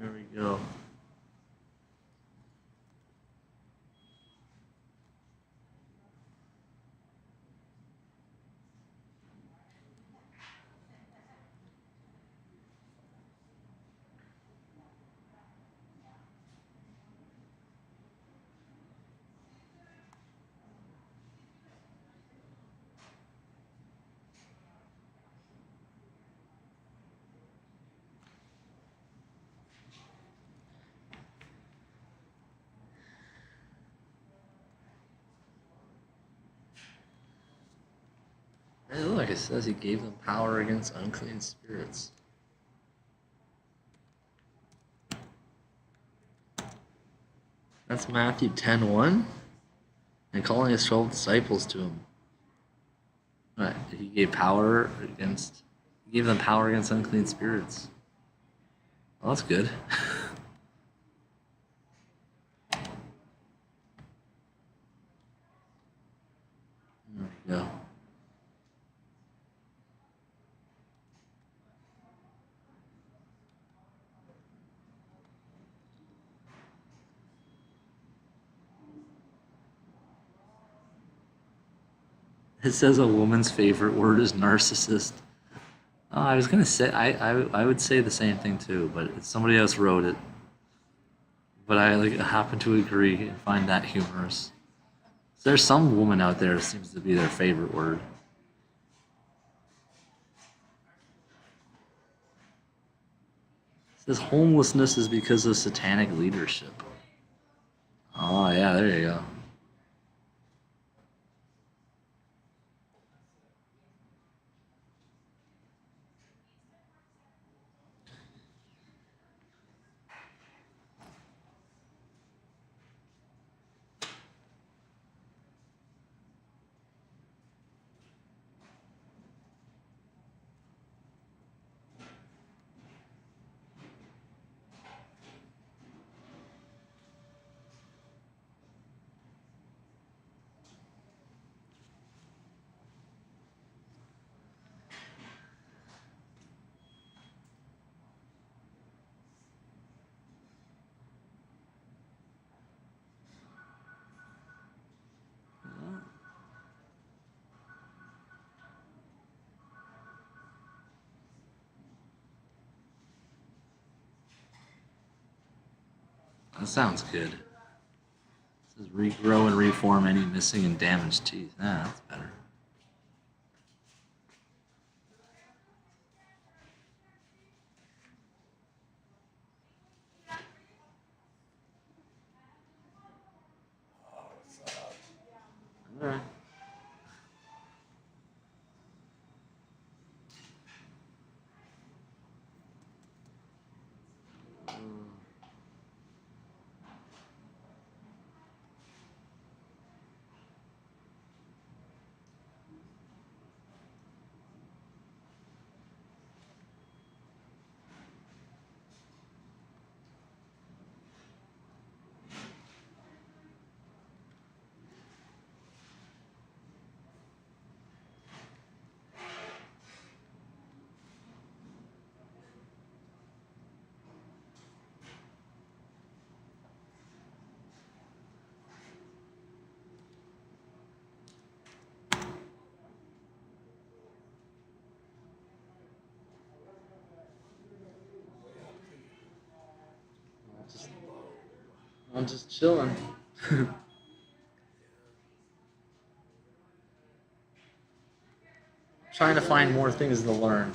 There we go. Hey, look, it says he gave them power against unclean spirits. That's Matthew 10:1, and calling his 12 disciples to him. What? He gave power against. He gave them power against unclean spirits. Well, that's good. There we go. It says a woman's favorite word is narcissist. Oh, I was gonna say I would say the same thing too, but somebody else wrote it. But I like happen to agree and find that humorous. There's some woman out there that seems to be their favorite word. It says homelessness is because of satanic leadership. Oh yeah, there you go. That sounds good. It says regrow and reform any missing and damaged teeth. Ah, that's better. Alright. I'm just chilling. Trying to find more things to learn.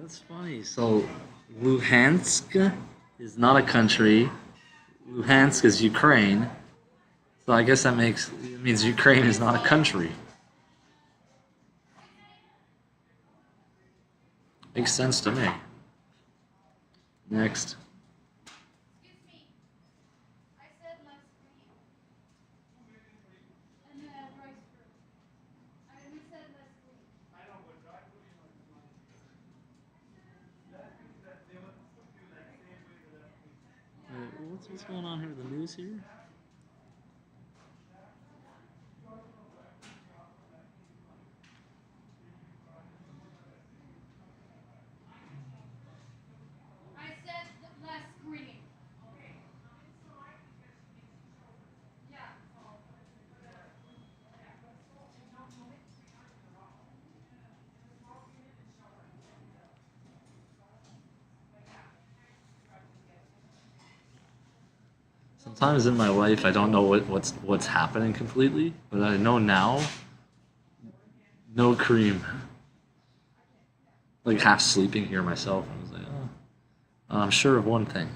That's funny. So, Luhansk is not a country. Luhansk is Ukraine. So I guess it means Ukraine is not a country. Makes sense to me. Next. What's going on here with the news here? Sometimes in my life I don't know what's happening completely, but I know now. No cream. Like half sleeping here myself. I was like, oh, I'm sure of one thing.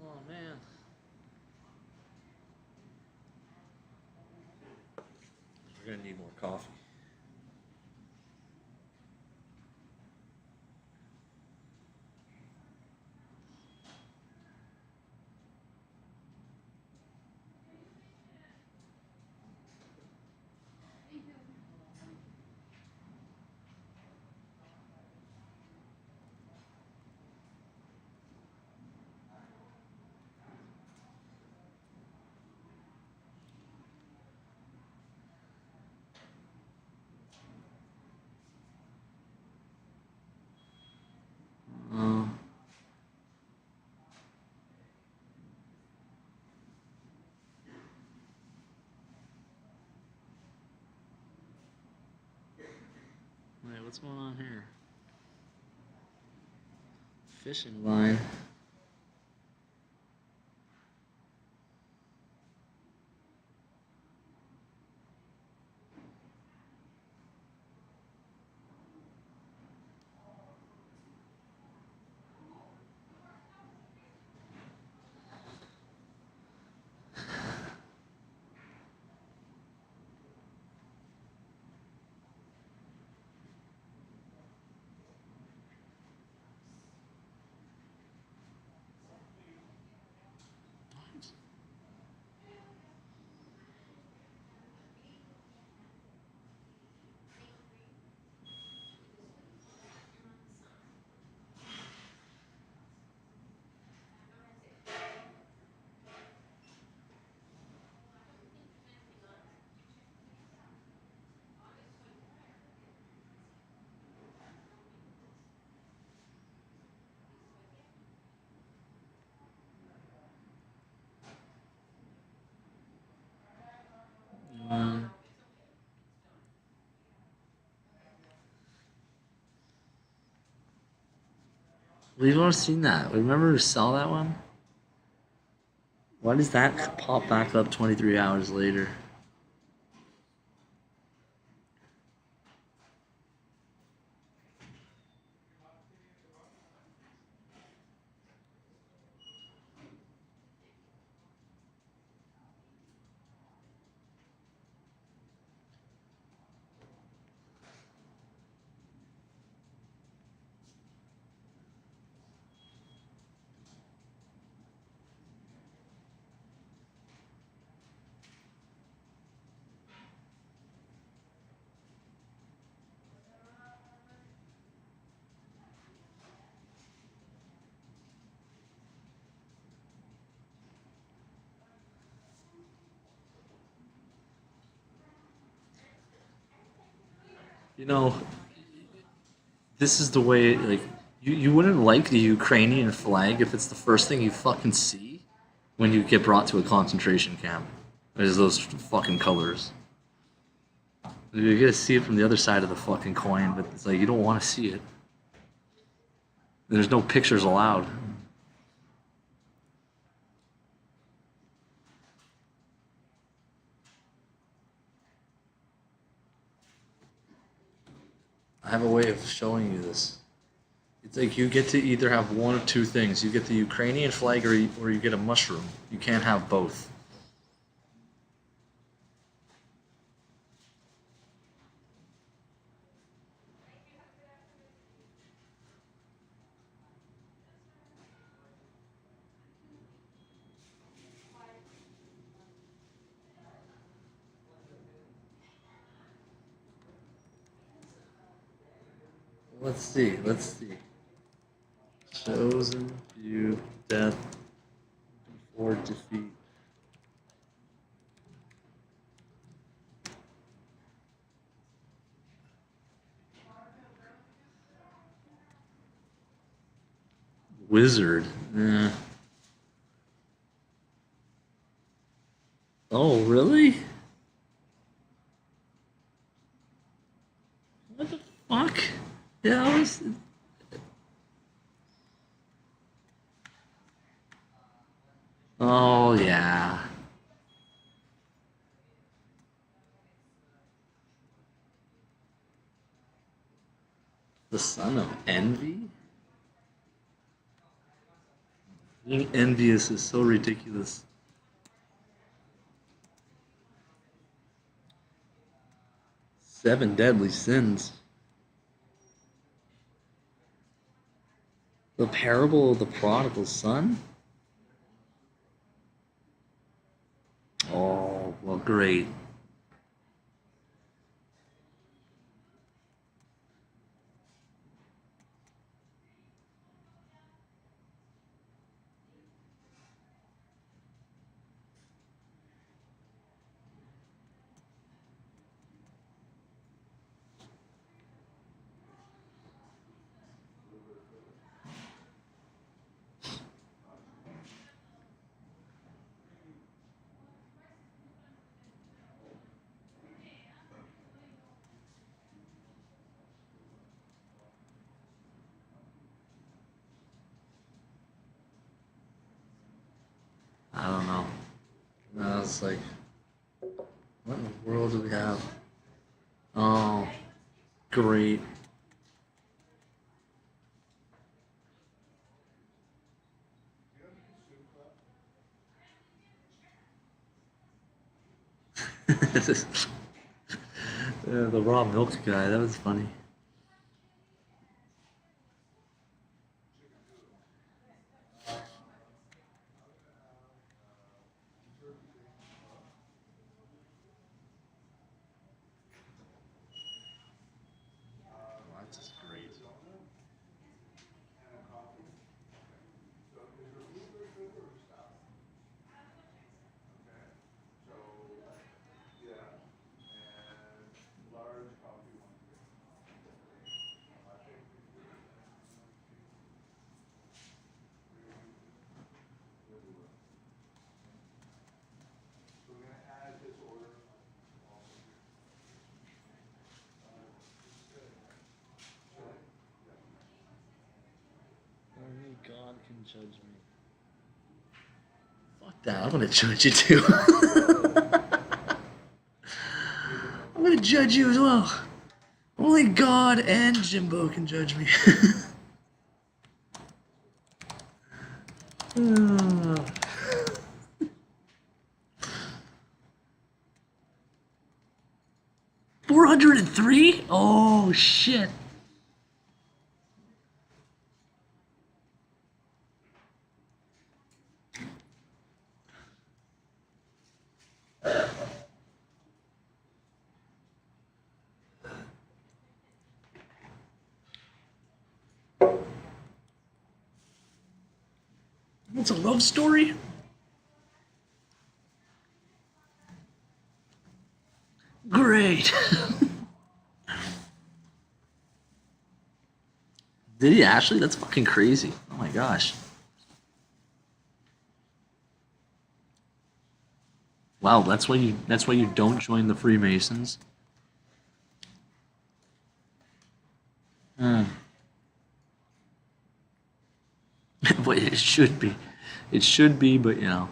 Oh man. We're gonna need more coffee. Wait, what's going on here? Fishing line. We've already seen that. Remember we saw that one? Why does that pop back up 23 hours later? You know, this is the way, like, You wouldn't like the Ukrainian flag if it's the first thing you fucking see when you get brought to a concentration camp. Is those fucking colors. You gotta see it from the other side of the fucking coin, but it's like you don't want to see it. There's no pictures allowed. I have a way of showing you this. It's like you get to either have one of two things. You get the Ukrainian flag or you get a mushroom. You can't have both. Let's see, let's see. Chosen, view, death, before defeat. Wizard. Oh, really? What the fuck? Yeah, I was. Oh, yeah. The son of envy? Being envious is so ridiculous. Seven deadly sins. The parable of the prodigal son? Oh, well, great. I don't know. No, it's like, what in the world do we have? Oh, great. Yeah, the raw milk guy, that was funny. That's great. Only God can judge me. Fuck that, I'm gonna judge you too. I'm gonna judge you as well. Only God and Jimbo can judge me. Ah. 403? Oh shit. It's a love story? Great. Did he actually? That's fucking crazy. Oh my gosh. Wow, that's why you don't join the Freemasons. Hmm. But it should be. It should be, but you know.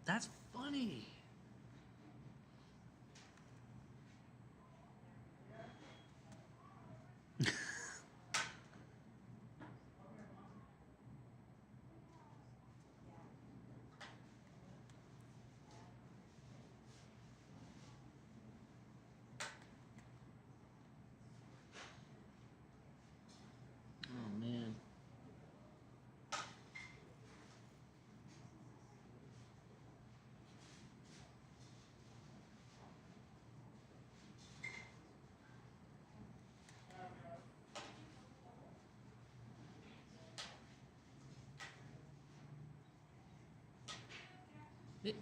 That's funny. Oh man.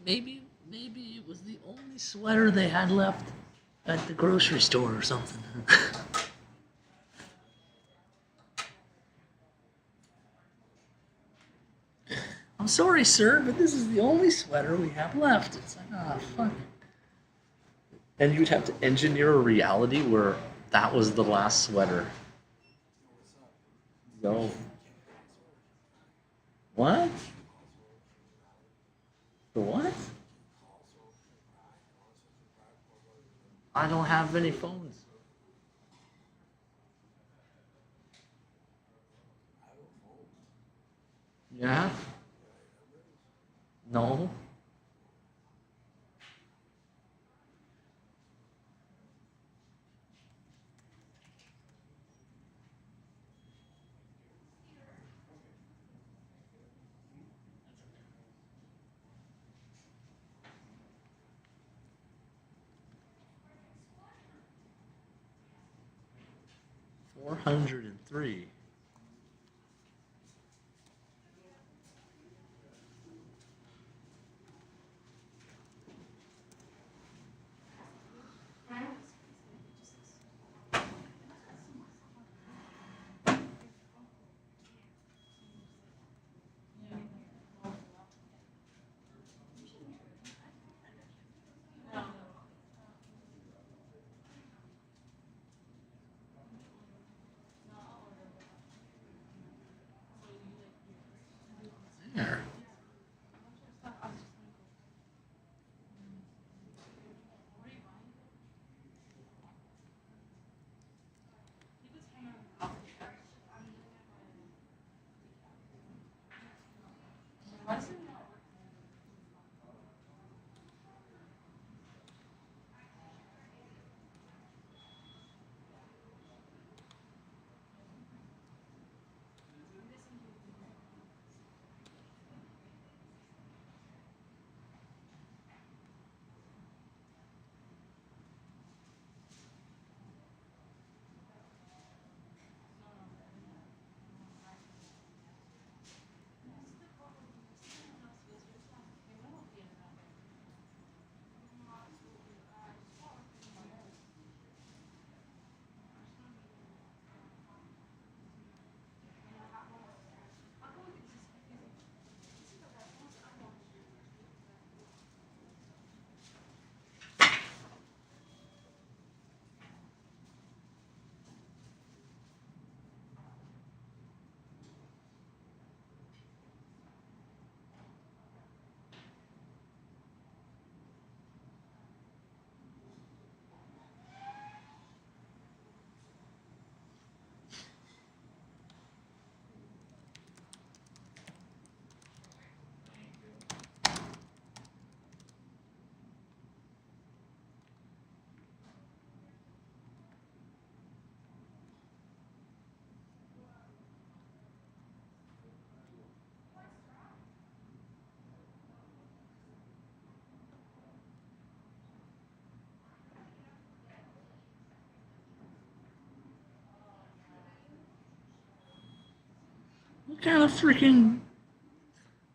Maybe it was the only sweater they had left at the grocery store or something. I'm sorry, sir, but this is the only sweater we have left. It's like, ah, fuck. And you'd have to engineer a reality where that was the last sweater. Yo. What? The what? I don't have any phones. Yeah? No? $403.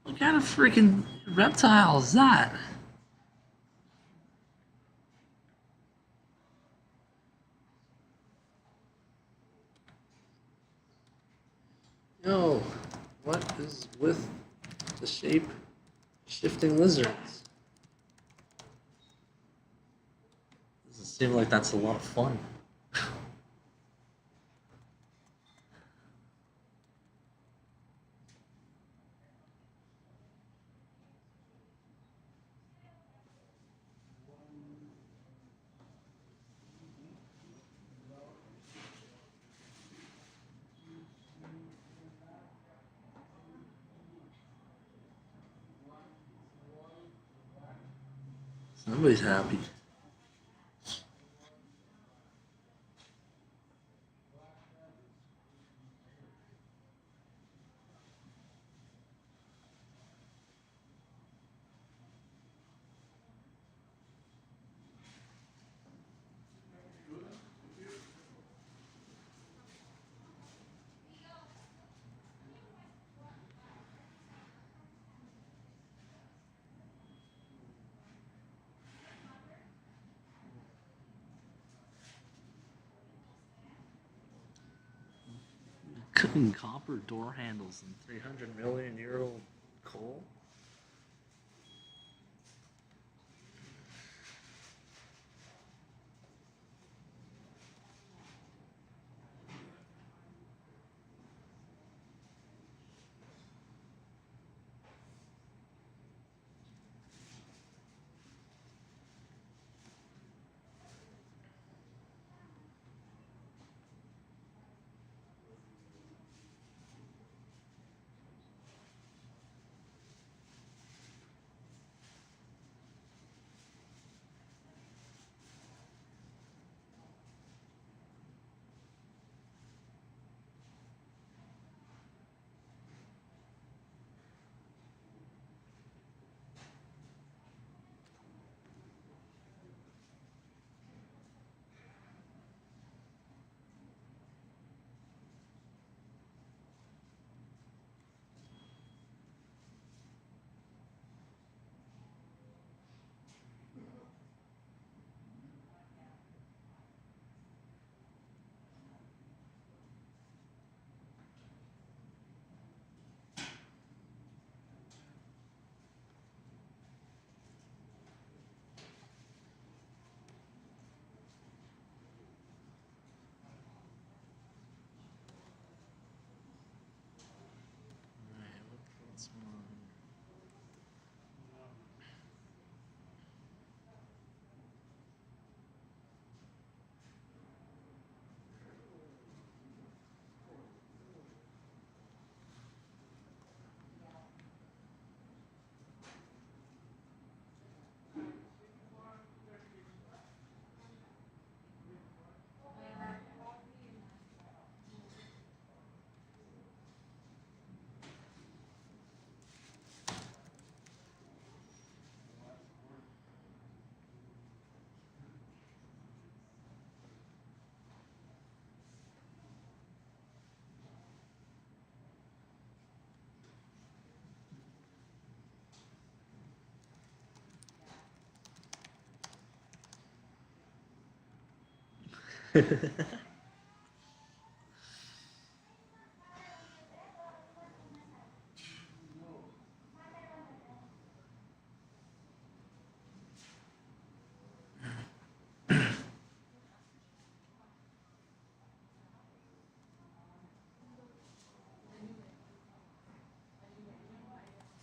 What kind of freaking reptile is that? Yo, what is with the shape shifting lizards? Doesn't seem like that's a lot of fun. Somebody's happy. Cooking copper door handles in 300 million year old coal?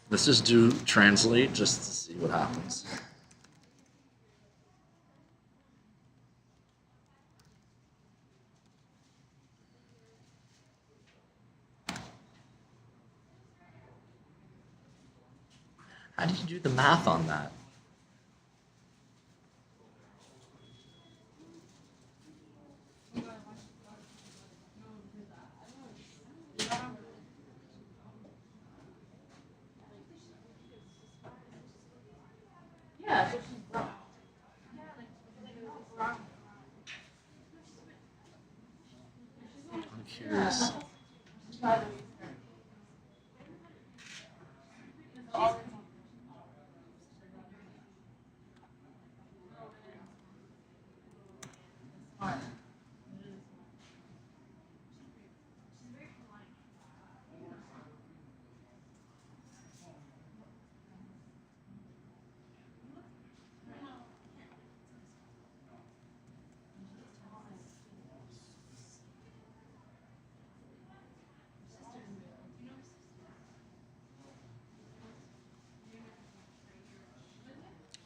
Let's just do translate just to see what happens. How did you do the math on that? I'm curious.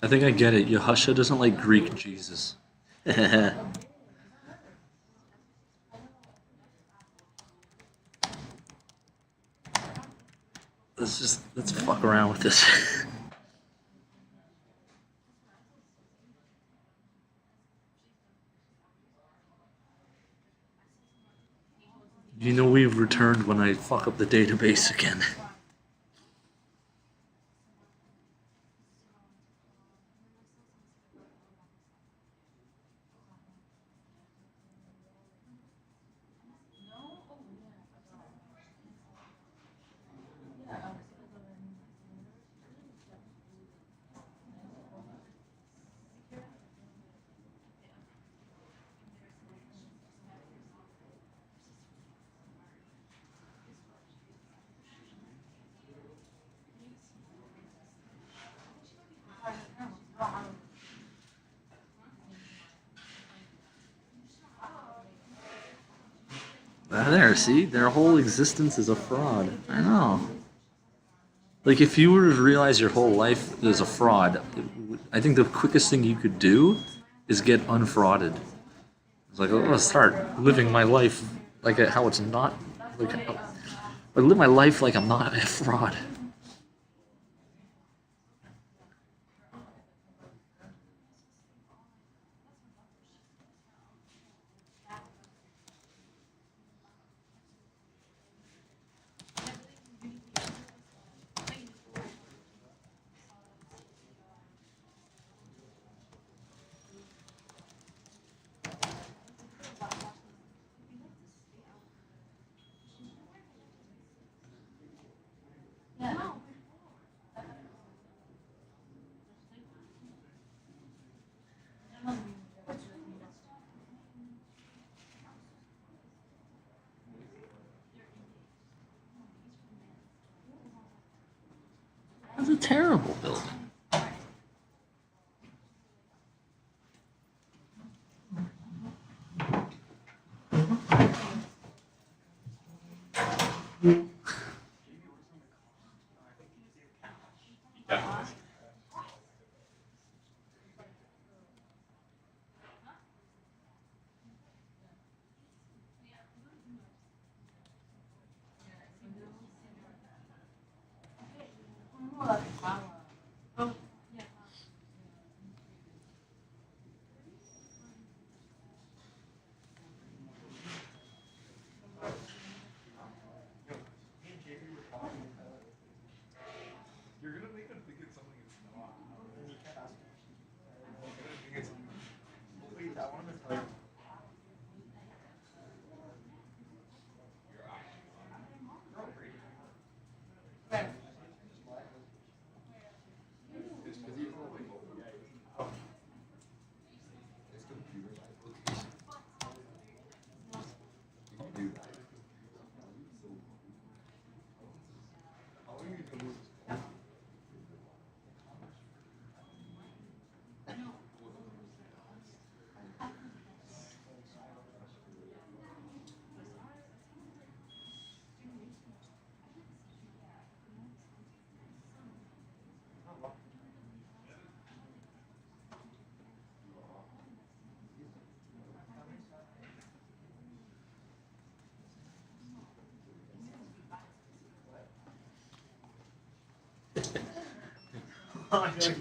I think I get it. Yahusha doesn't like Greek Jesus. Let's fuck around with this. You know we've returned when I fuck up the database again. There, see? Their whole existence is a fraud. I know. Like, if you were to realize your whole life is a fraud, I think the quickest thing you could do is get unfrauded. It's like, let's start living my life like how it's not. Like, I live my life like I'm not a fraud. That's a terrible building.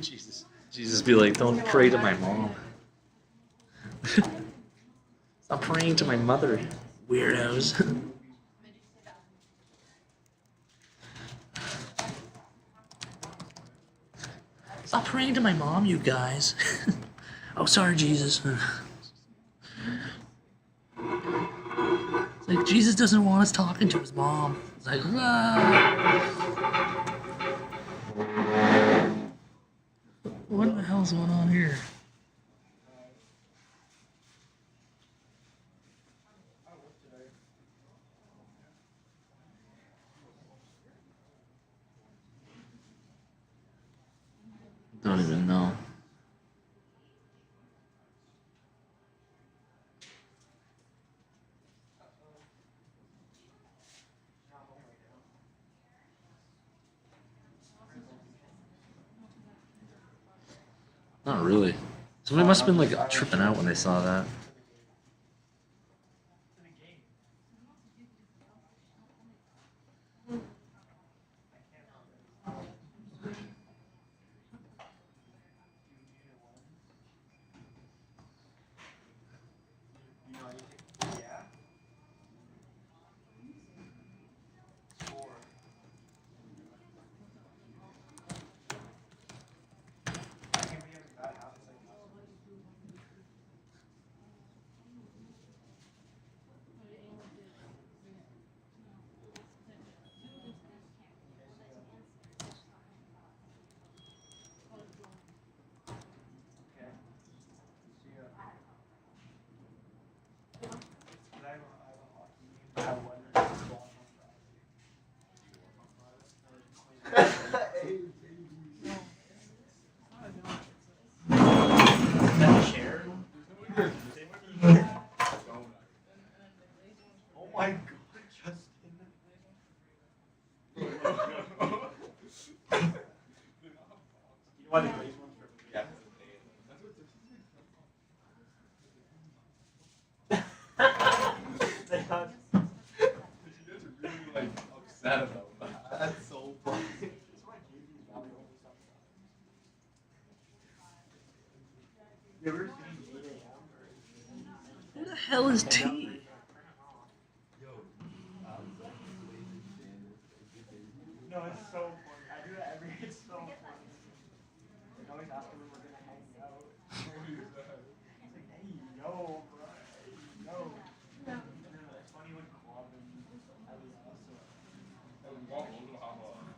Jesus. Jesus be like, don't pray to my mom. Stop praying to my mother, weirdos. Stop praying to my mom, you guys. Oh, sorry, Jesus. It's like, Jesus doesn't want us talking to his mom. It's like, what the hell's going on here? Don't even know. Not really. Somebody must have been like tripping out when they saw that. Who the hell is T? No, it's so funny. I do that every. It's so funny. Like, always ask him when we're gonna hang out. He's like, hey, yo, bro, hey, yo. And then it's funny when Club and I was also.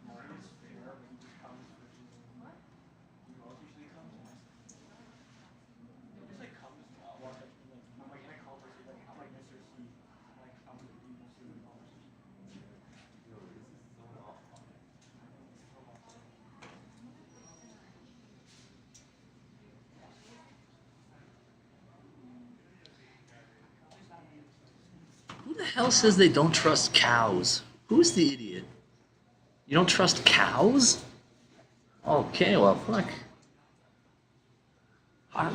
Maurice Fair when he just comes for his. He usually comes. He just like comes. Walk up to me like, I'm like in a conversation. Like, I'm like Mr. C. Like, I'm with you, Mr. C. Who the hell says they don't trust cows? Who's the idiot? You don't trust cows? Okay, well, fuck. Huh?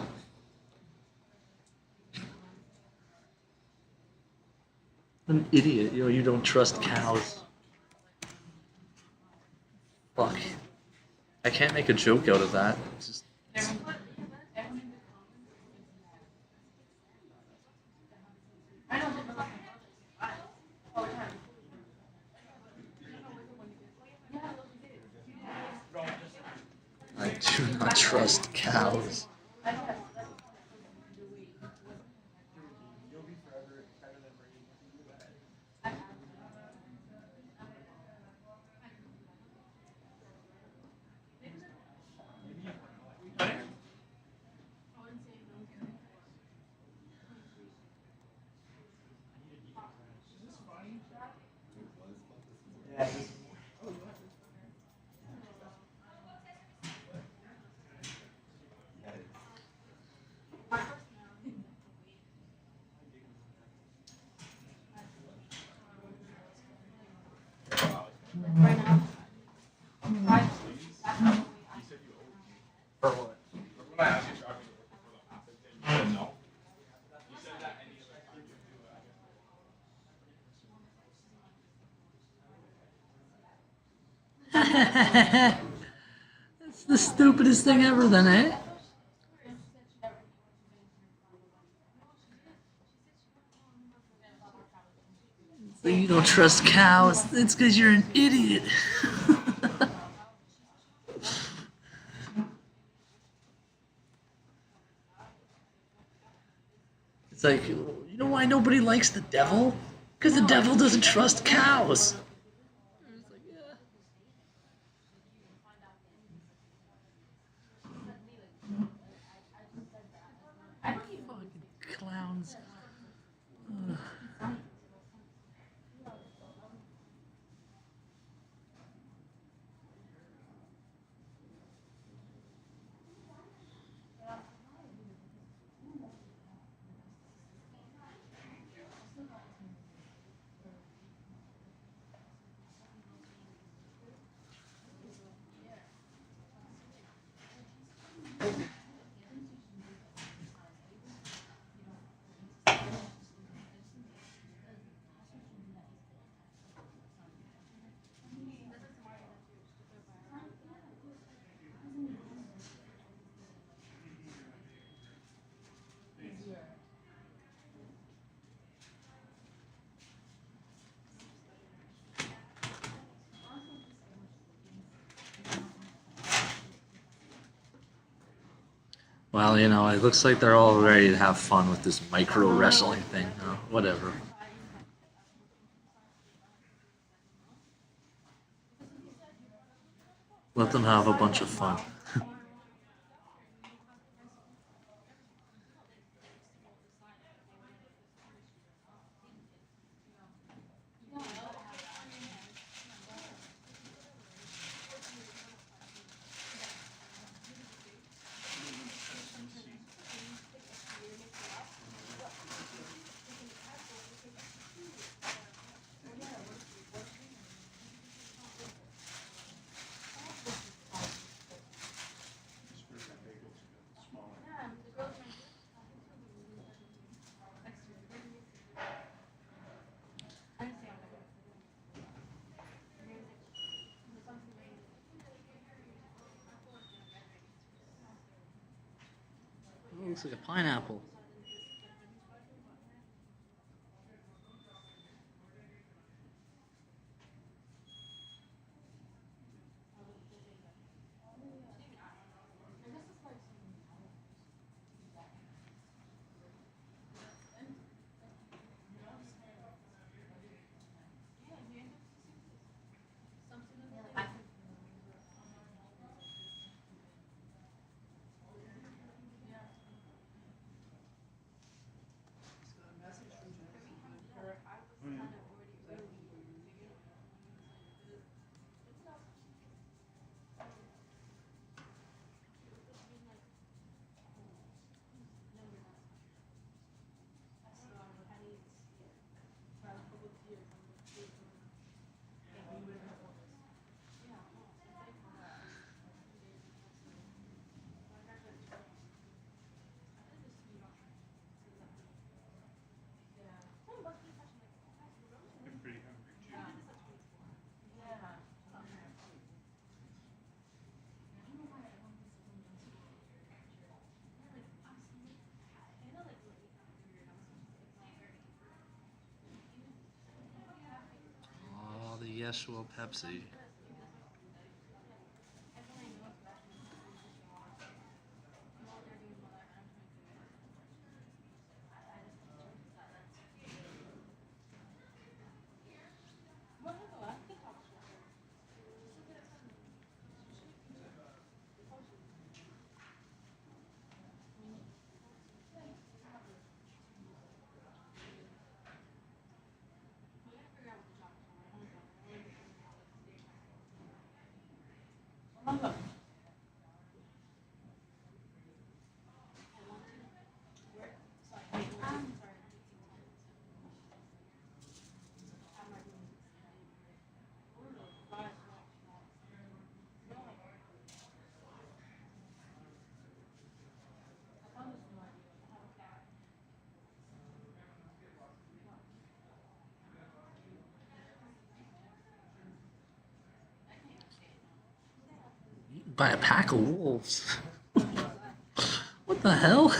An idiot, you don't trust cows. Fuck. I can't make a joke out of that. It's just... I do not trust cows. That's the stupidest thing ever then, eh? So you don't trust cows, it's because you're an idiot. It's like, you know why nobody likes the devil? Because the devil doesn't trust cows. Fucking clowns. Ugh. Well, you know, it looks like they're all ready to have fun with this micro wrestling thing. Whatever. Let them have a bunch of fun. Oh, looks like a pineapple. Oh, the Yeshua Pepsi. By a pack of wolves. What the hell?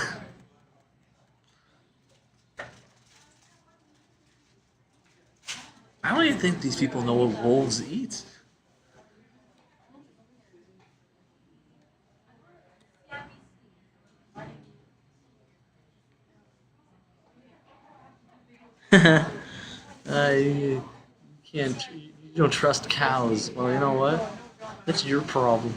I don't even think these people know what wolves eat. You can't. You don't trust cows. Well, you know what? That's your problem.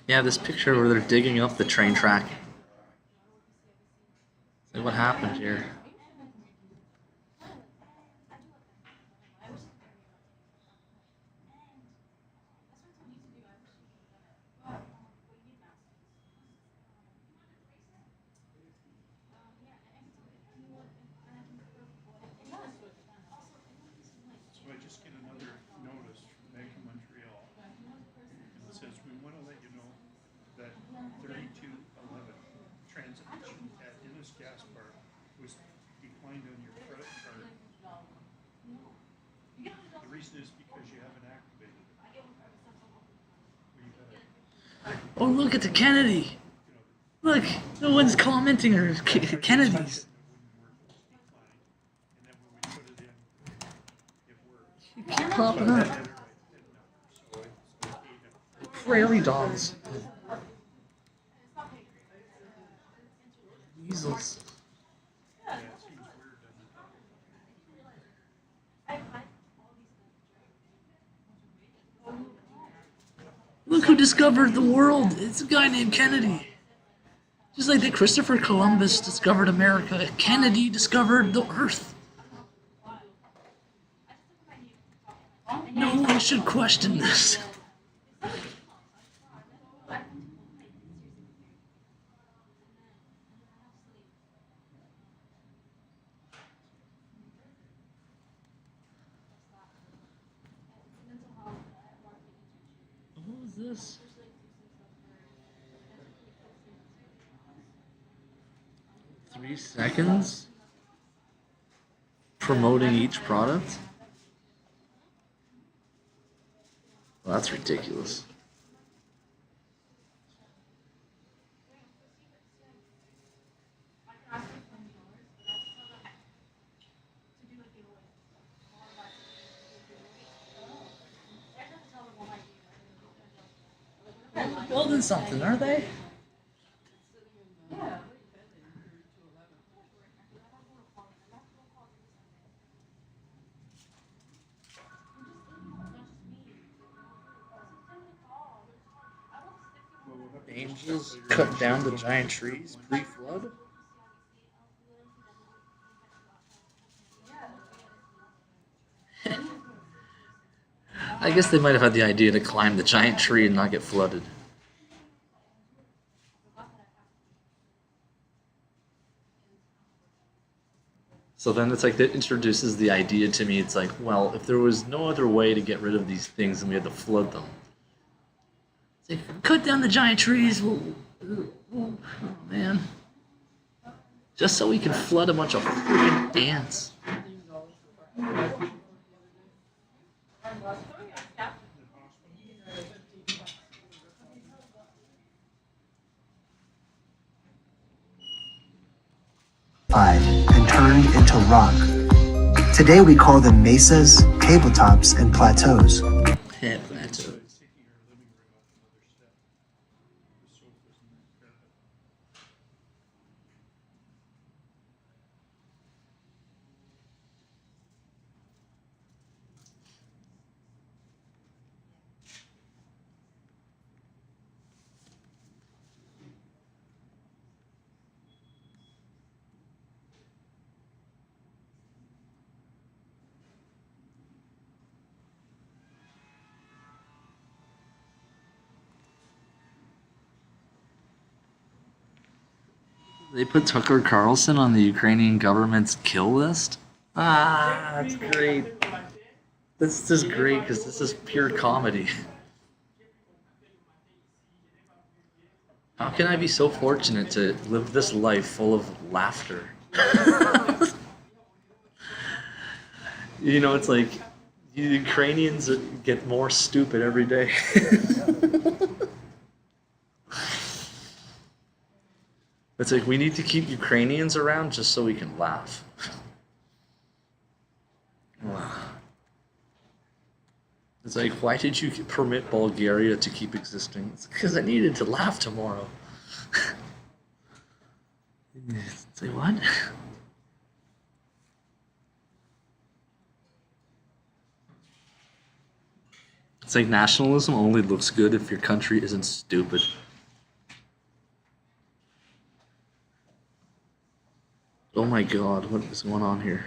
Yeah, this picture where they're digging up the train track. Like, what happened here? So I just get another notice from Bank of Montreal. And it says, we want to let you know that 3211 Oh, look at the Kennedy. Look, no one's commenting or Kennedy's. You keep popping up. Prairie dogs. Weasels. Look who discovered the world. It's a guy named Kennedy. Just like that Christopher Columbus discovered America, Kennedy discovered the Earth. No one should question this. What was this? Three seconds? Promoting each product? Well, that's ridiculous. They're building something, aren't they? Angels cut down the giant trees pre-flood? I guess they might have had the idea to climb the giant tree and not get flooded. So then it's like that introduces the idea to me. It's like, well, if there was no other way to get rid of these things and we had to flood them. It's like, cut down the giant trees. Oh, man. Just so we can flood a bunch of freaking ants. And turned into rock. Today we call them mesas, tabletops, and plateaus. Yeah, plateau. They put Tucker Carlson on the Ukrainian government's kill list? Ah, that's great. This is great because this is pure comedy. How can I be so fortunate to live this life full of laughter? You know, it's like the Ukrainians get more stupid every day. It's like we need to keep Ukrainians around just so we can laugh. It's like, why did you permit Bulgaria to keep existing? It's because I needed to laugh tomorrow. Say what? It's like nationalism only looks good if your country isn't stupid. Oh my god, what is going on here?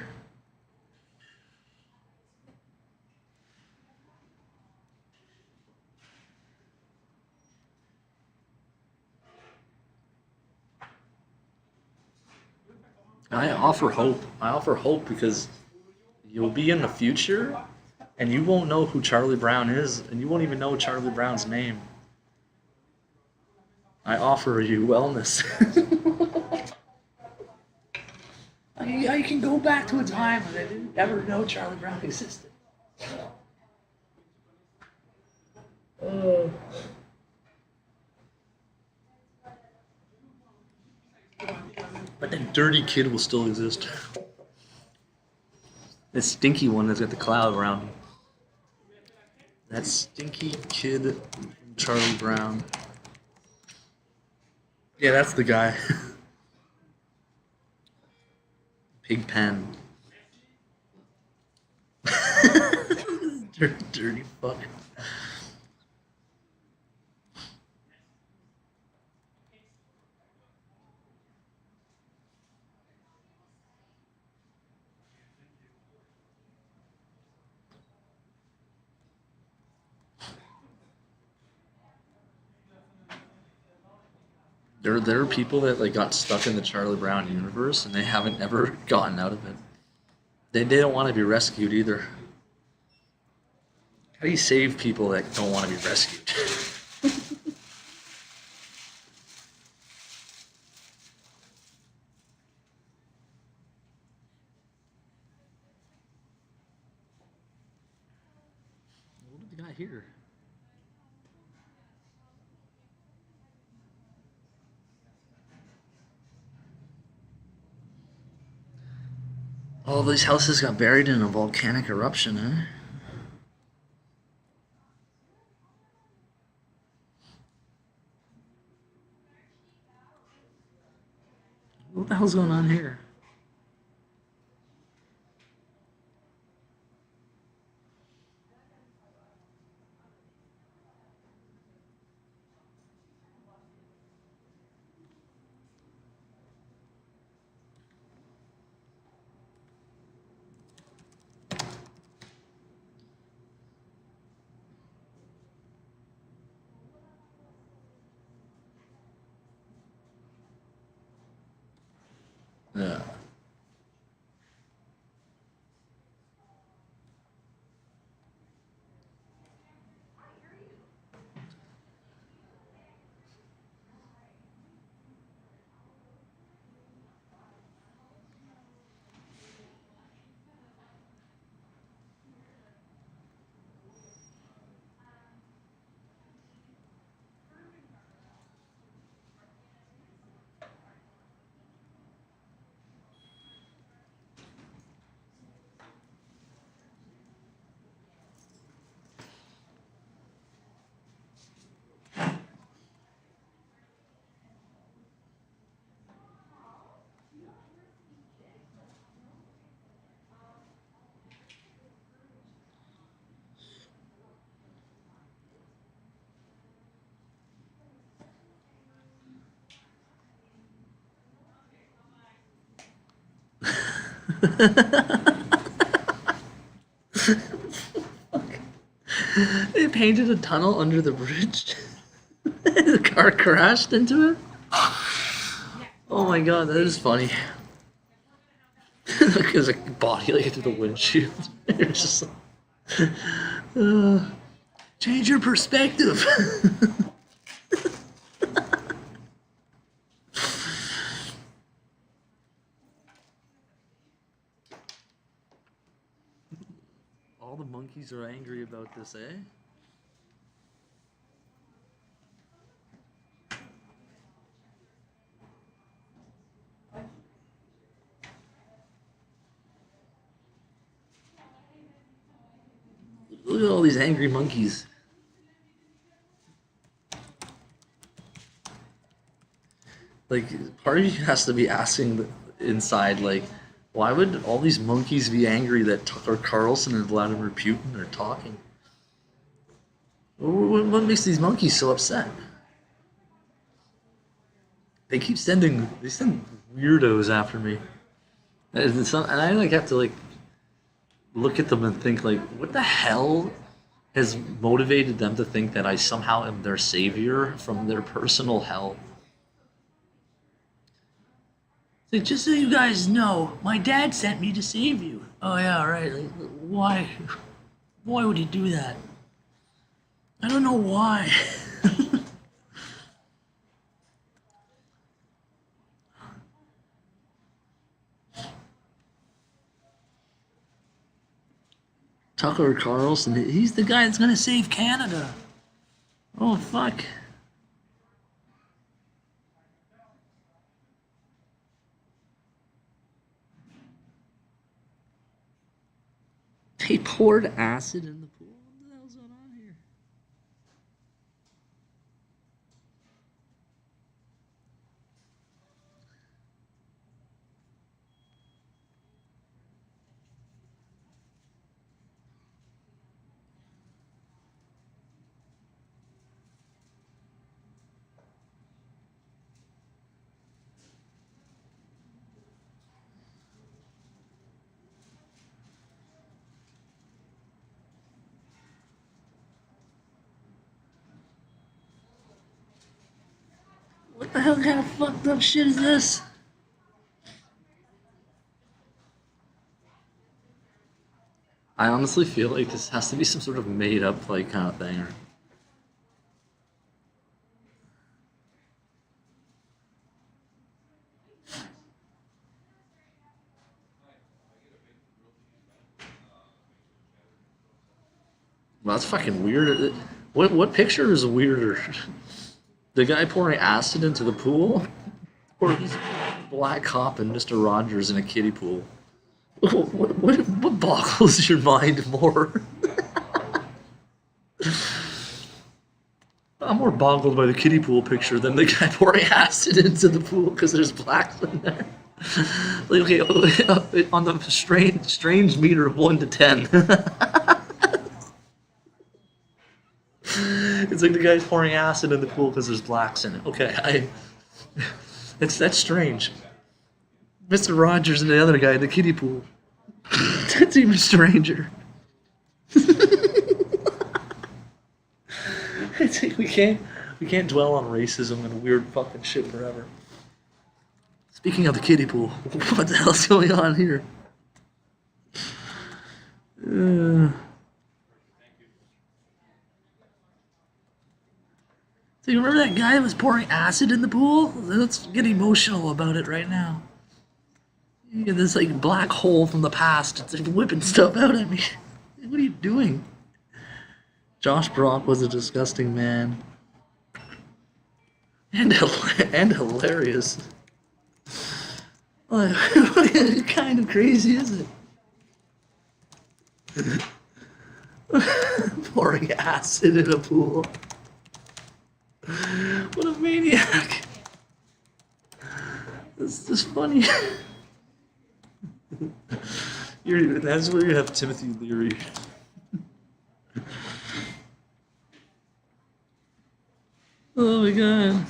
I offer hope. I offer hope because you'll be in the future and you won't know who Charlie Brown is and you won't even know Charlie Brown's name. I offer you wellness. I can go back to a time when I didn't ever know Charlie Brown existed. dirty kid will still exist. The stinky one that's got the cloud around him. That stinky kid from Charlie Brown. Yeah, that's the guy. Pigpen. Dirty fuck. There are people that like got stuck in the Charlie Brown universe and they haven't ever gotten out of it. They don't want to be rescued either. How do you save people that don't want to be rescued? What do we got here? All these houses got buried in a volcanic eruption, eh? What the hell's going on here? Yeah. They painted a tunnel under the bridge. The car crashed into it. Oh my god, that is funny. Look, there's a body like through the windshield. It's just like, change your perspective. All the monkeys are angry about this, eh? Look at all these angry monkeys. Like, part of you has to be asking inside, like, why would all these monkeys be angry that Tucker Carlson and Vladimir Putin are talking? What makes these monkeys so upset? They send weirdos after me. And I like have to like look at them and think like, what the hell has motivated them to think that I somehow am their savior from their personal hell? Like, just so you guys know, my dad sent me to save you. Oh yeah, right. Like, why? Why would he do that? I don't know why. Tucker Carlson, he's the guy that's gonna save Canada. Oh fuck. They poured acid in the pool. What the hell's going on here? What the hell kind of fucked up shit is this? I honestly feel like this has to be some sort of made up like kind of thing. Well, that's fucking weird. What picture is weirder? The guy pouring acid into the pool? Or this black cop and Mr. Rogers in a kiddie pool? What boggles your mind more? I'm more boggled by the kiddie pool picture than the guy pouring acid into the pool because there's blacks in there. Like, okay, on the strange meter of 1 to 10. It's like the guy's pouring acid in the pool because there's blacks in it. Okay, that's strange. Mr. Rogers and the other guy in the kiddie pool. That's even stranger. It's like we can't dwell on racism and weird fucking shit forever. Speaking of the kiddie pool, what the hell's going on here? So you remember that guy that was pouring acid in the pool? Let's get emotional about it right now. You get this like black hole from the past. It's like whipping stuff out at me. What are you doing? Josh Brock was a disgusting man. And hilarious. Like, what kind of crazy is it? Pouring acid in a pool. What a maniac. This is funny. That's where you have Timothy Leary. Oh my god.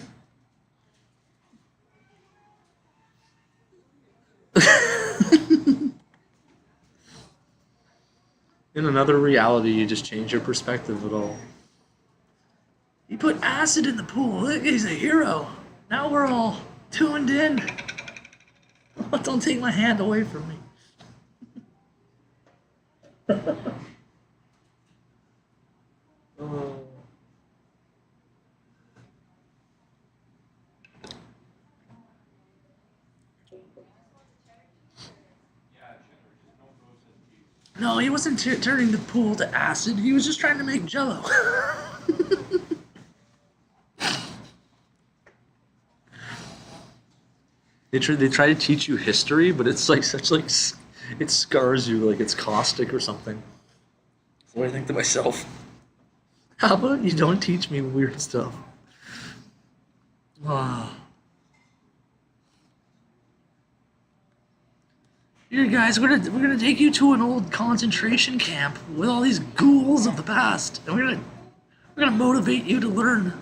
In another reality, you just change your perspective at all. He put acid in the pool. Look, he's a hero. Now we're all tuned in. Don't take my hand away from me. Oh. No, he wasn't turning the pool to acid. He was just trying to make Jell-O. They try to teach you history, but it's like it scars you like it's caustic or something. That's what I think to myself. How about you don't teach me weird stuff? Ah. Here, guys, we're gonna take you to an old concentration camp with all these ghouls of the past, and we're gonna motivate you to learn.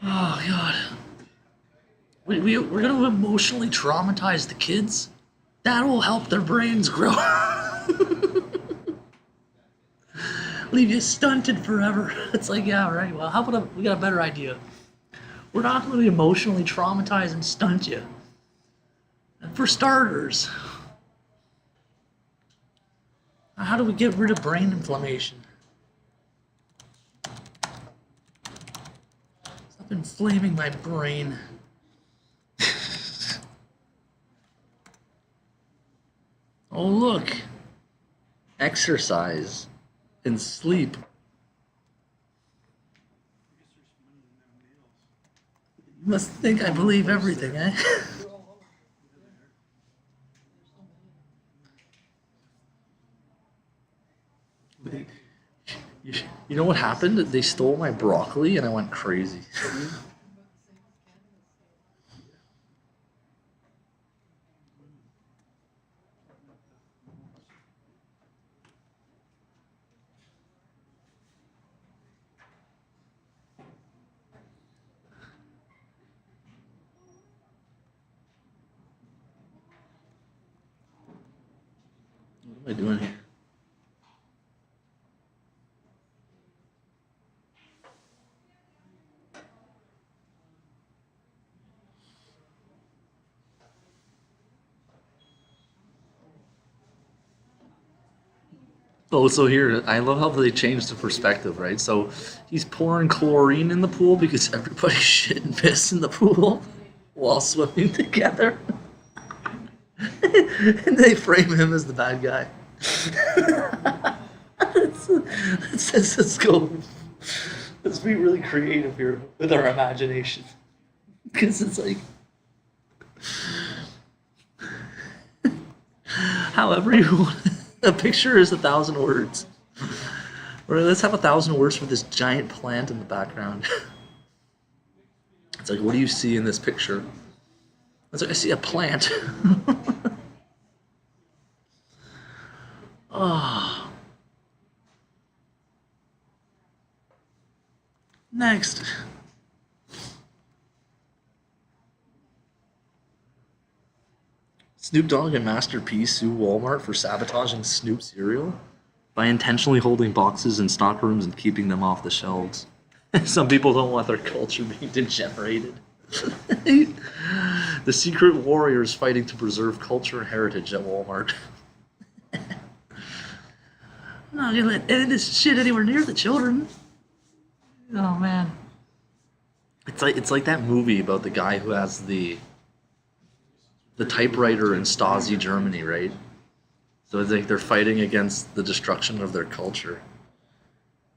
Oh God. We're gonna emotionally traumatize the kids. That will help their brains grow. Leave you stunted forever. It's like, yeah, right. Well, how about we got a better idea? We're not going to emotionally traumatize and stunt you. And for starters, how do we get rid of brain inflammation? Stop inflaming my brain. Oh, look. Exercise and sleep. You must think I believe everything, eh? like, you know what happened? They stole my broccoli and I went crazy. What am I doing here? Oh, so here, I love how they changed the perspective, right? So he's pouring chlorine in the pool because everybody shit and piss in the pool while swimming together. And they frame him as the bad guy. Let's go. Let's be really creative here with our imagination. Because it's like, however you want. A picture is 1,000 words. Or let's have 1,000 words for this giant plant in the background. It's like, what do you see in this picture? It's like, I see a plant. Oh. Next. Snoop Dogg and Master P sue Walmart for sabotaging Snoop cereal by intentionally holding boxes in stock rooms and keeping them off the shelves. Some people don't want their culture being degenerated. The secret warriors fighting to preserve culture and heritage at Walmart. I'm not gonna let any of this shit anywhere near the children. Oh man. It's like that movie about the guy who has the typewriter in Stasi Germany, right? So it's like they're fighting against the destruction of their culture.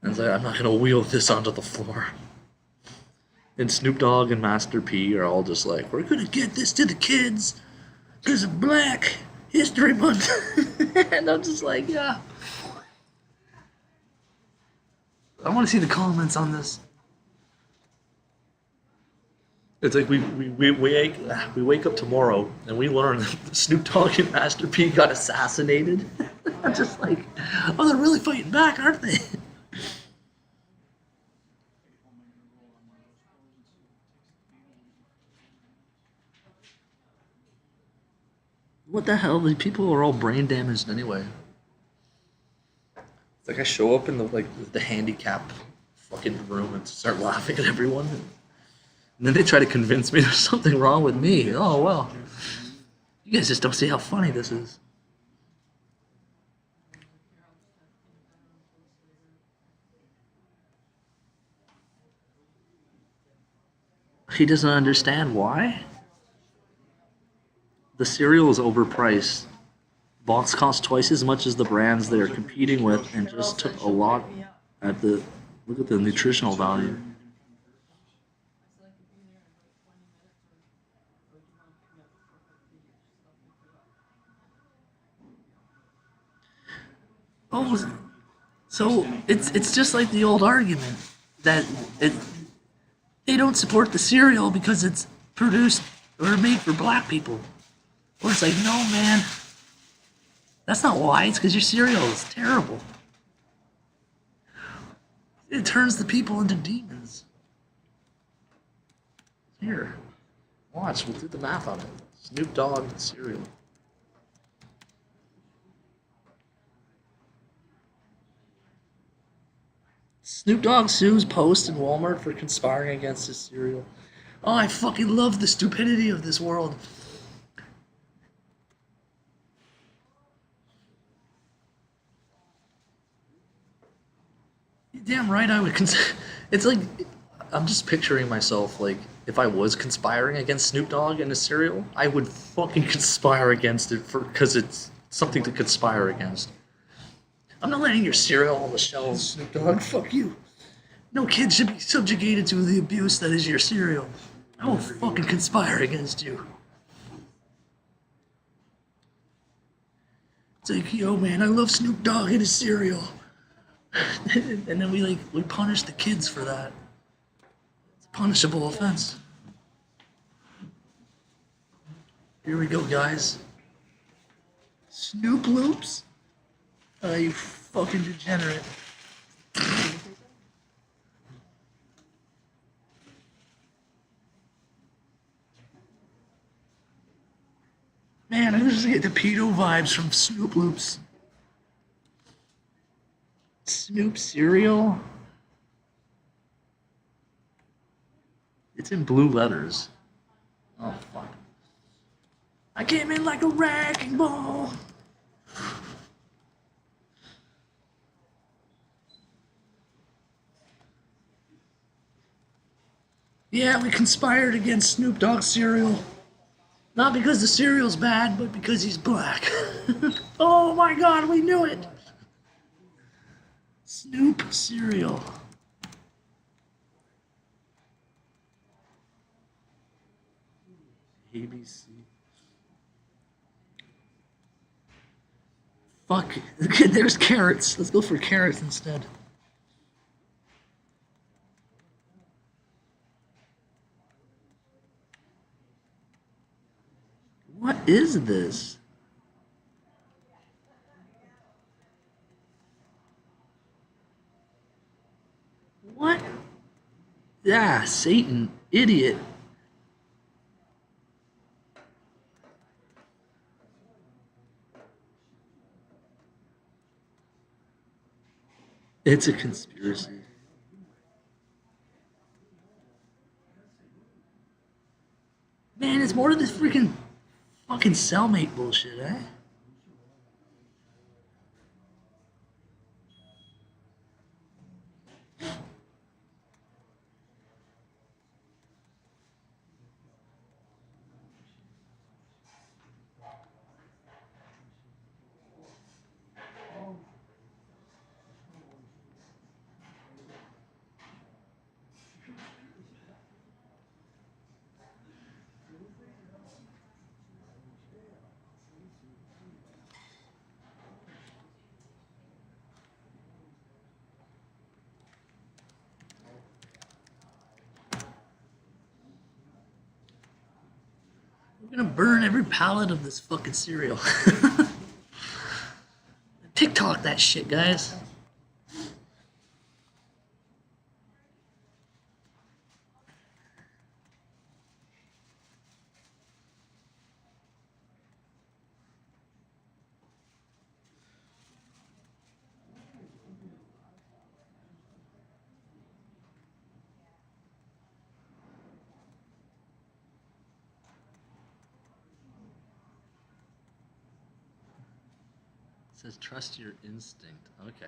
And it's like, I'm not gonna wheel this onto the floor. And Snoop Dogg and Master P are all just like, we're gonna get this to the kids because of Black History Month. And I'm just like, yeah. I want to see the comments on this. It's like we wake up tomorrow and we learn that Snoop Dogg and Master P got assassinated. I'm just like, oh, they're really fighting back, aren't they? What the hell? These people are all brain damaged anyway. It's like I show up in the handicap fucking room and start laughing at everyone. And then they try to convince me there's something wrong with me. Oh, well. You guys just don't see how funny this is. He doesn't understand why. The cereal is overpriced. Box costs twice as much as the brands they are competing with and just took a lot at the... Look at the nutritional value. Oh, so it's just like the old argument that they don't support the cereal because it's produced or made for black people. Or it's like, no, man, that's not why. It's because your cereal is terrible. It turns the people into demons. Here, watch. We'll do the math on it. Snoop Dogg cereal. Snoop Dogg sues Post and Walmart for conspiring against his cereal. Oh, I fucking love the stupidity of this world. You're damn right I would It's like, I'm just picturing myself, like, if I was conspiring against Snoop Dogg and his cereal, I would fucking conspire against it because it's something to conspire against. I'm not letting your cereal on the shelves, Snoop Dogg. Fuck you. No kid should be subjugated to the abuse that is your cereal. I will fucking conspire against you. It's like, yo, man, I love Snoop Dogg and his cereal. And then we punish the kids for that. It's a punishable offense. Here we go, guys. Snoop Loops? Oh, you fucking degenerate. Man, I just get the pedo vibes from Snoop Loops. Snoop cereal? It's in blue letters. Oh, fuck. I came in like a wrecking ball. Yeah, we conspired against Snoop Dogg cereal. Not because the cereal's bad, but because he's black. Oh my god, we knew it! Snoop cereal. ABC. Fuck. There's carrots. Let's go for carrots instead. What is this? What? Yeah, Satan, idiot. It's a conspiracy. Man, it's more of this freaking fucking cellmate bullshit, eh? We're gonna burn every pallet of this fucking cereal. TikTok that shit, guys. Says trust your instinct. Okay.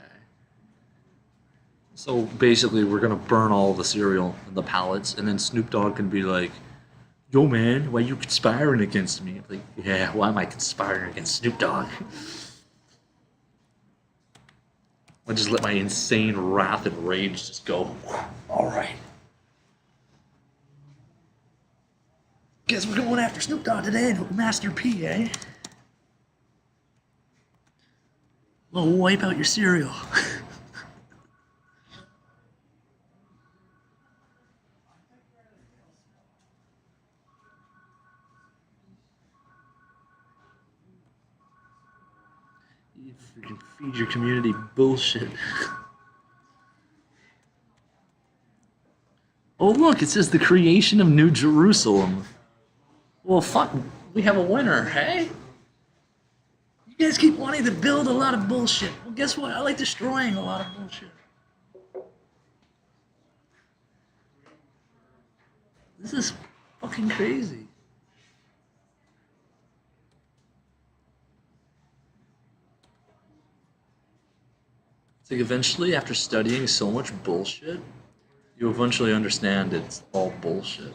So basically, we're gonna burn all the cereal in the pallets, and then Snoop Dogg can be like, "Yo, man, why you conspiring against me?" Like, yeah, why am I conspiring against Snoop Dogg? I just let my insane wrath and rage just go. All right. Guess we're going after Snoop Dogg today, Master P, eh? We'll wipe out your cereal. You freaking feed your community bullshit. Oh look, it says the creation of New Jerusalem. Well fuck, we have a winner, hey? You guys keep wanting to build a lot of bullshit. Well, guess what? I like destroying a lot of bullshit. This is fucking crazy. It's like eventually, after studying so much bullshit, you eventually understand it's all bullshit.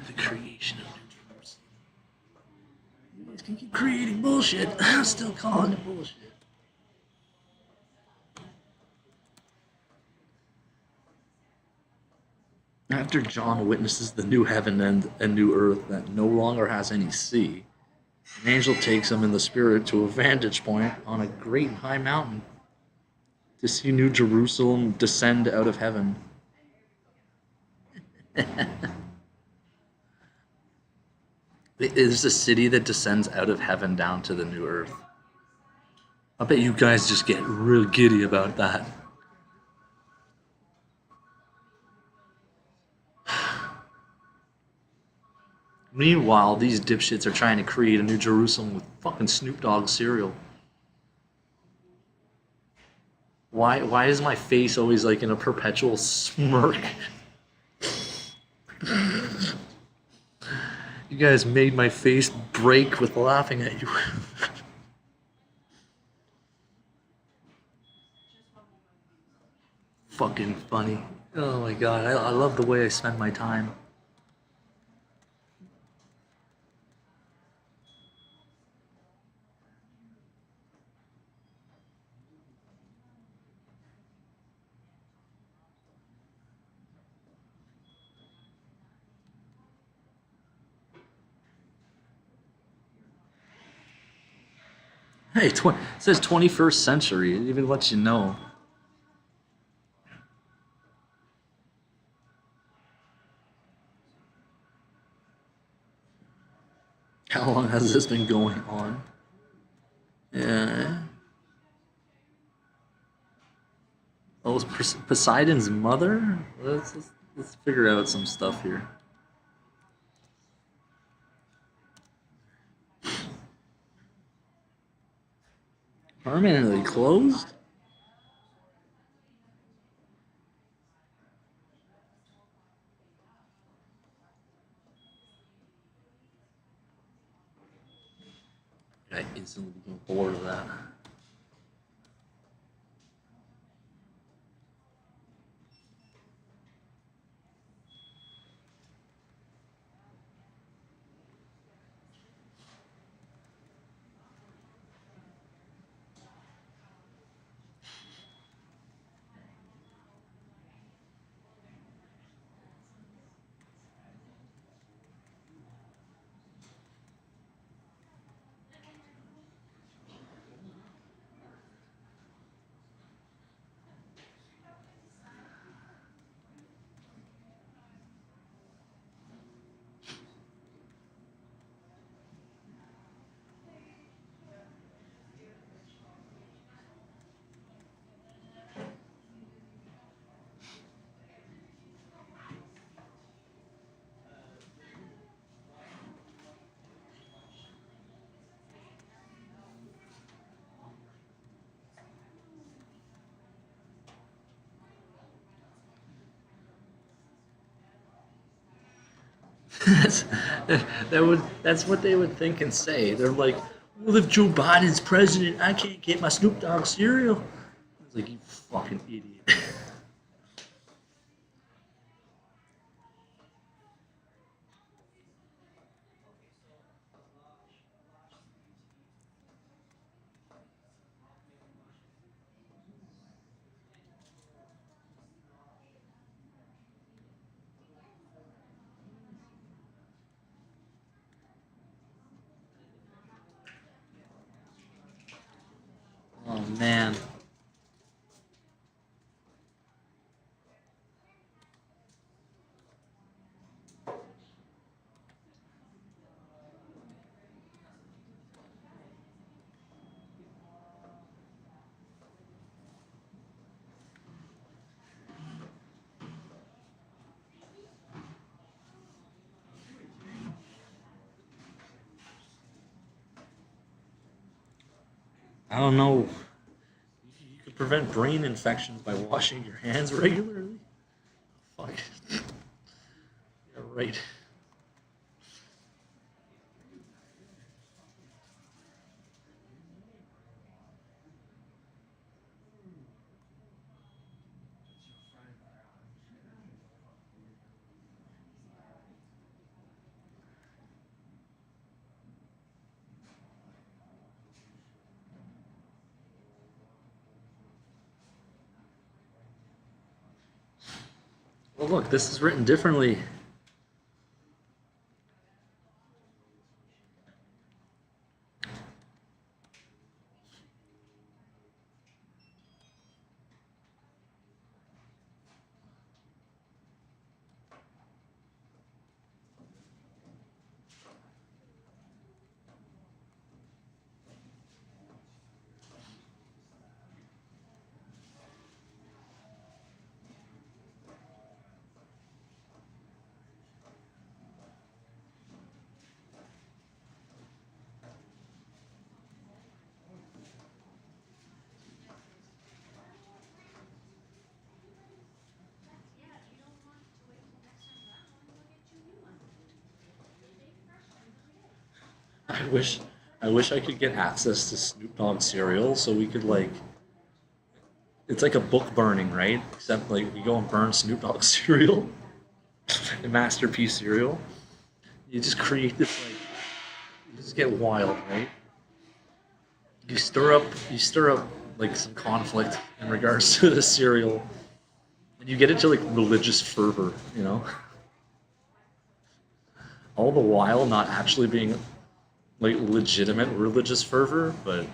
The creation of New Jerusalem. You guys can keep creating bullshit. I'm still calling it bullshit. After John witnesses the new heaven and new earth that no longer has any sea, an angel takes him in the spirit to a vantage point on a great high mountain to see New Jerusalem descend out of heaven. There's a city that descends out of heaven down to the new earth. I bet you guys just get real giddy about that. Meanwhile, these dipshits are trying to create a New Jerusalem with fucking Snoop Dogg cereal. Why is my face always like in a perpetual smirk? You guys made my face break with laughing at you. Fucking funny. Oh my god, I love the way I spend my time. Hey, it says 21st century. It even lets you know. How long has this been going on? Yeah. Oh, it's Poseidon's mother? Let's figure out some stuff here. Permanently closed? I instantly became bored of that. That's what they would think and say. They're like, well, if Joe Biden's president, I can't get my Snoop Dogg cereal. It's like, you fucking idiot. Oh man. I don't know. You could prevent brain infections by washing your hands regularly. Fuck. Yeah, right. Oh look, this is written differently. I wish I wish I could get access to Snoop Dogg cereal so we could like it's like a book burning, right? Except like we go and burn Snoop Dogg cereal and Masterpiece cereal. You just create this like you just get wild, right? You stir up like some conflict in regards to the cereal. And you get into like religious fervor, you know? All the while not actually being like legitimate religious fervor, but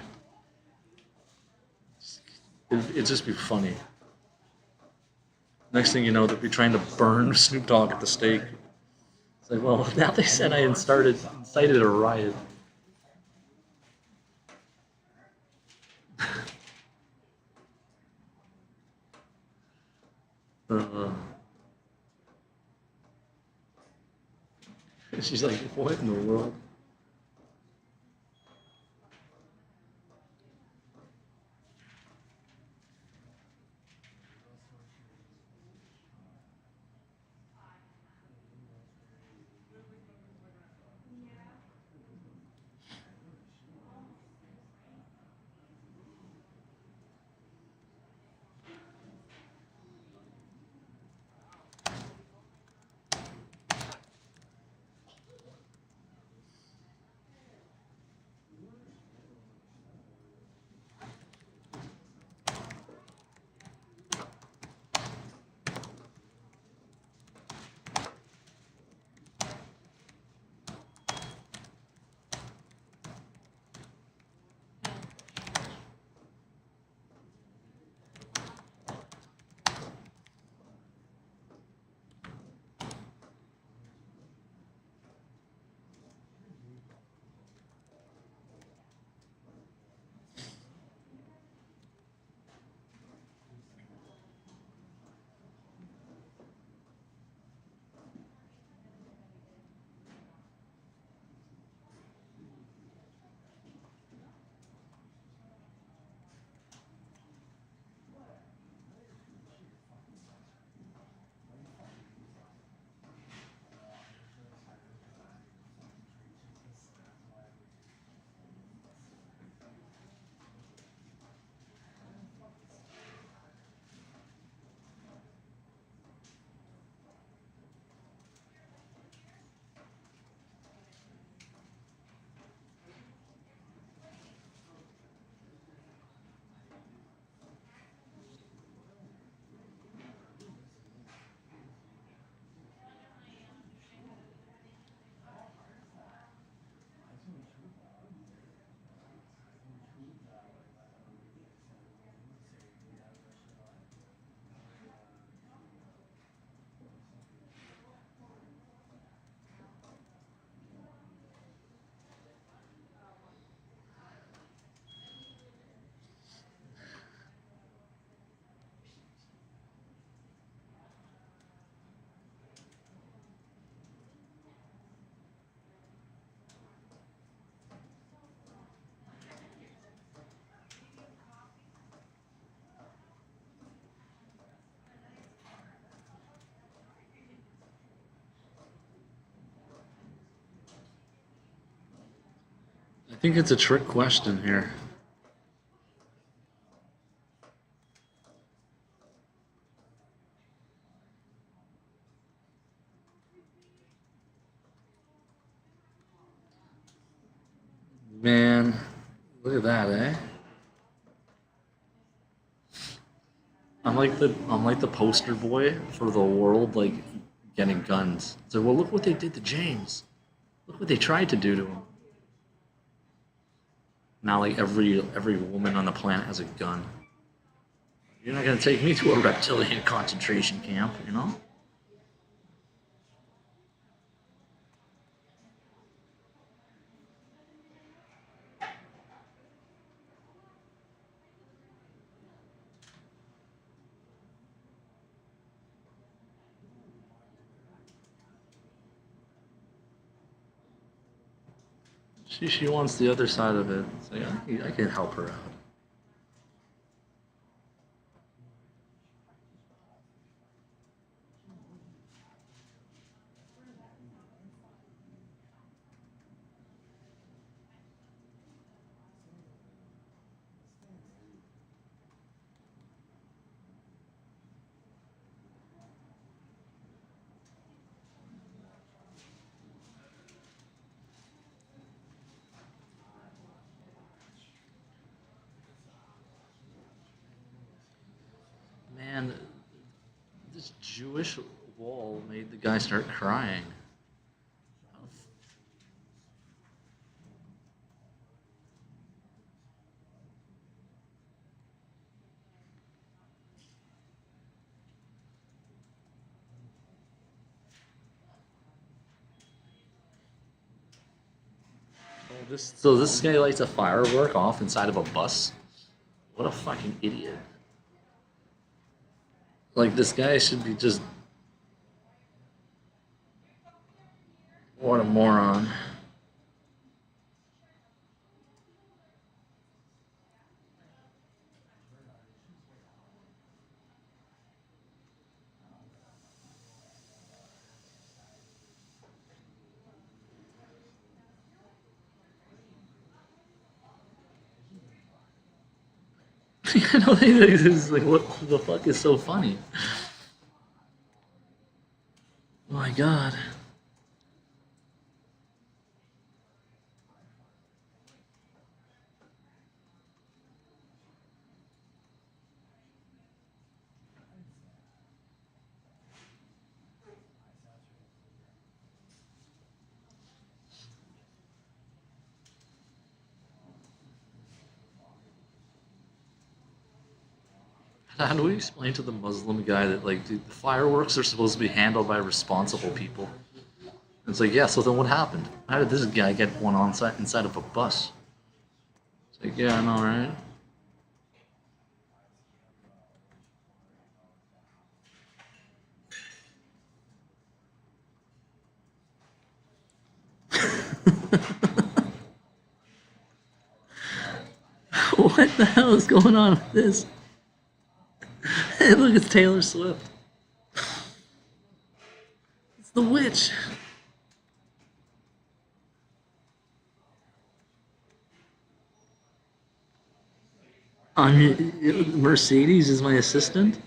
it'd just be funny. Next thing you know, they'll be trying to burn Snoop Dogg at the stake. It's like, well, now they said I incited a riot. She's like, what in the world? I think it's a trick question here. Man, look at that, eh? I'm like the poster boy for the world like getting guns. So well, look what they did to James. Look what they tried to do to him. Now like every woman on the planet has a gun. You're not gonna take me to a reptilian concentration camp, you know? She wants the other side of it. So yeah, I can help her out. Man, this Jewish wall made the guy start crying. So this guy lights a firework off inside of a bus? What a fucking idiot. Like, this guy should be just... What a moron. You know, it's like, what the fuck is so funny? Oh my god. How do we explain to the Muslim guy that, like, dude, the fireworks are supposed to be handled by responsible people? It's like, yeah, so then what happened? How did this guy get one on site inside of a bus? It's like, yeah, I know, right? What the hell is going on with this? Hey, look, it's Taylor Swift. It's the witch. Mercedes is my assistant?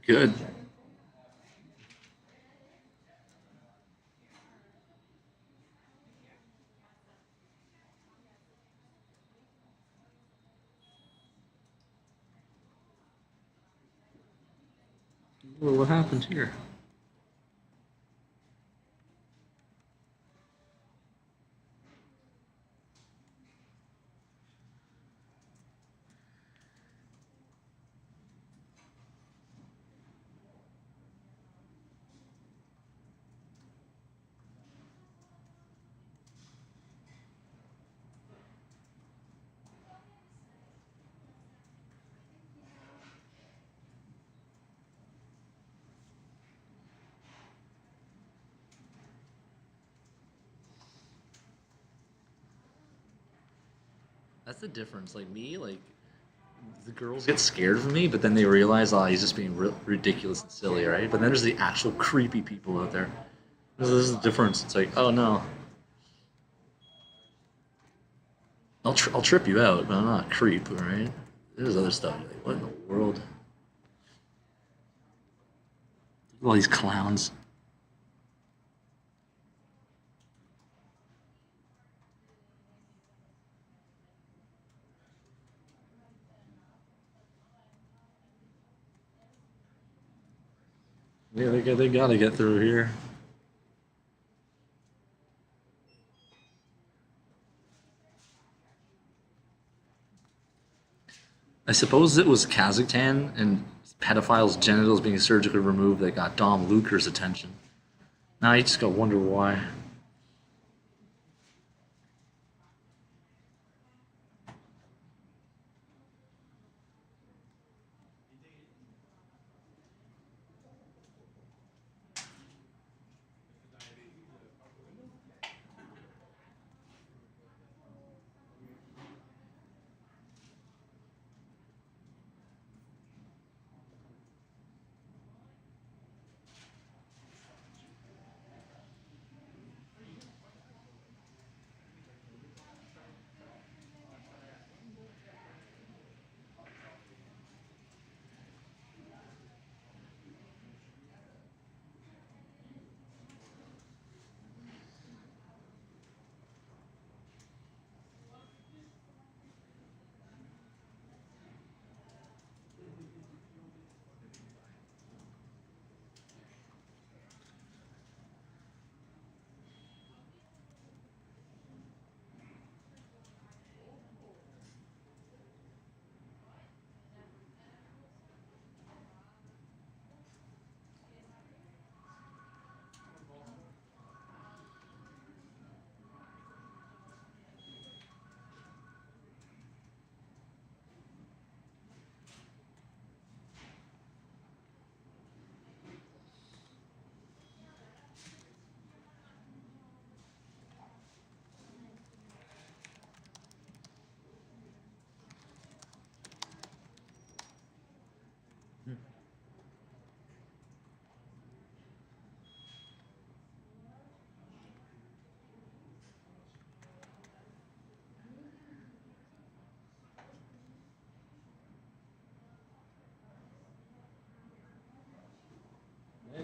Good. Well, what happened here? That's the difference. Like me, like the girls get scared of me, but then they realize, oh, he's just being ridiculous and silly, right? But then there's the actual creepy people out there. This is the difference. It's like, oh no, I'll trip you out, but I'm not a creep, right? There's other stuff. You're like, what in the world? Look at all these clowns. Yeah, they gotta get through here. I suppose it was Kazakhstan and pedophiles' genitals being surgically removed that got Dom Luker's attention. Now you just gotta wonder why.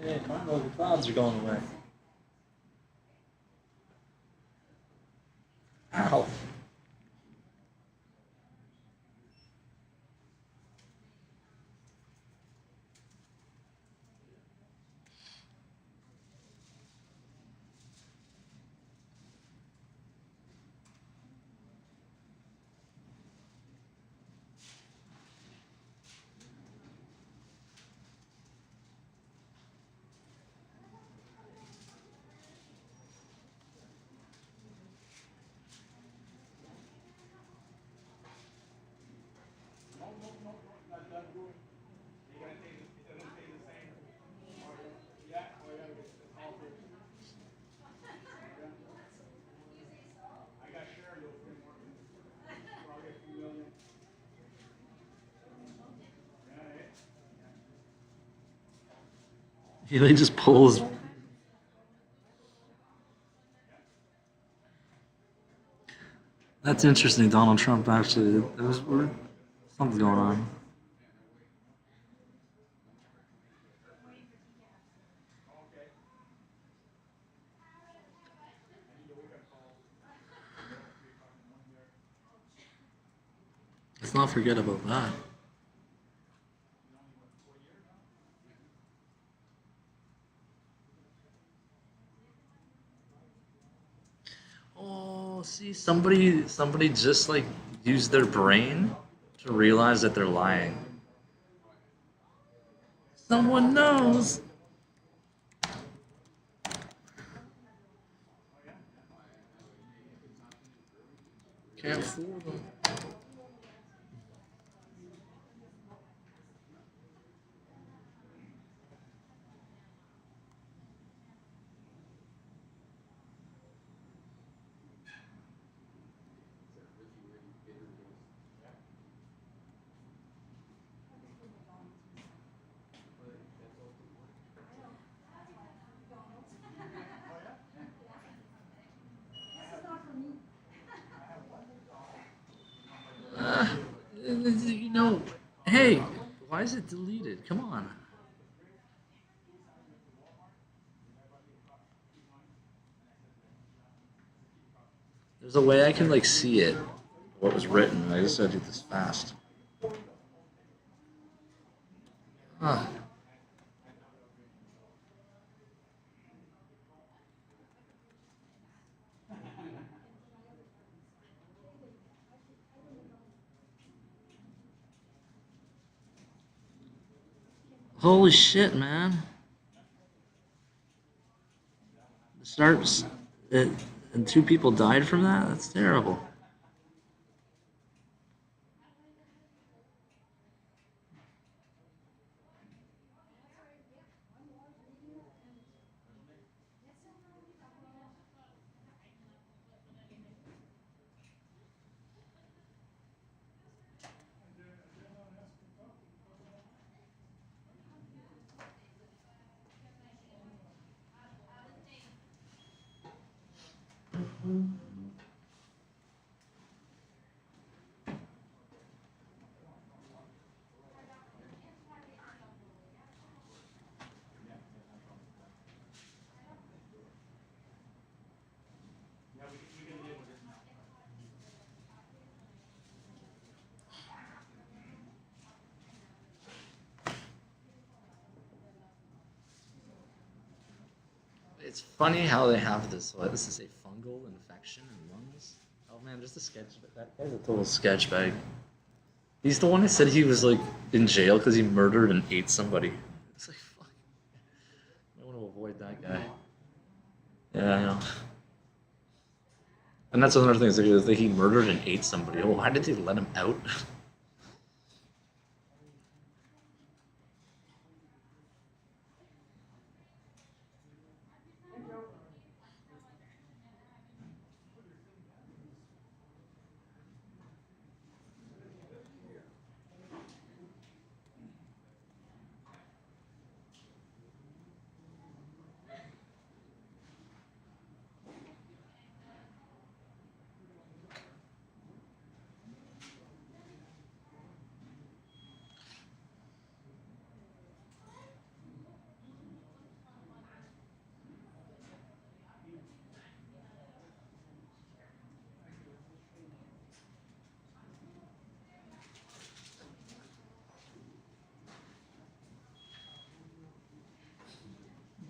Hey, finally the clouds are going away. Ow. Yeah, they just pulls. That's interesting. Donald Trump actually. There was something going on. Let's not forget about that. Oh, see, somebody just like used their brain to realize that they're lying. Someone knows. Can't fool them. You know, hey, why is it deleted? Come on. There's a way I can like see it, what was written. I just gotta do this fast. Huh. Holy shit, man. Starts it, and 2 people died from that? That's terrible. It's funny how they have this. What this is a fungal infection in lungs. Oh man, just a sketch. That guy's a total sketch bag. He's the one that said he was like in jail because he murdered and ate somebody. It's like fuck. I want to avoid that guy. Yeah, I know. And that's another thing is that he murdered and ate somebody. Oh, why did they let him out?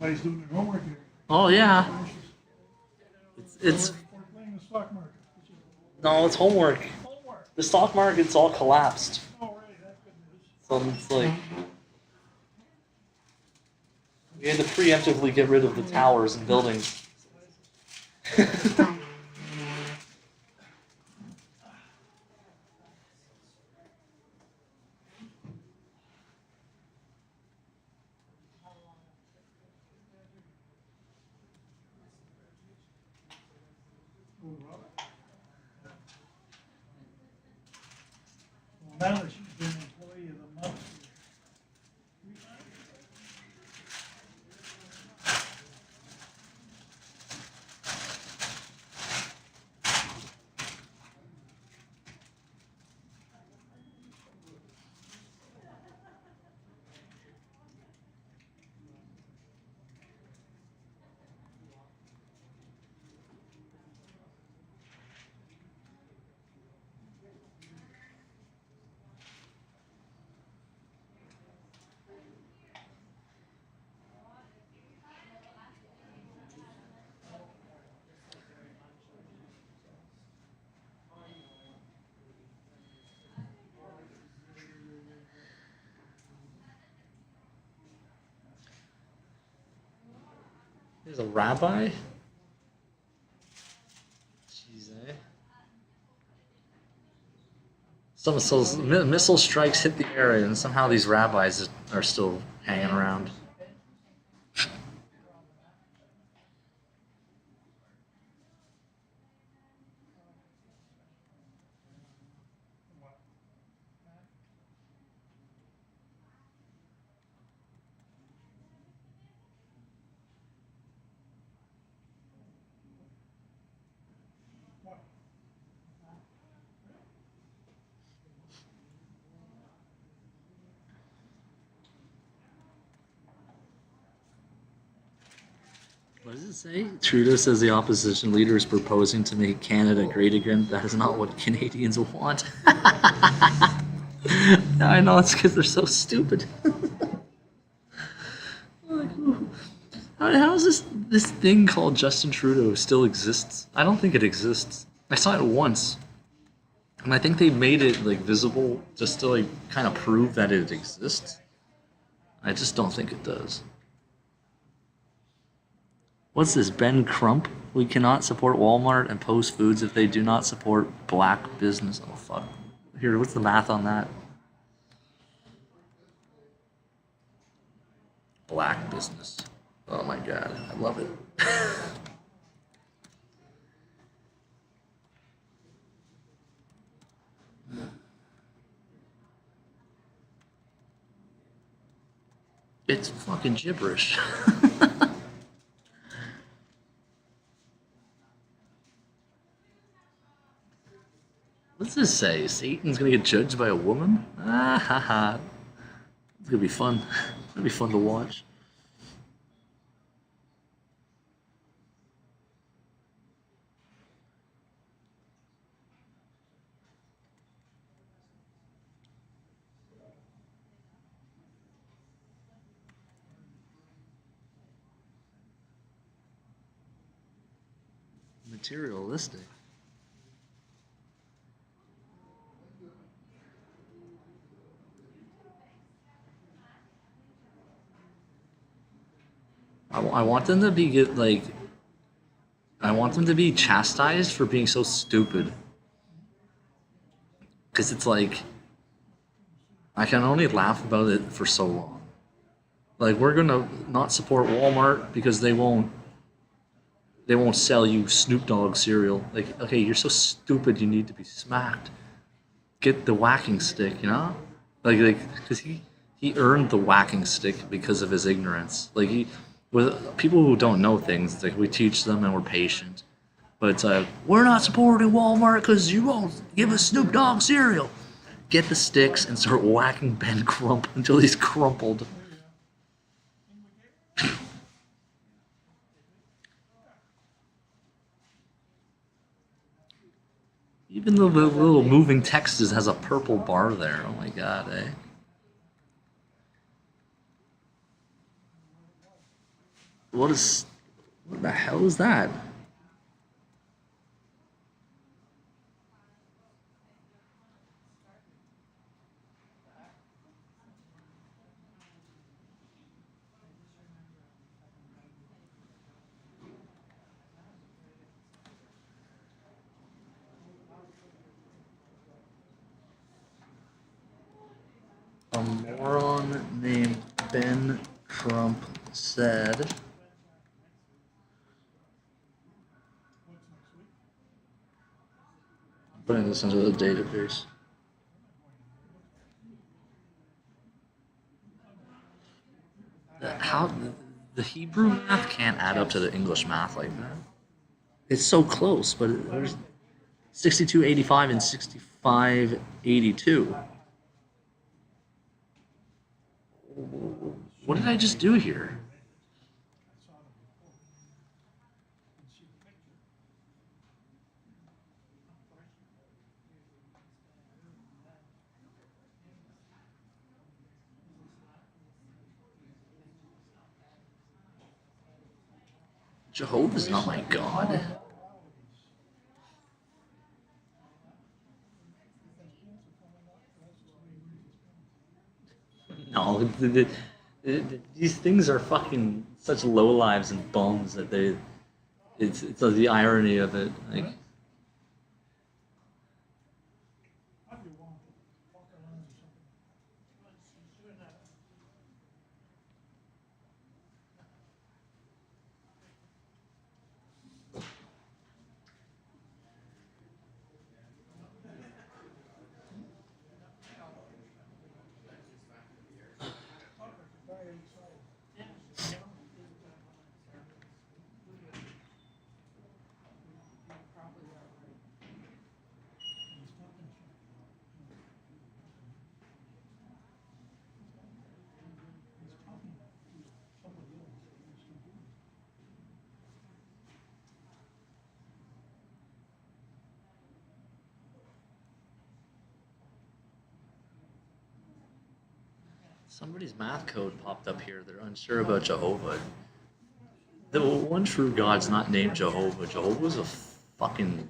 Everybody's doing their homework here. Oh yeah. It's We're playing the stock market. no, it's homework. The stock market's all collapsed. Oh, right, that's good news. So it's like we had to preemptively get rid of the towers and buildings. Well, now that she's been employee of the month. There's a rabbi? Jeez, eh? Some missile strikes hit the area, and somehow these rabbis are still hanging around. What does it say? Trudeau says the opposition leader is proposing to make Canada great again. That is not what Canadians want. I know, it's because they're so stupid. How is this thing called Justin Trudeau still exists? I don't think it exists. I saw it once. And I think they made it like visible just to like kind of prove that it exists. I just don't think it does. What's this, Ben Crump? We cannot support Walmart and Post Foods if they do not support black business. Oh, fuck. Here, what's the math on that? Black business. Oh my god, I love it. It's fucking gibberish. What's this say? Satan's gonna get judged by a woman? Ah ha ha. It's gonna be fun. It'll be fun to watch. Materialistic. I want them to be I want them to be chastised for being so stupid. Because it's like, I can only laugh about it for so long. Like, we're gonna not support Walmart because they won't sell you Snoop Dogg cereal. Like, okay, you're so stupid, you need to be smacked. Get the whacking stick, you know? Like, because he earned the whacking stick because of his ignorance. Like, with people who don't know things, like, we teach them and we're patient. But it's like, we're not supporting Walmart because you won't give us Snoop Dogg cereal. Get the sticks and start whacking Ben Crump until he's crumpled. Even the little moving text has a purple bar there. Oh my god, eh? What the hell is that? A moron named Ben Crump said, I'm putting this into the database. How the Hebrew math can't add up to the English math like that. It's so close, but there's 6285 and 6582. What did I just do here? Jehovah's not my god. No, these things are fucking such low lives and bums that it's the irony of it. Like, somebody's math code popped up here. They're unsure about Jehovah. The one true God's not named Jehovah. Jehovah's a fucking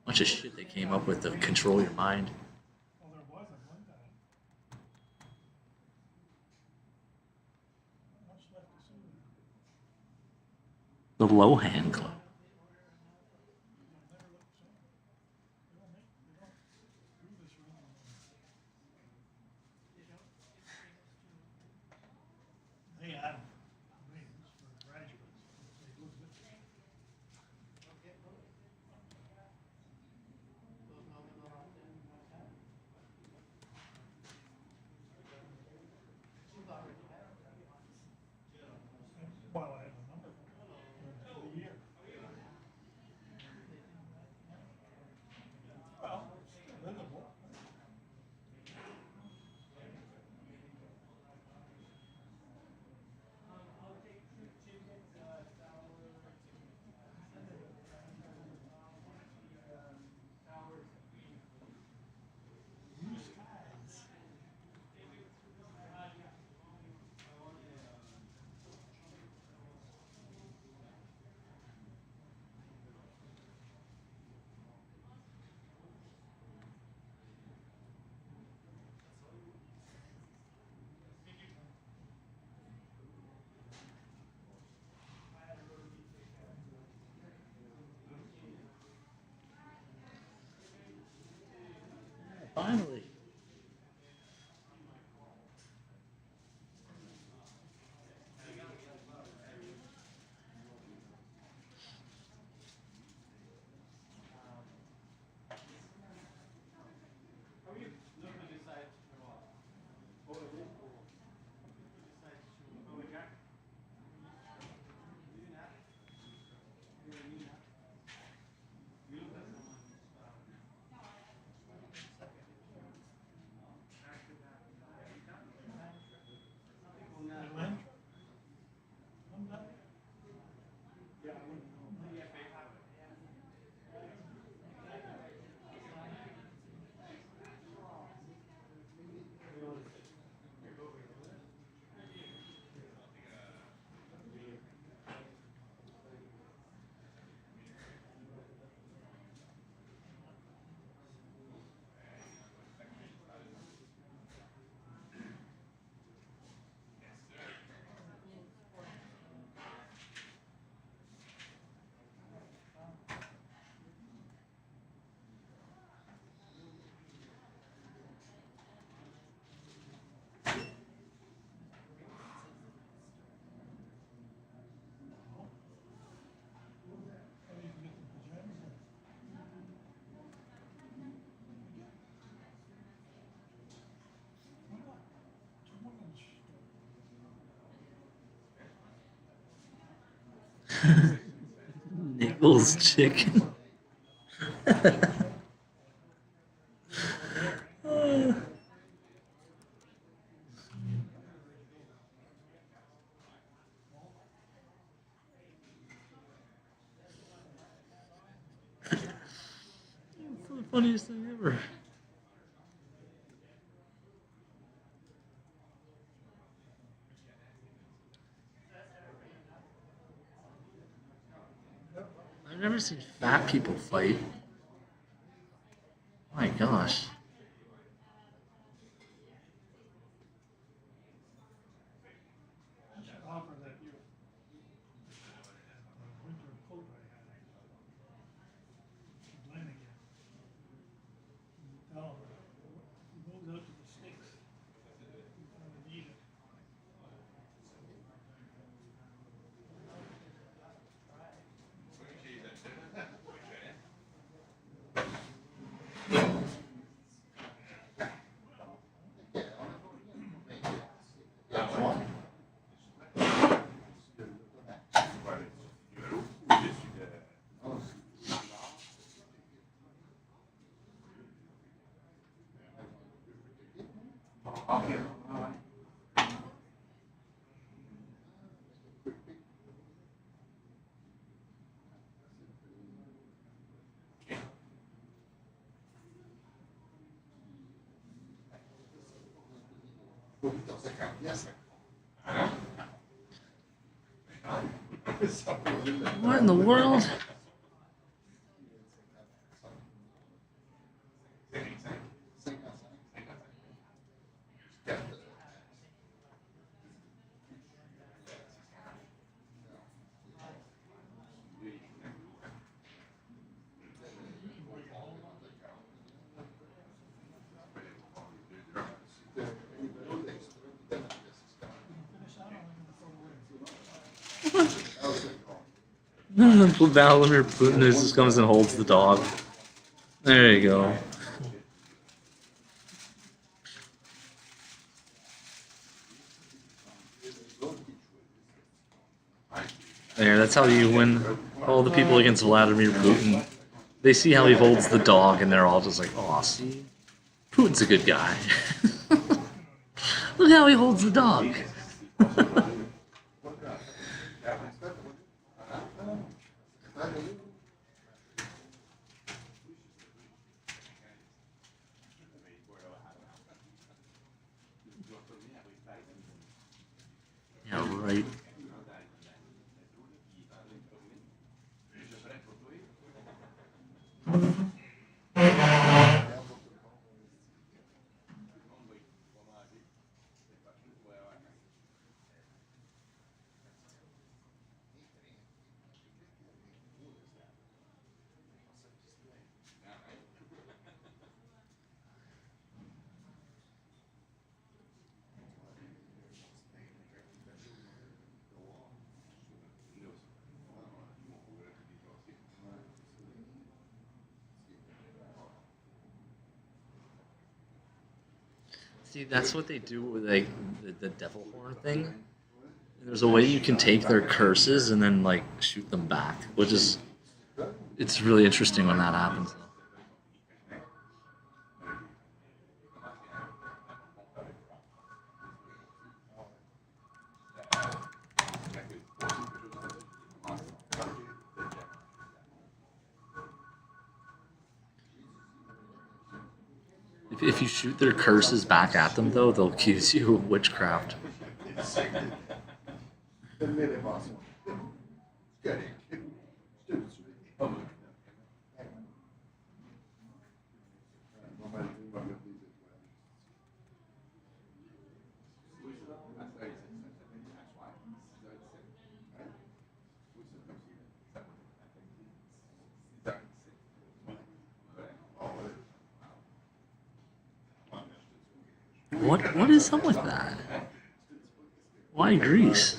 bunch of shit they came up with to control your mind. The Lohan Club. They have wings for graduates. They look good. Well, I have a number for the year. Well, still livable. Blue skies. Finally. Nichols chicken. It's the funniest thing ever. I've never seen fat people fight. My gosh. I should offer that you. Winter coat I had. To Glenn again. Tell him, he moves out to the sticks. He's gonna need it. What in the world? Vladimir Putin just comes and holds the dog. There you go. There, that's how you win all the people against Vladimir Putin. They see how he holds the dog, and they're all just like, "Oh, see, Putin's a good guy. Look how he holds the dog." Yeah, right. See, that's what they do with like the devil horn thing. There's a way you can take their curses and then like shoot them back, which is it's really interesting when that happens. If you shoot their curses back at them, though, they'll accuse you of witchcraft. What is up with that? Why Greece?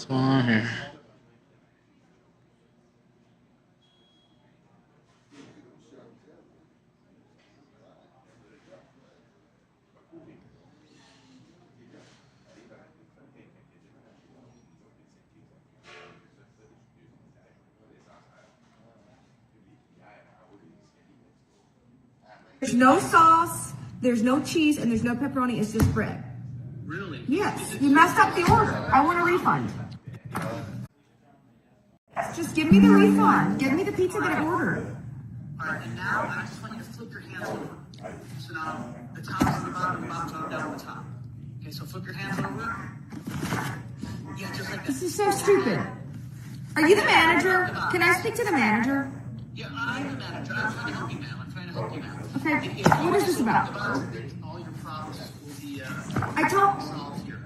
What's going on here? There's no sauce, there's no cheese, and there's no pepperoni. It's just bread. Really? Yes, you messed up the order. I want a refund. Just give me the refund. Give me the pizza that I ordered. Alright, and now I just want you to flip your hands over. So now the top and the bottom, go down the top. Okay, so flip your hands over. Yeah, just like that. This is so stupid. Are you the manager? Can I speak to the manager? Yeah, I'm the manager. I'm trying to help you, ma'am. I'm trying to help you, ma'am. Okay, what is this about? All your problems will be I told. solved here.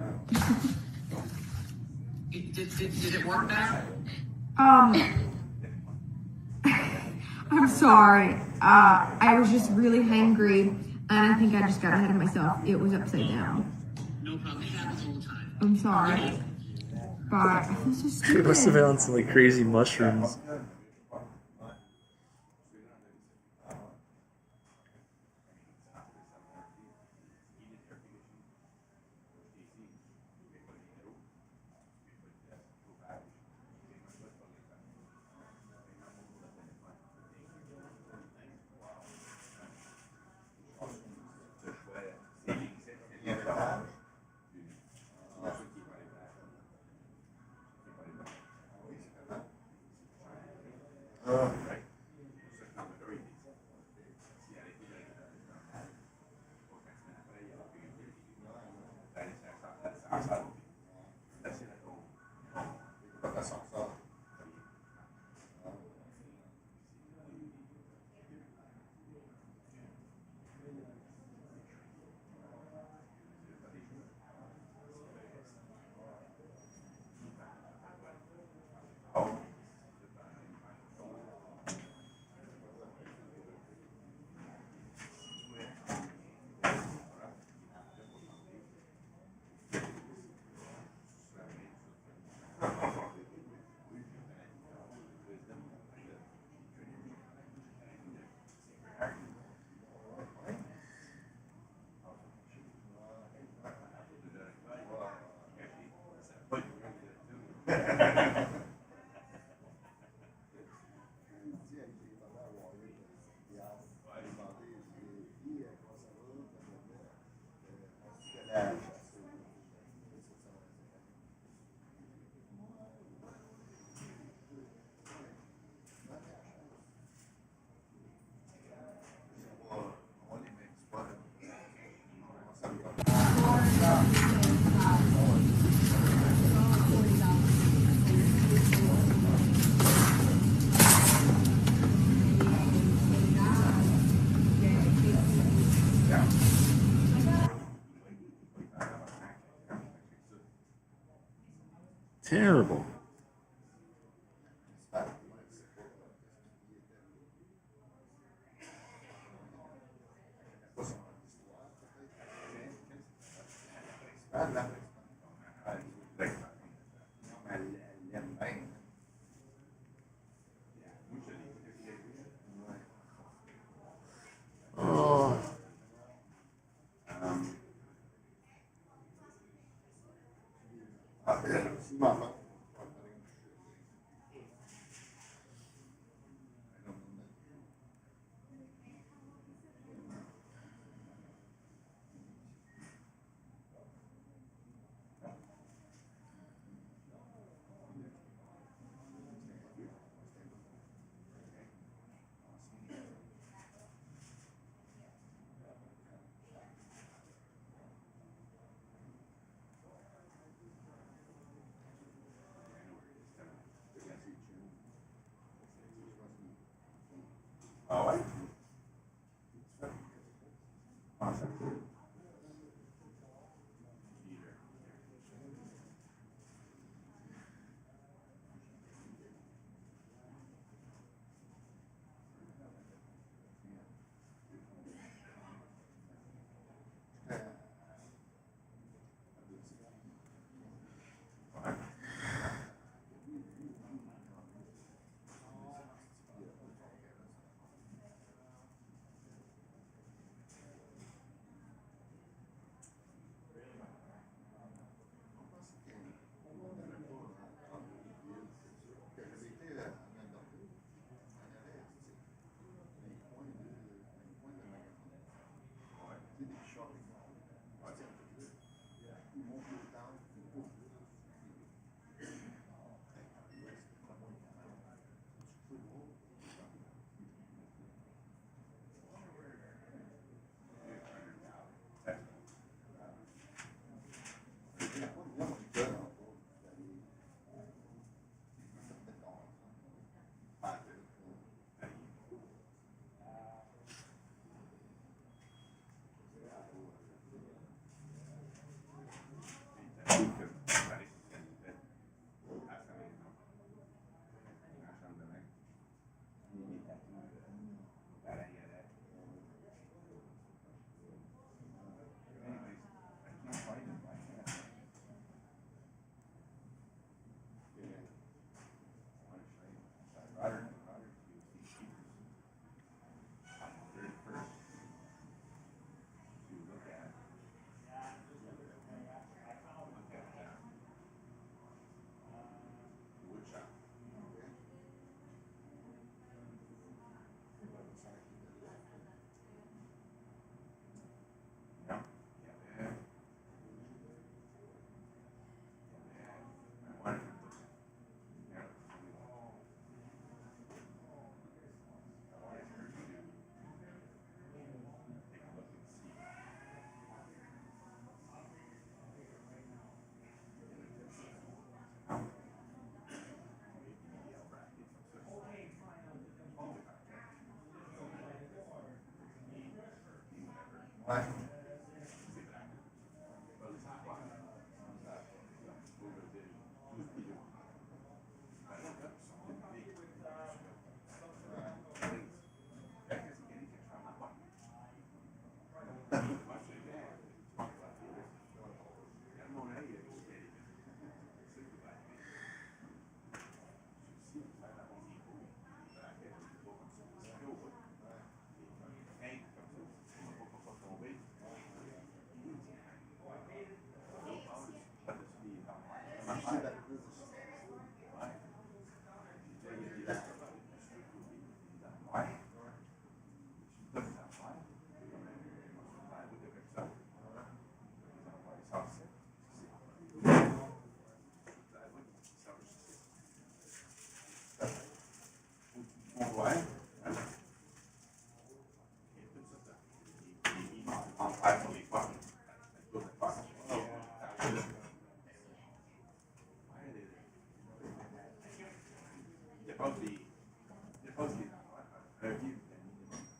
Did it work now? I'm sorry. I was just really hangry, and I think I just got ahead of myself. It was upside down. No problem. It happens all the time. I'm sorry. But I feel so They stupid. must have found some like crazy mushrooms. Terrible. Oh.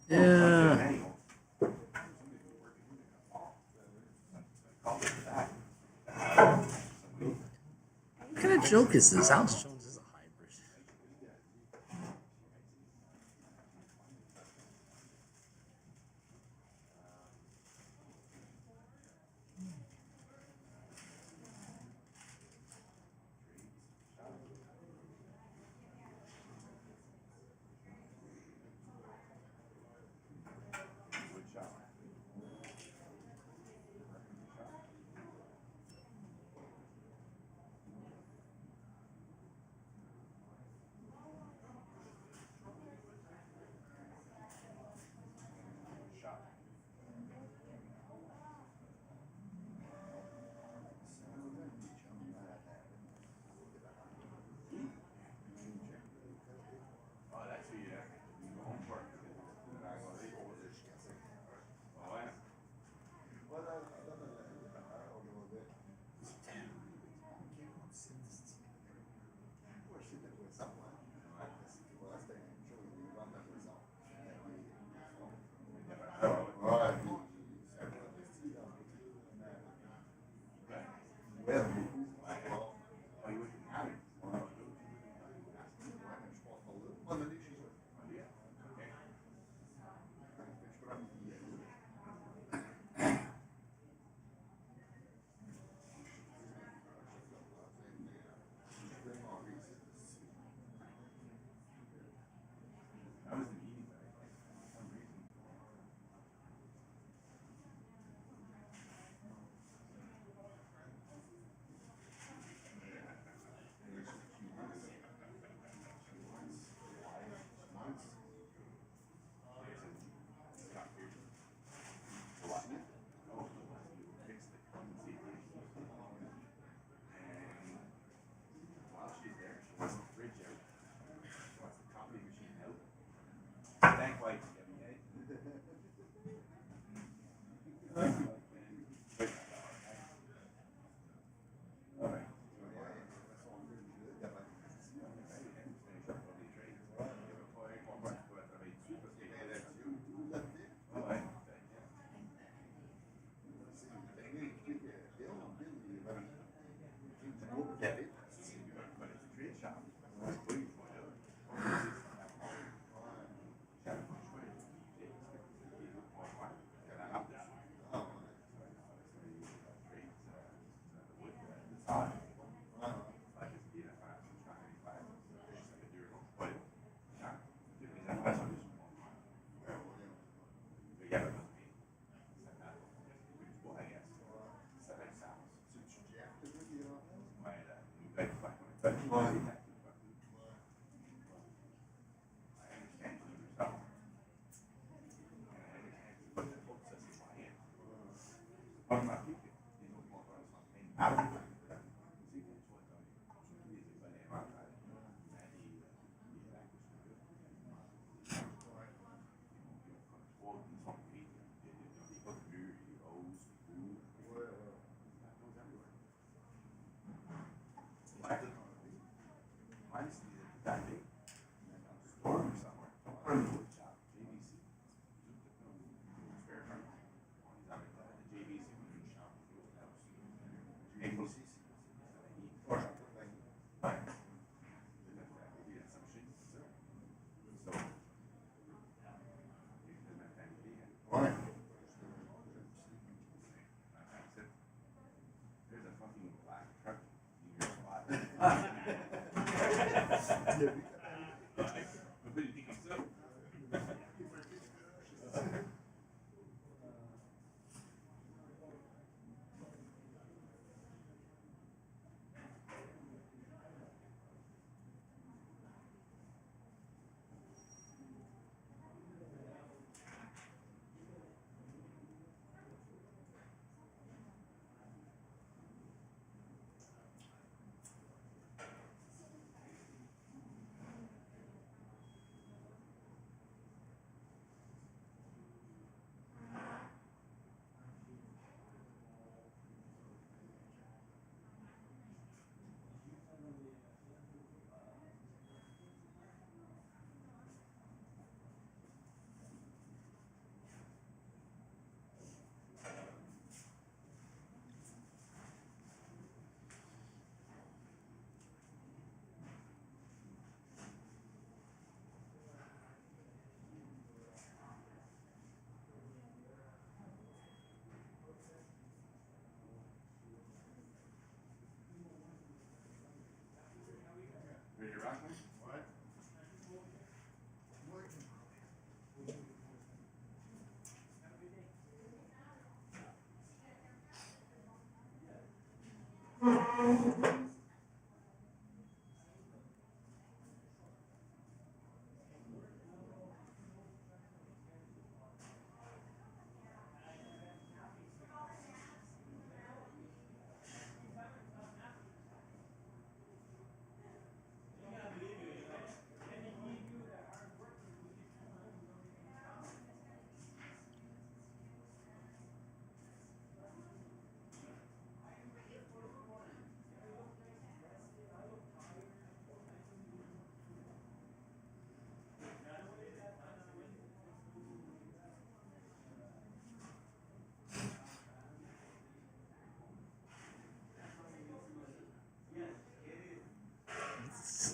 Yeah. What kind of joke is this? Alex Jones is a hybrid.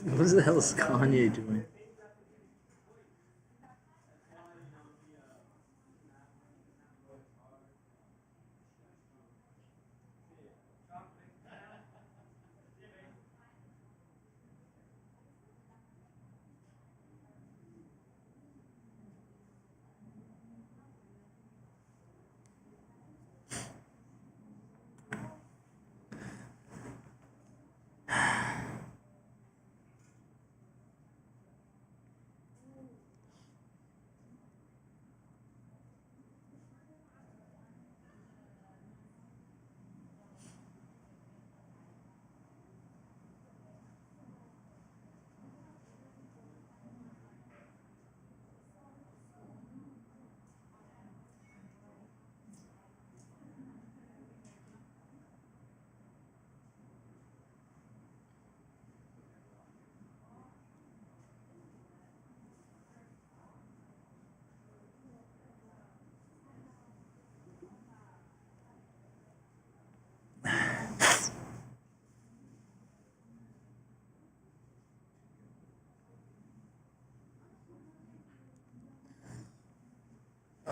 What the hell is Kanye doing?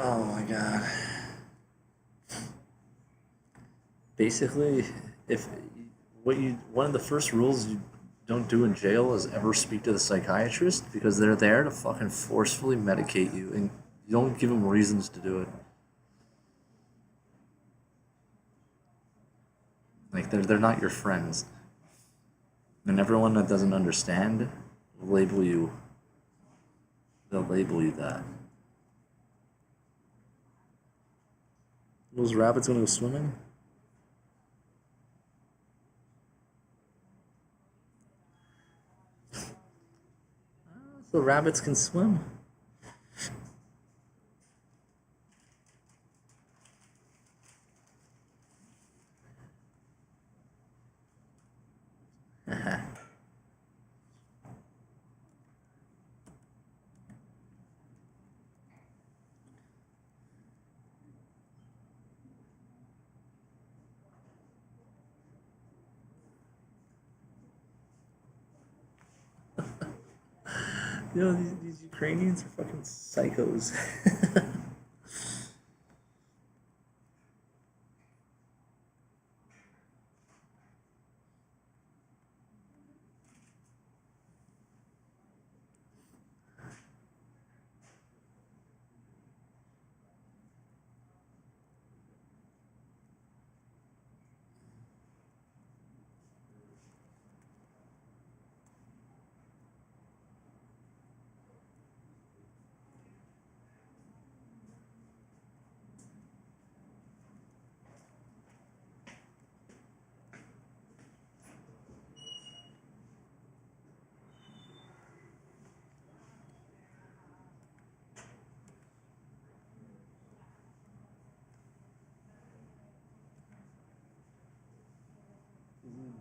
Oh my god. Basically, if one of the first rules you don't do in jail is ever speak to the psychiatrist because they're there to fucking forcefully medicate you and you don't give them reasons to do it. Like they're not your friends. And everyone that doesn't understand will label you. They'll label you that. Those rabbits gonna go swimming? So rabbits can swim. You know, these Ukrainians are fucking psychos.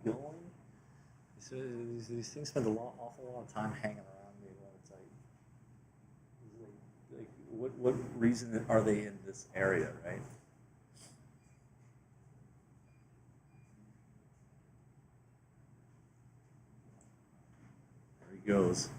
Going. So these things spend awful lot of time hanging around me all the time. Like what reason are they in this area, right? There he goes.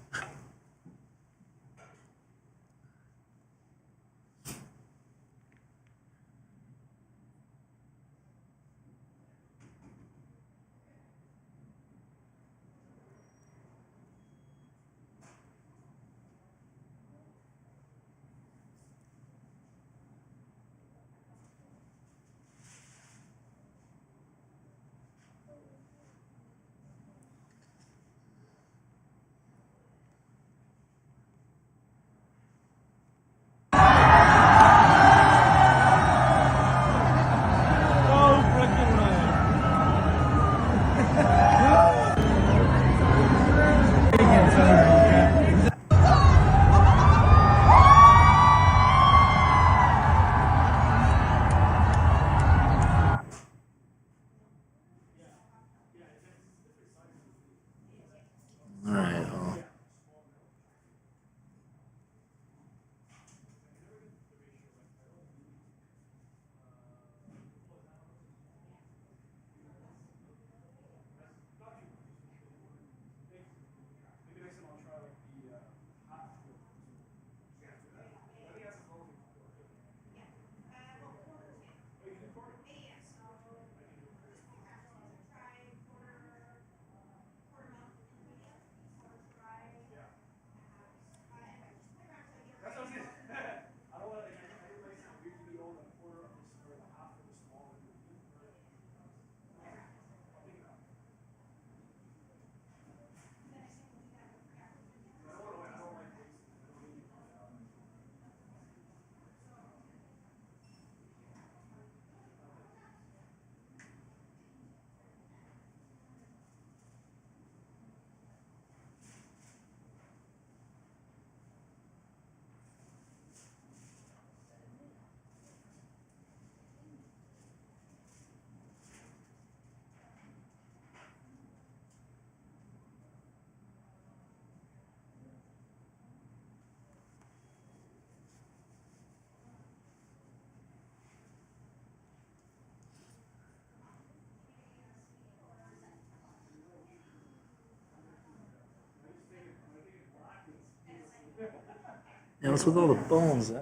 Yeah, what's with all the bones, eh?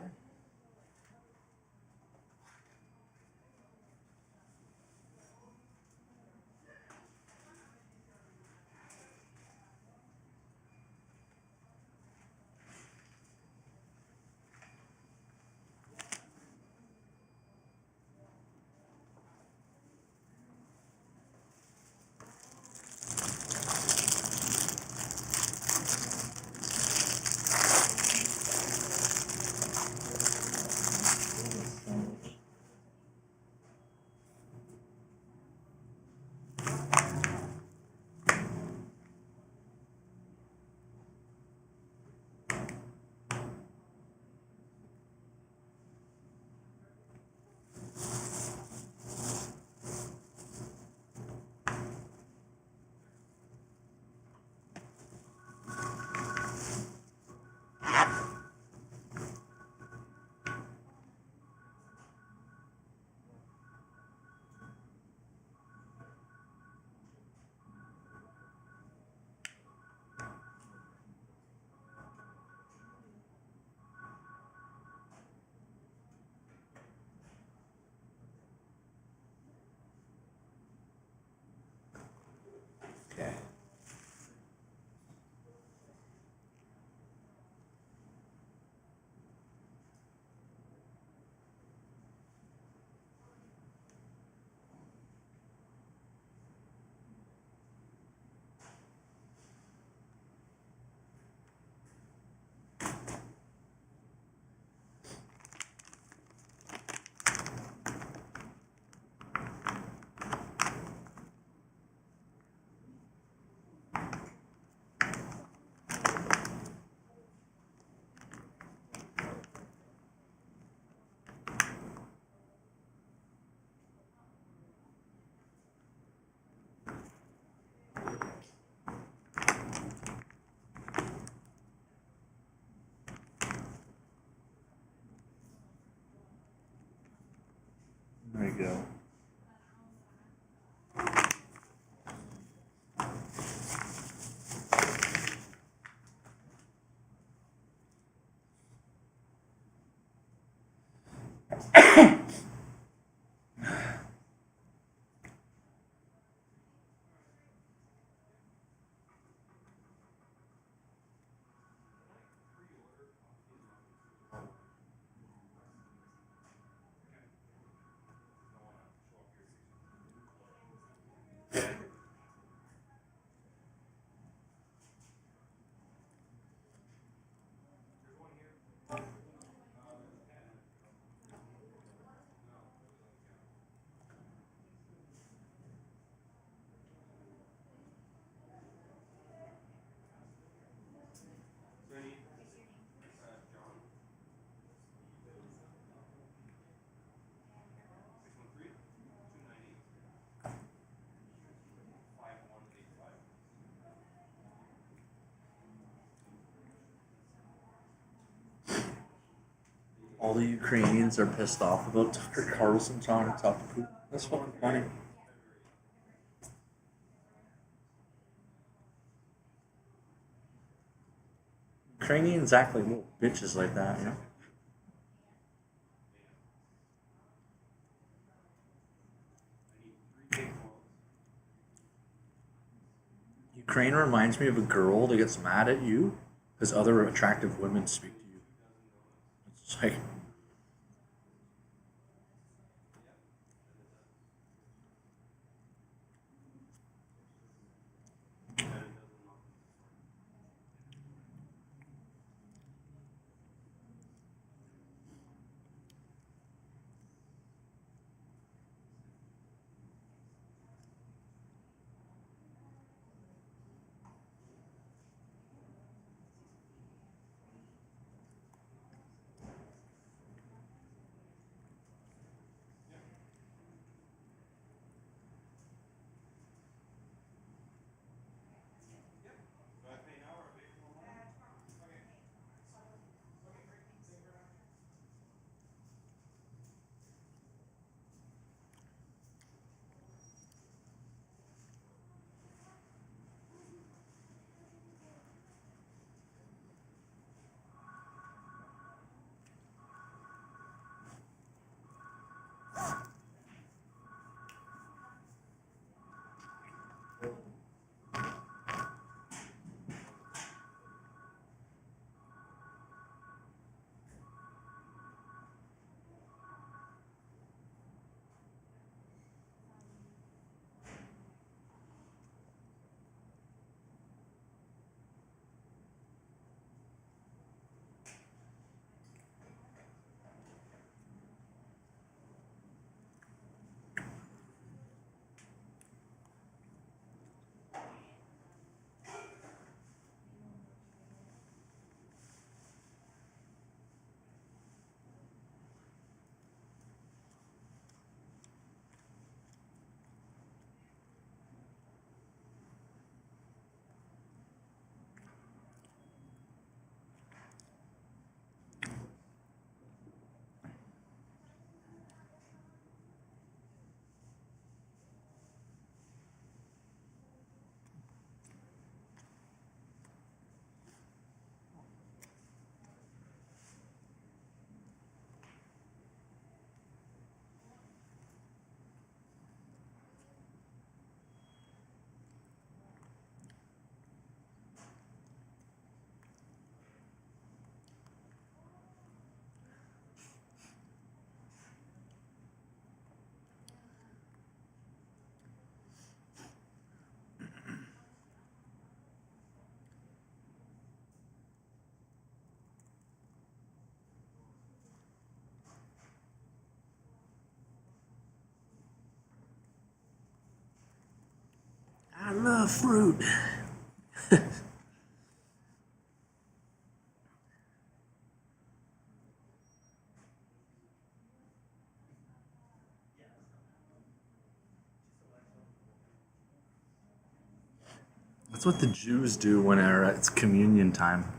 Okay. There you go. All the Ukrainians are pissed off about Tucker Carlson trying to talk to Putin. That's fucking funny. Ukrainians act like little bitches like that, you know? Ukraine reminds me of a girl that gets mad at you because other attractive women speak to you. It's like, have fruit. That's what the Jews do when it's communion time.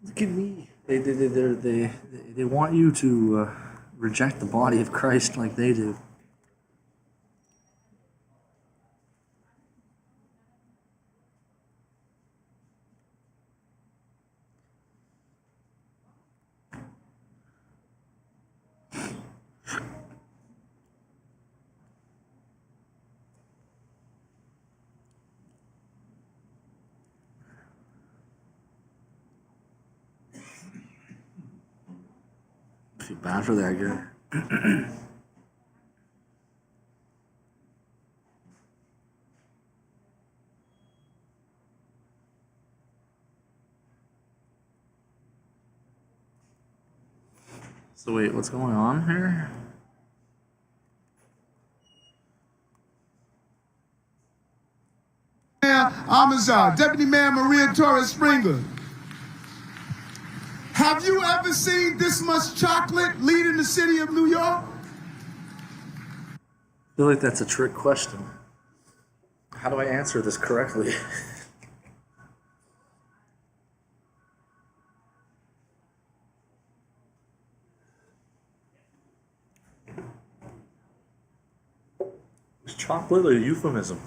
Look at me. They want you to reject the body of Christ like they do. I feel bad for that guy. So wait, what's going on here? Amazon, Deputy Mayor Maria Torres Springer. Have you ever seen this much chocolate leaving the city of New York? I feel like that's a trick question. How do I answer this correctly? Is chocolate a euphemism?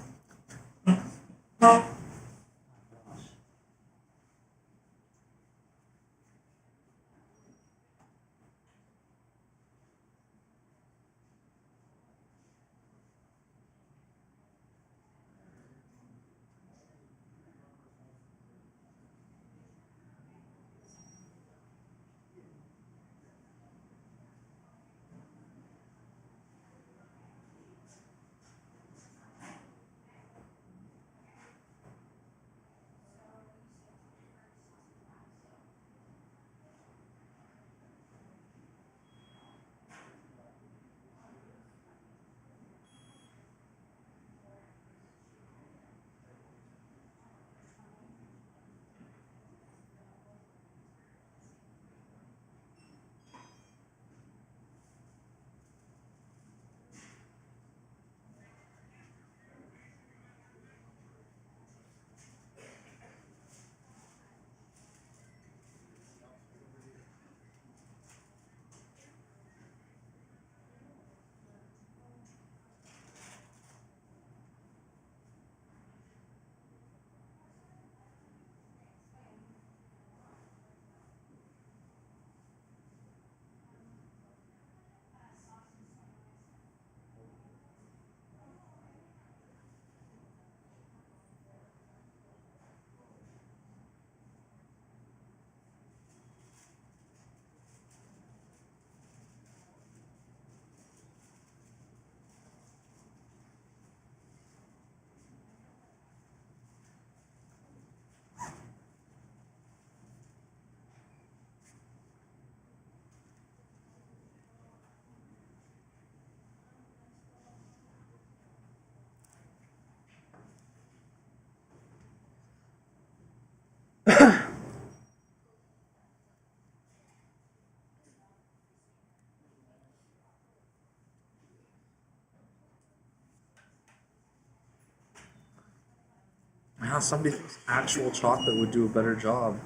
Wow, somebody thinks actual chocolate would do a better job.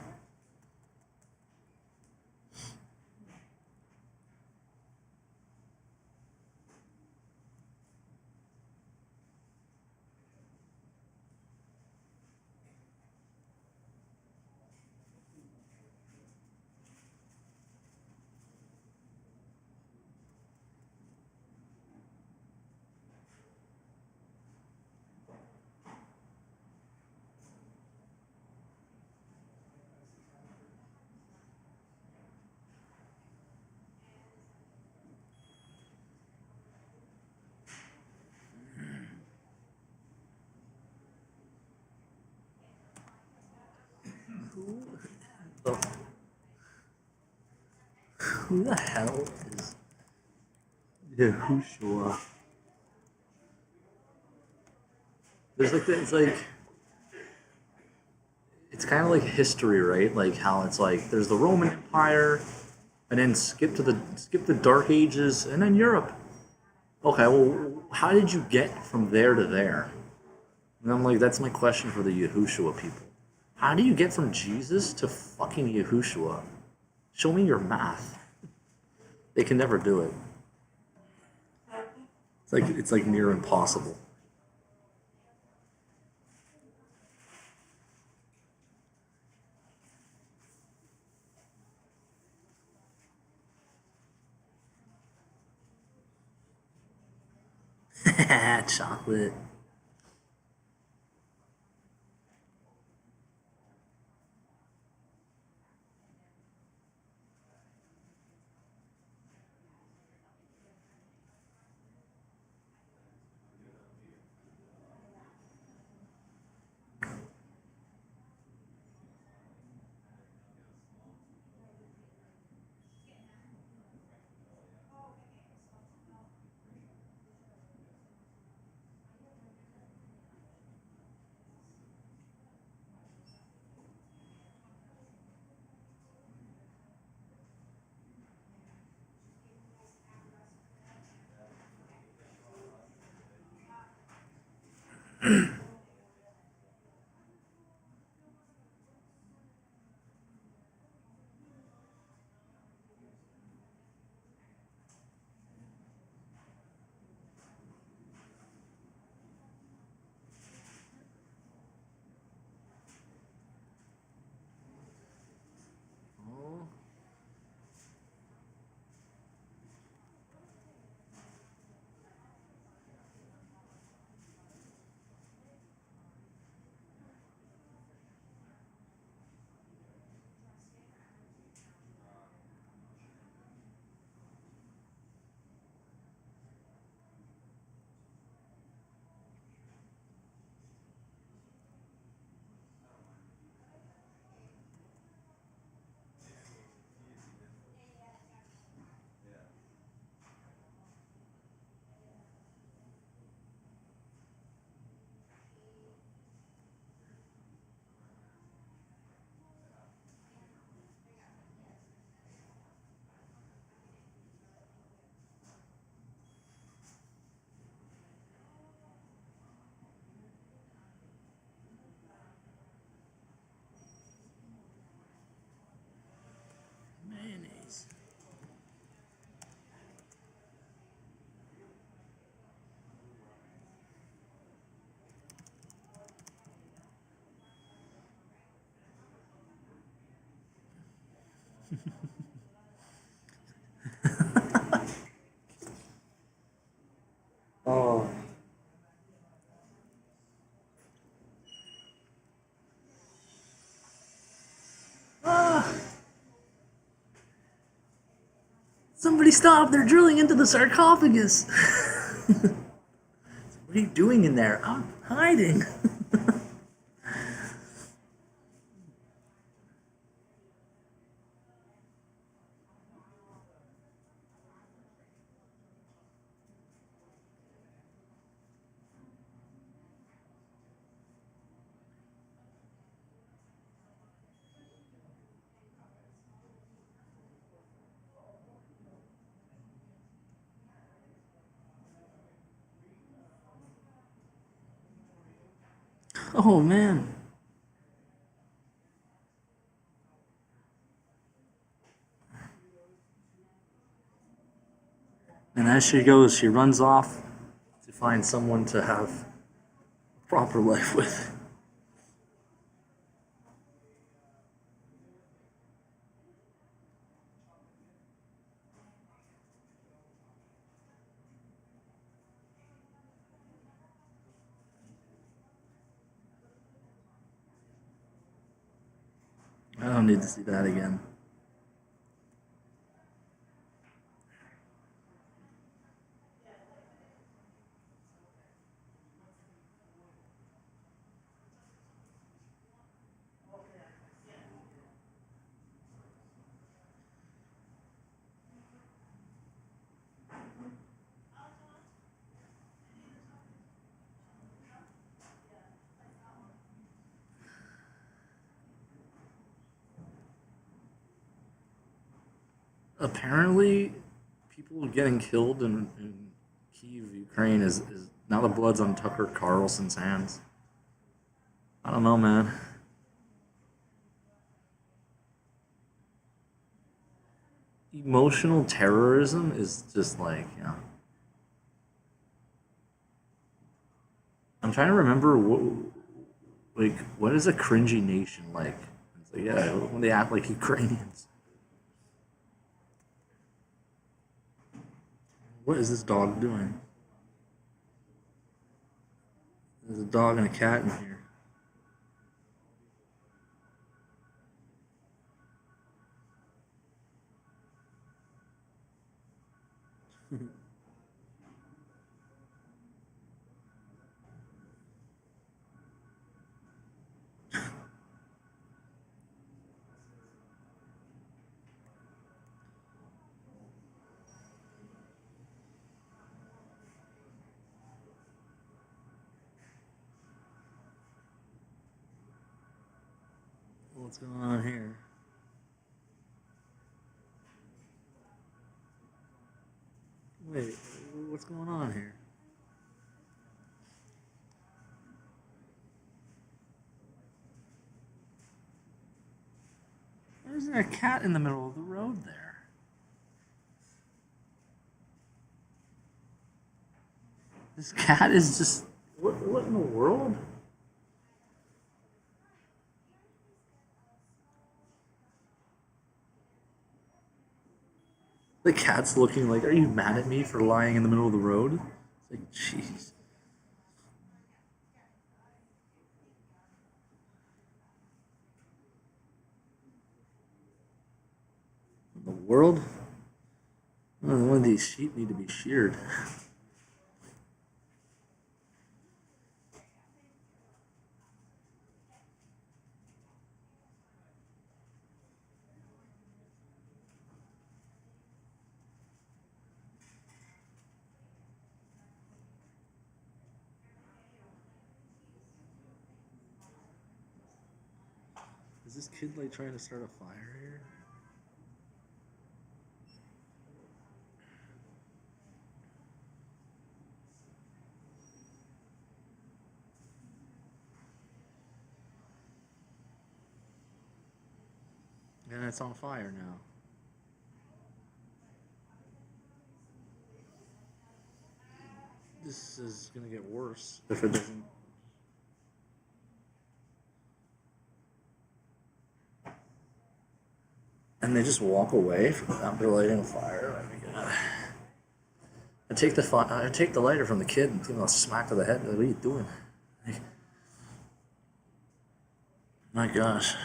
Who the hell is Yahushua? There's like it's kind of like history, right? Like how it's like there's the Roman Empire, and then skip the Dark Ages, and then Europe. Okay, well, how did you get from there to there? And I'm like, that's my question for the Yahushua people. How do you get from Jesus to fucking Yahushua? Show me your math. They can never do it. It's like near impossible. Chocolate. Mayonnaise. Oh. Ah. Somebody stop! They're drilling into the sarcophagus! What are you doing in there? I'm hiding! Oh man. And as she goes, she runs off to find someone to have a proper life with. I don't need to see that again. apparently, people getting killed in Kyiv, Ukraine is now the blood's on Tucker Carlson's hands. I don't know, man. Emotional terrorism is just like, I'm trying to remember what is a cringy nation like? It's like, yeah, when they act like Ukrainians. What is this dog doing? There's a dog and a cat in here. What's going on here? Wait, what's going on here? Why isn't there a cat in the middle of the road there? This cat is just... What in the world? The cat's looking like, are you mad at me for lying in the middle of the road? It's like, jeez. In the world? Oh, one of these sheep need to be sheared. Is this kid like trying to start a fire here? And it's on fire now. This is gonna get worse if it doesn't. And they just walk away after lighting a fire. Oh my God. I take the lighter from the kid and give him a smack to the head. Like, what are you doing? Like, my gosh.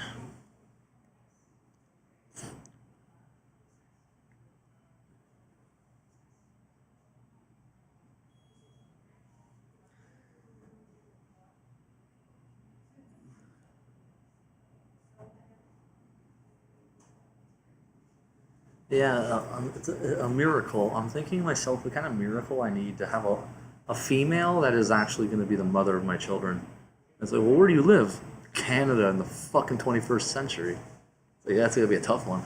Yeah, it's a miracle. I'm thinking to myself, what kind of miracle I need to have a female that is actually going to be the mother of my children. It's like, well, where do you live? Canada in the fucking 21st century. It's like, that's going to be a tough one.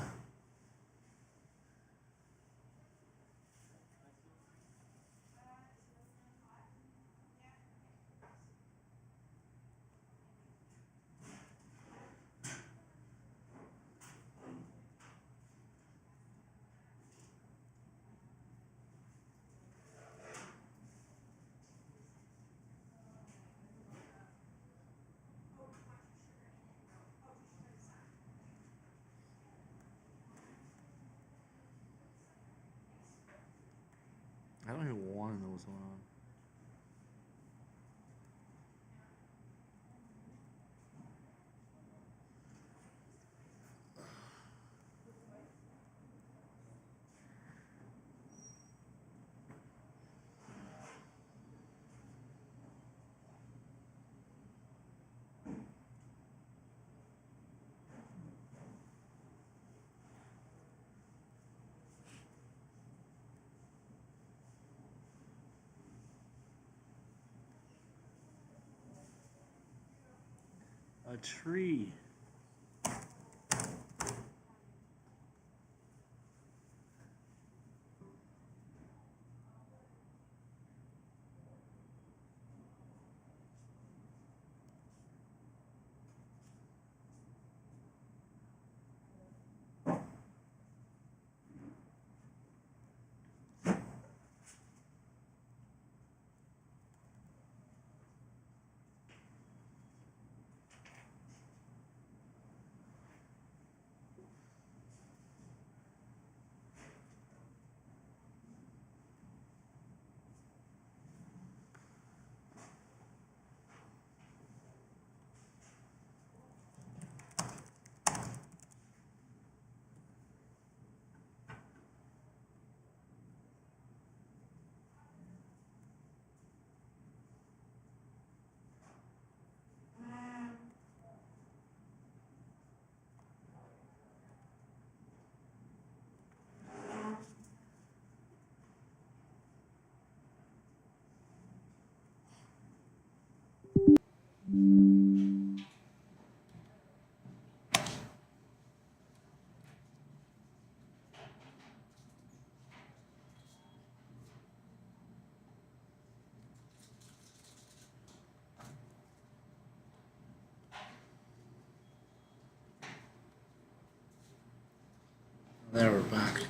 I don't even want to know what's going on. A tree. There, we're back.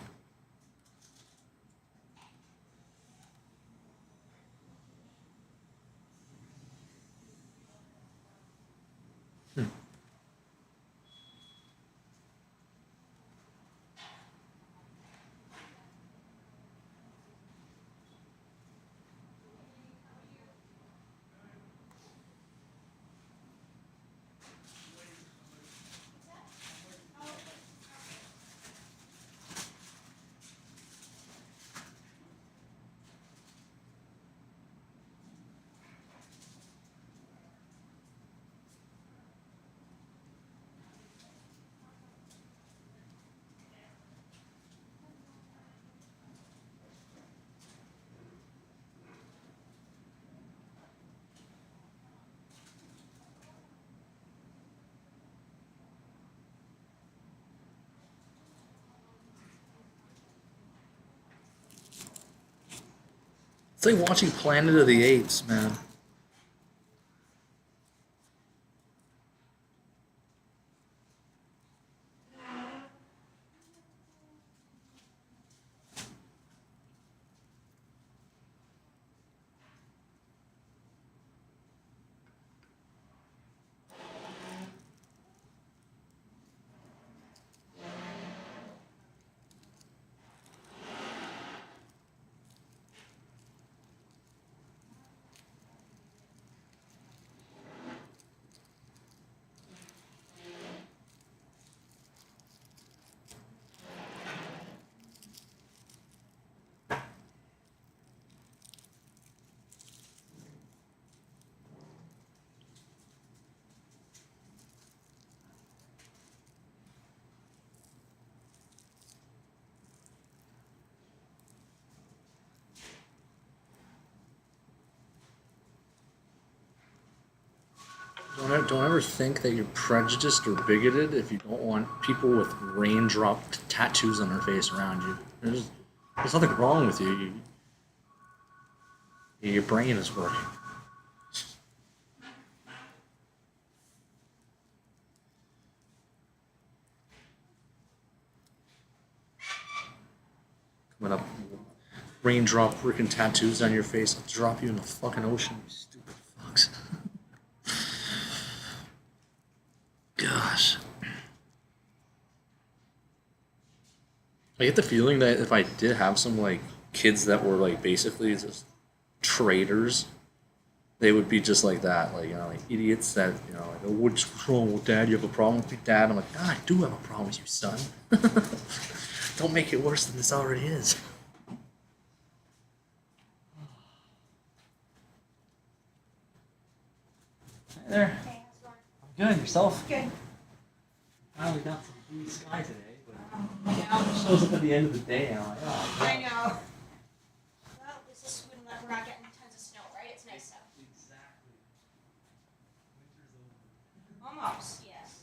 It's like watching Planet of the Apes, man. Don't ever think that you're prejudiced or bigoted if you don't want people with raindrop tattoos on their face around you. There's nothing wrong with you. Your brain is working. Coming up, raindrop freaking tattoos on your face. I'll drop you in the fucking ocean, you stupid fucks. Gosh. I get the feeling that if I did have some like kids that were like basically just traitors, they would be just like that, like, you know, like idiots that, you know, like, oh, what's wrong with dad? You have a problem with your dad? I'm like, nah, I do have a problem with you, son. Don't make it worse than this already is. Hi there. Hey, how's it going? I'm good. Yourself? Good. Finally got some blue sky today, but it shows up at the end of the day, and I'm like, oh. I know. Well, this is when we're not getting tons of snow, right? It's nice out. Exactly. Winter's over. Almost, yes.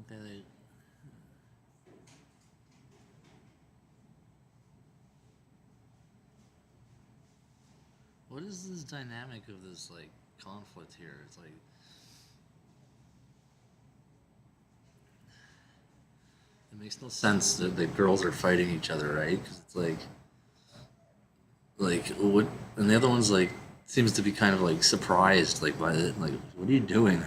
they like? What is this dynamic of this like conflict here? It's like it makes no sense that the girls are fighting each other, right? Because it's like what, and the other one's like seems to be kind of like surprised, like by it, like what are you doing?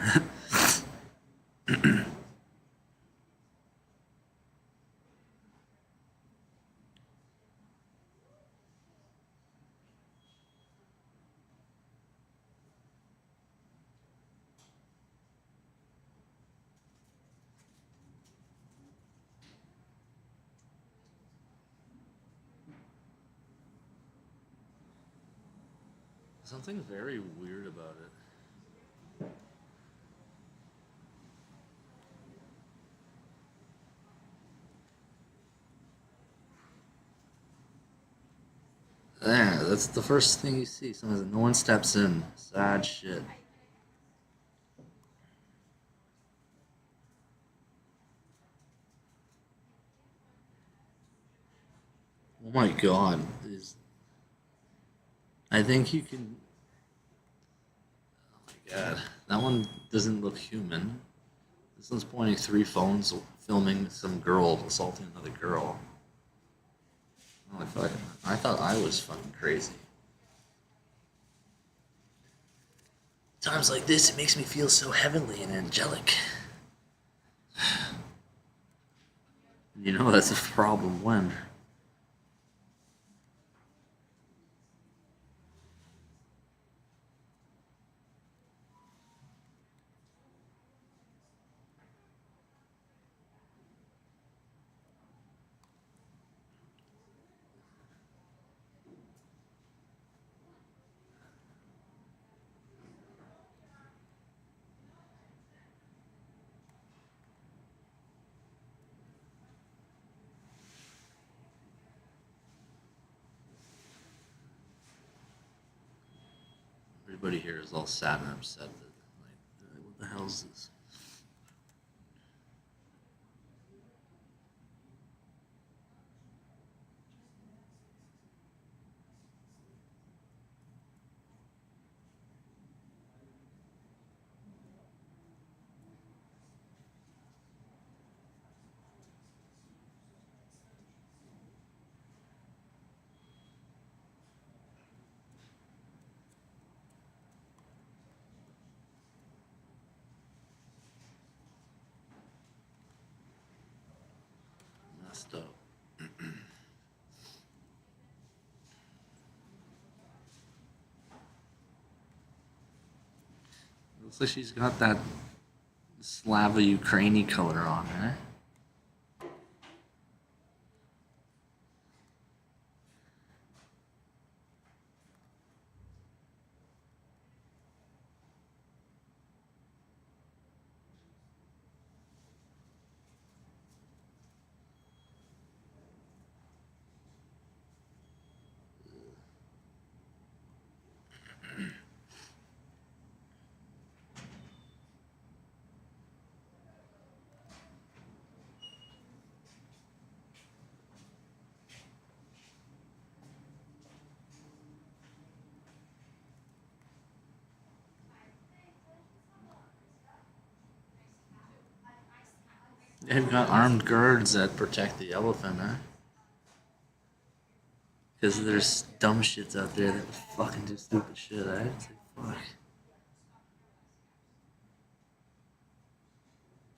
Something very weird about it. There, that's the first thing you see. No one steps in. Sad shit. Oh my god. I think you can. Oh my god. That one doesn't look human. This one's pointing 3 phones, filming some girl assaulting another girl. Oh, I thought I was fucking crazy. Times like this, it makes me feel so heavenly and angelic. You know that's a problem when. Everybody here is all sad and upset that, like, what the hell is this? Messed up. Looks like she's got that Slava Ukraini color on, eh? They've got armed guards that protect the elephant, huh? Because there's dumb shits out there that fucking do stupid shit, eh? It's like, fuck.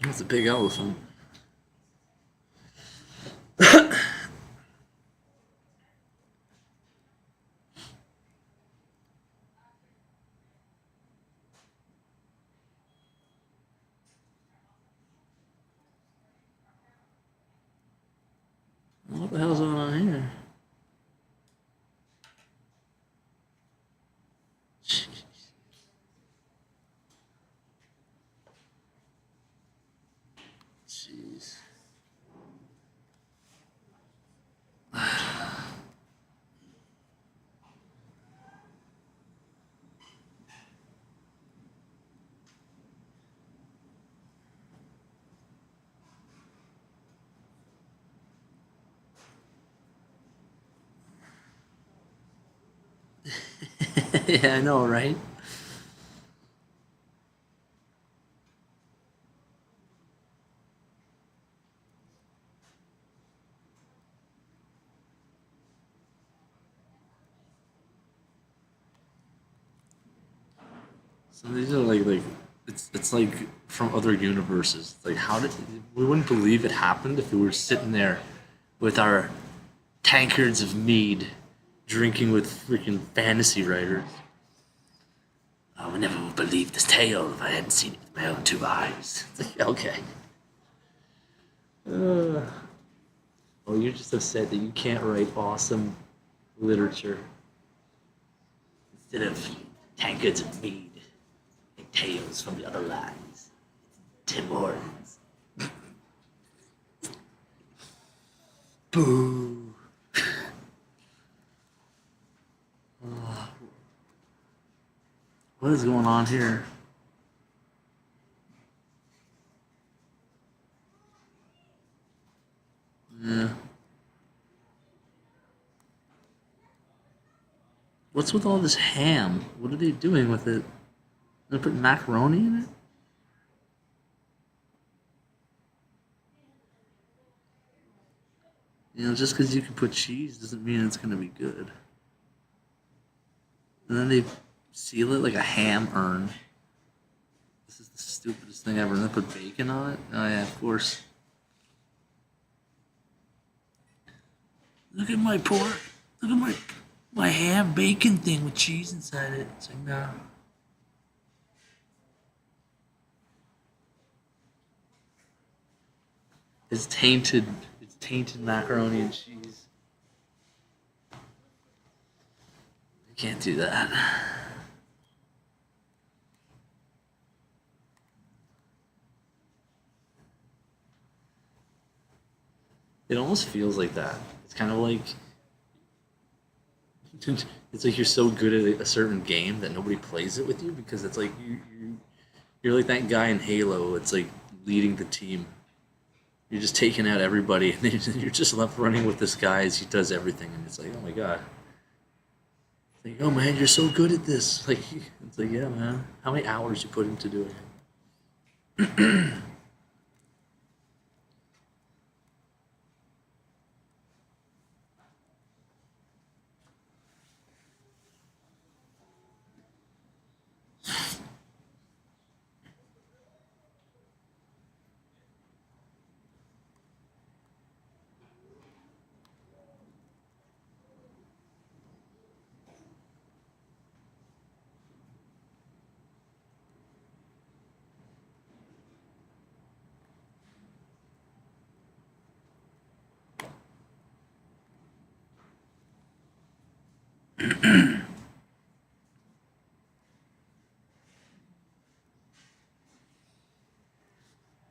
It's a big elephant. What the hell's going on here? Jeez. Yeah, I know, right? So these are like it's like from other universes. Like how did we wouldn't believe it happened if we were sitting there with our tankards of mead, drinking with freaking fantasy writers. I would never would believe this tale if I hadn't seen it with my own two eyes. It's like, okay. Oh, you're just upset that you can't write awesome literature instead of tankards of mead and tales from the other lands. Tim Hortons. Boo. What is going on here? Yeah. What's with all this ham? What are they doing with it? They put macaroni in it? You know, just because you can put cheese doesn't mean it's going to be good. And then they seal it like a ham urn. This is the stupidest thing ever. And then put bacon on it? Oh yeah, of course. Look at my pork. Look at my ham bacon thing with cheese inside it. It's like, no. It's tainted macaroni and cheese. You can't do that. It almost feels like that. It's kind of like it's like you're so good at a certain game that nobody plays it with you because it's like you're like that guy in Halo. It's like leading the team. You're just taking out everybody, and then you're just left running with this guy as he does everything, and it's like, oh my god. It's like, oh man, you're so good at this. Like, it's like, yeah, man. How many hours you put into doing it?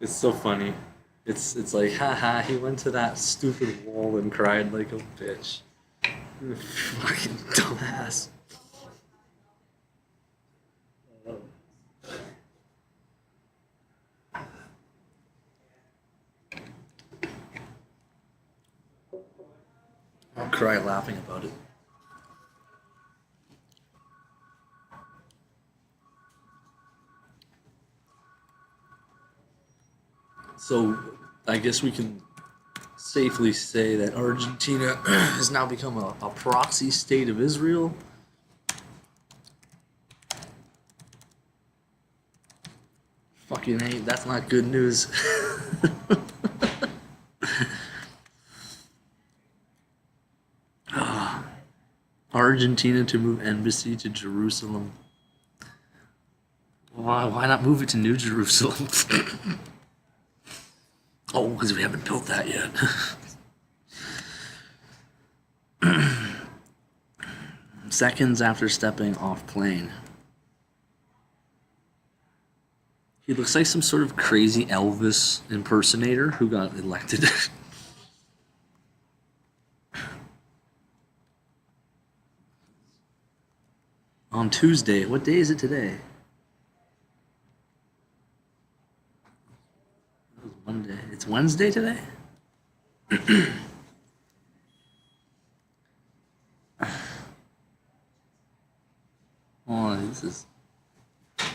It's so funny. It's like, haha, he went to that stupid wall and cried like a bitch. Fucking dumbass. I'll cry laughing about it. So, I guess we can safely say that Argentina has now become a proxy state of Israel. Fucking hey, that's not good news. Argentina to move embassy to Jerusalem. Why not move it to New Jerusalem? Oh, because we haven't built that yet. Seconds after stepping off plane. He looks like some sort of crazy Elvis impersonator who got elected. On Tuesday. What day is it today? It was Monday. It's Wednesday today? this is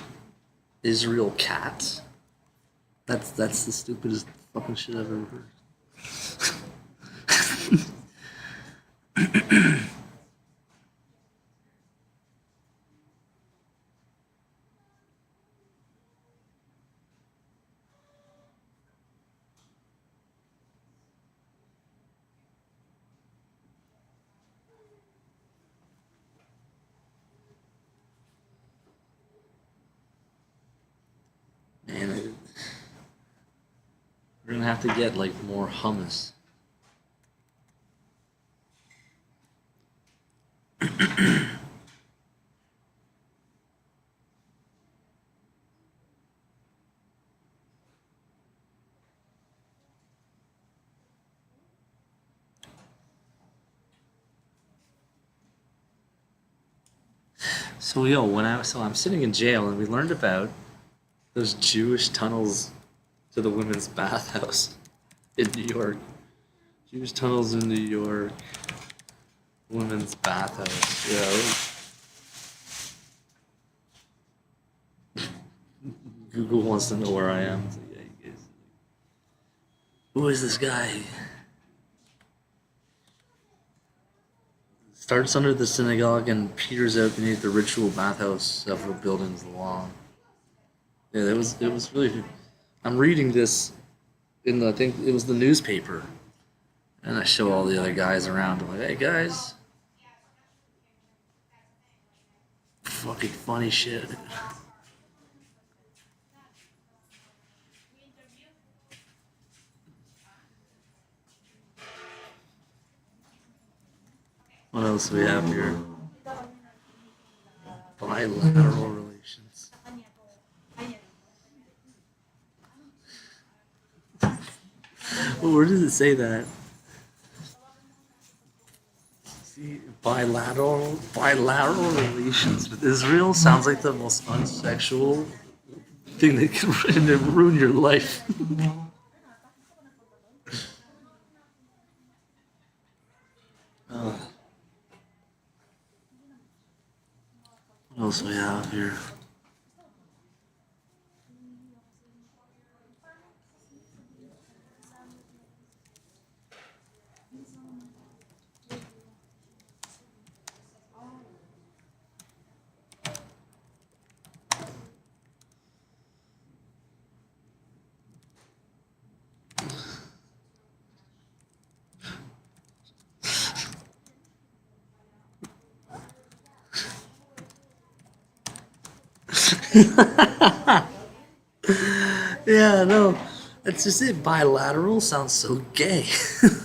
Israel cat. That's the stupidest fucking shit I've ever heard. Man, we're gonna have to get like more hummus. So I'm sitting in jail and we learned about those Jewish tunnels to the women's bathhouse in New York. Jewish tunnels in New York. Women's bathhouse. Yeah. Google wants to know where I am. So yeah, you guys. Who is this guy? Starts under the synagogue and peters out beneath the ritual bathhouse several buildings long. Yeah, it was really. I'm reading this in I think it was the newspaper, and I show all the other guys around. I'm like, hey guys, fucking funny shit. What else do we have here? Bilateral relations. Well, where does it say that? See, bilateral relations with Israel sounds like the most unsexual thing that can ruin your life. What else do we have here? Yeah, no, that's just it. Bilateral sounds so gay. It's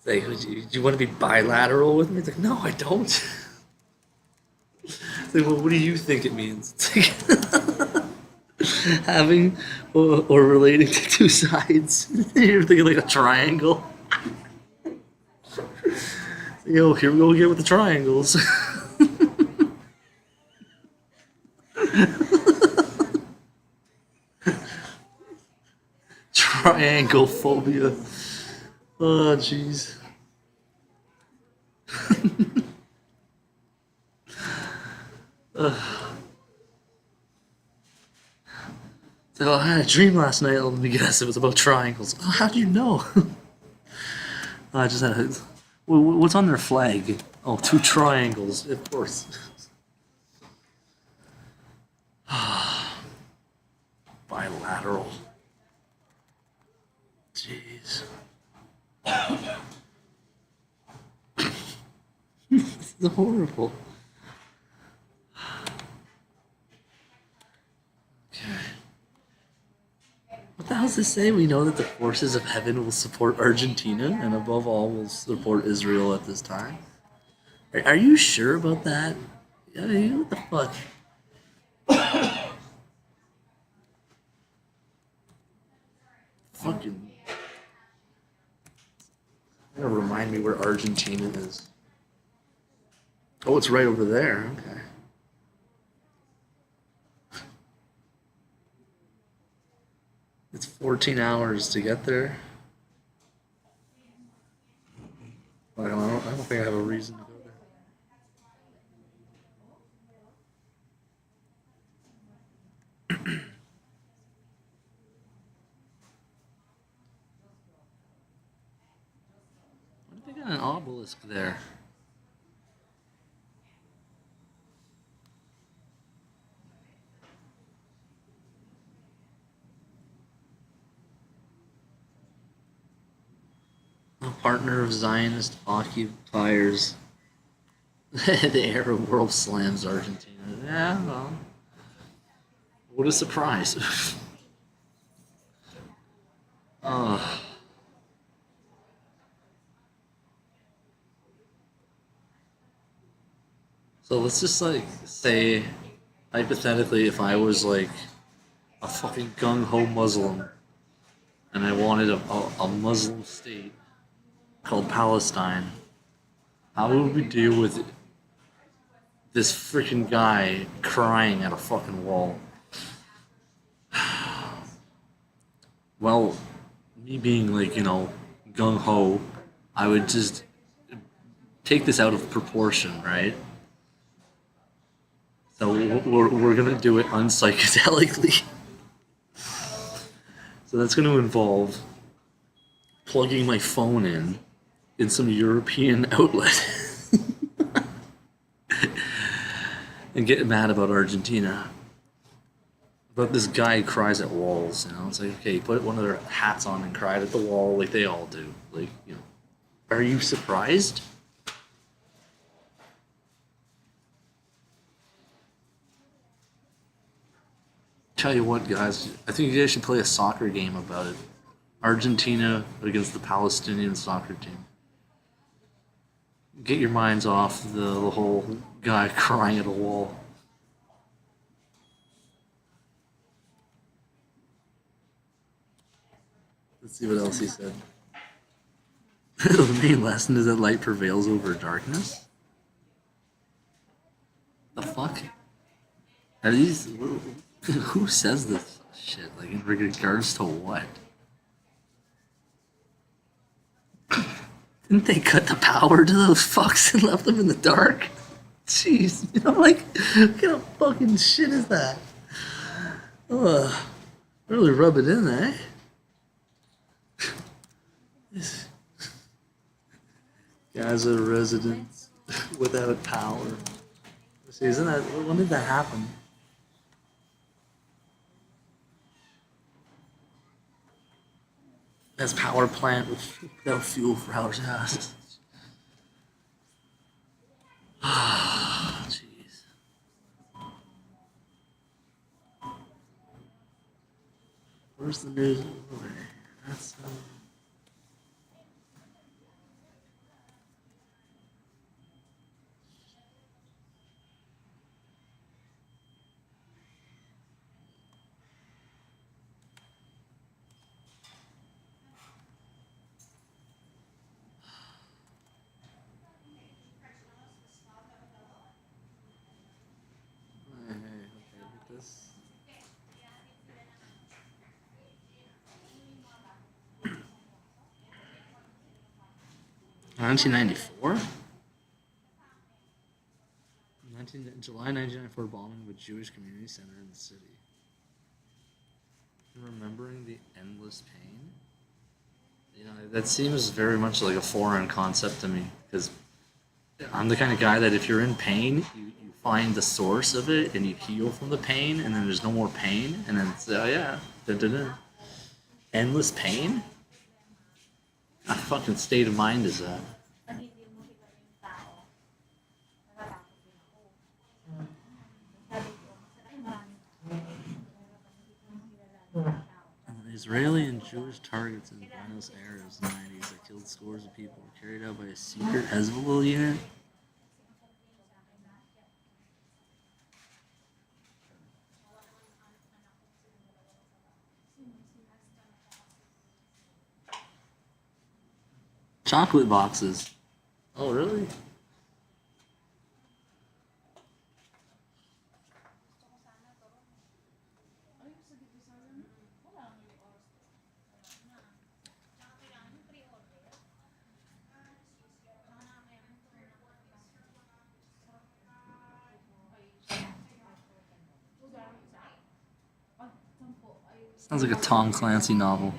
like, do you want to be bilateral with me? It's like, no, I don't. It's like, well, what do you think it means? It's like having or relating to two sides. You're thinking like a triangle. Yo, here we go again with the triangles. Triangle phobia. Oh, jeez. So I had a dream last night. Let me guess, it was about triangles. Oh, how do you know? I just had a... What's on their flag? Oh, two triangles, of course. Bilateral. Jeez. This is horrible. Okay. What the hell does this say? We know that the forces of heaven will support Argentina and above all will support Israel at this time. Are you sure about that? I mean, what the fuck? Fucking. Gotta remind me where Argentina is. Oh, it's right over there. Okay. It's 14 hours to get there. I don't think I have a reason to go there. obelisk there. A partner of Zionist occupiers. The Arab world slams Argentina. Yeah, well. What a surprise. So let's just like say, hypothetically, if I was like a fucking gung-ho Muslim and I wanted a Muslim state called Palestine, how would we deal with this freaking guy crying at a fucking wall? Well, me being like, you know, gung-ho, I would just take this out of proportion, right? So we're gonna do it unpsychedelically. So that's gonna involve plugging my phone in some European outlet and getting mad about Argentina. But this guy cries at walls, you know. It's like, okay, put one of their hats on and cry at the wall like they all do. Like, you know, are you surprised? Tell you what, guys, I think you guys should play a soccer game about it. Argentina against the Palestinian soccer team. Get your minds off the whole guy crying at a wall. Let's see what else he said. The main lesson is that light prevails over darkness? The fuck? Are these... Who says this shit? Like, in regards to what? Didn't they cut the power to those fucks and left them in the dark? Jeez, you know, like, what kind of fucking shit is that? Ugh, really rub it in, eh? Gaza residents without power. See, isn't that, when did that happen? That's power plant without fuel for hours. Jeez. Where's the news? That's this. 1994? July 1994 bombing of a Jewish community center in the city. Remembering the endless pain? You know, that seems very much like a foreign concept to me, because I'm the kind of guy that if you're in pain, you find the source of it and you heal from the pain, and then there's no more pain, and then it's, oh yeah, da-da-da. Endless pain? What fucking state of mind is that? Israeli and Jewish targets in Buenos Aires in the 90s that killed scores of people were carried out by a secret Hezbollah unit. Chocolate boxes. Oh, really? Sounds like a Tom Clancy novel.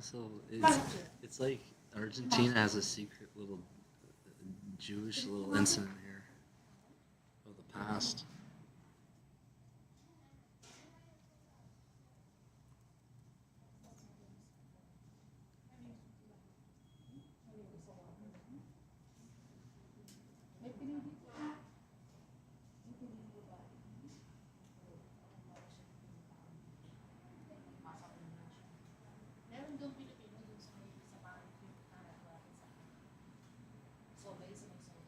So it's like Argentina has a secret little Jewish little incident here of the past. Meron doon Pilipino doon sa may sa parang hanap natin sa Sobay sa may Sobay.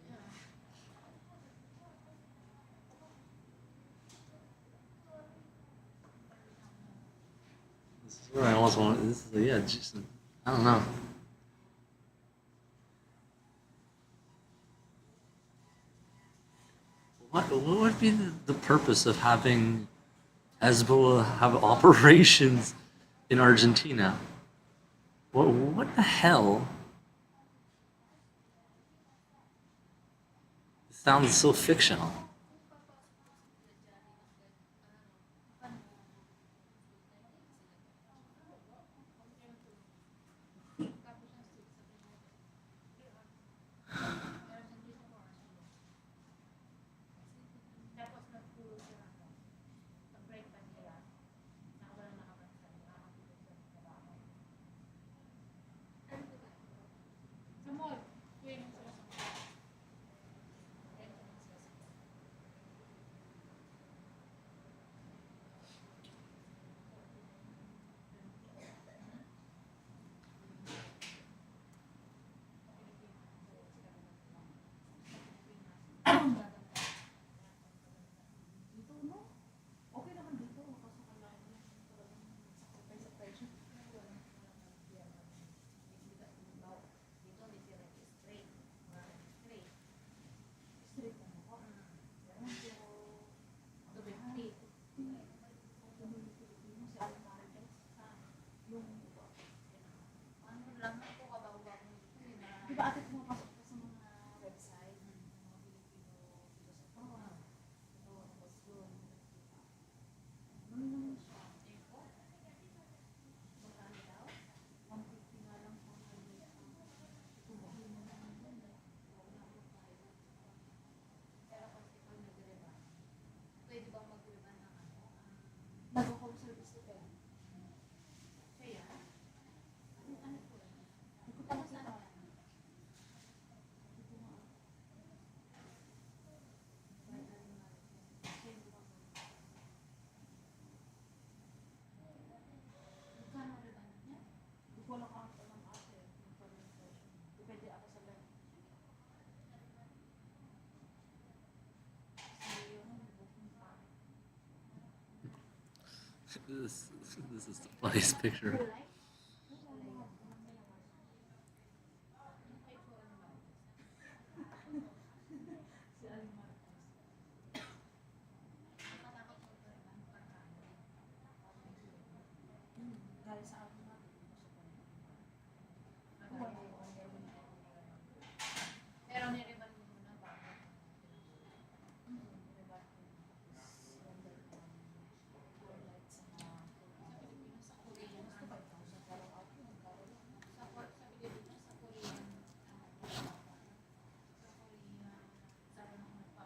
This is where I almost want. This is yeah, just I don't know. What would be the purpose of having Hezbollah have operations in Argentina? What the hell? It sounds so fictional. Tapos nagpuro sila nag-break pa nila. Nakawala na kami sa nakakapulog sa trabaho. Sa mall, tuwing sila sa mall. Rent naman sila sa mall. Dito no? Okay naman dito. Kaso kailangan mo sacrifice sa presyo. Dito may tira straight. Straight. Straight na ako. Dumiti. Sa Almartes. Yung ano lang ako kabaw-bago. Di ba ate pumapasok ka sa mga website ng mga Pilipino dito sa Taiwan? Tapos yun. Ano naman siya? Airport? Magkano daw? 150 nga lang po sa tubuhin mo naman doon. Huwag na po tayo. Pero kasi pag nag-reba, pwede bang mag-reba ng ano? Nag-home service to pwede. Kaya? Ano po? Hindi ko tapos na naman. This is the funniest picture. Pero nireban mo muna bago. Sa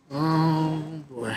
Oh boy.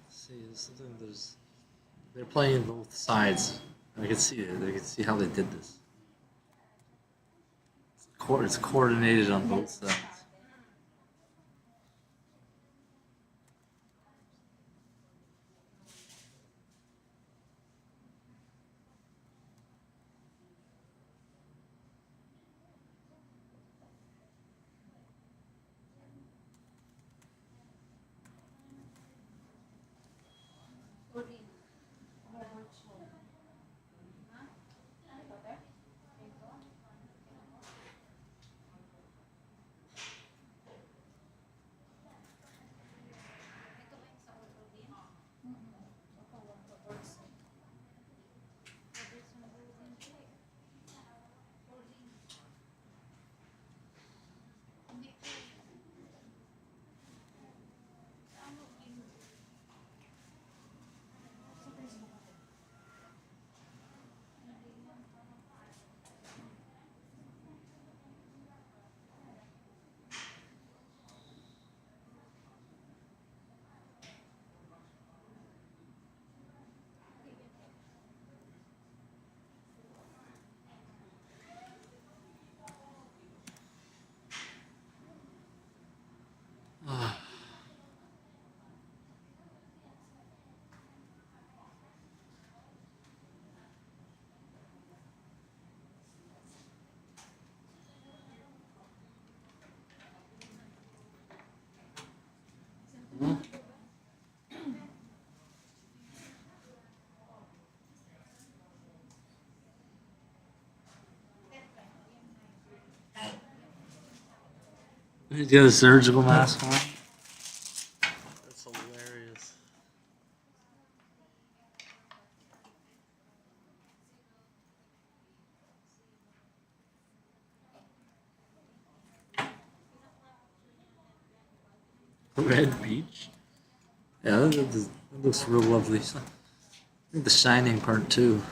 See, they're playing both sides. I can see it. I can see how they did this. It's coordinated on both sides. You got a surgical mask on? That's hilarious. Red Beach? Yeah, that looks real lovely. I think The Shining Part 2.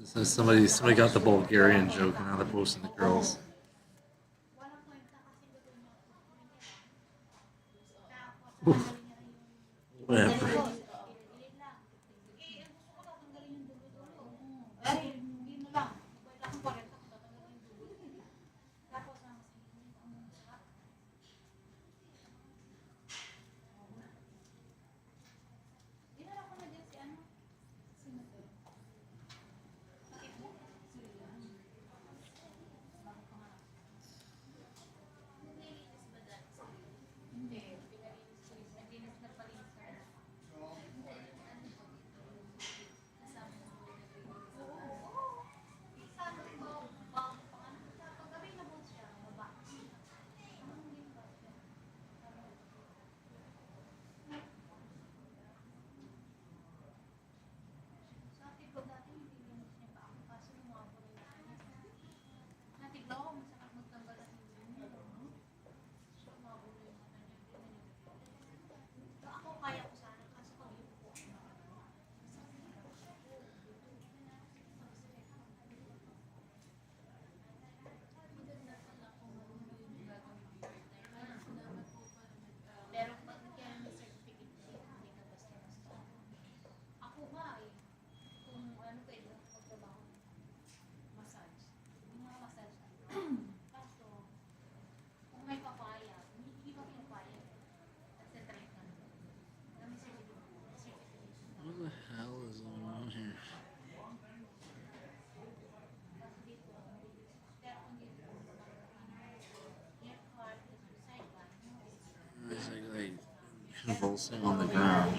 So somebody got the Bulgarian joke, and now they're posting the girls. Whatever. What the hell is going on here? It's like convulsing on the ground.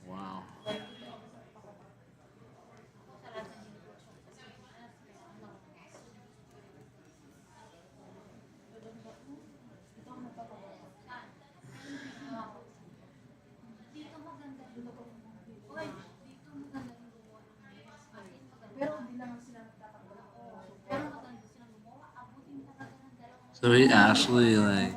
Wow. So he actually like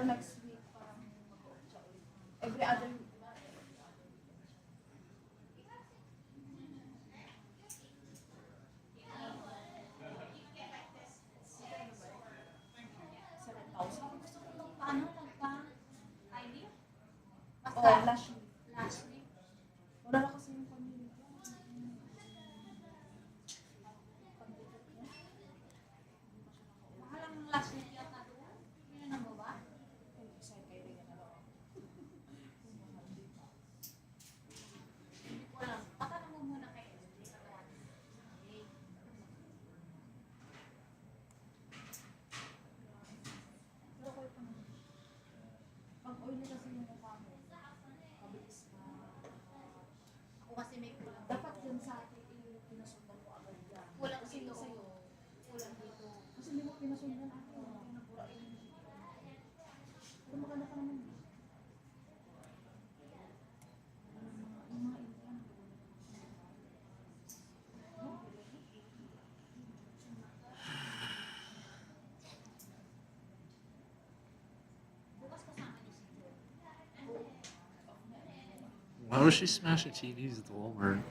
Pero next week, parang mag-off siya ulit. Every other week, diba? Paano nagpa-ID? Oh, last week. Last week. Wala na kasi yung pamilya. Mahal ang last week yata doon. Yun mo ba? Isa kayo rin na lang. Hindi ko alam. Patanong mo muna kay Esme. Pero kayo pa naman. Pag oily kasi yung mukha mo, mabilis na. Ako kasi may kulang. Dapat dyan sa atin, yung pinasundan mo agad yan. Kulang Kasi dito. sa'yo, Kulang dito. kasi hindi mo pinasundan ako. Nagpurain. Pero maganda ka naman. Yung mga Indian. Bukas kasama niyo si Joe. Why was she smashing TVs at the Walmart?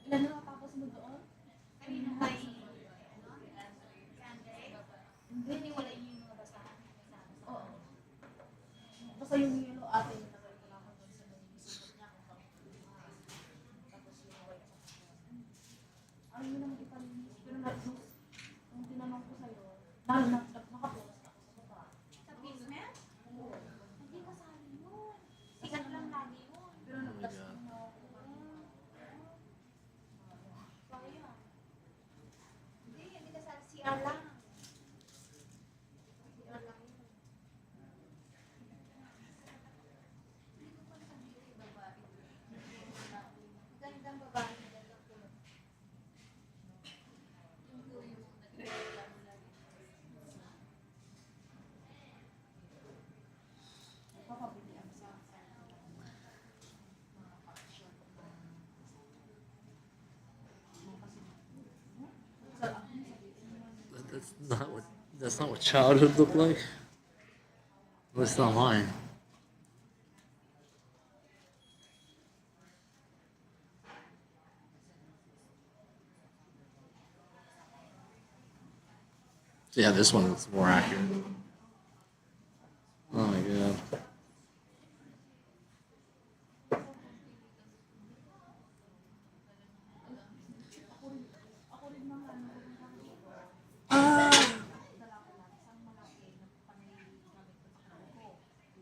Ilan na natapos mo doon? Kanino ba hindi wala yung mga basahan. Oo. Basta yung yellow ate yung nagkailangan doon sa nagisulat niya kung tapos yung white. Ano yun naman ipalinis? Pero nung tinanong ko sa'yo, nakapost ako sa baba. Sa basement? Oo. Hindi kasali yun. Sikat lang lagi yun. Pero nag-touch na ako. Sayang. Hindi kasali. CR lang. CR lang yun. Hindi ko pa sabi yung babae. Magandang babae, magandang kulot. Yung kulot yung nagreklamo lagi. Papabili ang sa That's not what childhood looked like. At least not mine. Yeah, this one looks more accurate. Oh my god.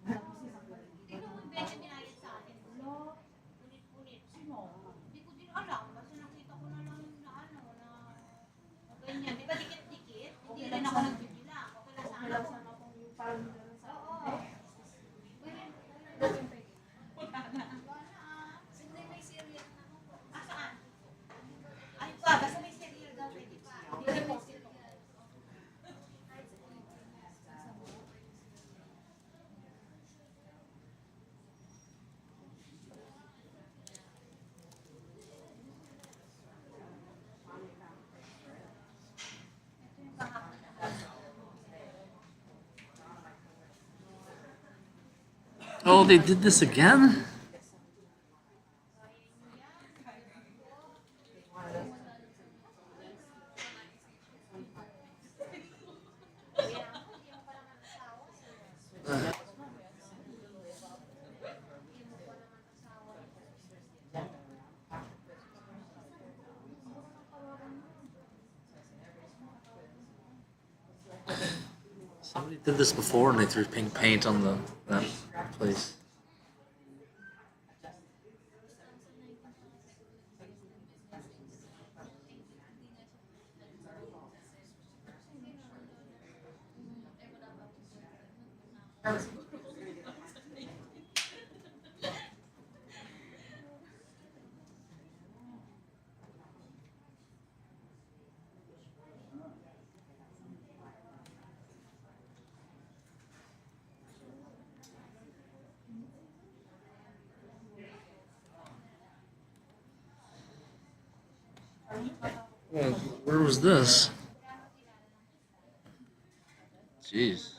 Hindi ko yung benta binayad sa akin. Punit-punit. Hindi ko din alam. Basta nakita ko na lang na ano, na ganyan. Di ba dikit-dikit? Hindi rin ako nagbibilang. Okay lang sana ako. Oo. Wala na. Hindi may serial na ako. Saan? Ay pa, basta may serial daw. Pwede pa. Hindi rin may serial. Oh, they did this again? Somebody did this before and they threw pink paint on that place. Well, where was this? Jeez.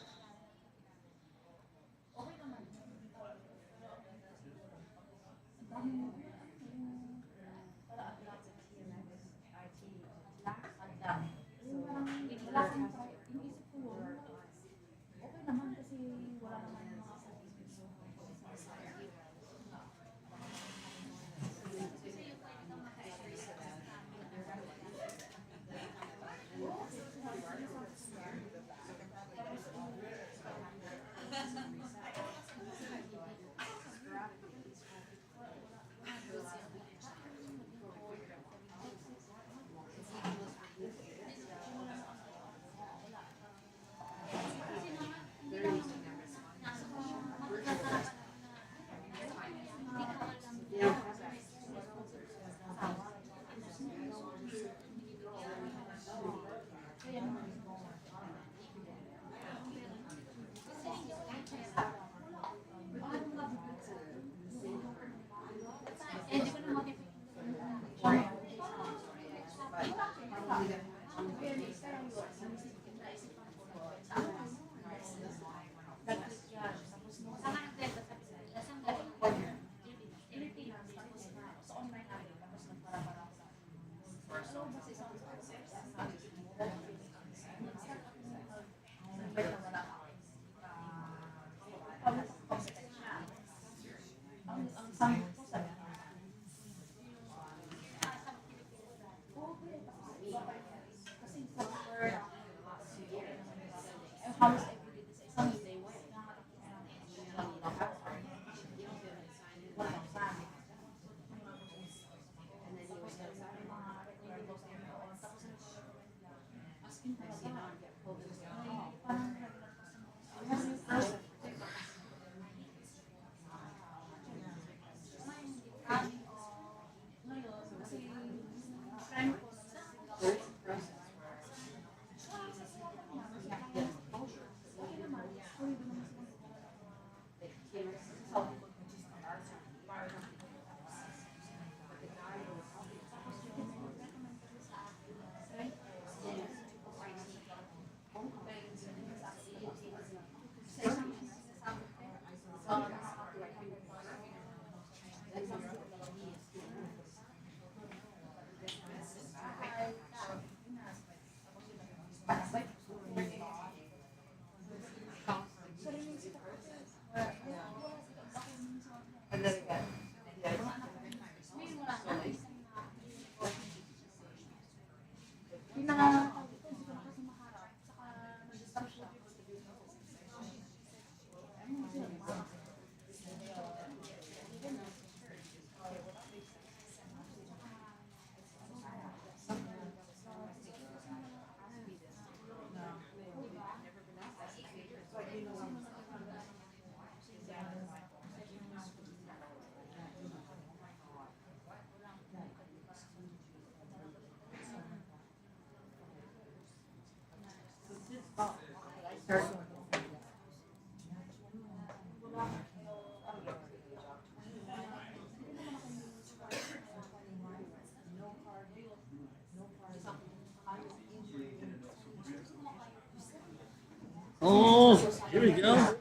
Oh, here we go.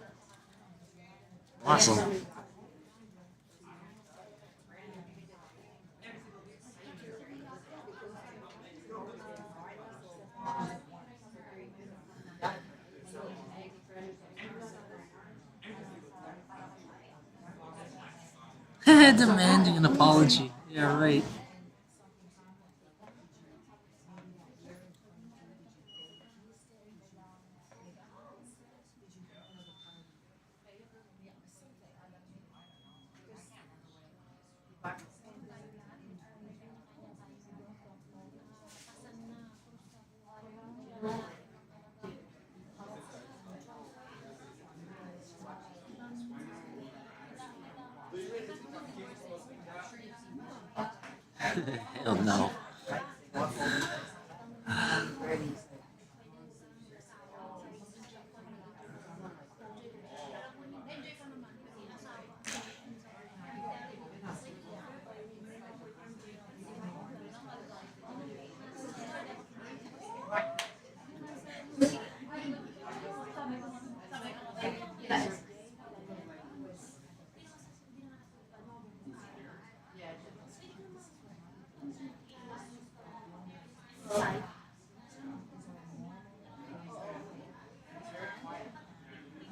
Awesome. Demanding an apology. Yeah, right. Hell no.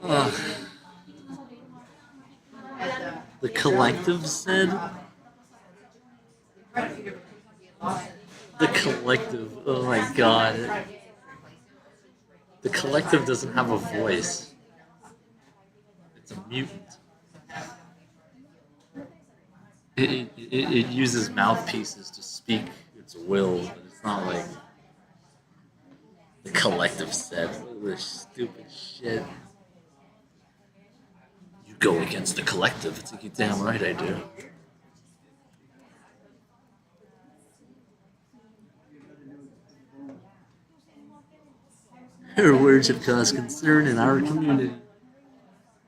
Ugh. The collective said. The collective. Oh my god. The collective doesn't have a voice. It's a mutant. It uses mouthpieces to speak its will, but it's not like the collective said. This stupid shit. You go against the collective. It's like, you're damn right I do. Her words have caused concern in our community,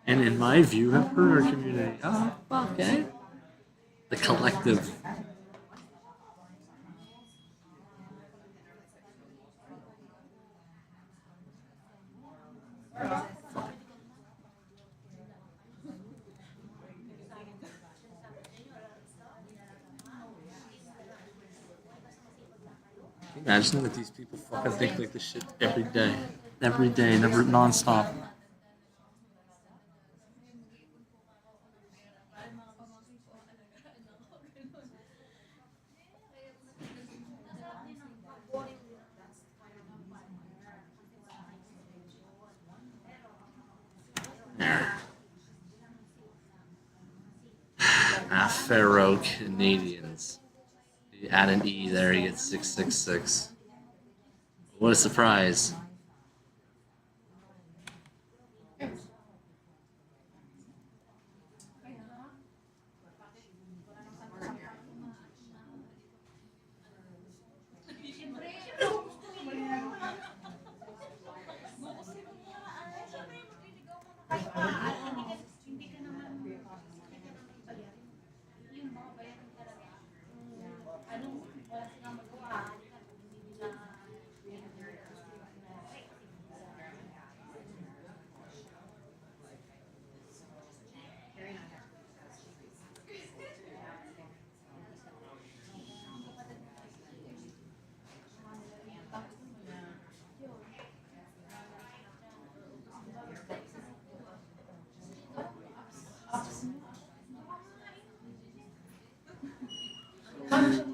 and in my view, have hurt our community. Oh, okay. The collective. Imagine that these people fucking think like this shit every day, never nonstop. Afro-Canadians. You add an E there, you get 666. What a surprise.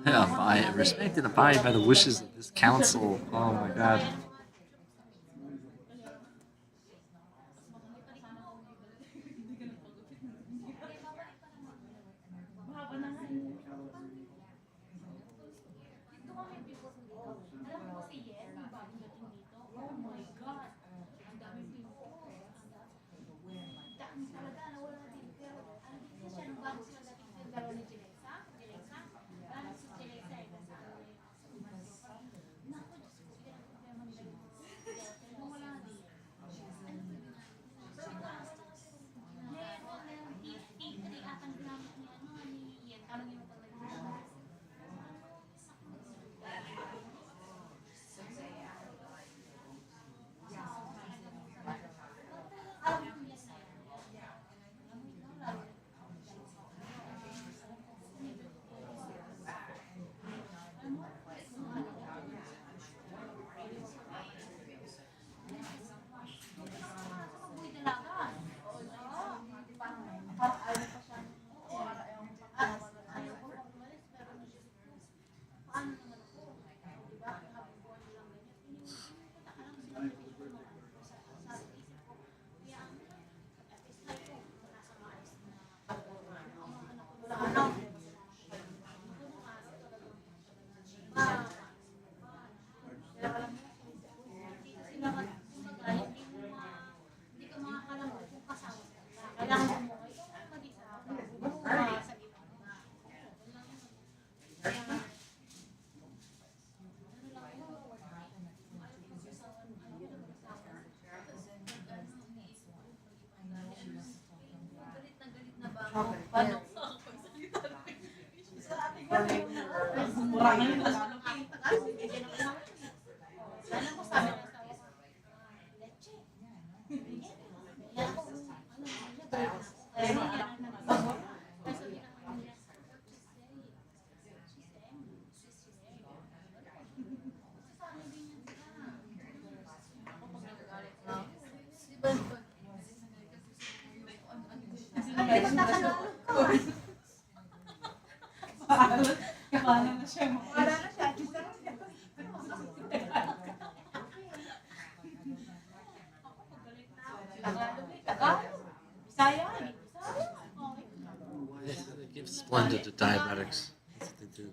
Yeah, respect and abide by the wishes of this council. Oh my god. They give Splenda to diabetics. That's what they did.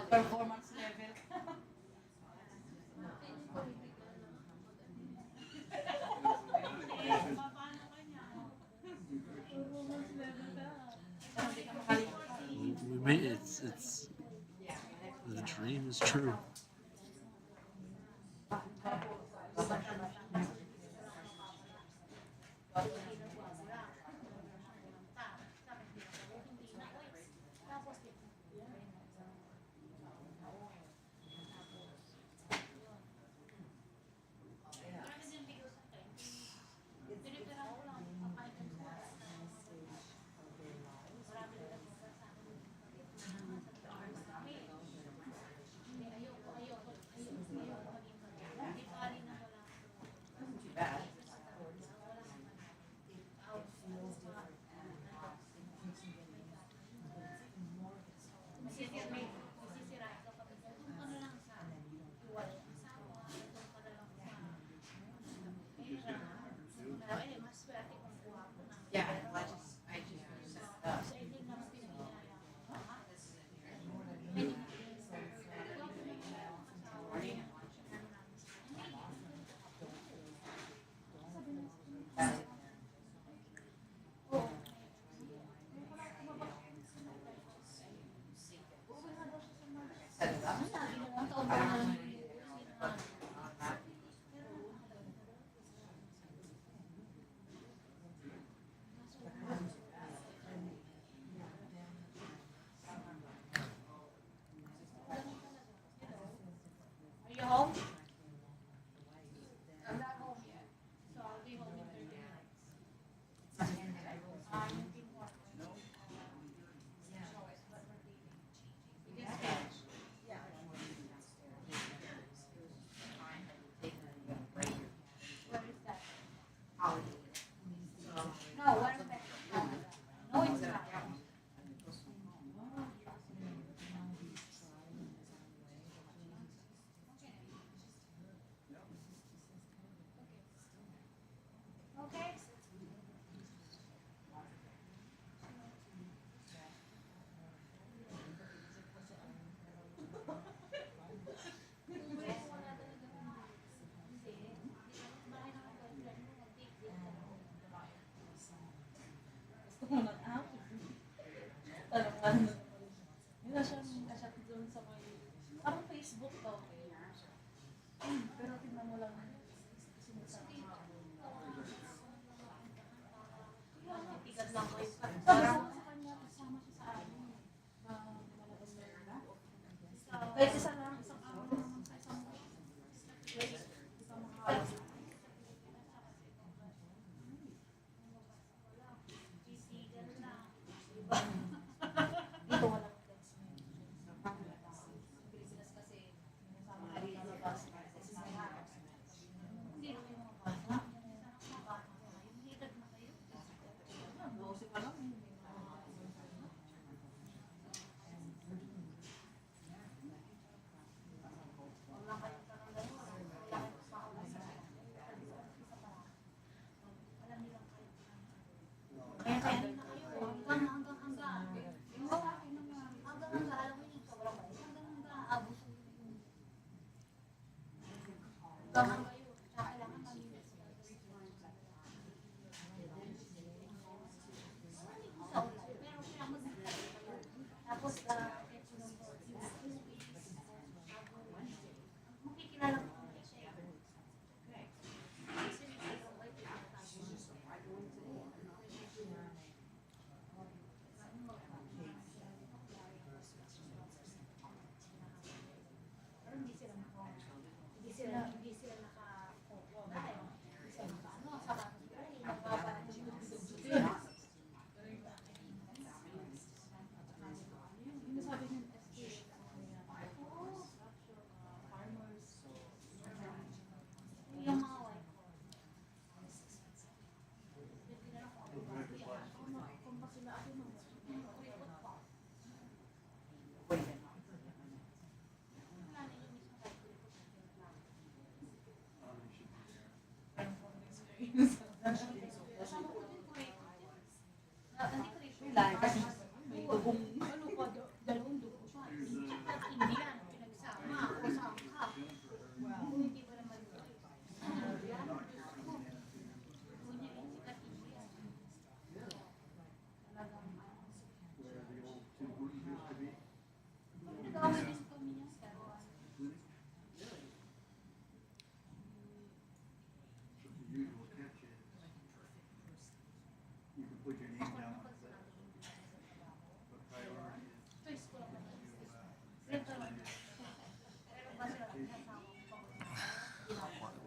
Performance level. We made it. It's the dream is true.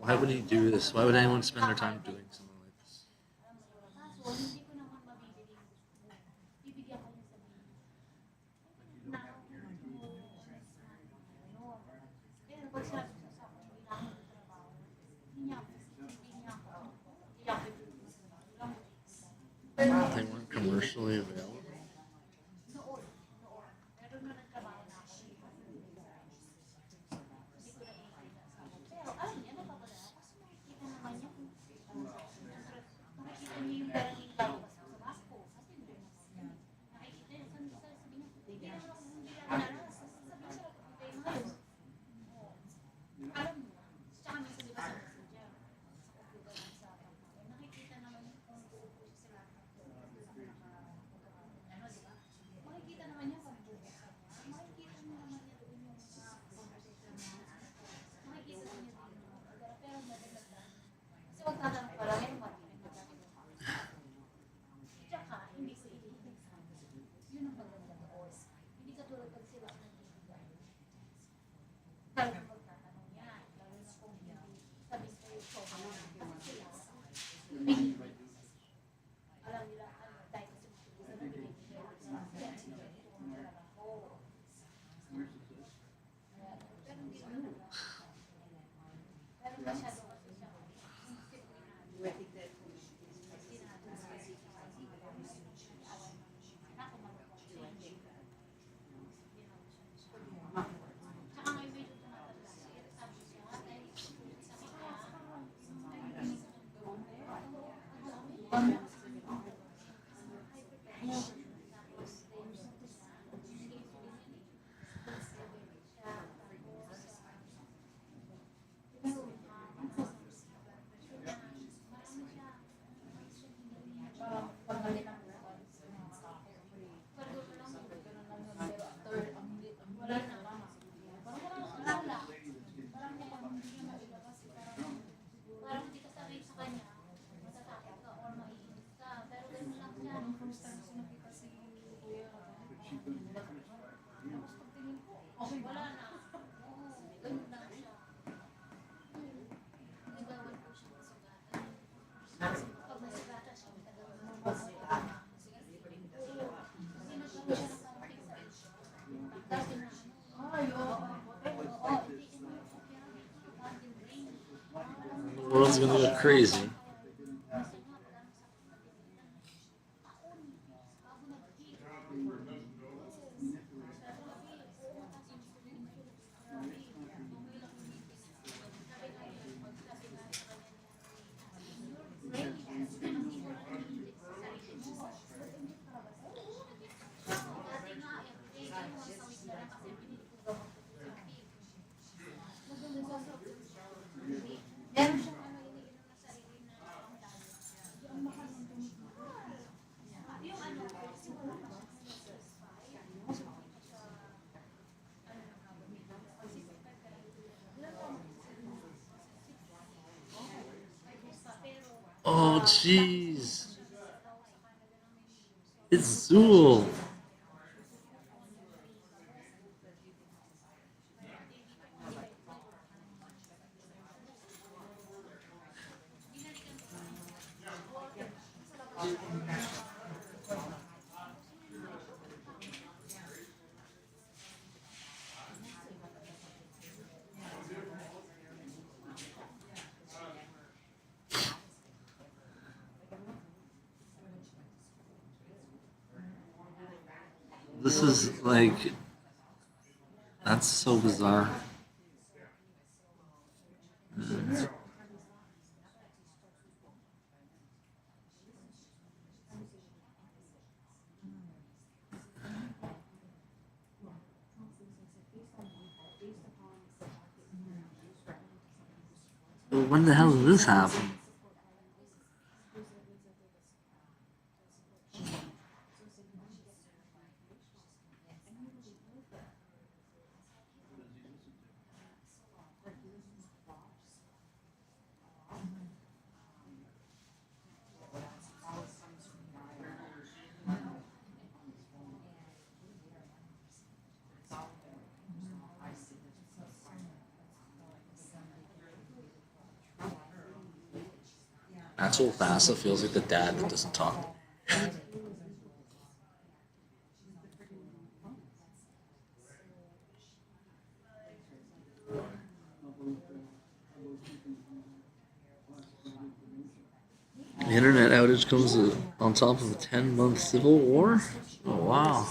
Why would he do this? Why would anyone spend their time doing something like this? They weren't commercially available. The world's gonna go crazy. Oh, jeez. It's Zool. This is like, that's so bizarre. when the hell did this happen? Axel Fassa feels like the dad that doesn't talk. The internet outage comes on top of a 10-month civil war? Oh, wow.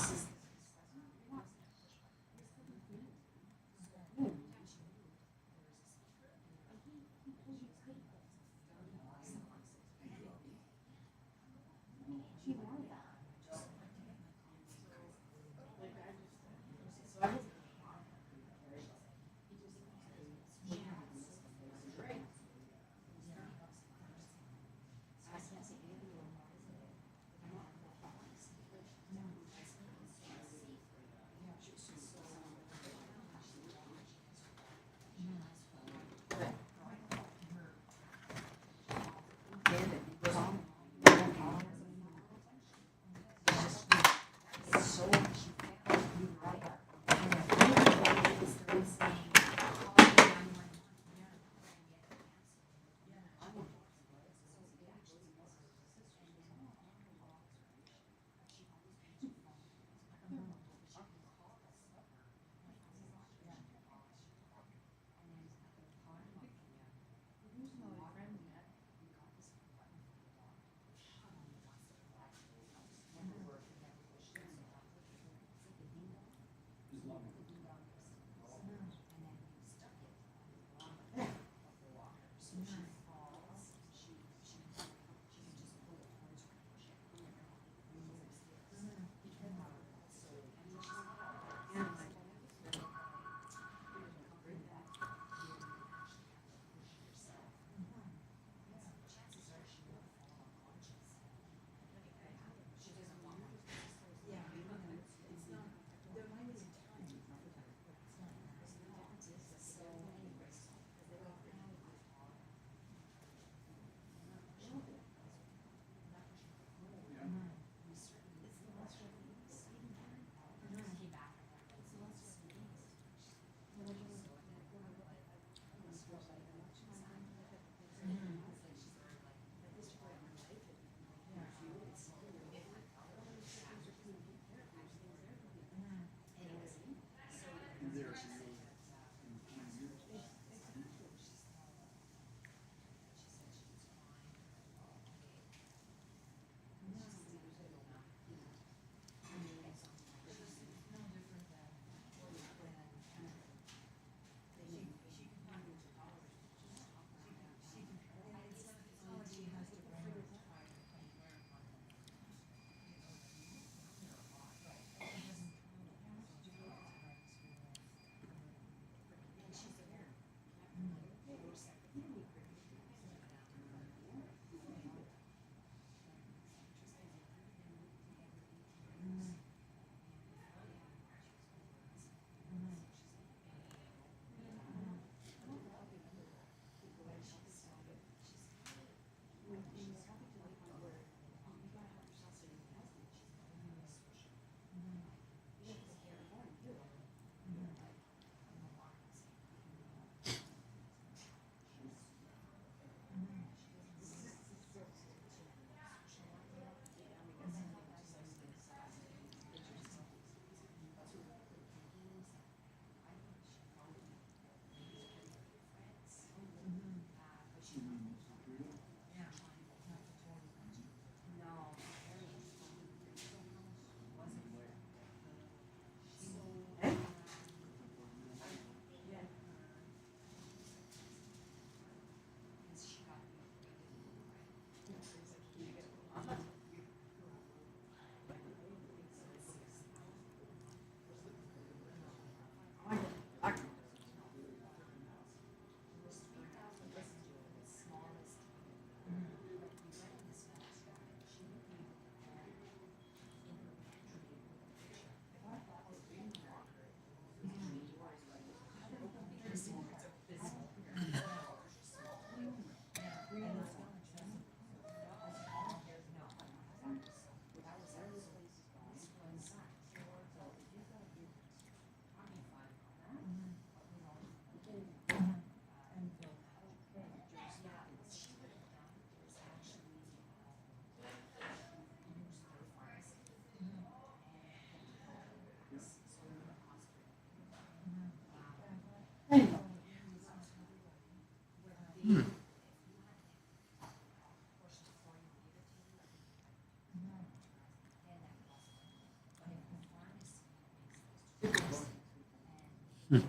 I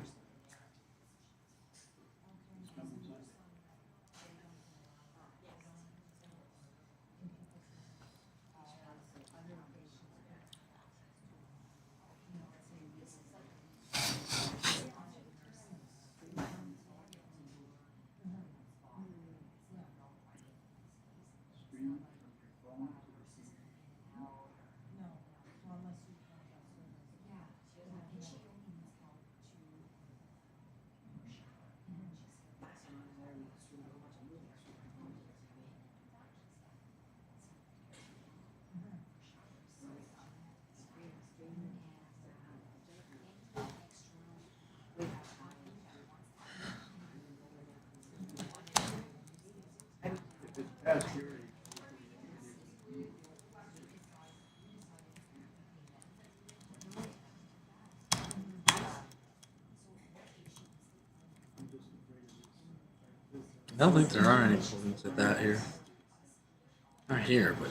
don't think there are any buildings like that here. Not here, but.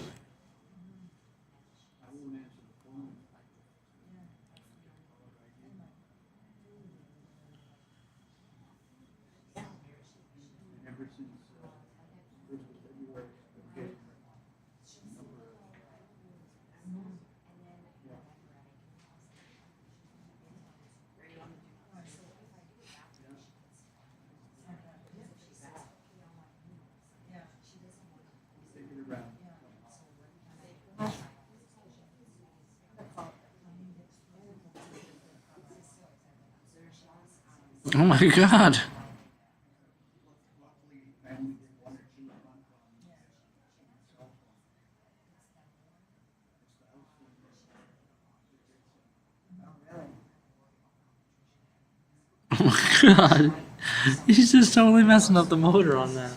Oh my god. Oh my god. He's just totally messing up the motor on that.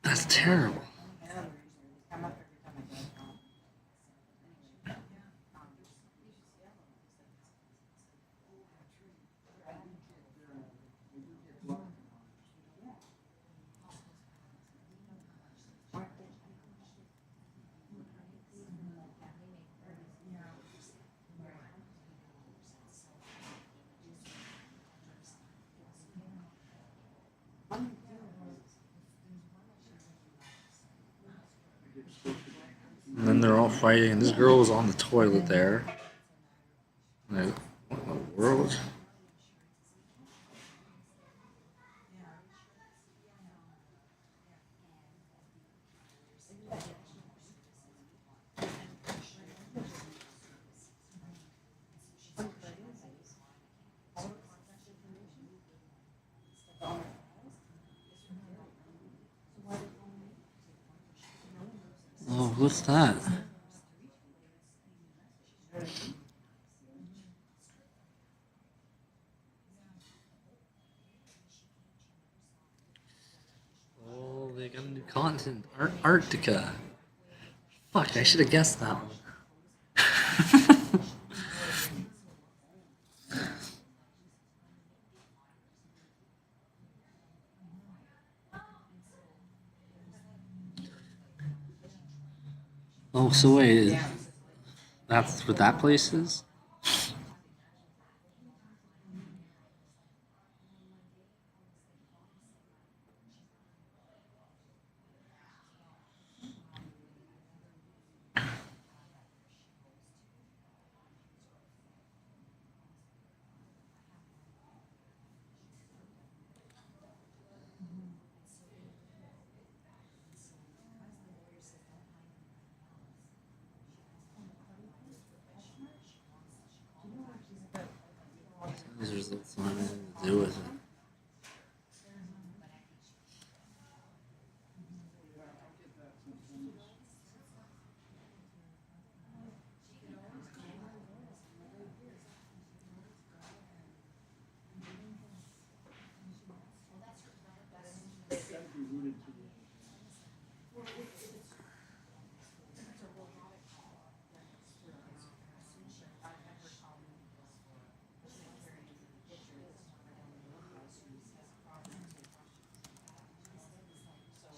That's terrible. And then they're all fighting, and this girl was on the toilet there. Like, what in the world? Oh, what's that? Oh, they got a new content. Arctica. Fuck, I should have guessed that one. Oh, so wait, that's what that place is? There's nothing to do with it.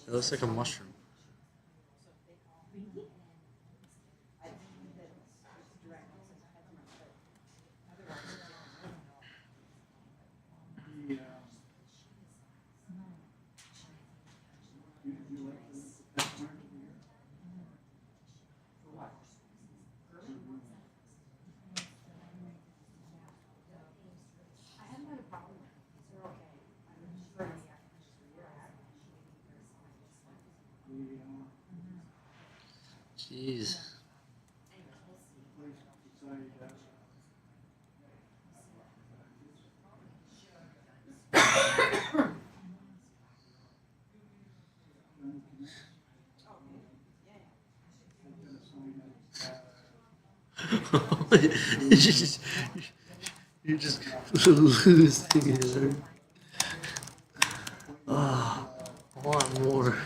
It looks like a mushroom. Jeez. You're just losing it. Oh, I want more.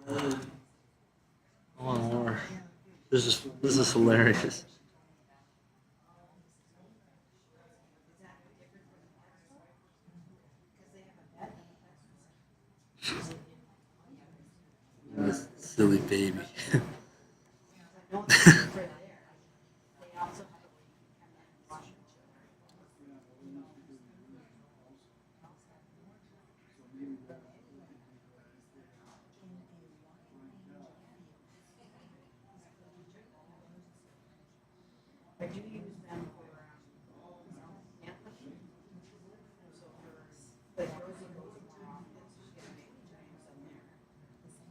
I want more. This is hilarious. This silly baby. I do use them for amplitude. So for like Rosie goes more often, so she's gonna make times on there.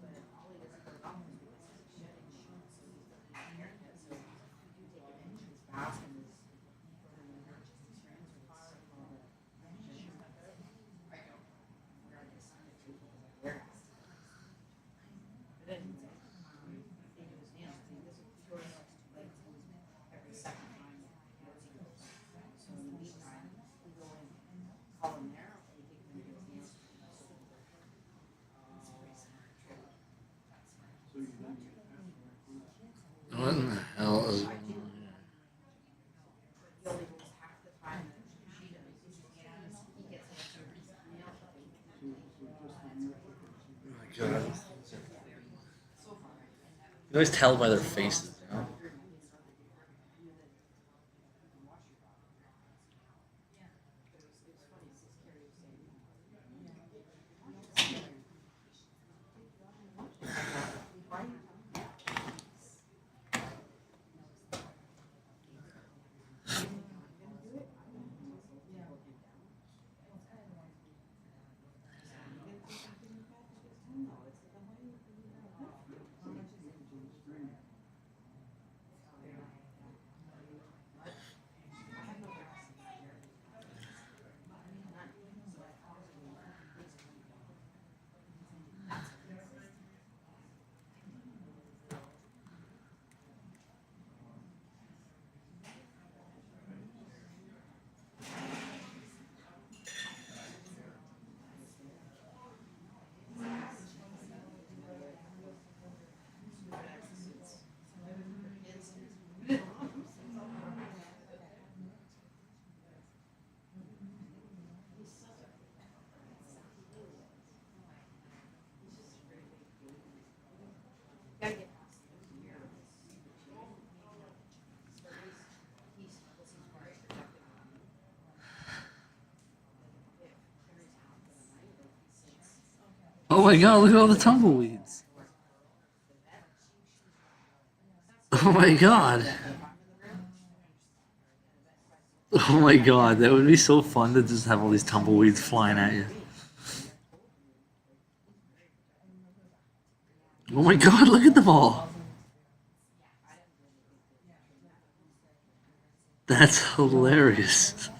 But Ollie doesn't go as often because he's shedding shoots, so he's looking at haircut. So we do take advantage of his bath and his transfer. I know. Where I just signed it to because I wear it. But then they do his nails. He doesn't go to like every second time Rosie goes. So in the meantime, we go in, call him there, and we take him to his nails. It's a pretty smart trick. What in the hell is He only goes half the time that she does. He gets answered nail clipping. Oh my god. You always tell by their faces, you know? Gotta get past it. He's very protective. Oh my god, look at all the tumbleweeds. Oh my god. Oh my god, that would be so fun to just have all these tumbleweeds flying at you. Oh my god, look at them all. That's hilarious.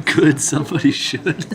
Good, somebody should.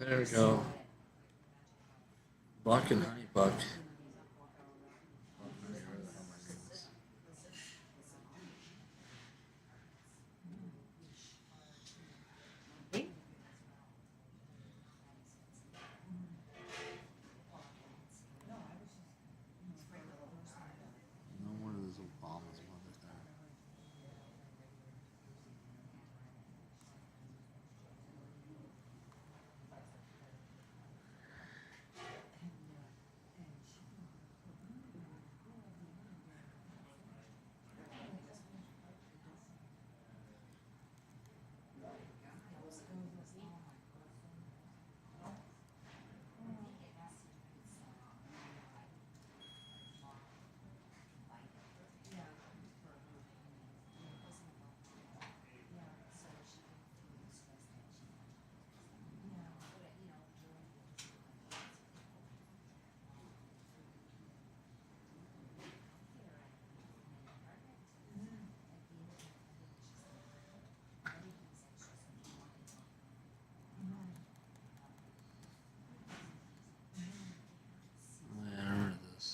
There we go. Buck and Honey Buck. No one of those Obamas mother there. I remember this.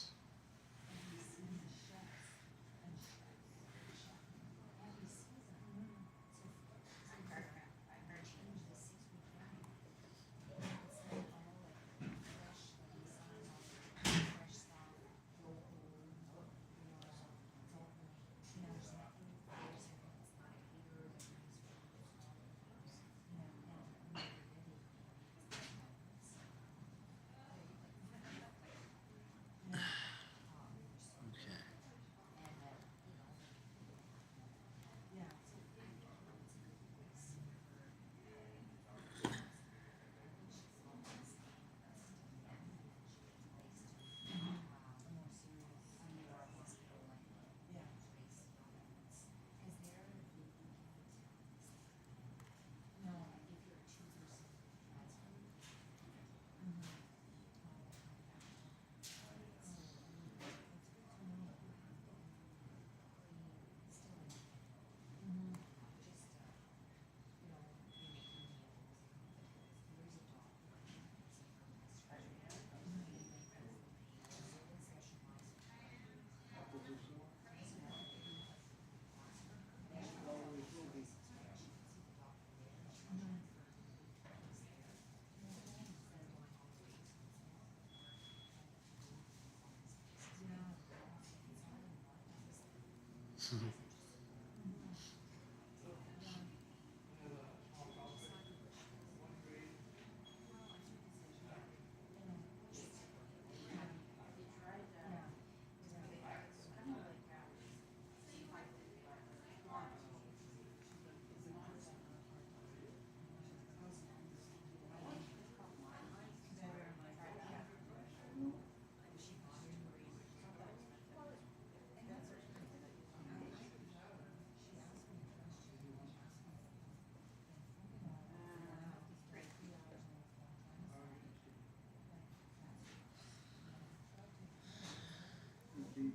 Okay.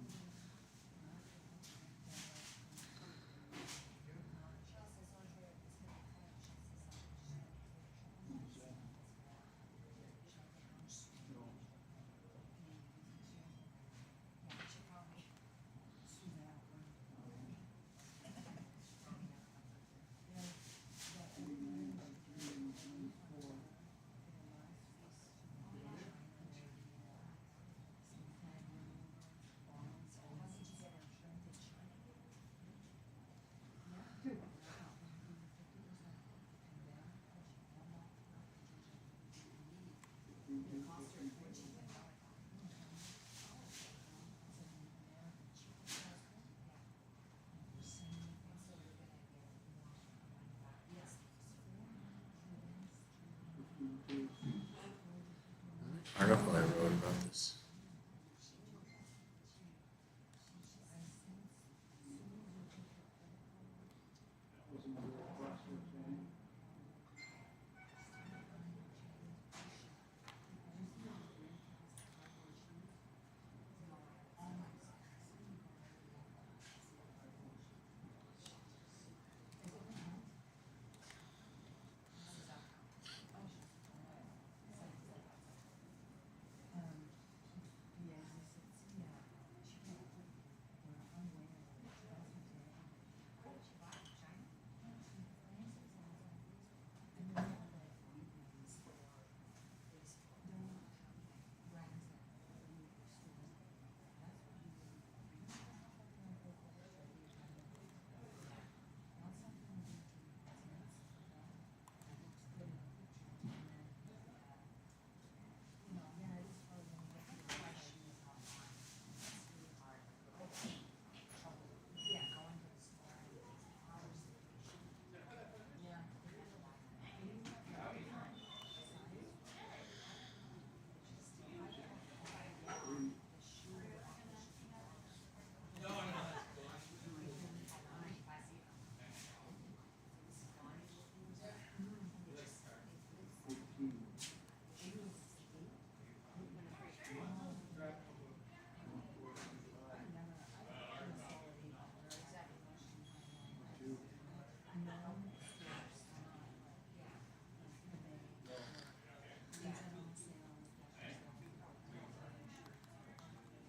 Article I wrote about this.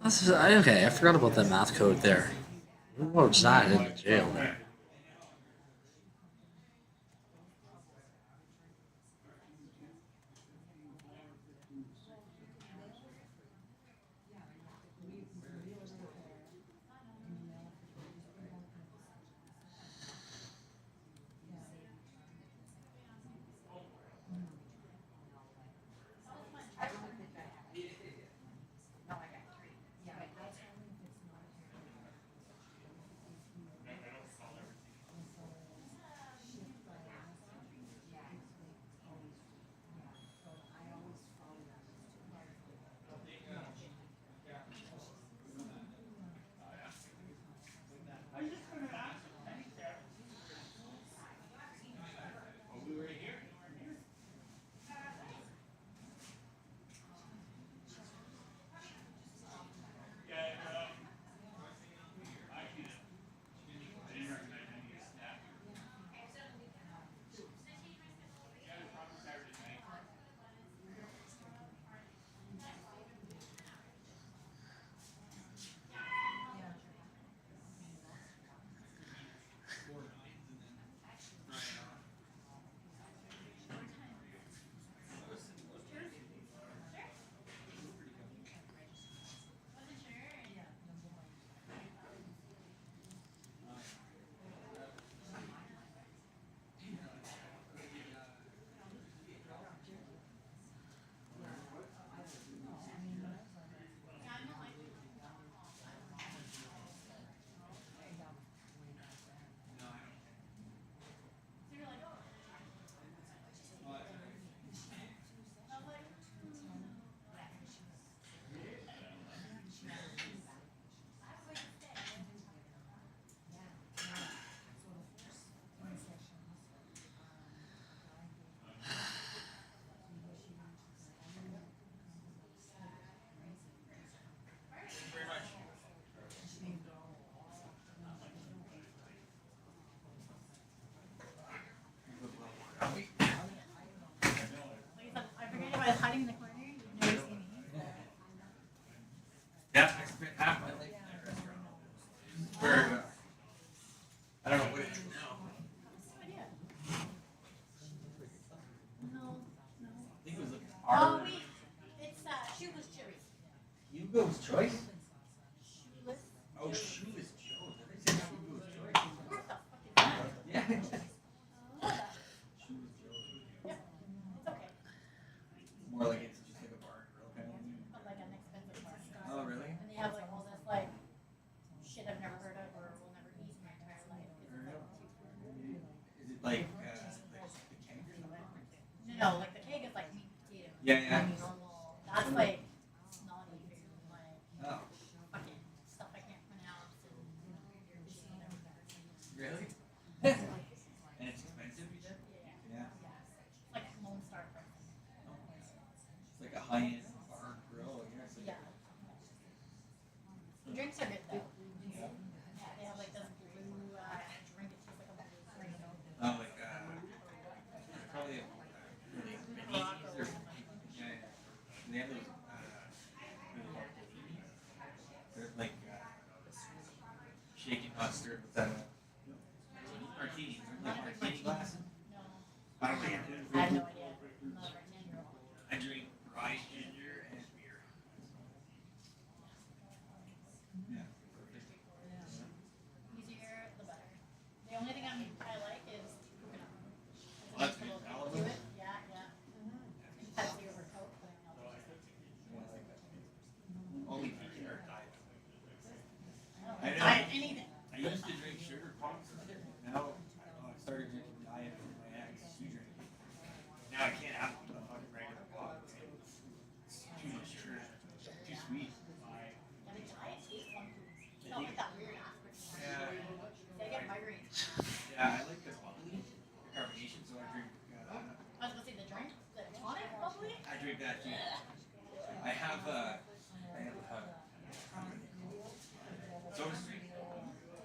Okay, I forgot about that math code there. What was that in the jail there? I was hiding in the corner. You never see me. Yeah, I spent half my life in that restaurant. Where, I don't know what it is now. No, no. I think it was like Oh, our wait. It's Shoeless Joe's. Hugo's Choice. Shoeless. Oh, Shoeless Joe's. I think it's Hugo's Choice. Yeah. Shoeless Joe's. Yep. It's okay. More like it's just like a bar and grill kind of thing. But like an expensive bar. Oh, really? And they have like all this like shit I've never heard of or will never eat in my entire life. 'Cause it's, like, Is it like the keg or something? no, like the cake is like meat potato. Yeah, yeah. And normal. That's like naughty food, like Oh. fucking stuff I can't pronounce and shit I've never seen. Really? And it's expensive, you said? Yeah. It's like Lone Star price. It's like a high-end bar and grill, I guess. Yeah. The drinks are good though. Yeah, they have like this blue drink. It tastes like a blue green. Oh, like probably really minis or yeah. They have those really martinis. They're like shaken mustard with martinis. They're like martini glasses. I don't know. I have no idea. I'm not a bartender. I drink rye ginger and beer. Yeah. Easier, the better. The only thing I like is coconut. Well, that's good. Do Olive it? oil? Yeah, yeah. Pepsi over Coke. But no. Only pecan or diet. I don't diet anything. I used to drink sugar pops. Now I started drinking diet from my ex. She drank it. Now I can't have a fucking regular pop. It's too much sugar. Too sweet. Yeah, the diet tastes funky. It's not like that weird aspartame. Yeah. They get migraines. Yeah, I like the bubbly, the carbonation, so I drink. I was gonna say the drink, the tonic, bubbly. I drink that too. I have soda stream,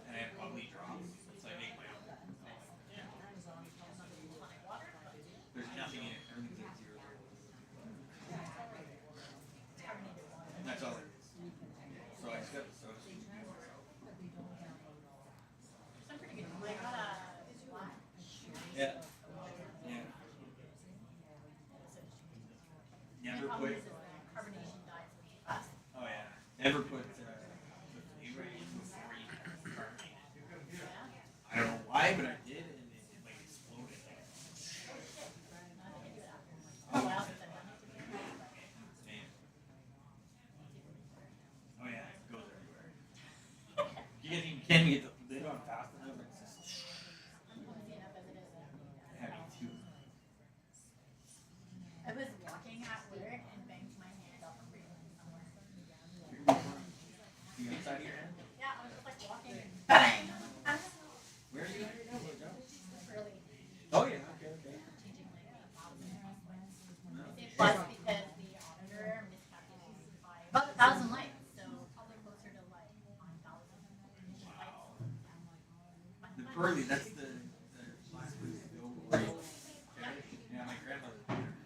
and I have bubbly drops, so I make my own. There's nothing in it. Everything's like zero. And that's all it is. put. Carbonation dies really fast. Oh yeah. Never put the flavor in before you carbonate it. I don't know why, but I did, and it like exploded. Oh wow. Oh yeah, it goes everywhere. You can't even get the lid on fast enough. It's just heavy too. I was walking at work and banged my hand off a railing somewhere. The inside of your hand? Yeah, I was just like walking and bang. Where are you at right now? What job? Really. Oh yeah, okay, okay. It was because the auditor miscalculated by about 1,000 lights, so probably closer to like 9,000 lights. The pearly, that's the last place to go where you, yeah, my grandmother did it.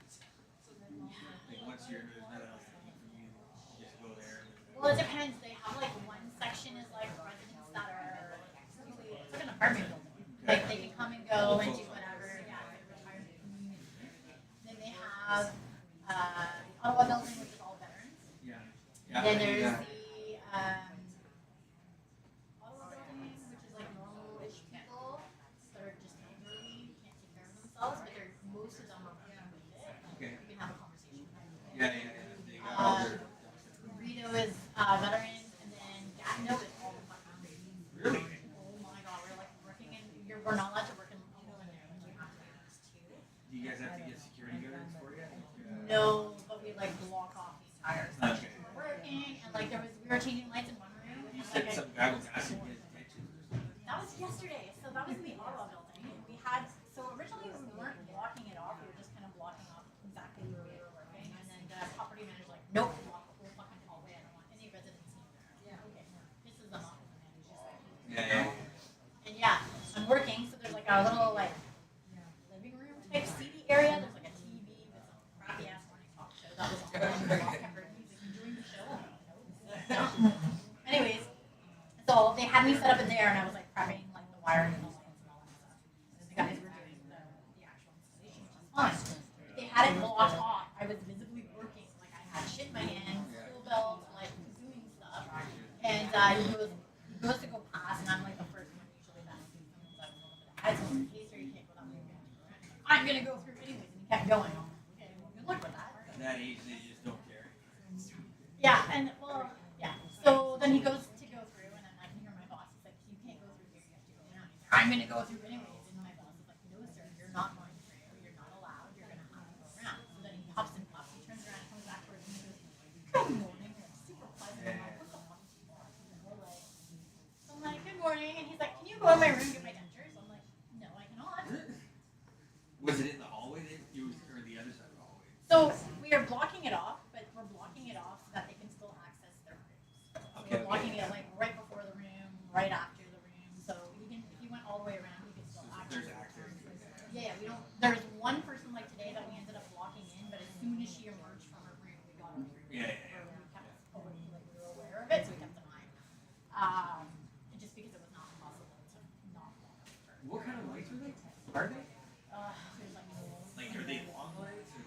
Like once there's nothing else to eat for you, you just go there. Well, it depends. They have like one section is like residents that are basically it's like an apartment building. Like they can come and go and do whatever. Yeah, like retirement community. Then they have the Ottawa building, which is all veterans. Yeah. Then there's the Ottawa building, which is like normal-ish people that are just elderly, can't take care of themselves, but they're most of them are working with it. Okay. You can have a conversation with them. Yeah, yeah, yeah. They got all their. Rito is veterans, and then Gatineau is all the fucking crazy. Really? Oh my god, we're like working in. We're not allowed to work in open rooms. We have to use two. Do you guys have to get security guards for you? No, but we like block off the entire section. Okay. We're working, and like we were changing lights in one room, and You like said some guy was asking you to detention or something. that was yesterday. So that was in the Ottawa building. We had originally we weren't blocking it off. We were just kind of blocking off exactly where we were working, and then the property manager's like, nope, block the whole fucking hallway. I don't want any residents in there. Yeah. Okay. This is the office manager. Yeah, yeah. And yeah, I'm working, so there's like a little like living room type seating area. There's like a TV with some crappy ass morning talk show that was on. And the boss kept heard music during the show. No. Anyways, so they had me set up in there, and I was like prepping like the wiring and the lights and all that stuff. And the guys were doing the actual installation, which is fine. But they had it blocked off. I was visibly working, like I had shit in my hands, tool belt, like doing stuff. And he goes to go past, and I'm like the first one usually that comes out over the head. So in case you can't go that way, I'm gonna go through anyways. And he kept going. I'm like, okay, well, good luck with that. At that age, they just don't care. Yeah, and well, yeah. So then he goes to go through, and then I can hear my boss. He's like, you can't go through here. You have to go around. He's like, I'm gonna go through anyways. And my boss is like, no, sir, you're not going through. You're not allowed. You're gonna have to go around. So then he hops and pops. He turns around, comes back towards me, and goes, good morning. Like, super pleasant. I'm like, what the fuck? So I'm like, good morning. And he's like, can you go in my room and get my dentures? I'm like, no, I cannot. Was it in the hallway that you was, or the other side of the hallway? So we are blocking it off, but we're blocking it off so that they can still access their rooms. So Okay, we're blocking it like right before the room, right after the room. So he can, if he went all the way around, he could still access. There's access. Yeah, we don't. There's one person like today that we ended up blocking in, but as soon as she emerged from her room, we got her through. Yeah, yeah, yeah. We kept like we were aware of it, so we kept an eye. Just because it was not possible to not block her. What kind of lights are they? Are they? There's Like, are they long lights or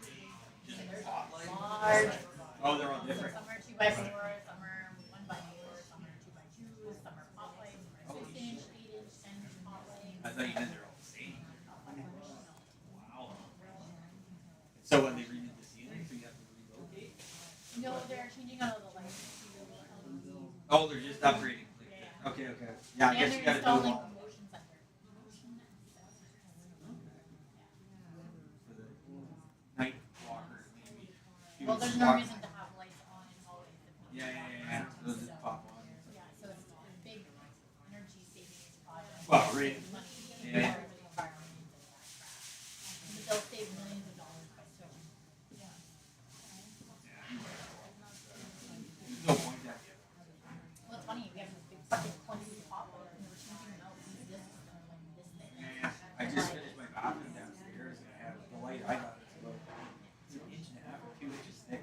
just There's hot lights? large. Oh, they're all different. Some are 2x4, some are 1x4, some are 2x2s, some are pop lights, some are 6-inch, 8-inch, 10-inch pop lights. I thought you meant they're all the same. Wow. So when they redid the ceiling, so you have to relocate? No, they're changing out all the lights to LEDs. Oh, they're just upgrading. Okay, okay. Yeah, I And guess they're you gotta do installing it all. a motion sensor. For the night walkers, maybe. Well, there's no reason to have lights on in hallways. if not Yeah, yeah, yeah, yeah. So they'll just pop on. Yeah, so it's a big energy savings project. Well, right. Money Yeah. for the environment and all that crap. But they'll save millions of dollars by switching. Yeah. There's no point that. Well, it's funny, we have this big fucking clunky pop light and we're changing them out with this system, like this thing. Yeah, I just finished my bathroom downstairs and I have the light I got. It's about an inch and a half or 2 inches thick.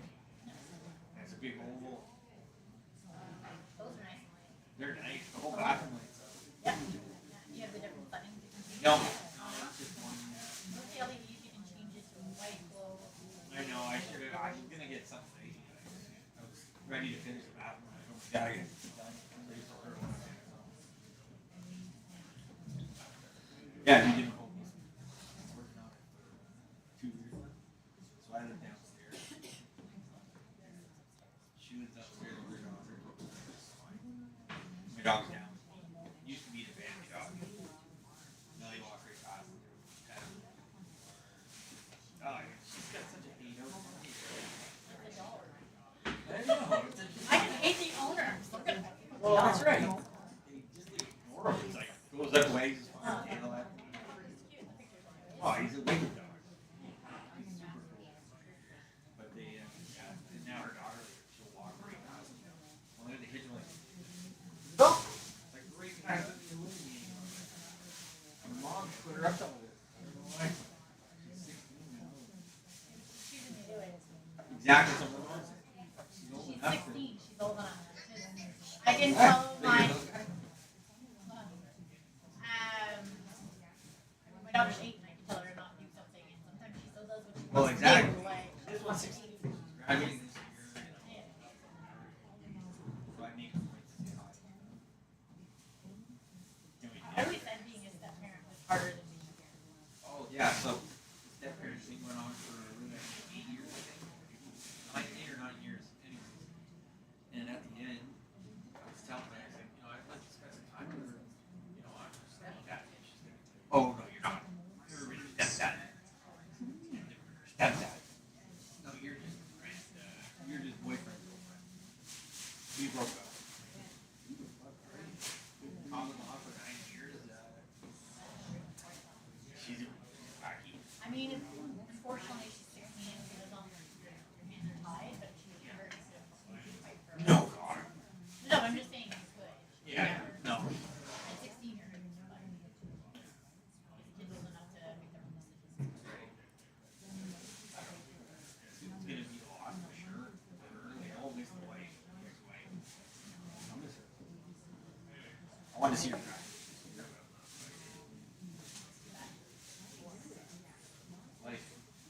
I was gonna get something late. I was ready to finish the bathroom. I was gotta get it done. I'm ready for her. Yeah, you didn't hold me. I was working on it for 2 years. So I lived downstairs. She lives upstairs with her daughter. My dog's down. It used to be the family dog. Now you walk right past it. Oh, she's got such a hate over me. I know. I can hate the owner. Look at that. Well, that's right. They just ignore him. It's like, goes that way, he's fine. Tail at me. Oh, he's a big dog. He's super cool. But they, yeah, and now her daughter, she'll walk right past him. Well, they're the hitch, like, no! Like, right past him, you're looking at me. And her mom put her up to all this. I don't know why. She's 16 now. Exactly, so what was it? She's old She's enough. 16. She's old enough. I can tell my my daughter's 8 and I can tell her to not do something, and sometimes she still does what she Well, wants exactly. to do. Like, This one's 16. Graduating this year. So I make a point to say hi. I always said being a step parent was harder than being a parent. Oh, yeah, so the step parent thing went on for 8 years, I think. 8 or 9 years, anyways. And at the end, I was telling her, I said, you know, I'd like to spend some time with her. You know, I'm her stepdad. And she's going to say, oh, no, you're not. You're really her stepdad. Her stepdad. No, you're just friend. You're just boyfriend, girlfriend. We broke up. On and off for 9 years. She's wacky. I mean, unfortunately, she's 16 and she lives on your hands are tied, but she's never going to fight for her. No, God. No, I'm just saying it's good. She Yeah, never- no. At 16 years, but kids old enough to make their own decisions. It's gonna be a lot for sure. They all miss the wife. I'll miss her. I want to see her cry.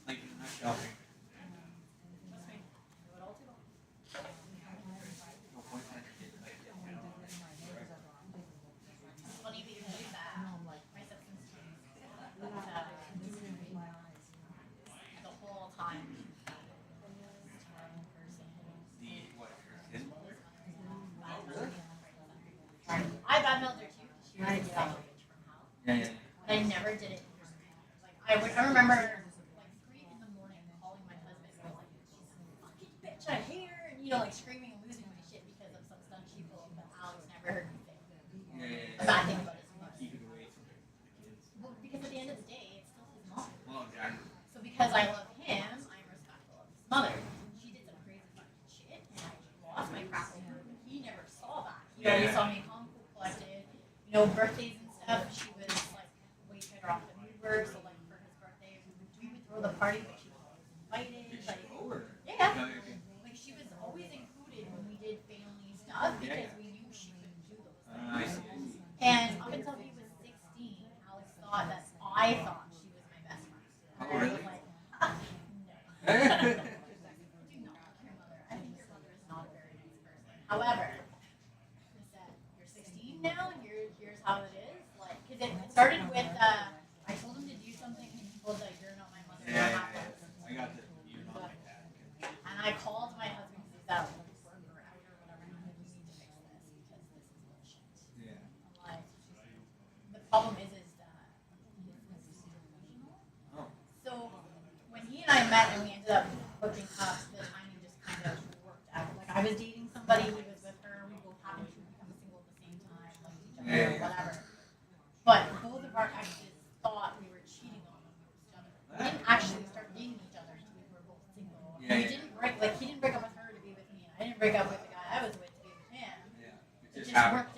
Like in a nutshell. No point in getting like that. It's funny that you say that. My stepson's twins. But, the whole time. His mother? I badmouthed her too. She was a bitch from hell. Yeah, yeah. But I never did it in her Like I remember like 3 in the morning calling my husband. I was like, she's a fucking bitch. I hate her, and you know, like screaming and losing my shit because of some stunt she pulled. But Alex never heard me say a bad thing about his mother. Keep it away from the kids. Well, because at the end of the day, it's still his mom. Well, exactly. So because I love him, I'm respectful of his mother. She did some crazy fucking shit, and I lost my crap with her. But he never saw that. He always saw me calm, cool, collected. You know, birthdays and stuff. She was like way better off than we were. So like for his birthday, we would throw the party, but she was always invited. Like, yeah. Like she was always included when we did family stuff because we knew she couldn't do those things. And up until he was 16, Alex thought that I thought she was my best friend. And I was like, no. Do not like your mother. I think your mother is not a very nice person. However, I said, you're 16 now, and here's how it is. Like, because it started with, I told him to do something, and he told like, you're not my mother. You're not my mother. I got the, you're not like that. And I called my husband because he's out of work or out or whatever, and I'm like, we need to fix this because this is bullshit. Yeah. I'm like, the problem is that he's delusional. Oh. So when he and I met and we ended up hooking up, the timing just kind of worked out. Like I was dating somebody, he was with her, we both happened to become single at the same time, like each other or whatever. But both of our exes thought we were cheating on them with each other. We didn't actually start dating each other until we were both single. Yeah, We didn't break, like he didn't break up with her to be with me, and I didn't break up with the guy I was with to be with him. Yeah. It just worked